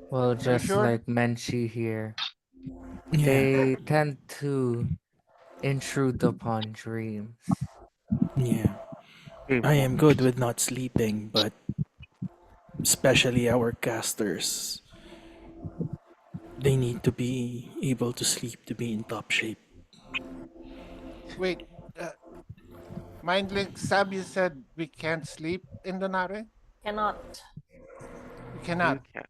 Well, Are you just sure? like Menchi here, Yeah. they tend to intrude upon dreams. Yeah. Hey, I am mom. good with not sleeping, but especially our casters, they need to be able to sleep to be in top shape. Wait, uh, Mindlink Sab, you said we can't sleep in the Nare? Cannot. We You cannot. can't.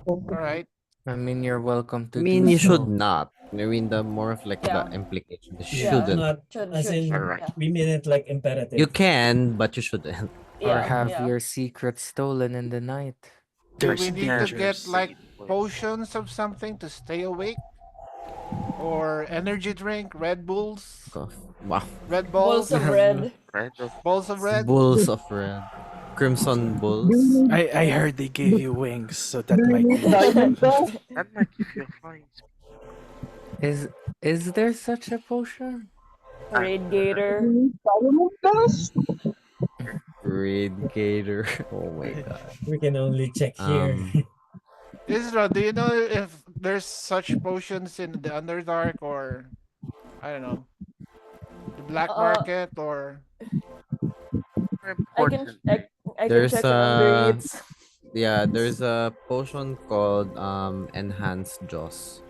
All right. I mean, you're welcome I to do mean, you should so. not. I mean, the more of like the Yeah. implication, you Yeah. shouldn't. not as Should. in, Alright. Yeah. we mean it like You imperative. can, but you shouldn't. Or Yeah. have Yeah. your secret stolen in the night. Do we There's need to That's get dangers. like the point. potions of something to stay awake? Or energy drink, Red Bulls, Wow. Red Balls Balls, of red. Right? Balls of red? Bulls of red. Crimson Do we bulls. need, I heard they gave you wings, so do that we might need be useful. diamond dust? That might give you a flying Is is there such a potion? I've Raid Do we Gator. need diamond dust? Raid Gator. Oh my god. We can only check here. Um, Isra, do you know if there's such potions in the Underdark or I don't know, the black Uh, market or I can Important. I can There's check in Uber a Eats. yeah, there's a potion called enhanced Jaws.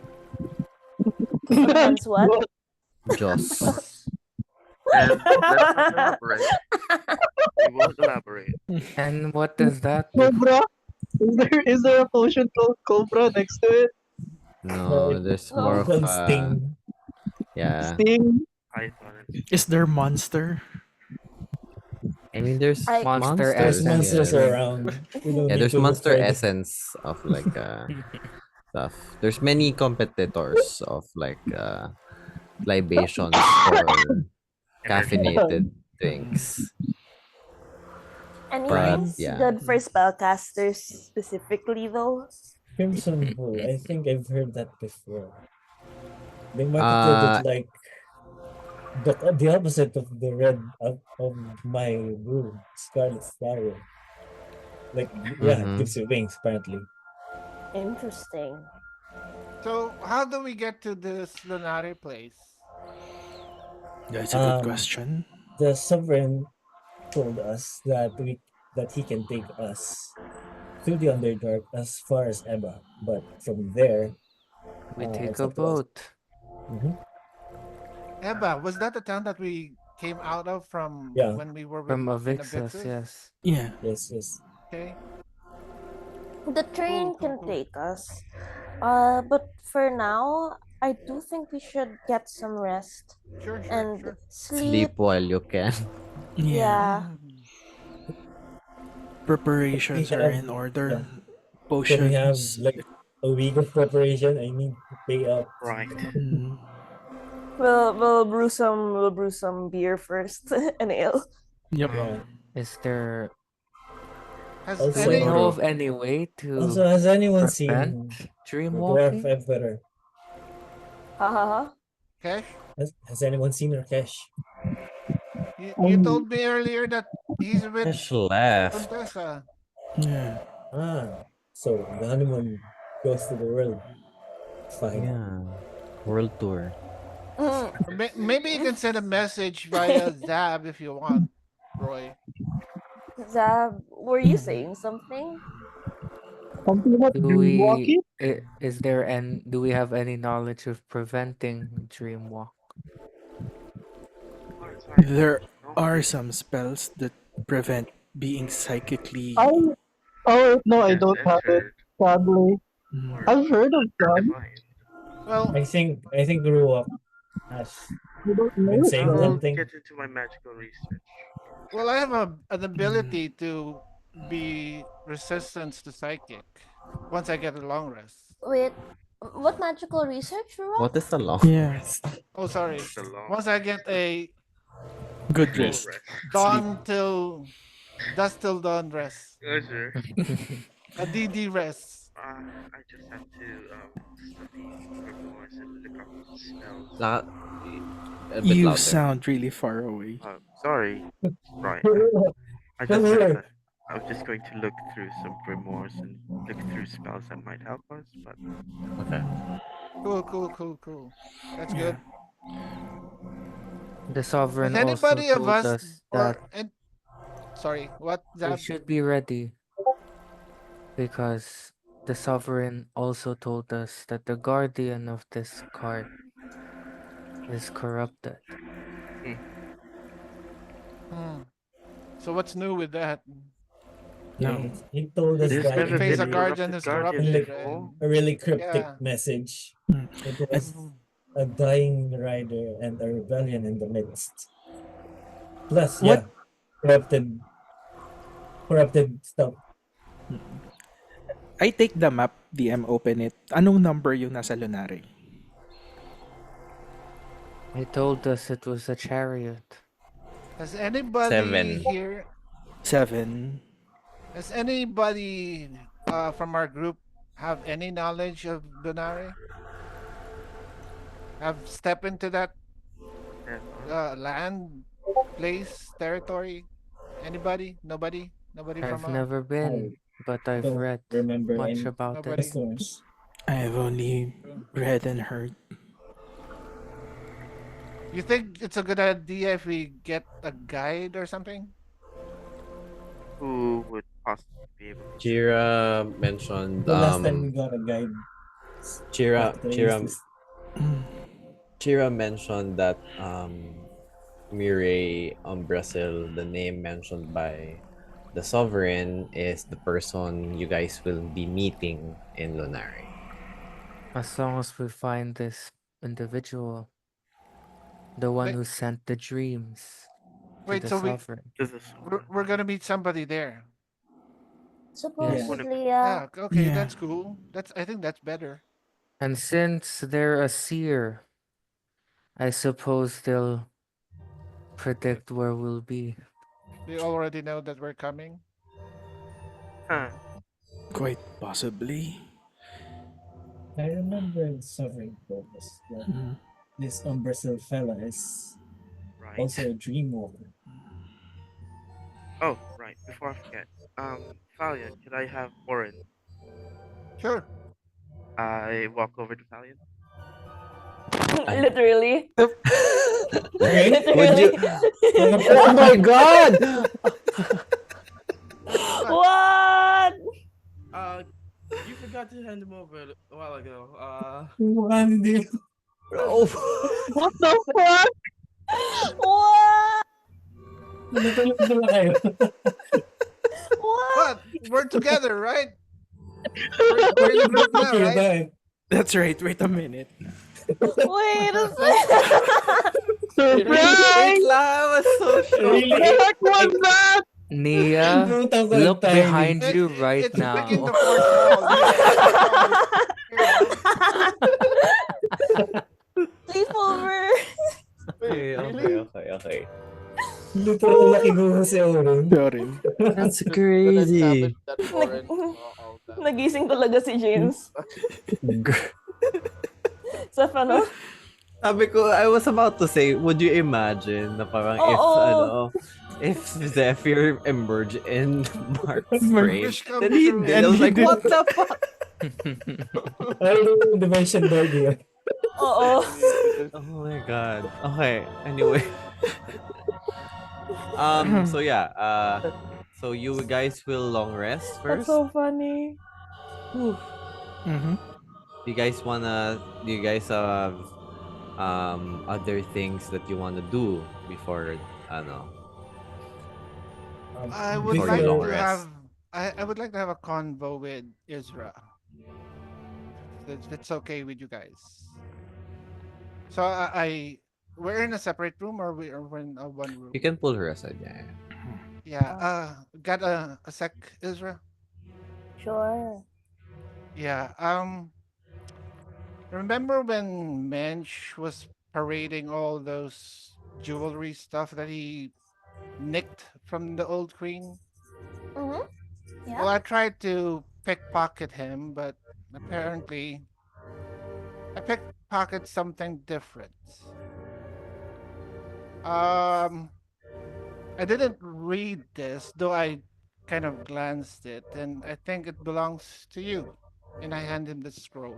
Enhance what? Jaws. Just And let's not elaborate. We won't elaborate. and what does that do? Cobra? Is there a potion called Cobra next to it? No, No, there's more No. it's of called Sting. yeah. Sting? Python and Is there monster? I mean, there's I Monster There's monsters, essence monsters yes. drink. around. We don't Yeah, need there's to look monster further. essence of like stuff. There's many competitors of like libations or energy drink. caffeinated Mm. drinks. But anything yeah. good for spellcasters specifically though? Crimson Brew. I think I've heard that before. They marketed it Uh like the opposite of the red of my brew, Scarlet Flower. Like, yeah, it mm-hmm. gives you wings apparently. Interesting. So how do we get to this Lunari place? That's a good question. The sovereign told us that he can take us through the Underdark as far as Eba, but from there, We take it's a up to us. boat. Mhm. Eba, was that the town that we came out of from Yeah. when we were From in Avixas, Avixis? yes. Yeah. Yes. Okay. The Cool, train cool, can cool. take us. But for now, I do think we should get some rest Sure. and Sleep sleep. while you can. Yeah. Yeah. Mm. We Preparations are have in order. yeah. So we have Potions. like a week of preparation. I need to pay up. Right. Mm. We'll brew some beer first, an ale. Yep. Yeah. Is there Has do we any know Siguro. of any way Also, to has anyone prevent seen dream the Dwarf walking? Emperor? Ha ha ha. Cash? Has anyone seen Rakesh? You told me earlier that he's with Fish left. Contessa. Yeah. So the honeymoon goes to the world. Fine. Yeah. World tour. Mm. Maybe you can send a message via Zab if you want, Roy. Zab, were you saying something? Something about Do dream we walking? is there and do we have any knowledge of preventing dream walk? There are some spells that prevent being psychically. Oh, no, I don't have it. Entered Sadly, Mm. or I've heard of them. divine. Well, I think Ruok has I don't been know it saying I'll though. something. get into my magical research. I have an ability to be resistant to psychic once I get a long rest. Wait, what magical research, What Rock? is the long Yeah. rest? Oh, sorry. It's a long, Once I get a Good full rest. rest. dawn till dusk till dawn rest, Sure. a DD rest. I just have to study remorse and look up spells. A bit You louder. sound really far away. Sorry. Right. I Come just said here. that I'm just going to look through some remorse and look through spells that might help us, but Okay. Cool. That's good. The sovereign Has also anybody of told us us that sorry, what we Zab? should be ready because the sovereign also told us that the guardian of this cart is corrupted. So what's new with that? Yeah, No. he told us there's that You never face been a in guardian corrupted who's guardians like corrupted, before. a really cryptic Yeah. message. Mm. It was a dying rider and a rebellion in the midst. Plus, What? yeah, corrupted stuff. I take the map, DM open it. Anong number yung nasa Lunari? He told us it was a chariot. Has anybody 7. here 7. has anybody from our group have any knowledge of Lunari? Have stepped into that land, place, territory? Anybody? Nobody? Nobody I've from never been, but I've Don't read remember much any about Nobody. it. customers. I've only read and heard. You think it's a good idea if we get a guide or something? Who would possibly be able to say? Chira mentioned The last time we got a guide Chira after Chira useless. Chira mentioned that Mireille Umbrasil, the name mentioned by the sovereign, is the person you guys will be meeting in Lunari. As long as we find this individual, the one Wait, who sent the dreams to wait. the So sovereign. This is we're gonna meet somebody there. Yes. Mm. Supposedly, one of yeah. Yeah. Okay, Yeah, that's cool. I think that's better. And since they're a seer, I suppose they'll predict where we'll be. They already know that we're coming. huh. quite possibly. I remember the sovereign told us that Mm. this Umbrasil fella is Right. also a dream walker. Oh, right. Before I forget, Valiant, could I have Orin? Sure. I walk over to Valiant. I Literally. Okay? would you? Literally. Like a Oh my god! What? What? Uh, you forgot to hand him over a while ago. Mukha hindi. Bro. What the fuck? What? Natulog na kayo. What? But we're together, right? We're in a group now, Nakita right? eh. That's right. Wait a minute. Wait a second. Wait Surprise! lang, I was so shocked. What the heck was that? Nia, Nabutan ko look ng timing. behind you right It's breaking now. the fourth wall. Sleepover. Okay, okay. Literal na kinuha si Oren. Sorry. That's When I crazy. established that Oren all that. Nagising talaga si James. Sa ano? Sabi ko, I was about to say, would you imagine na parang Oo. if Zephyr emerged in Mark's brain, Wish come then he true. did. I was like, what the fuck? Ay, yung dimension board yun. Oo. Oh my god. Okay, anyway. So yeah, so you guys will long rest That's first? so funny. Mm-hmm. Do you guys have other things that you wanna do before I would Before like you long to rest. have I would like to have a convo with Isra. If it's okay with you guys. So we're in a separate room or we're in a one room? You can pull her aside, yeah. Yeah. Got a sec, Isra? Sure. Yeah. Remember when Mensch was parading all those jewelry stuff that he nicked from the old queen? Mm-hmm. Yeah. Well, I tried to pickpocket him, but apparently I pickpocket something different. Um, I didn't read this, though I kind of glanced it, and I think it belongs to you. And I hand him the scroll.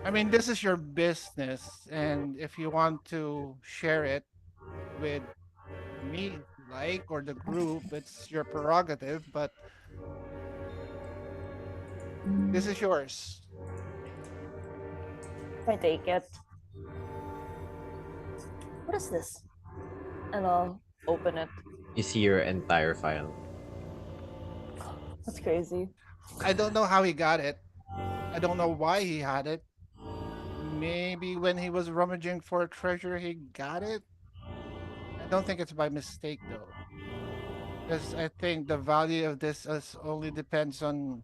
I mean, this is your business, and if you want to share it with me, if you like, or the group, it's your prerogative, but this is yours. I take it. What is this? And I'll open it. You see your entire file. That's crazy. I don't know how he got it. I don't know why he had it. Maybe when he was rummaging for a treasure, he got it. I don't think it's by mistake, though. Because I think the value of this only depends on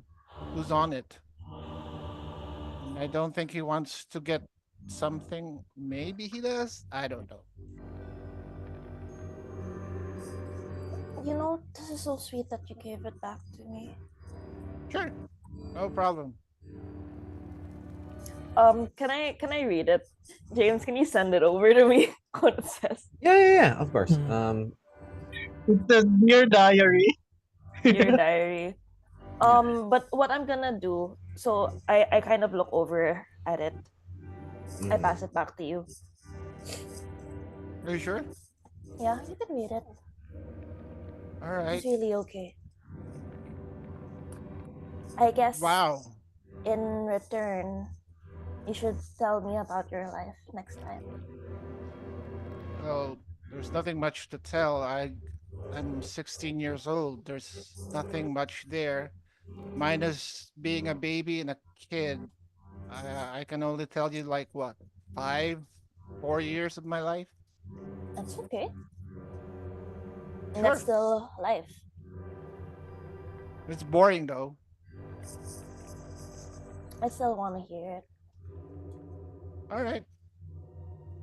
who's on it. And I don't think he wants to get something. Maybe he does. I don't know. You know, this is so sweet that you gave it back to me. Sure, no problem. Can I read it? James, can you send it over to me? What it says? Yeah, of course. It says Dear Diary. Your diary. But what I'm gonna do, so I kind of look over at it. I pass it back to you. Are you sure? Yeah, you can read it. All It's right. really okay. I guess Wow. in return, you should tell me about your life next time. Well, there's nothing much to tell. I'm 16 years old. There's nothing much there. Minus being a baby and a kid. I can only tell you like what, 4 years of my life. That's okay. And that's Sure. still life. It's boring though. I still want to hear it. All right.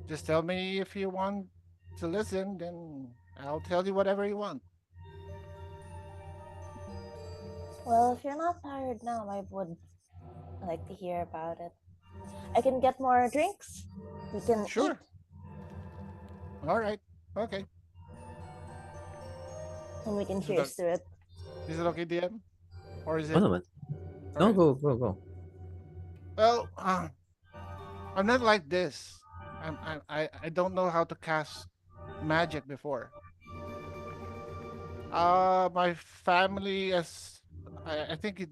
Just tell me if you want to listen, then I'll tell you whatever you want. Well, if you're not tired now, I would like to hear about it. I can get more drinks. We can eat, Sure. All right. Okay. and we can Is it o- cheers to it. is it okay, DM? Or is Oh it naman. No, okay? go. Well, I'm not like this. I don't know how to cast magic before. My family, as I think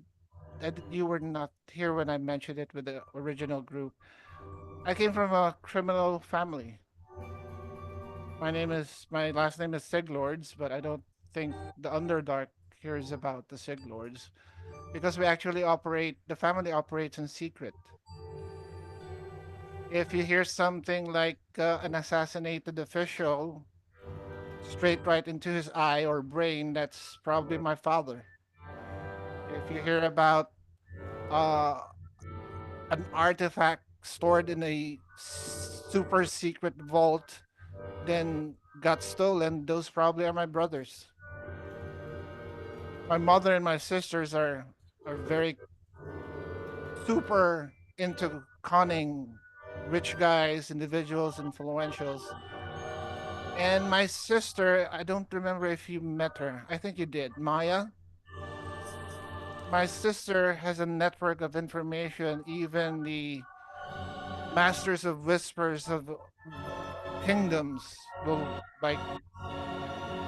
you were not here when I mentioned it with the original group. I came from a criminal family. My last name is Siglords, but I don't think the Underdark hears about the Siglords because we actually operate. The family operates in secret. If you hear something like an assassinated official, straight right into his eye or brain, that's probably my father. If you hear about uh, an artifact stored in a super secret vault, then got stolen, those probably are my brothers. My mother and my sisters are very super into conning rich guys, individuals, influentials. And my sister, I don't remember if you met her. I think you did. Maya. My sister has a network of information. Even the masters of whispers of kingdoms will like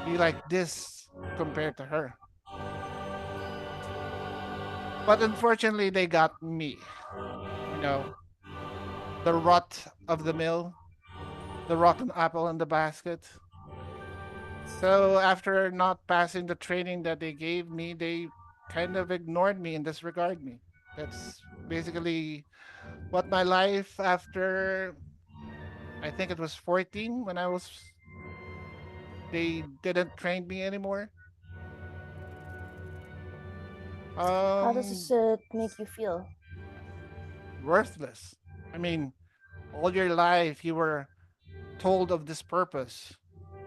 be like this compared to her. But unfortunately, they got me. You know, the rot of the mill, the rotten apple in the basket. So after not passing the training that they gave me, they kind of ignored me and disregard me. That's basically what my life after I think it was 14 when I was they didn't train me anymore. How does Um it make you feel? Worthless. I mean, all your life you were told of this purpose,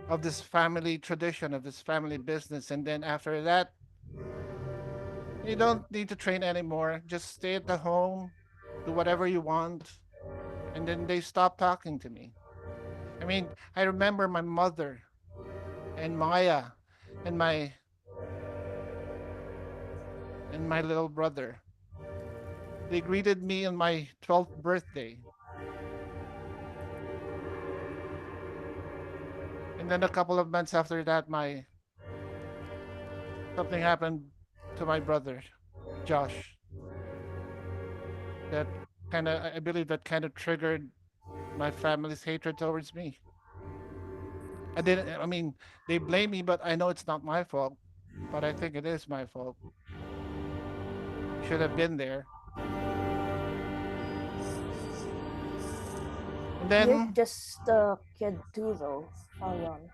of this family tradition, of this family business, and then after that, you don't need to train anymore. Just stay at the home, do whatever you want, and then they stop talking to me. I mean, I remember my mother and Maya and my little brother. They greeted me on my 12th birthday. And then a couple of months after that, my something happened to my brother, Josh. That I believe that kind of triggered my family's hatred towards me. I didn't, I mean, they blame me, but I know it's not my fault. But I think it is my fault. I should have been there. And You're then, just a kid too, though, Falyon.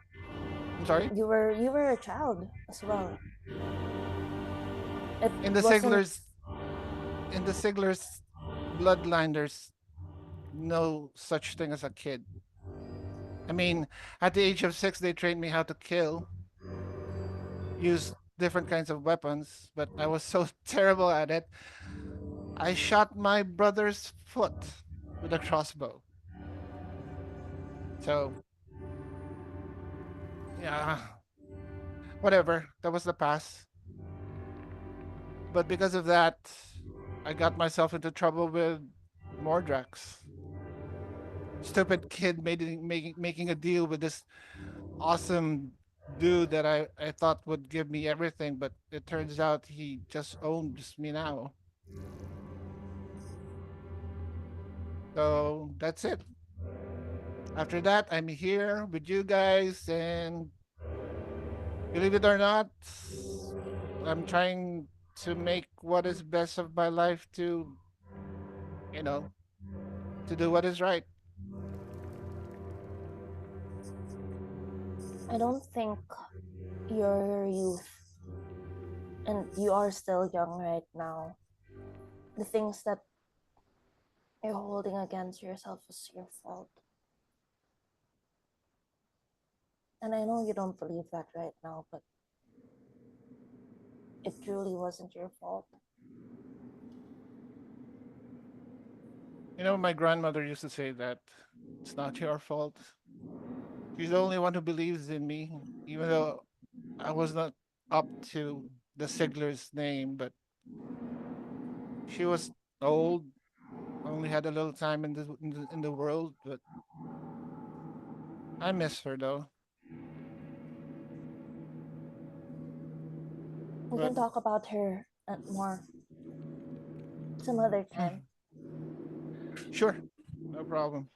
I'm sorry, You were a child as well. It in the wasn't. Siglers, in the Siglers bloodline, there's no such thing as a kid. I mean, at the age of 6, they trained me how to kill, use different kinds of weapons, but I was so terrible at it. I shot my brother's foot with a crossbow. So, yeah, whatever. That was the past. But because of that, I got myself into trouble with Mordrax. Stupid kid making a deal with this awesome dude that I thought would give me everything, but it turns out he just owns me now. So that's it. After that, I'm here with you guys, and believe it or not, I'm trying to make what is best of my life to, you know, to do what is right. I don't think your youth, and you are still young right now, the things that you're holding against yourself is your fault. And I know you don't believe that right now, but it truly wasn't your fault. My grandmother used to say that it's not your fault. She's the only one who believes in me, even though I was not up to the Sigler's name, but she was old, only had a little time in the world, but I miss her though. We But can talk about her more some other time. sure, no problem.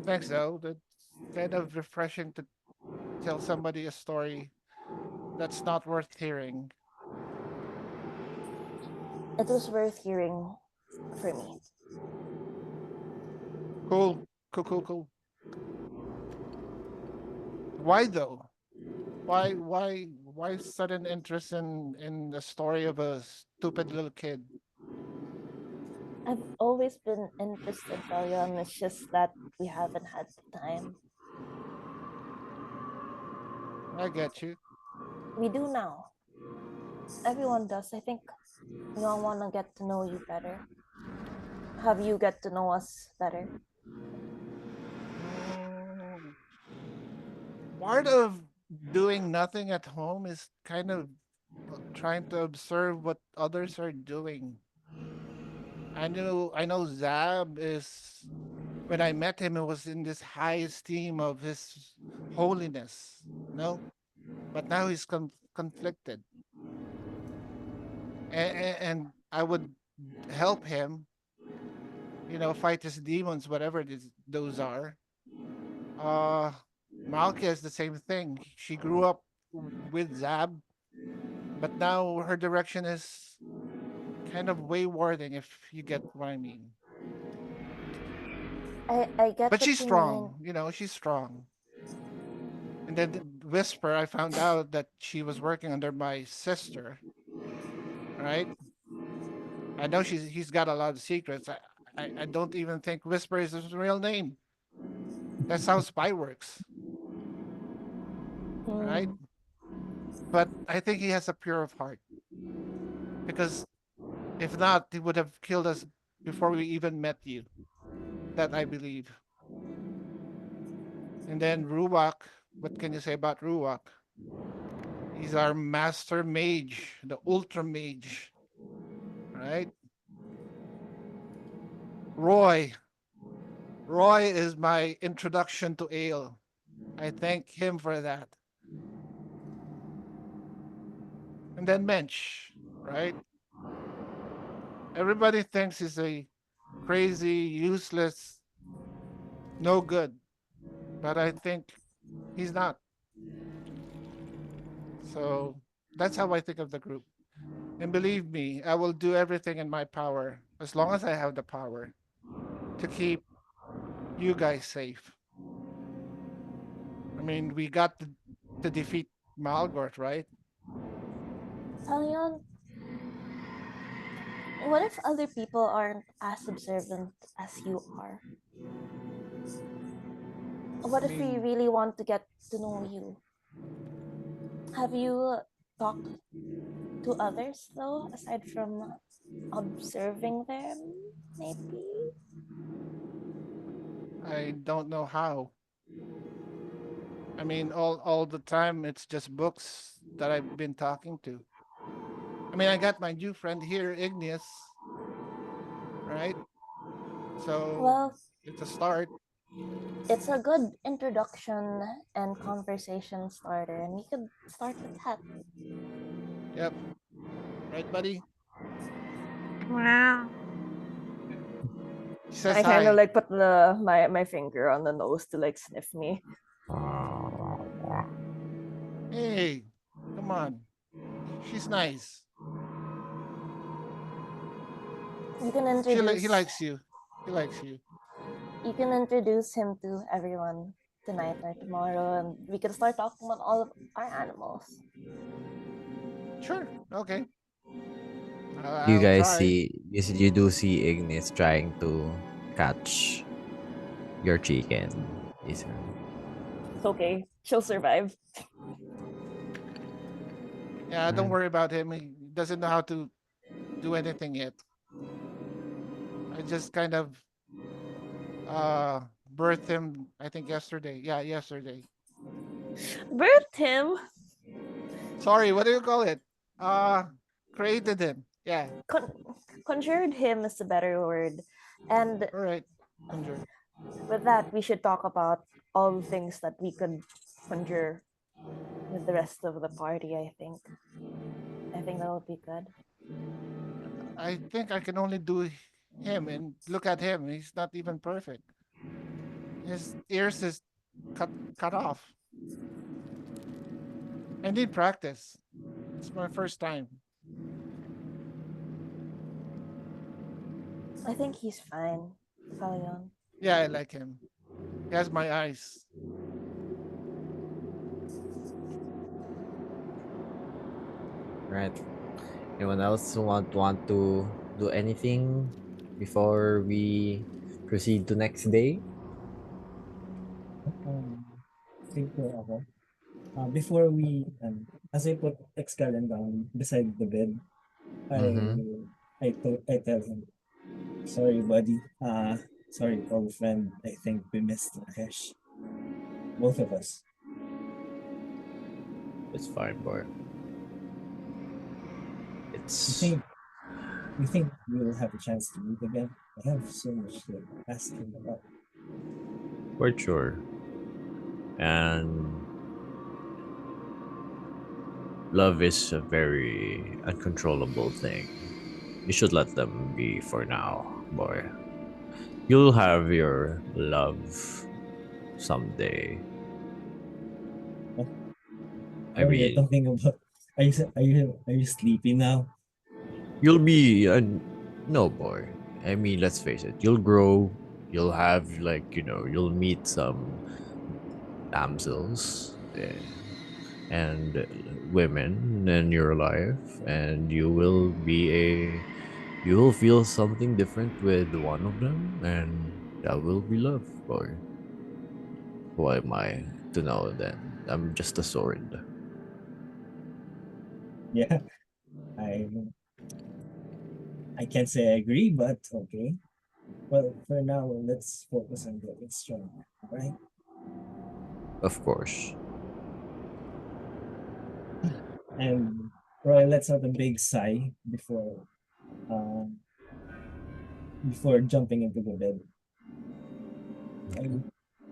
Thanks though. That's kind of refreshing to tell somebody a story that's not worth hearing. It was worth hearing for me. Cool, cool, cool, cool. Why though? Why sudden interest in the story of a stupid little kid? I've always been interested, William. It's just that we haven't had the time. I get you. We do now. Everyone does. I think we all want to get to know you better. Have you get to know us better? Mm, Part of doing nothing at home is kind of trying to observe what others are doing. I know Zab is when I met him, it was in this high esteem of his holiness, no? But now he's conflicted. And I would help him, fight his demons, whatever those are. Uh, Malkia is the same thing. She grew up with Zab, but now her direction is kind of waywarding, if you get what I mean. I get But what she's you mean. strong, she's strong. And then Whisper, I found out that she was working under my sister, right? I know he's got a lot of secrets. I don't even think Whisper is his real name. That's how spy works, right? Hmm. But I think he has a pure of heart because if not, he would have killed us before we even met you. That I believe. And then Ruwak, what can you say about Ruwak? He's our master mage, the ultra mage, right? Roy. Roy is my introduction to ale. I thank him for that. And then Mensch, right? Everybody thinks he's a crazy, useless, no good, but I think he's not. So that's how I think of the group. And believe me, I will do everything in my power, as long as I have the power, to keep you guys safe. I mean, we got to defeat Malgort, right? Talion, what if other people aren't as observant as you are? I What if we mean, really want to get to know you? Have you talked to others though, aside from observing them? Maybe. I don't know how. I mean, all the time it's just books that I've been talking to. I mean, I got my new friend here, Igneous, right? So Well, it's a start. It's a good introduction and conversation starter, and we could start with that. Yep. Right, buddy? He says I kind of hi. like put my finger on the nose to like sniff me. Hey, come on. She's nice. You can He introduce likes you. He likes you. you can introduce him to everyone tonight or tomorrow, and we can start talking about all of our animals. Sure. Okay. You I'll guys try. see, you do see Ignis trying to catch your chicken, Isra. It's okay. She'll survive. Yeah, don't Alright. worry about him. He doesn't know how to do anything yet. I just kind of birthed him, I think yesterday. Yeah, yesterday. Birthed him. Sorry, what do you call it? Uh Created him. Yeah. Con- Conjured him is the better word. And All right. Conjure. with that, we should talk about all the things that we could conjure with the rest of the party, I think. I think that would be good. I think I can only do him, and look at him. He's not even perfect. His ears is cut off. I need practice. It's my first time. I think he's fine, Falion. Yeah, I like him. He has my eyes. Right. Anyone else who want to do anything before we proceed to next day? Um, think po ako. Before we, as I put Excalibur down beside the bed, Mm-hmm. I tell him, sorry, buddy. Sorry, old friend. I think we missed Rakesh. Both of us. It's fine, boy. You It's think you think we'll have a chance to meet again? I have so much to ask him about. for sure. And love is a very uncontrollable thing. You should let them be for now, boy. You'll have your love someday. I Oh, you're mean, talking about. Are you sleepy now? you'll be no, boy. I mean, let's face it. You'll grow. You'll have you'll meet some damsels and women in your life, and you will feel something different with one of them, and that will be love, boy. Who am I to know then? I'm just a sword. Yeah, I I can't say I agree, but okay. Well, for now, let's focus on getting stronger, right? Of course. And Roy, let's have a big sigh before jumping into the bed.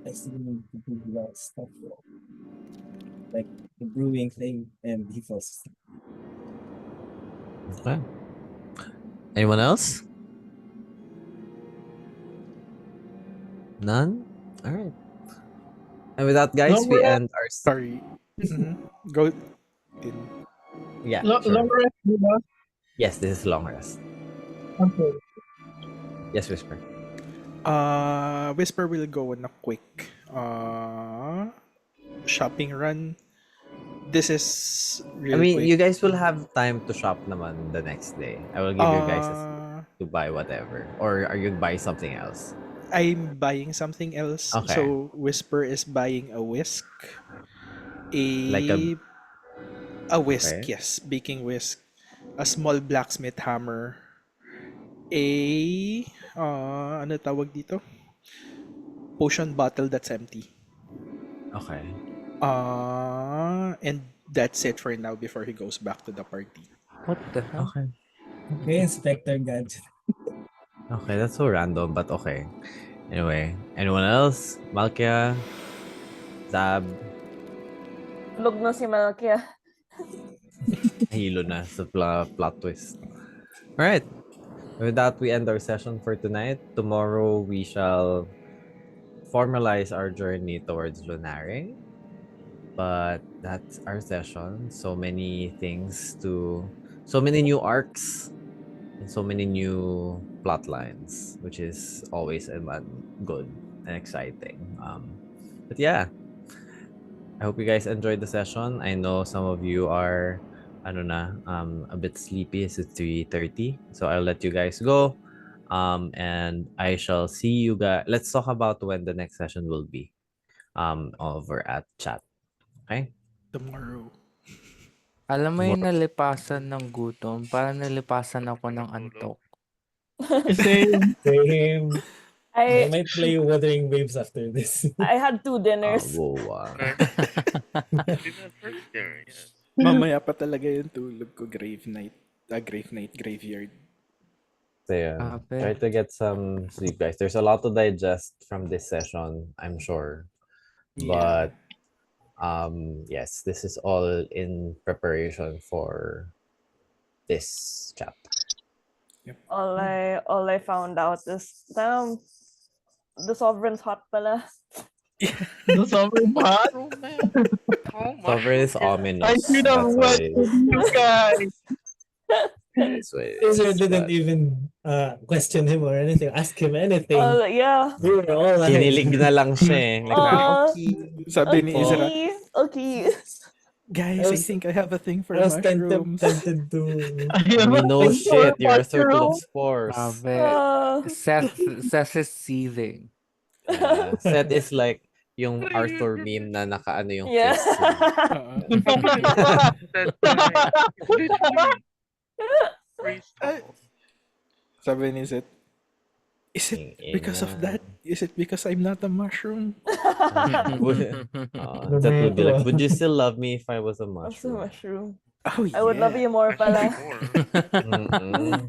I still need to do a lot of stuff, like the brewing thing, and he falls asleep. Okay. Anyone else? None? All right. And with that, guys, Long we rest. end our. Sorry. Mm-hmm. Go in. Yeah, Long sure. rest, di ba? Yes, this is long rest. Okay. Yes, Whisper. Whisper will go on a quick shopping run. This is I real mean, quick. you guys will have time to shop naman the next day. I will give you guys a slip Uh, to buy whatever. Or are you buying something else? I'm buying something else. Okay. So Whisper is buying a whisk, Like a. a whisk, Okay. yes, baking whisk, a small blacksmith hammer, a ano tawag dito? Potion bottle that's empty. Okay. And that's it for now before he goes back to the party. What the hell? Okay. Okay, Inspector Gadget. Okay, that's so random, but okay. Anyway, anyone else? Malkia, Zab, Tulog na si Malkia. hilo na sa plot twist. All right. With that, we end our session for tonight. Tomorrow, we shall formalize our journey towards Lunare. But that's our session. So many things so many new arcs, and so many new plot lines, which is always good and exciting. But yeah, I hope you guys enjoyed the session. I know some of you are, I don't know, a bit sleepy. It's 3:30, so I'll let you guys go. And I shall see you guys. Let's talk about when the next session will be. Over at chat. Okay. Tomorrow. Alam mo yung Tomorrow. nalipasan ng gutom, parang nalipasan ako ng Tulog. antok. Same. Same. I I might play Wuthering Waves after this. I had 2 dinners. Whoa. Dinner first dinner, yes. Mamaya pa talaga yung tulog ko. Grave night. Graveyard. So yeah, Grabe. try to get some sleep, guys. There's a lot to digest from this session, I'm sure. Yeah. But yes, this is all in preparation for this chapter. All I found out is the sovereign's hot pala. The summer hot. Mushroom, man. Tall Sovereign is mushroom. ominous. I should have That's went why. with you guys. That's why. Caesar it's didn't that. even question him or anything, ask him anything. Yeah. We were all like, Kinilig na lang siya eh. Like, okay. Sabi ni Ezra, Okay. guys, I was- think I have a thing for I was mushrooms. tempted to. I mean, no shit. You're a circle of spores. Grabe. Seth is seething. Yeah. Seth is like yung Arthur meme na nakaano yung Yeah. fist. Yun. That guy. Literally. Freeze balls. Sabi ni Zed, is it because of that? Is it because I'm not a mushroom? That would be like, would you still love me if I was a Also mushroom? mushroom. Oh, I would love you more pala. More. Mm-mm.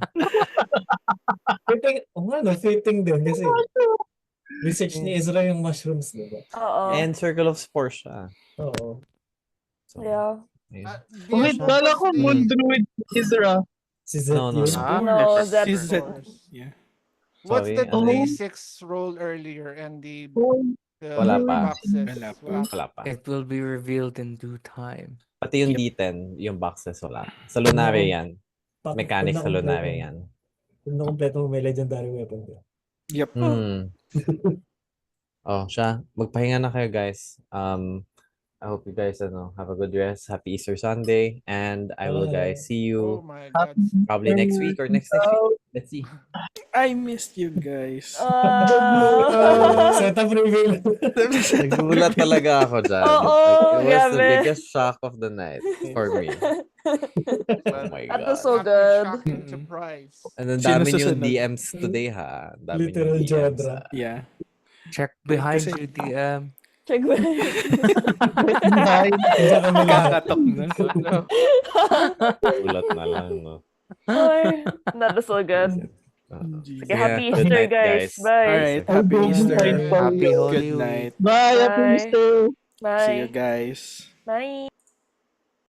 Fitting, fitting din kasi research ni Ezra yung mushrooms, diba? Oo. And circle of spores siya. Oo. So, Yeah. yeah. Wait, kala ko moon druid Ezra. Si Zed No, no, yun. no. No, that Is that- was Yeah. What's Sorry, the ano yun? D6 roll earlier and the Wala pa. boxes? Wala pa. Wala pa. It will be revealed in due time. Pati yung D10, yung boxes wala. Sa Lunare yan. Mechanics sa Lunare yan. Kung na-kompleto mo, may legendary weapon ka. Yep. Oh, siya. Magpahinga na kayo, guys. I hope you guys have a good rest. Happy Easter Sunday. And I will guys see Oh you my god. probably next week or next week. Let's see. I missed you guys. Setup reveal. Nagulat talaga ako dyan. Oo, Like, it was the grabe. biggest shock of the night for me. Oh my That God. was so Happy, good. shocking surprise. And ang Sino dami yung susunod? DMs today, ha? Ang dami Literal yung DMs, Jodra. ha? Yeah. Check behind Kasi- you, DM. Check ba? Diyan kami lahat. Kakatok na. Gulat na lang, no? Ay, that was so good. Sige, Okay, happy good Easter, night, guys. Bye. Alright, happy Easter. Happy Holy Good Week. night. Bye, Bye. happy Easter. See you Bye. guys. Bye.